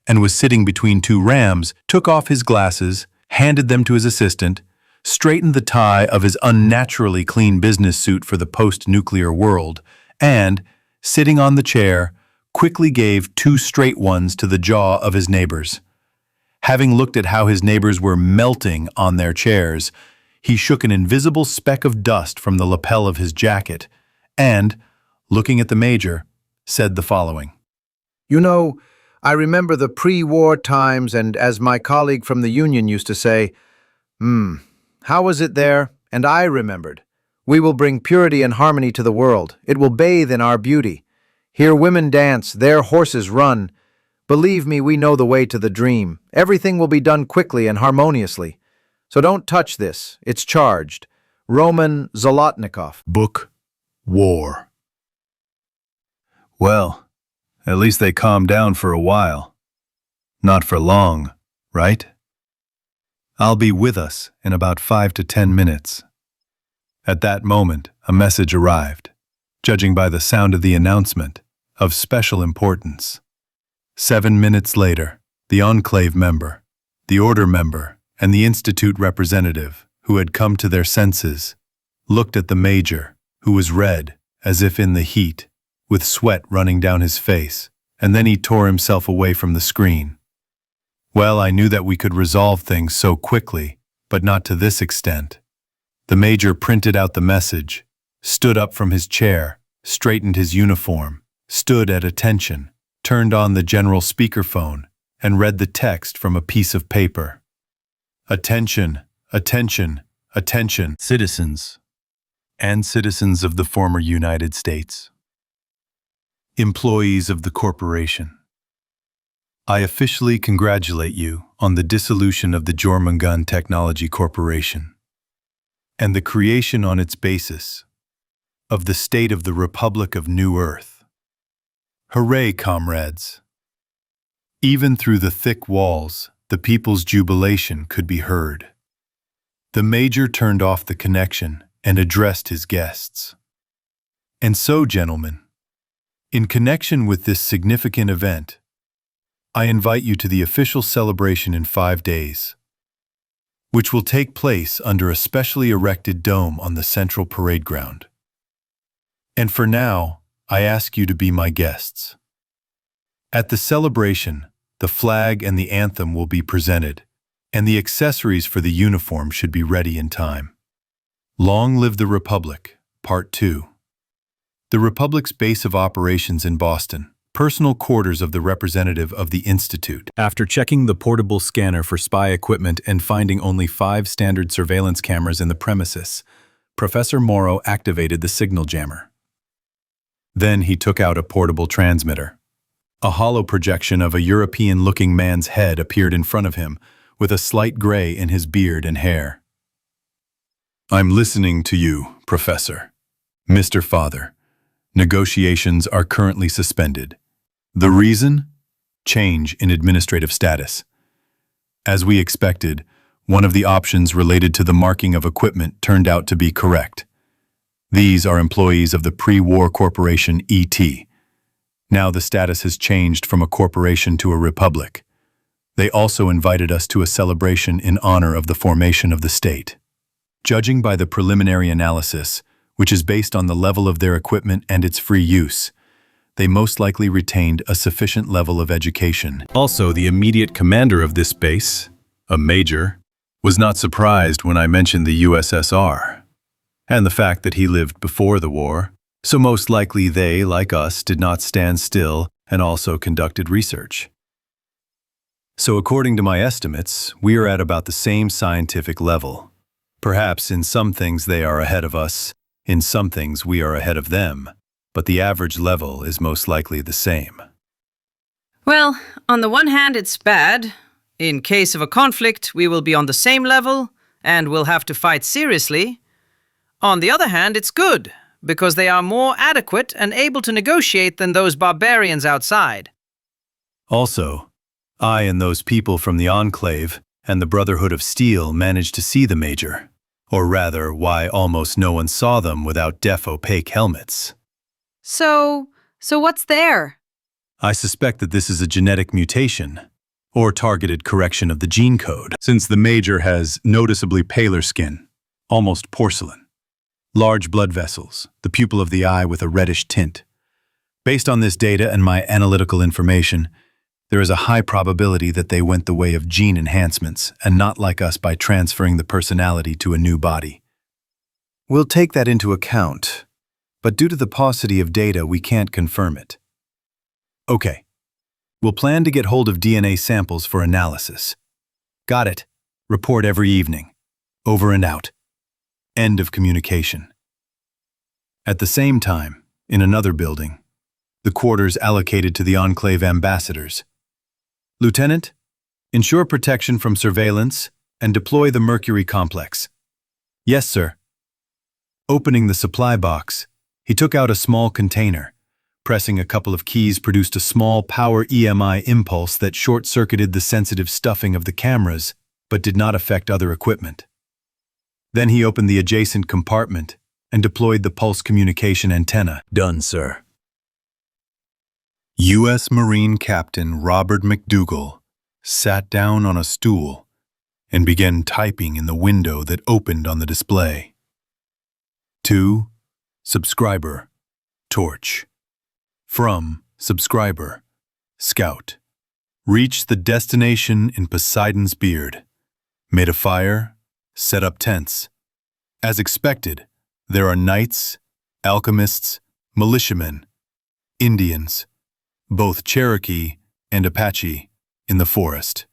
and was sitting between 2 rams, took off his glasses, handed them to his assistant, straightened the tie of his unnaturally clean business suit for the post-nuclear world, and, sitting on the chair, quickly gave 2 straight ones to the jaw of his neighbors. Having looked at how his neighbors were melting on their chairs, he shook an invisible speck of dust from the lapel of his jacket and, looking at the Major, said the following. You know, I remember the pre-war times, and as my colleague from the Union used to say, how was it there? And I remembered. We will bring purity and harmony to the world. It will bathe in our beauty. Here women dance, there horses run. Believe me, we know the way to the dream. Everything will be done quickly and harmoniously. So don't touch this. It's charged. Roman Zolotnikov. Book War. Well, at least they calmed down for a while. Not for long, right? I'll be with us in about 5 to 10 minutes. At that moment, a message arrived, judging by the sound of the announcement, of special importance. 7 minutes later, the Enclave member, the Order member, and the Institute representative, who had come to their senses, looked at the Major, who was red, as if in the heat, with sweat running down his face, and then he tore himself away from the screen. Well, I knew that we could resolve things so quickly, but not to this extent. The Major printed out the message, stood up from his chair, straightened his uniform, stood at attention, turned on the general speakerphone, and read the text from a piece of paper. Attention, attention, attention, citizens, and citizens of the former United States. Employees of the corporation. I officially congratulate you on the dissolution of the Jormungand Technology Corporation and the creation on its basis of the State of the Republic of New Earth. Hooray, comrades! Even through the thick walls, the people's jubilation could be heard. The Major turned off the connection and addressed his guests. And so, gentlemen, in connection with this significant event, I invite you to the official celebration in 5 days, which will take place under a specially erected dome on the central parade ground. And for now, I ask you to be my guests. At the celebration, the flag and the anthem will be presented, and the accessories for the uniform should be ready in time. Long live the Republic, Part 2. The Republic's base of operations in Boston, personal quarters of the representative of the Institute. After checking the portable scanner for spy equipment and finding only 5 standard surveillance cameras in the premises, Professor Morrow activated the signal jammer. Then he took out a portable transmitter. A hollow projection of a European-looking man's head appeared in front of him, with a slight gray in his beard and hair. I'm listening to you, Professor. Mr. Father, negotiations are currently suspended. The reason? Change in administrative status. As we expected, one of the options related to the marking of equipment turned out to be correct. These are employees of the pre-war corporation ET. Now the status has changed from a corporation to a republic. They also invited us to a celebration in honor of the formation of the state. Judging by the preliminary analysis, which is based on the level of their equipment and its free use, they most likely retained a sufficient level of education. Also, the immediate commander of this base, a major, was not surprised when I mentioned the USSR, and the fact that he lived before the war, so most likely they, like us, did not stand still and also conducted research. So according to my estimates, we are at about the same scientific level. Perhaps in some things they are ahead of us, in some things we are ahead of them, but the average level is most likely the same. Well, on the one hand, it's bad. In case of a conflict, we will be on the same level and will have to fight seriously. On the other hand, it's good, because they are more adequate and able to negotiate than those barbarians outside. Also, I and those people from the Enclave and the Brotherhood of Steel managed to see the Major, or rather, why almost no one saw them without deaf opaque helmets. So what's there? I suspect that this is a genetic mutation, or targeted correction of the gene code, since the Major has noticeably paler skin, almost porcelain. Large blood vessels, the pupil of the eye with a reddish tint. Based on this data and my analytical information, there is a high probability that they went the way of gene enhancements and not like us by transferring the personality to a new body. We'll take that into account, but due to the paucity of data, we can't confirm it. Okay, we'll plan to get hold of DNA samples for analysis. Got it. Report every evening. Over and out. End of communication. At the same time, in another building, the quarters allocated to the Enclave ambassadors. Lieutenant, ensure protection from surveillance and deploy the Mercury complex. Yes, sir. Opening the supply box, he took out a small container. Pressing a couple of keys produced a small power EMI impulse that short-circuited the sensitive stuffing of the cameras, but did not affect other equipment. Then he opened the adjacent compartment and deployed the pulse communication antenna. Done, sir. U.S. Marine Captain Robert McDougall sat down on a stool and began typing in the window that opened on the display. To subscriber, torch. From subscriber, scout. Reached the destination in Poseidon's Beard. Made a fire, set up tents. As expected, there are knights, alchemists, militiamen, Indians, both Cherokee and Apache, in the forest.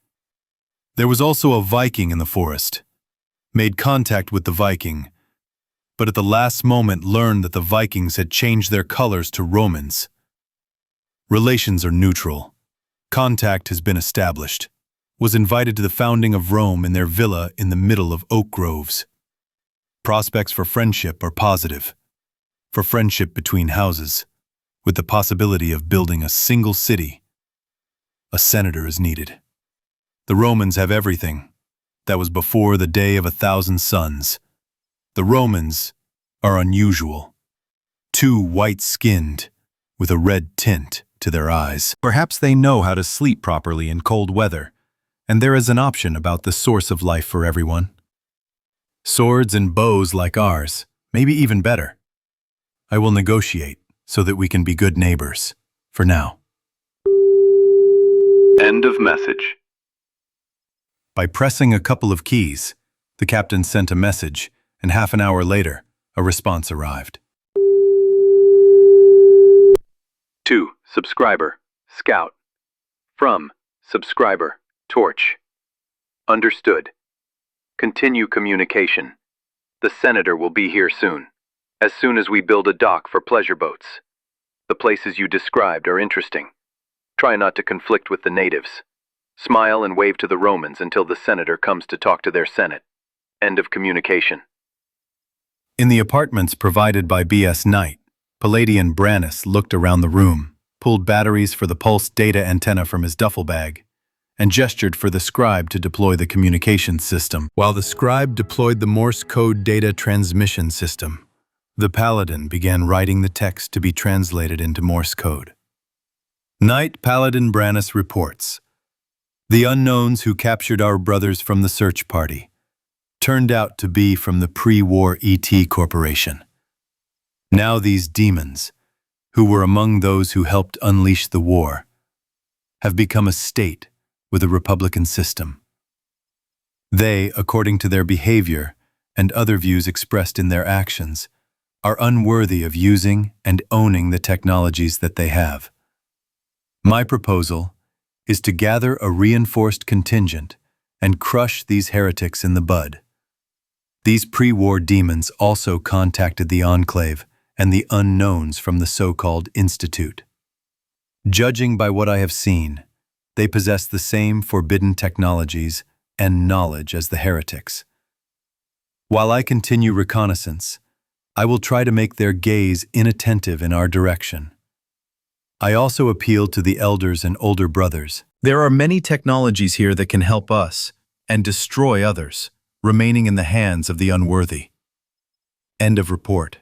There was also a Viking in the forest. Made contact with the Viking, but at the last moment learned that the Vikings had changed their colors to Romans. Relations are neutral. Contact has been established. Was invited to the founding of Rome in their villa in the middle of oak groves. Prospects for friendship are positive. For friendship between houses, with the possibility of building a single city. A senator is needed. The Romans have everything. That was before the day of 1,000 suns. The Romans are unusual. Too white-skinned, with a red tint to their eyes. Perhaps they know how to sleep properly in cold weather, and there is an option about the source of life for everyone. Swords and bows like ours, maybe even better. I will negotiate so that we can be good neighbors, for now. End of message. By pressing a couple of keys, the captain sent a message, and half an hour later, a response arrived. To subscriber, Scout. From subscriber, Torch. Understood. Continue communication. The senator will be here soon as we build a dock for pleasure boats. The places you described are interesting. Try not to conflict with the natives. Smile and wave to the Romans until the senator comes to talk to their senate. End of communication. In the apartments provided by B.S. Knight, Palladian Brannis looked around the room, pulled batteries for the pulse data antenna from his duffel bag, and gestured for the scribe to deploy the communications system. While the scribe deployed the Morse code data transmission system, the paladin began writing the text to be translated into Morse code. Knight Paladin Brannis reports, the unknowns who captured our brothers from the search party turned out to be from the pre-war ET Corporation. Now these demons, who were among those who helped unleash the war, have become a state with a republican system. They, according to their behavior and other views expressed in their actions, are unworthy of using and owning the technologies that they have. My proposal is to gather a reinforced contingent and crush these heretics in the bud. These pre-war demons also contacted the Enclave and the unknowns from the so-called Institute. Judging by what I have seen, they possess the same forbidden technologies and knowledge as the heretics. While I continue reconnaissance, I will try to make their gaze inattentive in our direction. I also appeal to the elders and older brothers. There are many technologies here that can help us and destroy others, remaining in the hands of the unworthy. End of report.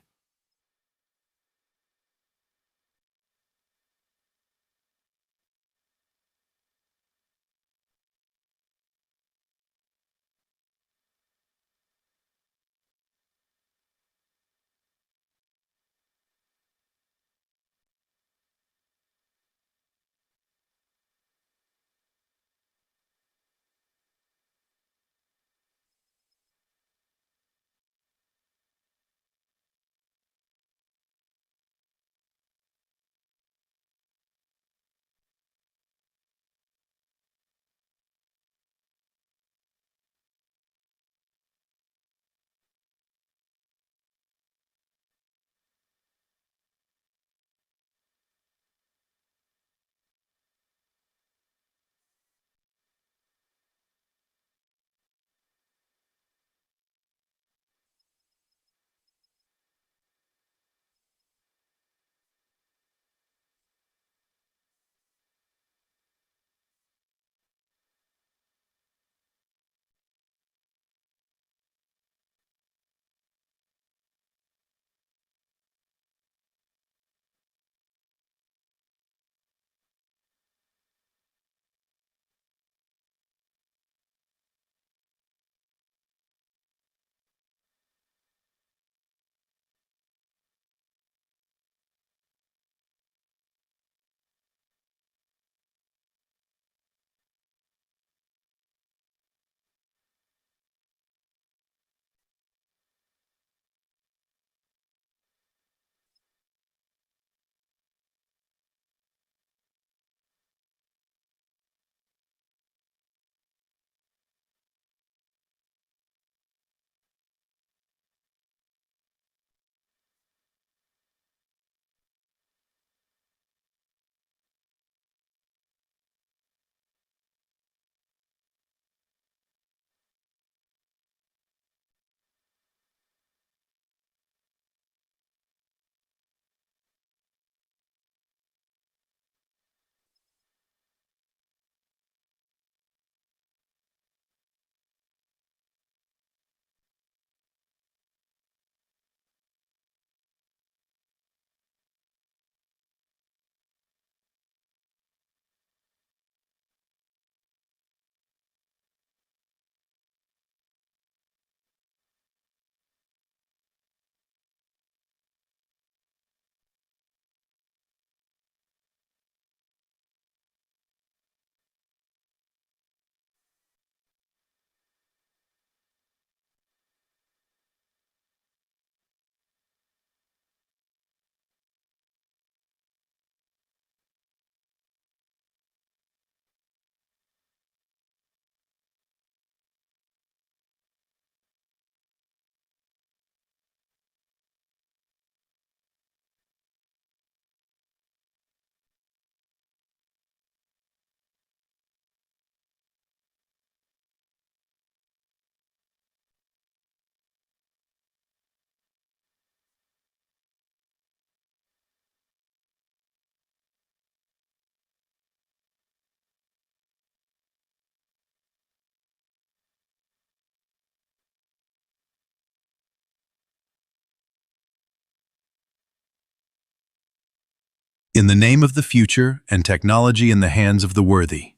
In the name of the future and technology in the hands of the worthy.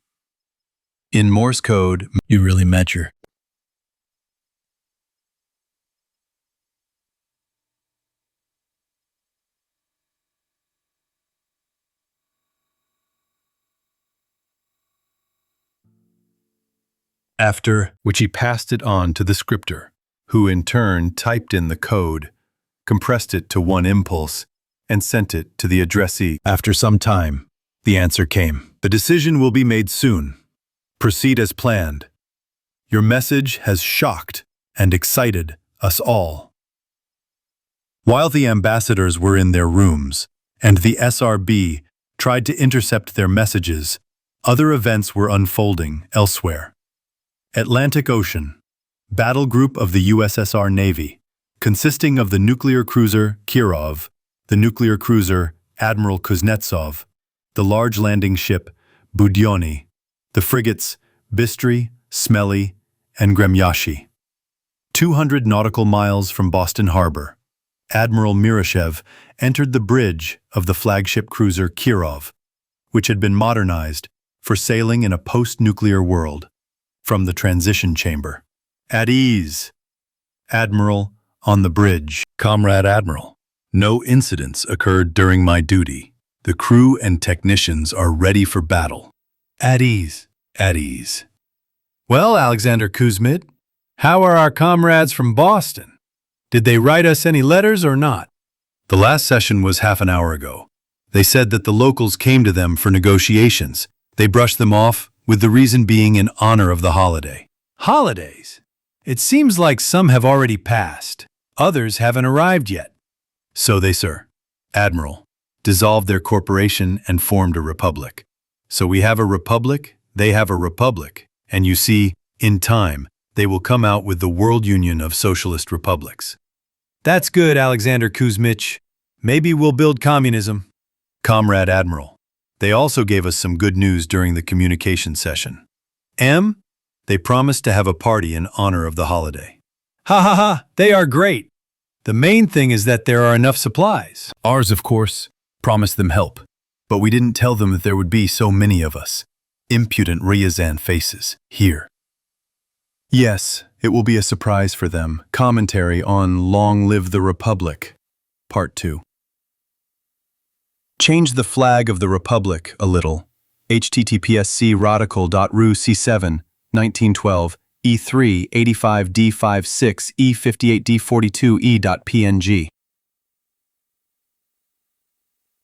In Morse code, You really met your... After which he passed it on to the scripter, who in turn typed in the code, compressed it to one impulse, and sent it to the addressee. After some time, the answer came. The decision will be made soon. Proceed as planned. Your message has shocked and excited us all. While the ambassadors were in their rooms and the SRB tried to intercept their messages, other events were unfolding elsewhere. Atlantic Ocean, battle group of the USSR Navy, consisting of the nuclear cruiser Kirov, the nuclear cruiser Admiral Kuznetsov, the large landing ship Budyonny, the frigates Bistry, Smelly, and Gremyashi. 200 nautical miles from Boston Harbor, Admiral Miroshev entered the bridge of the flagship cruiser Kirov, which had been modernized for sailing in a post-nuclear world, from the transition chamber. At ease. Admiral, on the bridge. Comrade Admiral, no incidents occurred during my duty. The crew and technicians are ready for battle. At ease. At ease. Well, Alexander Kuzmit, how are our comrades from Boston? Did they write us any letters or not? The last session was half an hour ago. They said that the locals came to them for negotiations. They brushed them off, with the reason being in honor of the holiday. Holidays? It seems like some have already passed. Others haven't arrived yet. So they, sir, Admiral, dissolved their corporation and formed a republic. So we have a republic, they have a republic, and you see, in time, they will come out with the World Union of Socialist Republics. That's good, Alexander Kuzmich. Maybe we'll build communism. Comrade Admiral, they also gave us some good news during the communication session. They promised to have a party in honor of the holiday. Ha ha ha, they are great. The main thing is that there are enough supplies. Ours, of course, promised them help, but we didn't tell them that there would be so many of us. Impudent Ryazan faces, here. Yes, it will be a surprise for them. Commentary on Long Live the Republic, Part 2. Change the flag of the Republic a little. https radical.ru C7, 1912, E3, 85D56, E58D42, E.png.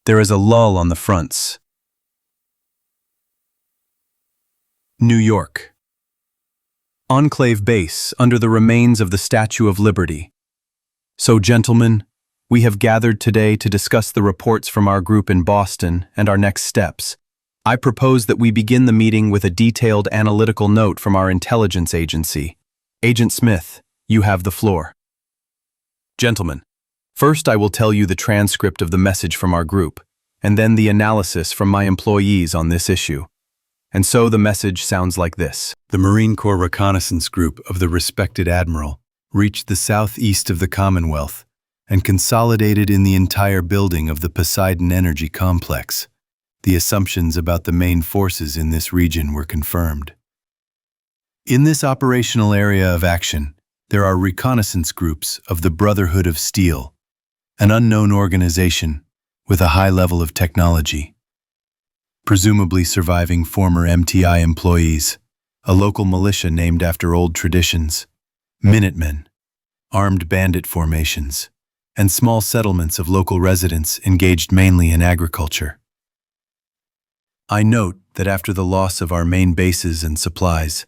There is a lull on the fronts. New York. Enclave Base, under the remains of the Statue of Liberty. So, gentlemen, we have gathered today to discuss the reports from our group in Boston and our next steps. I propose that we begin the meeting with a detailed analytical note from our intelligence agency. Agent Smith, you have the floor. Gentlemen, first I will tell you the transcript of the message from our group, and then the analysis from my employees on this issue. And so the message sounds like this. The Marine Corps Reconnaissance Group of the respected Admiral reached the southeast of the Commonwealth and consolidated in the entire building of the Poseidon Energy Complex. The assumptions about the main forces in this region were confirmed. In this operational area of action, there are reconnaissance groups of the Brotherhood of Steel, an unknown organization with a high level of technology, presumably surviving former MTI employees, a local militia named after old traditions, Minutemen, armed bandit formations, and small settlements of local residents engaged mainly in agriculture. I note that after the loss of our main bases and supplies,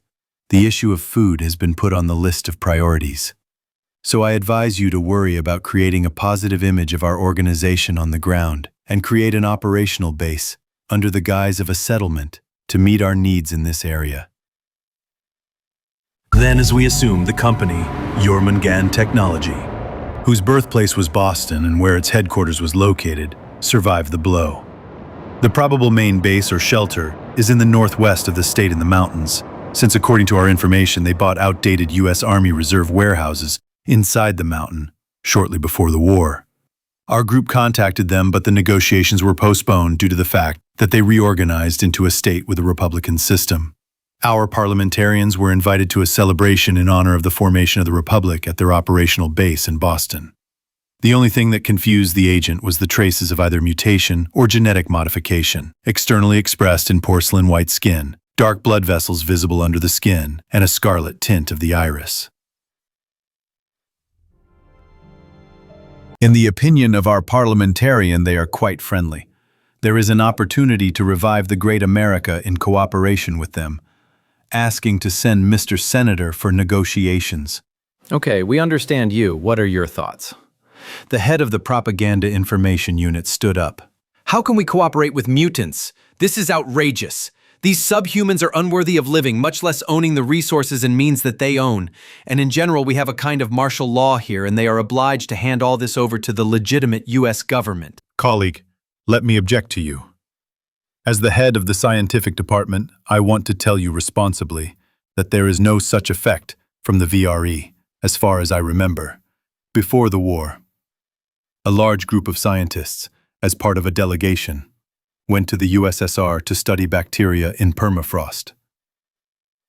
the issue of food has been put on the list of priorities. So I advise you to worry about creating a positive image of our organization on the ground and create an operational base under the guise of a settlement to meet our needs in this area. Then, as we assume the company, Jormungand Technology, whose birthplace was Boston and where its headquarters was located, survived the blow. The probable main base or shelter is in the northwest of the state in the mountains, since according to our information they bought outdated U.S. Army Reserve warehouses inside the mountain shortly before the war. Our group contacted them, but the negotiations were postponed due to the fact that they reorganized into a state with a republican system. Our parliamentarians were invited to a celebration in honor of the formation of the Republic at their operational base in Boston. The only thing that confused the agent was the traces of either mutation or genetic modification, externally expressed in porcelain white skin, dark blood vessels visible under the skin, and a scarlet tint of the iris. In the opinion of our parliamentarian, they are quite friendly. There is an opportunity to revive the great America in cooperation with them, asking to send Mr. Senator for negotiations. Okay, we understand you. What are your thoughts? The head of the Propaganda Information Unit stood up. How can we cooperate with mutants? This is outrageous. These subhumans are unworthy of living, much less owning the resources and means that they own. And in general, we have a kind of martial law here, and they are obliged to hand all this over to the legitimate U.S. government. Colleague, let me object to you. As the head of the scientific department, I want to tell you responsibly that there is no such effect from the VRE, as far as I remember, before the war. A large group of scientists, as part of a delegation, went to the USSR to study bacteria in permafrost.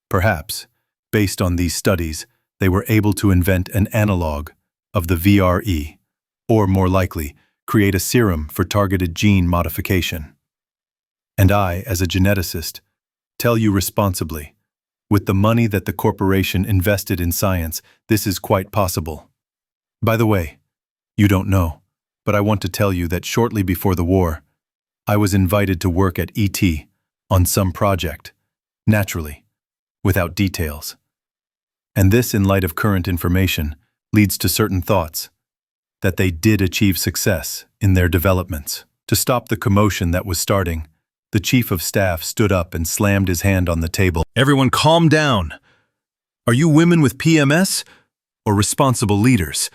Perhaps, based on these studies, they were able to invent an analog of the VRE, or more likely, create a serum for targeted gene modification. And I, as a geneticist, tell you responsibly, with the money that the corporation invested in science, this is quite possible. By the way, you don't know, but I want to tell you that shortly before the war, I was invited to work at ET on some project, naturally, without details. And this, in light of current information, leads to certain thoughts that they did achieve success in their developments. To stop the commotion that was starting, the chief of staff stood up and slammed his hand on the table. Everyone calm down. Are you women with PMS or responsible leaders?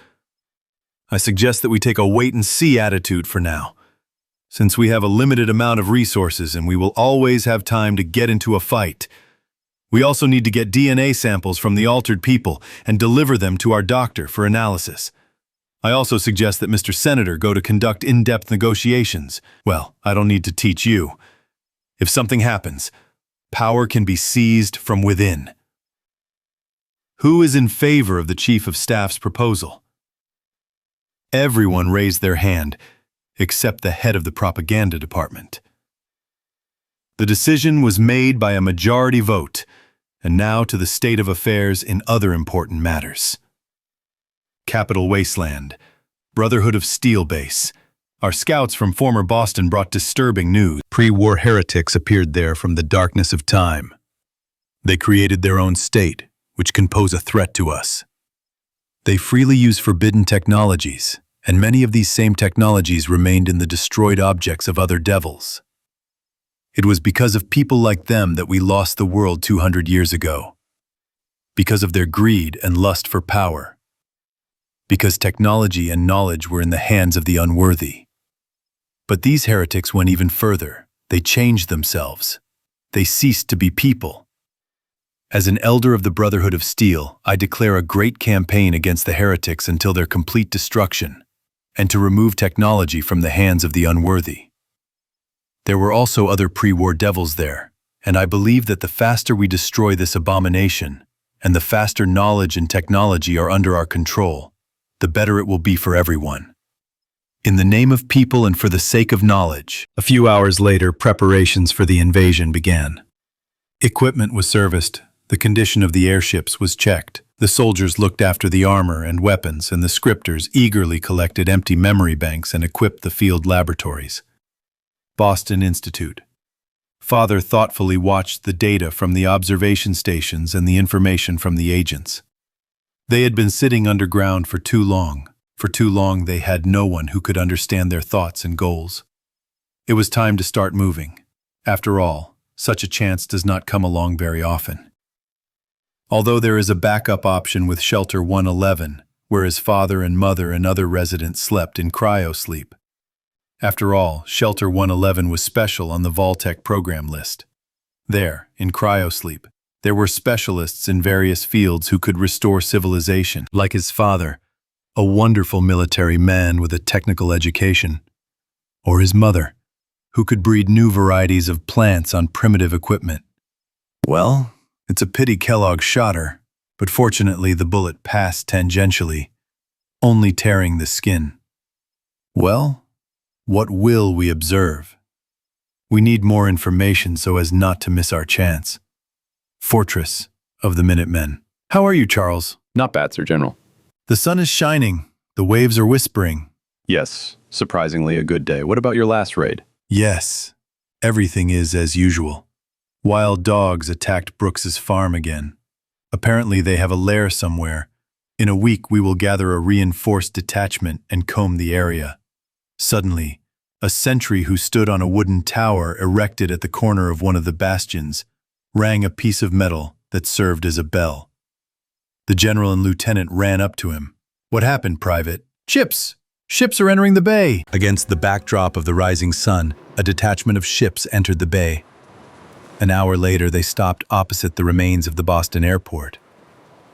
I suggest that we take a wait-and-see attitude for now, since we have a limited amount of resources and we will always have time to get into a fight. We also need to get DNA samples from the altered people and deliver them to our doctor for analysis. I also suggest that Mr. Senator go to conduct in-depth negotiations. Well, I don't need to teach you. If something happens, power can be seized from within. Who is in favor of the Chief of Staff's proposal? Everyone raised their hand, except the head of the propaganda department. The decision was made by a majority vote, and now to the state of affairs in other important matters. Capital Wasteland, Brotherhood of Steel Base. Our scouts from former Boston brought disturbing news. Pre-war heretics appeared there from the darkness of time. They created their own state, which can pose a threat to us. They freely use forbidden technologies, and many of these same technologies remained in the destroyed objects of other devils. It was because of people like them that we lost the world 200 years ago. Because of their greed and lust for power. Because technology and knowledge were in the hands of the unworthy. But these heretics went even further. They changed themselves. They ceased to be people. As an elder of the Brotherhood of Steel, I declare a great campaign against the heretics until their complete destruction, and to remove technology from the hands of the unworthy. There were also other pre-war devils there, and I believe that the faster we destroy this abomination, and the faster knowledge and technology are under our control, the better it will be for everyone. In the name of people and for the sake of knowledge. A few hours later, preparations for the invasion began. Equipment was serviced. The condition of the airships was checked. The soldiers looked after the armor and weapons, and the scripters eagerly collected empty memory banks and equipped the field laboratories. Boston Institute. Father thoughtfully watched the data from the observation stations and the information from the agents. They had been sitting underground for too long. For too long they had no one who could understand their thoughts and goals. It was time to start moving. After all, such a chance does not come along very often. Although there is a backup option with Shelter 111, where his father and mother and other residents slept in cryosleep. After all, Shelter 111 was special on the Voltec program list. There, in cryosleep, there were specialists in various fields who could restore civilization. Like his father, a wonderful military man with a technical education, or his mother, who could breed new varieties of plants on primitive equipment. Well, it's a pity Kellogg shot her, but fortunately the bullet passed tangentially, only tearing the skin. Well, what will we observe? We need more information so as not to miss our chance. Fortress of the Minutemen. How are you, Charles? Not bad, Sir General. The sun is shining. The waves are whispering. Yes, surprisingly a good day. What about your last raid? Yes, everything is as usual. Wild dogs attacked Brooks's farm again. Apparently they have a lair somewhere. In a week we will gather a reinforced detachment and comb the area. Suddenly, a sentry who stood on a wooden tower erected at the corner of one of the bastions rang a piece of metal that served as a bell. The general and lieutenant ran up to him. What happened, Private? Ships! Ships are entering the bay! Against the backdrop of the rising sun, a detachment of ships entered the bay. An hour later, they stopped opposite the remains of the Boston airport.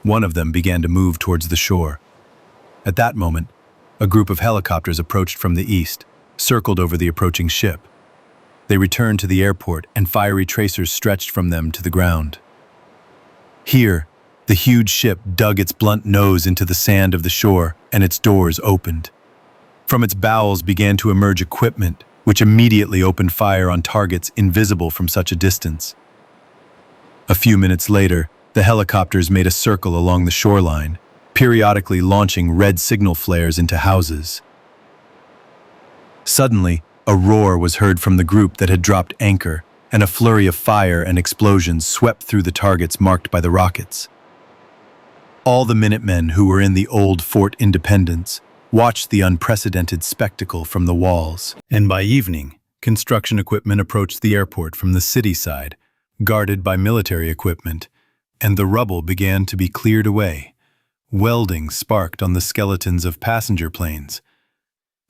One of them began to move towards the shore. At that moment, a group of helicopters approached from the east, circled over the approaching ship. They returned to the airport, and fiery tracers stretched from them to the ground. Here, the huge ship dug its blunt nose into the sand of the shore, and its doors opened. From its bowels began to emerge equipment, which immediately opened fire on targets invisible from such a distance. A few minutes later, the helicopters made a circle along the shoreline, periodically launching red signal flares into houses. Suddenly, a roar was heard from the group that had dropped anchor, and a flurry of fire and explosions swept through the targets marked by the rockets. All the Minutemen who were in the old Fort Independence watched the unprecedented spectacle from the walls. And by evening, construction equipment approached the airport from the city side, guarded by military equipment, and the rubble began to be cleared away. Welding sparked on the skeletons of passenger planes.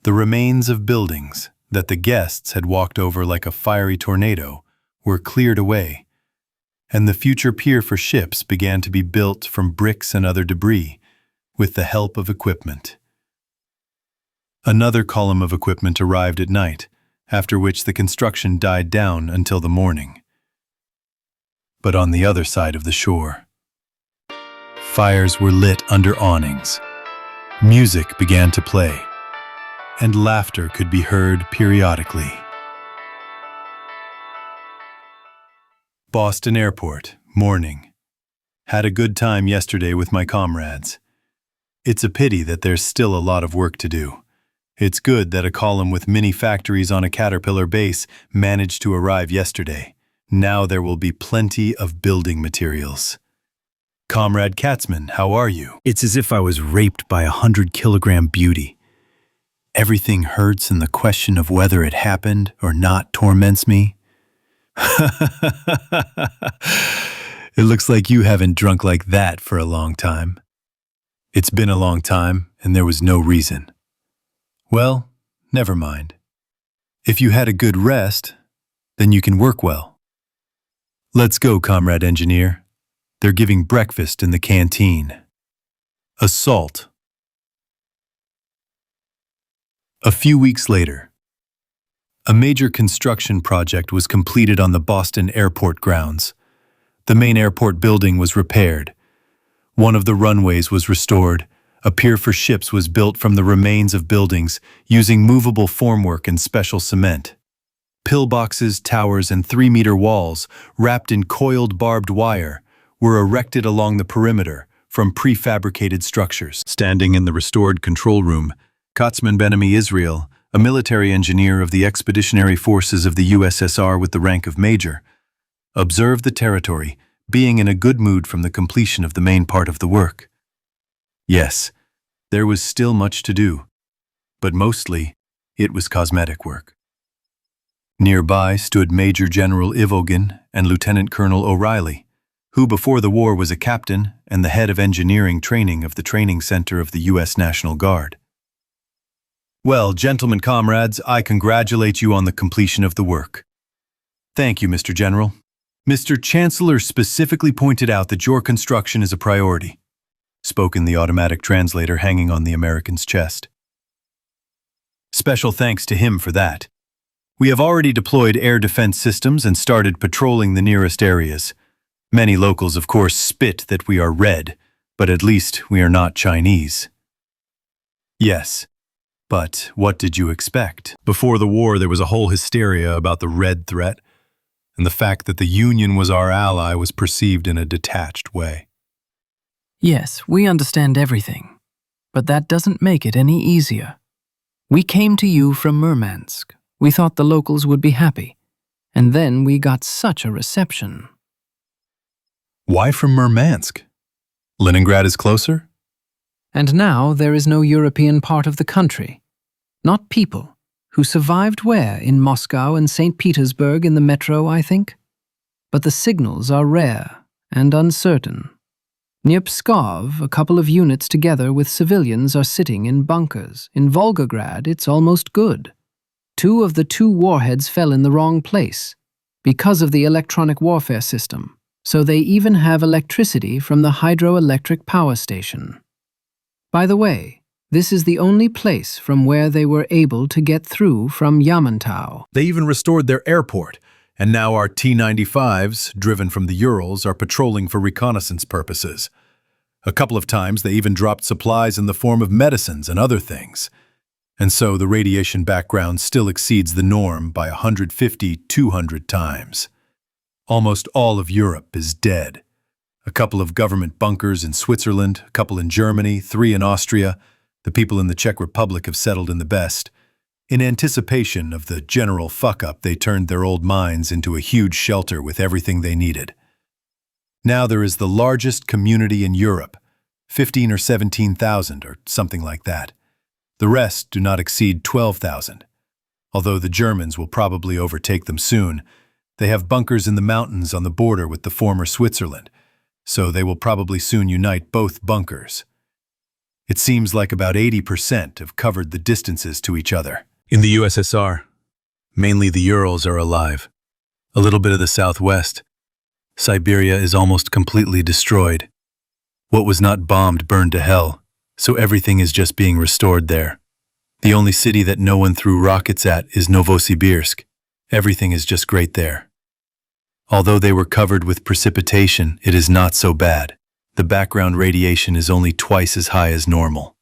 The remains of buildings that the guests had walked over like a fiery tornado were cleared away, and the future pier for ships began to be built from bricks and other debris with the help of equipment. Another column of equipment arrived at night, after which the construction died down until the morning. But on the other side of the shore, fires were lit under awnings. Music began to play, and laughter could be heard periodically. Boston Airport, morning. Had a good time yesterday with my comrades. It's a pity that there's still a lot of work to do. It's good that a column with mini factories on a Caterpillar base managed to arrive yesterday. Now there will be plenty of building materials. Comrade Katzman, how are you? It's as if I was raped by a 100-kilogram beauty. Everything hurts, and the question of whether it happened or not torments me. It looks like you haven't drunk like that for a long time. It's been a long time, and there was no reason. Well, never mind. If you had a good rest, then you can work well. Let's go, Comrade Engineer. They're giving breakfast in the canteen. Assault. A few weeks later, a major construction project was completed on the Boston airport grounds. The main airport building was repaired. One of the runways was restored. A pier for ships was built from the remains of buildings using movable formwork and special cement. Pillboxes, towers, and 3-meter walls, wrapped in coiled barbed wire, were erected along the perimeter from prefabricated structures. Standing in the restored control room, Katzman Ben-Ami Israel, a military engineer of the Expeditionary Forces of the USSR with the rank of major, observed the territory, being in a good mood from the completion of the main part of the work. Yes, there was still much to do, but mostly it was cosmetic work. Nearby stood Major General Ivogan and Lieutenant Colonel O'Reilly, who before the war was a captain and the head of engineering training of the training center of the U.S. National Guard. Well, gentlemen comrades, I congratulate you on the completion of the work. Thank you, Mr. General. Mr. Chancellor specifically pointed out that your construction is a priority. spoke in the automatic translator hanging on the American's chest. Special thanks to him for that. We have already deployed air defense systems and started patrolling the nearest areas. Many locals, of course, spit that we are red, but at least we are not Chinese. Yes, but what did you expect? Before the war, there was a whole hysteria about the red threat, and the fact that the Union was our ally was perceived in a detached way. Yes, we understand everything, but that doesn't make it any easier. We came to you from Murmansk. We thought the locals would be happy, and then we got such a reception. Why from Murmansk? Leningrad is closer? And now there is no European part of the country. Not people, who survived where? In Moscow and St. Petersburg in the metro, I think? But the signals are rare and uncertain. Near Pskov, a couple of units together with civilians are sitting in bunkers. In Volgograd, it's almost good. 2 of the 2 warheads fell in the wrong place because of the electronic warfare system, so they even have electricity from the hydroelectric power station. By the way, this is the only place from where they were able to get through from Yamantau. They even restored their airport, and now our T-95s, driven from the Urals, are patrolling for reconnaissance purposes. A couple of times they even dropped supplies in the form of medicines and other things. And so the radiation background still exceeds the norm by 150-200 times. Almost all of Europe is dead. A couple of government bunkers in Switzerland, a couple in Germany, 3 in Austria. The people in the Czech Republic have settled in the best. In anticipation of the general fuck-up, they turned their old mines into a huge shelter with everything they needed. Now there is the largest community in Europe, 15 or 17,000 or something like that. The rest do not exceed 12,000. Although the Germans will probably overtake them soon, they have bunkers in the mountains on the border with the former Switzerland, so they will probably soon unite both bunkers. It seems like about 80% have covered the distances to each other. In the USSR, mainly the Urals are alive. A little bit of the southwest. Siberia is almost completely destroyed. What was not bombed burned to hell, so everything is just being restored there. The only city that no one threw rockets at is Novosibirsk. Everything is just great there. Although they were covered with precipitation, it is not so bad. The background radiation is only twice as high as normal.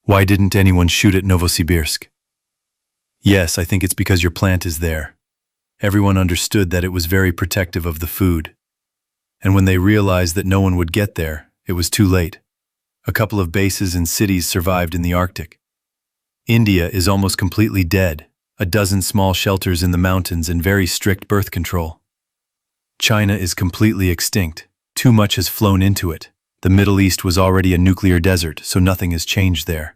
Why didn't anyone shoot at Novosibirsk? Yes, I think it's because your plant is there. Everyone understood that it was very protective of the food. And when they realized that no one would get there, it was too late. A couple of bases and cities survived in the Arctic. India is almost completely dead, a dozen small shelters in the mountains and very strict birth control. China is completely extinct. Too much has flown into it. The Middle East was already a nuclear desert, so nothing has changed there.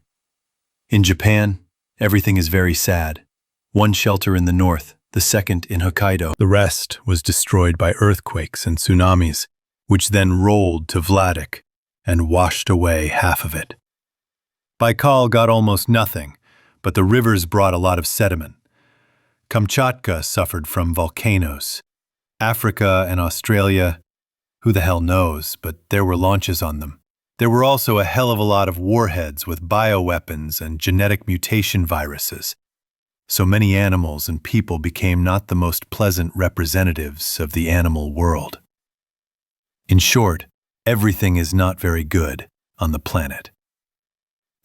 In Japan, everything is very sad. One shelter in the north, the second in Hokkaido. The rest was destroyed by earthquakes and tsunamis, which then rolled to Vladek and washed away half of it. Baikal got almost nothing, but the rivers brought a lot of sediment. Kamchatka suffered from volcanoes. Africa and Australia, who the hell knows, but there were launches on them. There were also a hell of a lot of warheads with bioweapons and genetic mutation viruses. So many animals and people became not the most pleasant representatives of the animal world. In short, everything is not very good on the planet.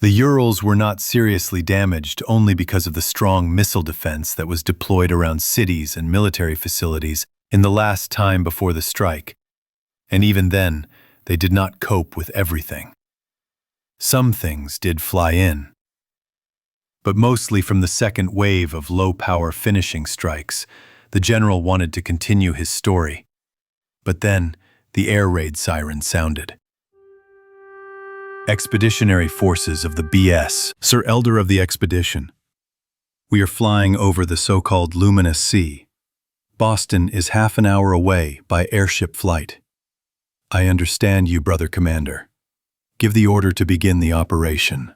The Urals were not seriously damaged only because of the strong missile defense that was deployed around cities and military facilities in the last time before the strike. And even then, they did not cope with everything. Some things did fly in, but mostly from the second wave of low-power finishing strikes, the general wanted to continue his story. But then, the air raid siren sounded. Expeditionary forces of the BS. Sir Elder of the Expedition. We are flying over the so-called Luminous Sea. Boston is half an hour away by airship flight. I understand you, Brother Commander. Give the order to begin the operation.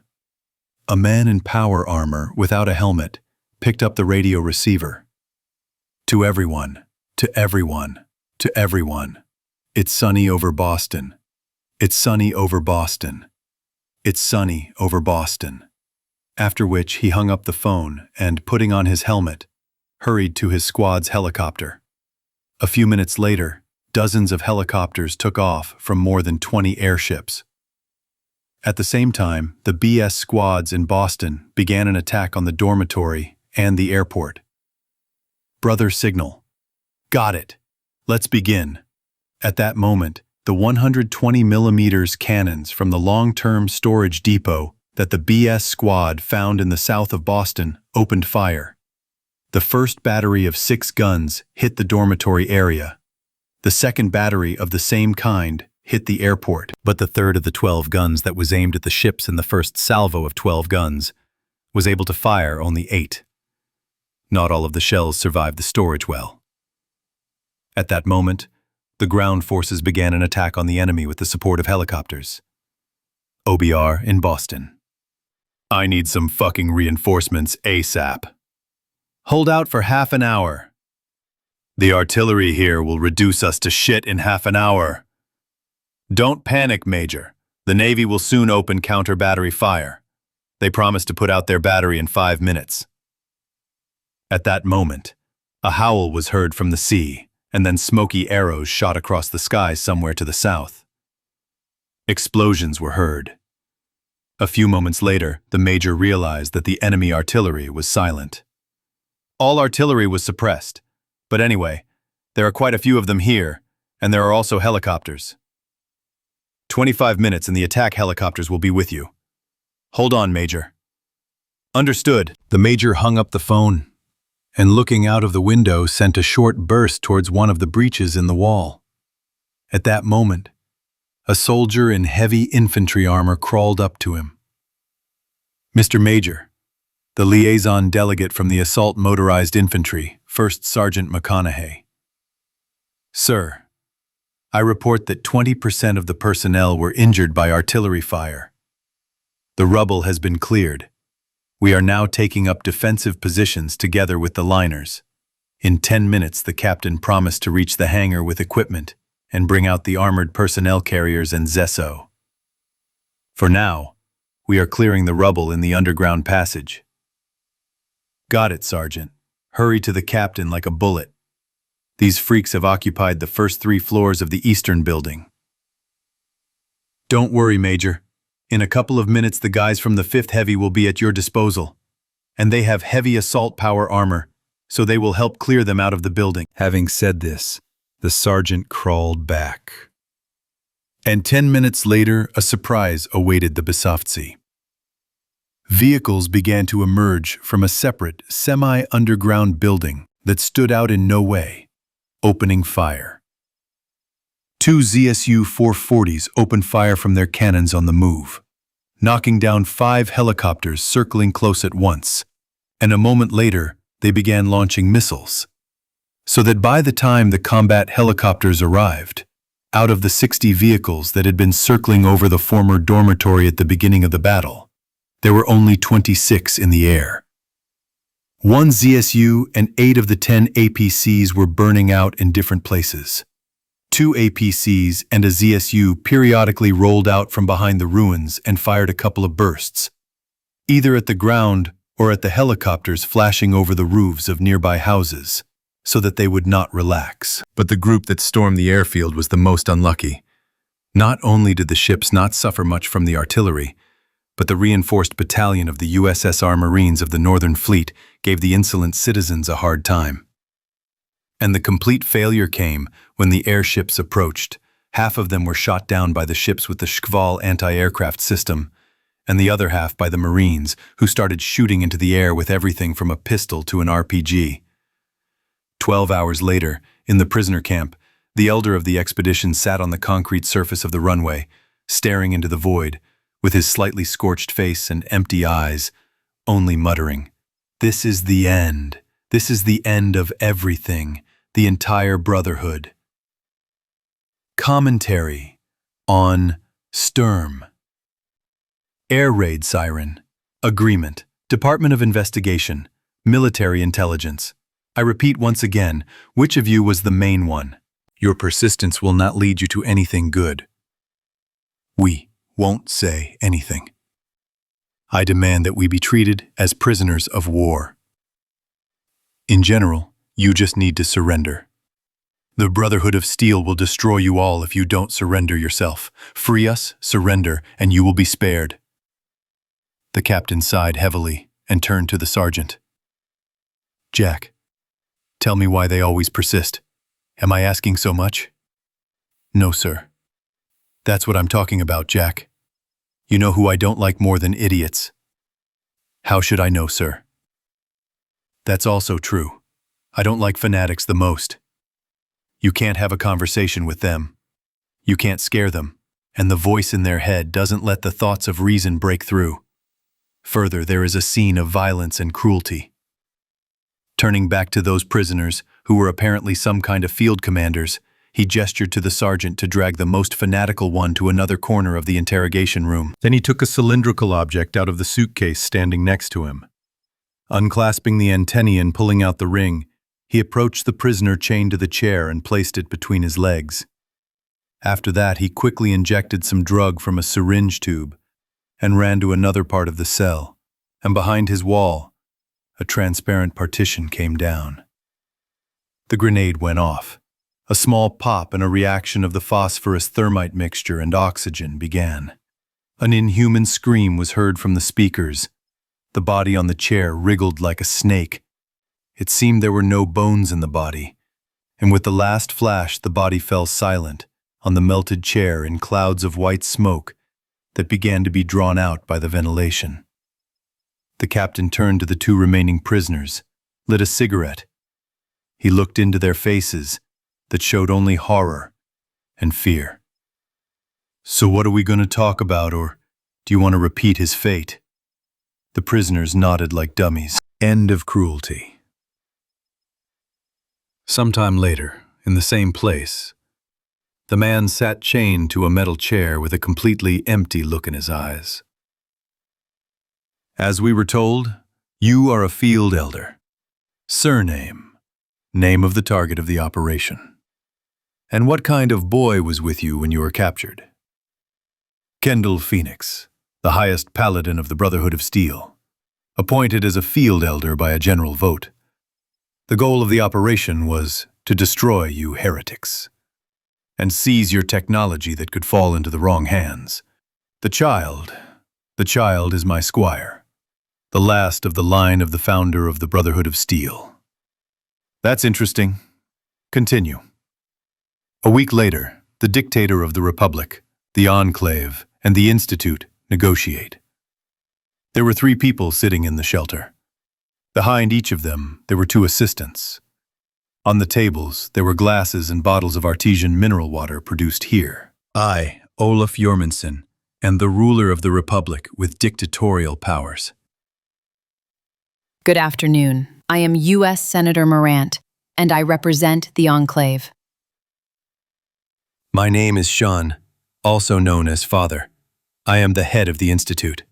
A man in power armor without a helmet picked up the radio receiver. To everyone, to everyone, to everyone. It's sunny over Boston. It's sunny over Boston. It's sunny over Boston. After which he hung up the phone and, putting on his helmet, hurried to his squad's helicopter. A few minutes later, dozens of helicopters took off from more than 20 airships. At the same time, the BS squads in Boston began an attack on the dormitory and the airport. Brother signal. Got it. Let's begin. At that moment, the 120mm cannons from the long-term storage depot that the BS squad found in the south of Boston opened fire. The first battery of 6 guns hit the dormitory area. The second battery of the same kind hit the airport, but the third of the 12 guns that was aimed at the ships in the first salvo of 12 guns was able to fire only 8. Not all of the shells survived the storage well. At that moment, the ground forces began an attack on the enemy with the support of helicopters. OBR in Boston. I need some fucking reinforcements ASAP. Hold out for half an hour. The artillery here will reduce us to shit in half an hour. Don't panic, Major. The Navy will soon open counter-battery fire. They promise to put out their battery in 5 minutes. At that moment, a howl was heard from the sea, and then smoky arrows shot across the sky somewhere to the south. Explosions were heard. A few moments later, the Major realized that the enemy artillery was silent. All artillery was suppressed, but anyway, there are quite a few of them here, and there are also helicopters. 25 minutes and the attack helicopters will be with you. Hold on, Major. Understood. The Major hung up the phone, and looking out of the window sent a short burst towards one of the breaches in the wall. At that moment, a soldier in heavy infantry armor crawled up to him. Mr. Major, the liaison delegate from the Assault Motorized Infantry, First Sergeant McConaughey. Sir, I report that 20% of the personnel were injured by artillery fire. The rubble has been cleared. We are now taking up defensive positions together with the liners. In 10 minutes, the captain promised to reach the hangar with equipment and bring out the armored personnel carriers and Zesso. For now, we are clearing the rubble in the underground passage. Got it, Sergeant. Hurry to the captain like a bullet. These freaks have occupied the first 3 floors of the eastern building. Don't worry, Major. In a couple of minutes, the guys from the 5th Heavy will be at your disposal. And they have heavy assault power armor, so they will help clear them out of the building. Having said this, the sergeant crawled back. And 10 minutes later, a surprise awaited the Besoftsy. Vehicles began to emerge from a separate, semi-underground building that stood out in no way, opening fire. 2 ZSU 440s opened fire from their cannons on the move, knocking down 5 helicopters circling close at once, and a moment later, they began launching missiles. So that by the time the combat helicopters arrived, out of the 60 vehicles that had been circling over the former dormitory at the beginning of the battle, there were only 26 in the air. 1 ZSU and 8 of the 10 APCs were burning out in different places. 2 APCs and a ZSU periodically rolled out from behind the ruins and fired a couple of bursts, either at the ground or at the helicopters flashing over the roofs of nearby houses, so that they would not relax. But the group that stormed the airfield was the most unlucky. Not only did the ships not suffer much from the artillery, but the reinforced battalion of the USSR Marines of the Northern Fleet gave the insolent citizens a hard time. And the complete failure came when the airships approached. Half of them were shot down by the ships with the Shkval anti-aircraft system, and the other half by the Marines, who started shooting into the air with everything from a pistol to an RPG. 12 hours later, in the prisoner camp, the elder of the expedition sat on the concrete surface of the runway, staring into the void, with his slightly scorched face and empty eyes, only muttering, "This is the end. This is the end of everything, the entire Brotherhood." Commentary on Sturm. Air raid siren. Agreement. Department of Investigation. Military intelligence. I repeat once again, which of you was the main one? Your persistence will not lead you to anything good. We won't say anything. I demand that we be treated as prisoners of war. In general, you just need to surrender. The Brotherhood of Steel will destroy you all if you don't surrender yourself. Free us, surrender, and you will be spared. The captain sighed heavily and turned to the sergeant. Jack, tell me why they always persist. Am I asking so much? No, sir. That's what I'm talking about, Jack. You know who I don't like more than idiots. How should I know, sir? That's also true. I don't like fanatics the most. You can't have a conversation with them. You can't scare them, and the voice in their head doesn't let the thoughts of reason break through. Further, there is a scene of violence and cruelty. Turning back to those prisoners, who were apparently some kind of field commanders, he gestured to the sergeant to drag the most fanatical one to another corner of the interrogation room. Then he took a cylindrical object out of the suitcase standing next to him. Unclasping the antennae and pulling out the ring, he approached the prisoner chained to the chair and placed it between his legs. After that, he quickly injected some drug from a syringe tube and ran to another part of the cell, and behind his wall, a transparent partition came down. The grenade went off. A small pop and a reaction of the phosphorus thermite mixture and oxygen began. An inhuman scream was heard from the speakers. The body on the chair wriggled like a snake. It seemed there were no bones in the body, and with the last flash the body fell silent on the melted chair in clouds of white smoke that began to be drawn out by the ventilation. The captain turned to the two remaining prisoners, lit a cigarette. He looked into their faces that showed only horror and fear. So what are we going to talk about, or do you want to repeat his fate? The prisoners nodded like dummies. End of cruelty. Sometime later, in the same place, the man sat chained to a metal chair with a completely empty look in his eyes. As we were told, you are a field elder. Surname, name of the target of the operation. And what kind of boy was with you when you were captured? Kendall Phoenix, the highest paladin of the Brotherhood of Steel, appointed as a field elder by a general vote. The goal of the operation was to destroy you heretics and seize your technology that could fall into the wrong hands. The child is my squire, the last of the line of the founder of the Brotherhood of Steel. That's interesting. Continue. A week later, the dictator of the Republic, the Enclave, and the Institute negotiate. There were 3 people sitting in the shelter. Behind each of them, there were 2 assistants. On the tables, there were glasses and bottles of artesian mineral water produced here. I, Olaf Ermundson, am the ruler of the Republic with dictatorial powers. Good afternoon. I am U.S. Senator Morant, and I represent the Enclave. My name is Sean, also known as Father. I am the head of the Institute.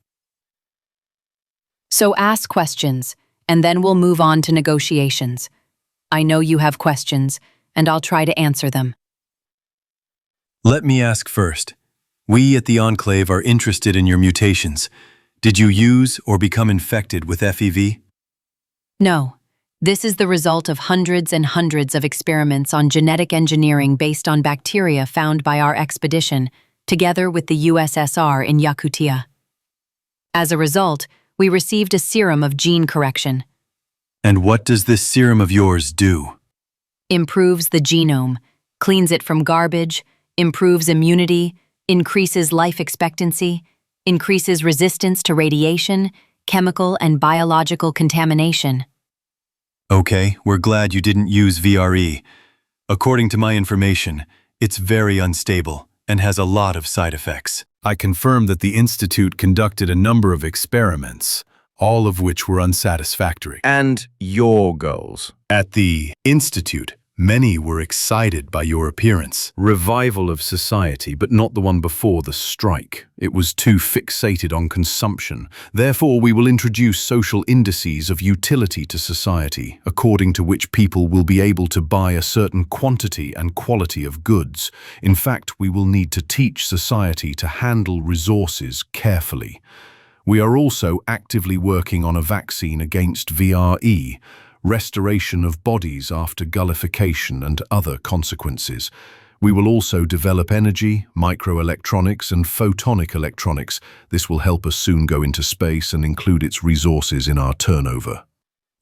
So ask questions, and then we'll move on to negotiations. I know you have questions, and I'll try to answer them. Let me ask first. We at the Enclave are interested in your mutations. Did you use or become infected with FEV? No. This is the result of hundreds and hundreds of experiments on genetic engineering based on bacteria found by our expedition, together with the USSR in Yakutia. As a result, we received a serum of gene correction. And what does this serum of yours do? Improves the genome, cleans it from garbage, improves immunity, increases life expectancy, increases resistance to radiation, chemical and biological contamination. Okay, we're glad you didn't use VRE. According to my information, it's very unstable and has a lot of side effects. I confirm that the Institute conducted a number of experiments, all of which were unsatisfactory. And your goals? At the Institute, Many were excited by your appearance. Revival of society, but not the one before the strike. It was too fixated on consumption. Therefore, we will introduce social indices of utility to society, according to which people will be able to buy a certain quantity and quality of goods. In fact, we will need to teach society to handle resources carefully. We are also actively working on a vaccine against VRE, restoration of bodies after gullification and other consequences. We will also develop energy, microelectronics and photonic electronics. This will help us soon go into space and include its resources in our turnover.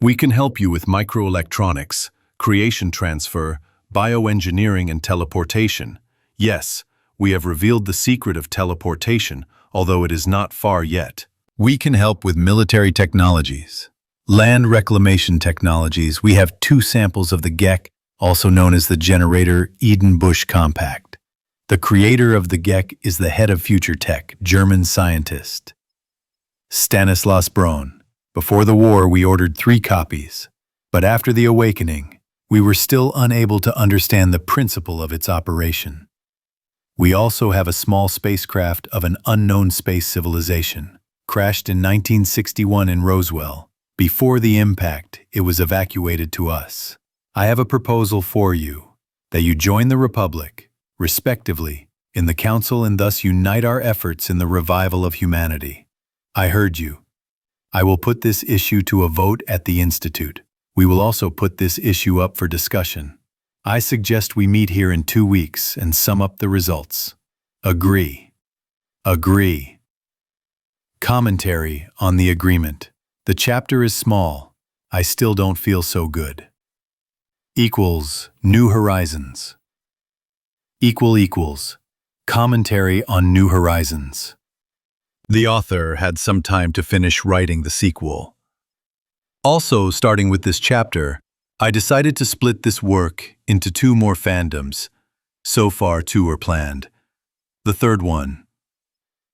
We can help you with microelectronics, creation transfer, bioengineering and teleportation. Yes, we have revealed the secret of teleportation, although it is not far yet. We can help with military technologies. Land reclamation technologies. We have 2 samples of the GEC, also known as the generator Eden Bush Compact. The creator of the GEC is the head of Future Tech, German scientist Stanislaus Braun. Before the war, we ordered 3 copies, but after the awakening, we were still unable to understand the principle of its operation. We also have a small spacecraft of an unknown space civilization, crashed in 1961 in Roswell. Before the impact, it was evacuated to us. I have a proposal for you, that you join the Republic, respectively, in the Council and thus unite our efforts in the revival of humanity. I heard you. I will put this issue to a vote at the Institute. We will also put this issue up for discussion. I suggest we meet here in 2 weeks and sum up the results. Agree. Agree. Commentary on the agreement. The chapter is small. I still don't feel so good. Equals New Horizons. Equals Commentary on New Horizons. The author had some time to finish writing the sequel. Also, starting with this chapter, I decided to split this work into 2 more fandoms. So far, 2 are planned. The third one.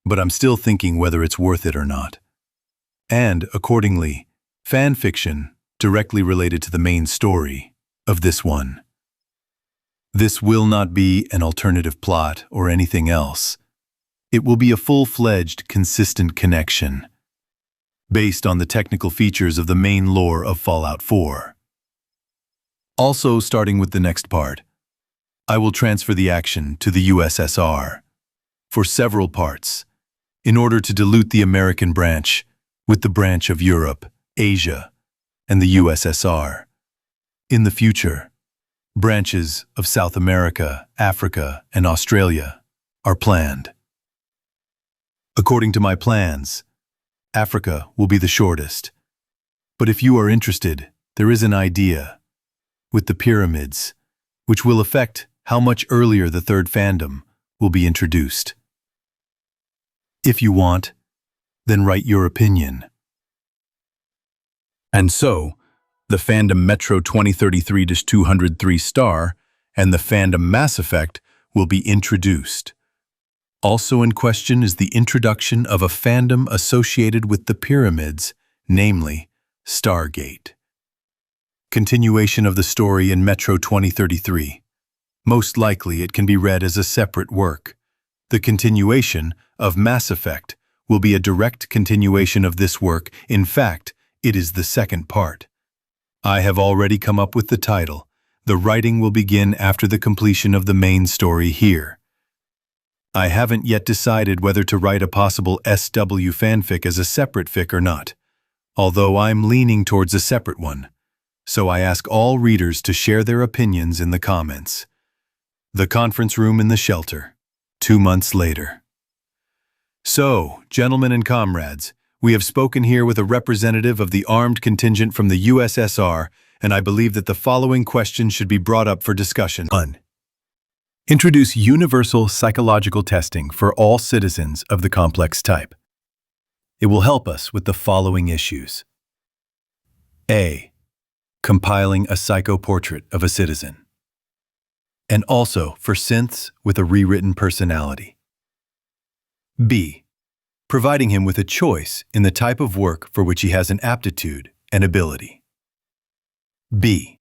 But I'm still thinking whether it's worth it or not. And, accordingly, fan fiction directly related to the main story of this one. This will not be an alternative plot or anything else. It will be a full-fledged, consistent connection, based on the technical features of the main lore of Fallout 4. Also, starting with the next part, I will transfer the action to the USSR for several parts, in order to dilute the American branch with the branch of Europe, Asia, and the USSR. In the future, branches of South America, Africa, and Australia are planned. According to my plans, Africa will be the shortest. But if you are interested, there is an idea with the pyramids, which will affect how much earlier the third fandom will be introduced. If you want, then write your opinion. And so, the fandom Metro 2033-203 star and the fandom Mass Effect will be introduced. Also in question is the introduction of a fandom associated with the pyramids, namely Stargate. Continuation of the story in Metro 2033. Most likely it can be read as a separate work. The continuation of Mass Effect will be a direct continuation of this work. In fact, it is the second part. I have already come up with the title. The writing will begin after the completion of the main story here. I haven't yet decided whether to write a possible SW fanfic as a separate fic or not, although I'm leaning towards a separate one, so I ask all readers to share their opinions in the comments. The conference room in the shelter, 2 months later. So, gentlemen and comrades, we have spoken here with a representative of the armed contingent from the USSR, and I believe that the following questions should be brought up for discussion. 1. Introduce universal psychological testing for all citizens of the complex type. It will help us with the following issues. A. Compiling a psychoportrait of a citizen. And also for synths with a rewritten personality. B. Providing him with a choice in the type of work for which he has an aptitude and ability. B.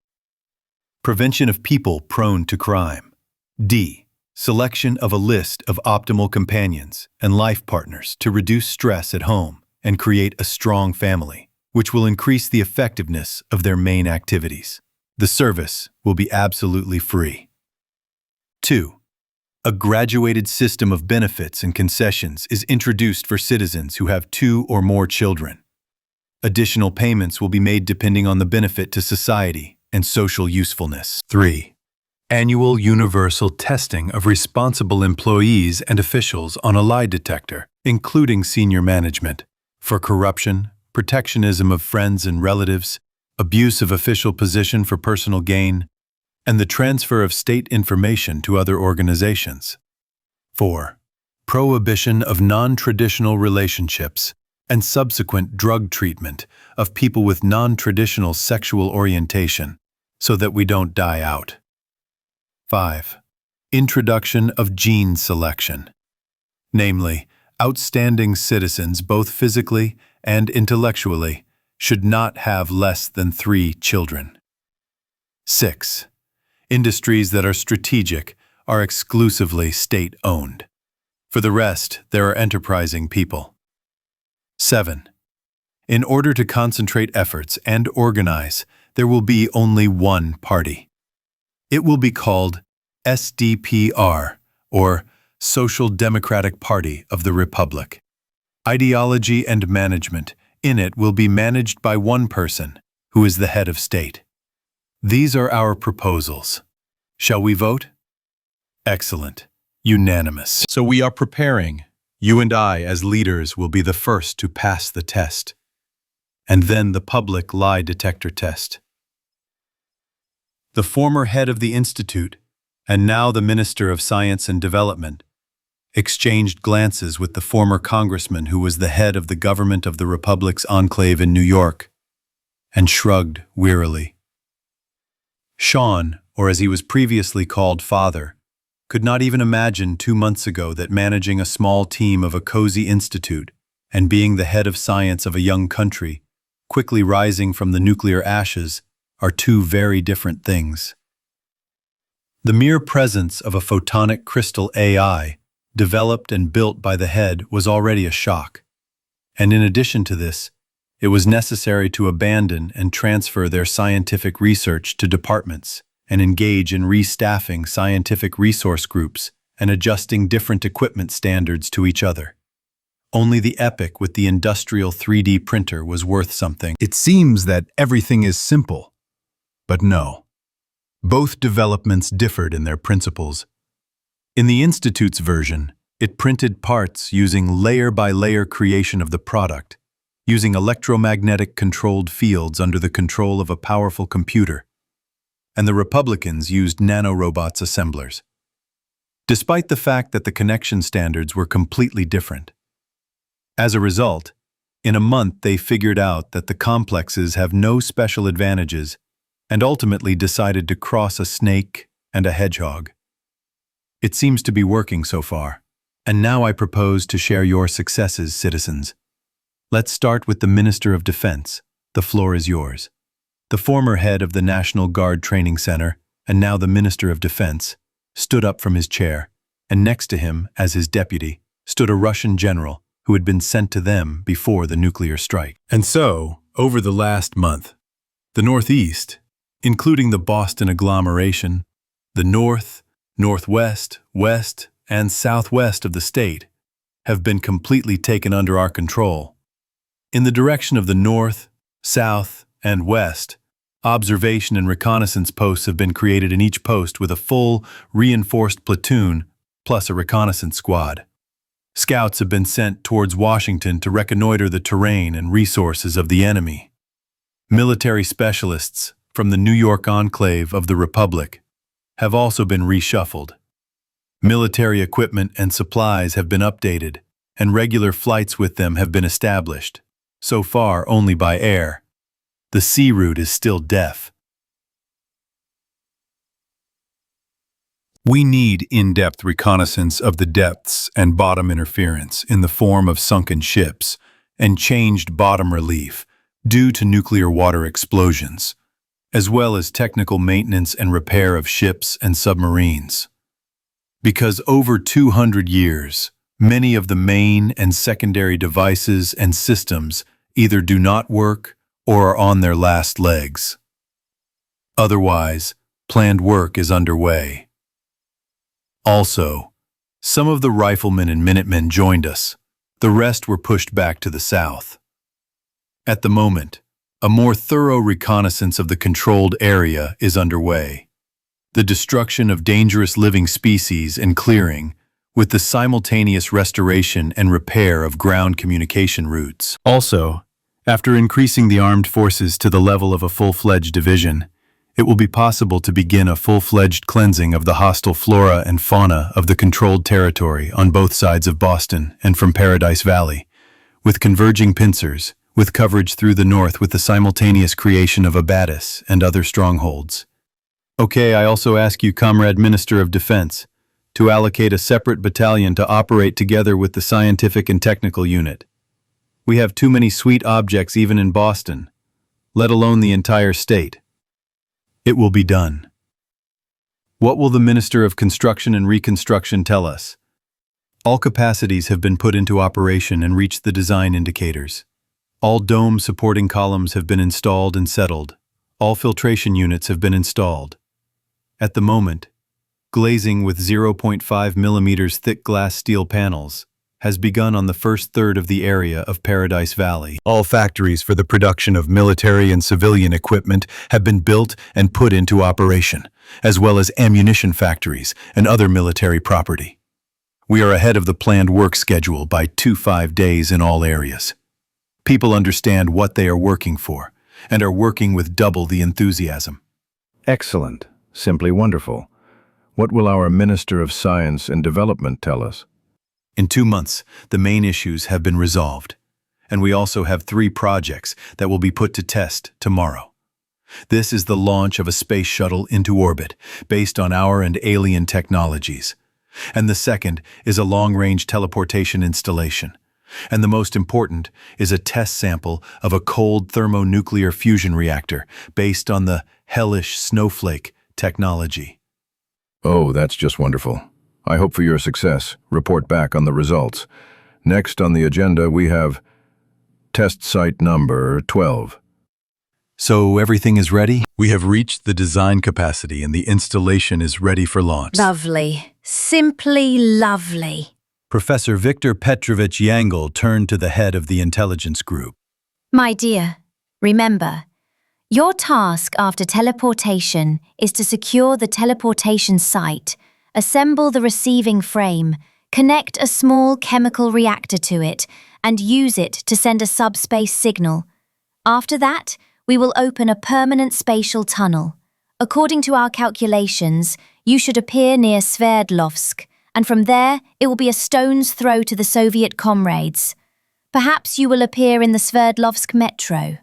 Prevention of people prone to crime. D. Selection of a list of optimal companions and life partners to reduce stress at home and create a strong family, which will increase the effectiveness of their main activities. The service will be absolutely free. 2. A graduated system of benefits and concessions is introduced for citizens who have 2 or more children. Additional payments will be made depending on the benefit to society and social usefulness. 3. Annual universal testing of responsible employees and officials on a lie detector, including senior management, for corruption, protectionism of friends and relatives, abuse of official position for personal gain, and the transfer of state information to other organizations. 4. Prohibition of non-traditional relationships and subsequent drug treatment of people with non-traditional sexual orientation so that we don't die out. 5. Introduction of gene selection, namely, outstanding citizens both physically and intellectually should not have less than 3 children. 6. Industries that are strategic are exclusively state-owned. For the rest, there are enterprising people. 7. In order to concentrate efforts and organize, there will be only one party. It will be called SDPR, or Social Democratic Party of the Republic. Ideology and management in it will be managed by one person, who is the head of state. These are our proposals. Shall we vote? Excellent. Unanimous. So we are preparing. You and I, as leaders, will be the first to pass the test, and then the public lie detector test. The former head of the Institute, and now the Minister of Science and Development, exchanged glances with the former congressman who was the head of the government of the Republic's enclave in New York, and shrugged wearily. Sean, or as he was previously called Father, could not even imagine 2 months ago that managing a small team of a cozy institute and being the head of science of a young country, quickly rising from the nuclear ashes, are 2 very different things. The mere presence of a photonic crystal AI, developed and built by the head, was already a shock. And in addition to this, it was necessary to abandon and transfer their scientific research to departments and engage in restaffing scientific resource groups and adjusting different equipment standards to each other. Only the Epic with the industrial 3D printer was worth something. It seems that everything is simple, but no. Both developments differed in their principles. In the Institute's version, it printed parts using layer-by-layer creation of the product, using electromagnetic-controlled fields under the control of a powerful computer, and the Republicans used nanorobots assemblers. Despite the fact that the connection standards were completely different. As a result, in a month they figured out that the complexes have no special advantages and ultimately decided to cross a snake and a hedgehog. It seems to be working so far, and now I propose to share your successes, citizens. Let's start with the Minister of Defense. The floor is yours. The former head of the National Guard Training Center, and now the Minister of Defense, stood up from his chair, and next to him, as his deputy, stood a Russian general who had been sent to them before the nuclear strike. And so, over the last month, the Northeast, including the Boston agglomeration, the North, Northwest, West, and Southwest of the state, have been completely taken under our control. In the direction of the North, South, and West, observation and reconnaissance posts have been created in each post with a full, reinforced platoon plus a reconnaissance squad. Scouts have been sent towards Washington to reconnoiter the terrain and resources of the enemy. Military specialists from the New York enclave of the Republic have also been reshuffled. Military equipment and supplies have been updated, and regular flights with them have been established, so far only by air. The sea route is still deaf. We need in-depth reconnaissance of the depths and bottom interference in the form of sunken ships and changed bottom relief due to nuclear water explosions, as well as technical maintenance and repair of ships and submarines. Because over 200 years, many of the main and secondary devices and systems either do not work or are on their last legs. Otherwise, planned work is underway. Also, some of the riflemen and minutemen joined us. The rest were pushed back to the south. At the moment, a more thorough reconnaissance of the controlled area is underway. The destruction of dangerous living species and clearing, with the simultaneous restoration and repair of ground communication routes. Also, after increasing the armed forces to the level of a full-fledged division, it will be possible to begin a full-fledged cleansing of the hostile flora and fauna of the controlled territory on both sides of Boston and from Paradise Valley, with converging pincers, with coverage through the north with the simultaneous creation of abatis and other strongholds. Okay, I also ask you, Comrade Minister of Defense, to allocate a separate battalion to operate together with the scientific and technical unit. We have too many sweet objects even in Boston, let alone the entire state. It will be done. What will the Minister of Construction and Reconstruction tell us? All capacities have been put into operation and reached the design indicators. All dome supporting columns have been installed and settled. All filtration units have been installed. At the moment, glazing with 0.5 millimeters thick glass steel panels has begun on the first third of the area of Paradise Valley. All factories for the production of military and civilian equipment have been built and put into operation, as well as ammunition factories and other military property. We are ahead of the planned work schedule by 25 days in all areas. People understand what they are working for and are working with double the enthusiasm. Excellent. Simply wonderful. What will our Minister of Science and Development tell us? In 2 months, the main issues have been resolved, and we also have 3 projects that will be put to test tomorrow. This is the launch of a space shuttle into orbit based on our and alien technologies. And the second is a long-range teleportation installation. And the most important is a test sample of a cold thermonuclear fusion reactor based on the hellish snowflake technology. Oh, that's just wonderful. I hope for your success. Report back on the results. Next on the agenda, we have test site number 12. So everything is ready? We have reached the design capacity and the installation is ready for launch. Lovely. Simply lovely. Professor Viktor Petrovich Yangel turned to the head of the intelligence group. My dear, remember, your task after teleportation is to secure the teleportation site, assemble the receiving frame, connect a small chemical reactor to it, and use it to send a subspace signal. After that, we will open a permanent spatial tunnel. According to our calculations, you should appear near Sverdlovsk, and from there it will be a stone's throw to the Soviet comrades. Perhaps you will appear in the Sverdlovsk metro.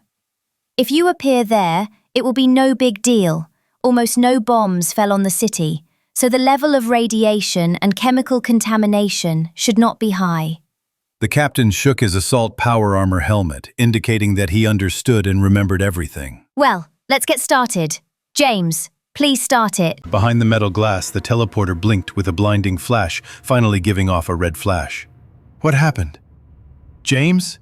If you appear there, it will be no big deal. Almost no bombs fell on the city, so the level of radiation and chemical contamination should not be high. The captain shook his assault power armor helmet, indicating that he understood and remembered everything. Well, let's get started. James, please start it. Behind the metal glass, the teleporter blinked with a blinding flash, finally giving off a red flash. What happened? James?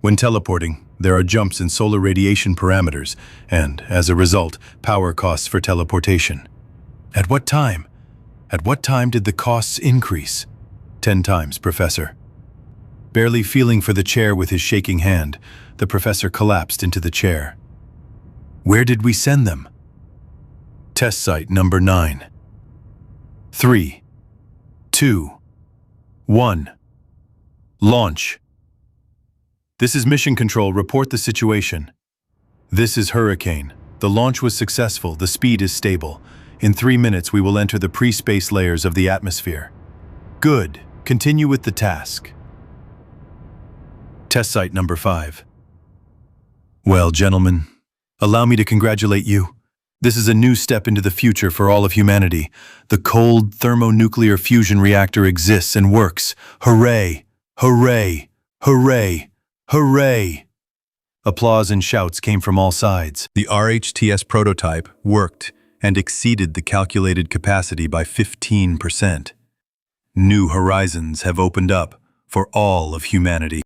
When teleporting, there are jumps in solar radiation parameters, and, as a result, power costs for teleportation. At what time? At what time did the costs increase? 10 times, Professor. Barely feeling for the chair with his shaking hand, the professor collapsed into the chair. Where did we send them? Test site number 9. 3, 2, 1. Launch. This is Mission Control. Report the situation. This is Hurricane. The launch was successful. The speed is stable. In 3 minutes, we will enter the pre-space layers of the atmosphere. Good. Continue with the task. Test site number 5. Well, gentlemen, allow me to congratulate you. This is a new step into the future for all of humanity. The cold thermonuclear fusion reactor exists and works. Hooray! Hooray! Hooray! Hooray! Applause and shouts came from all sides. The RHTS prototype worked and exceeded the calculated capacity by 15%. New horizons have opened up for all of humanity.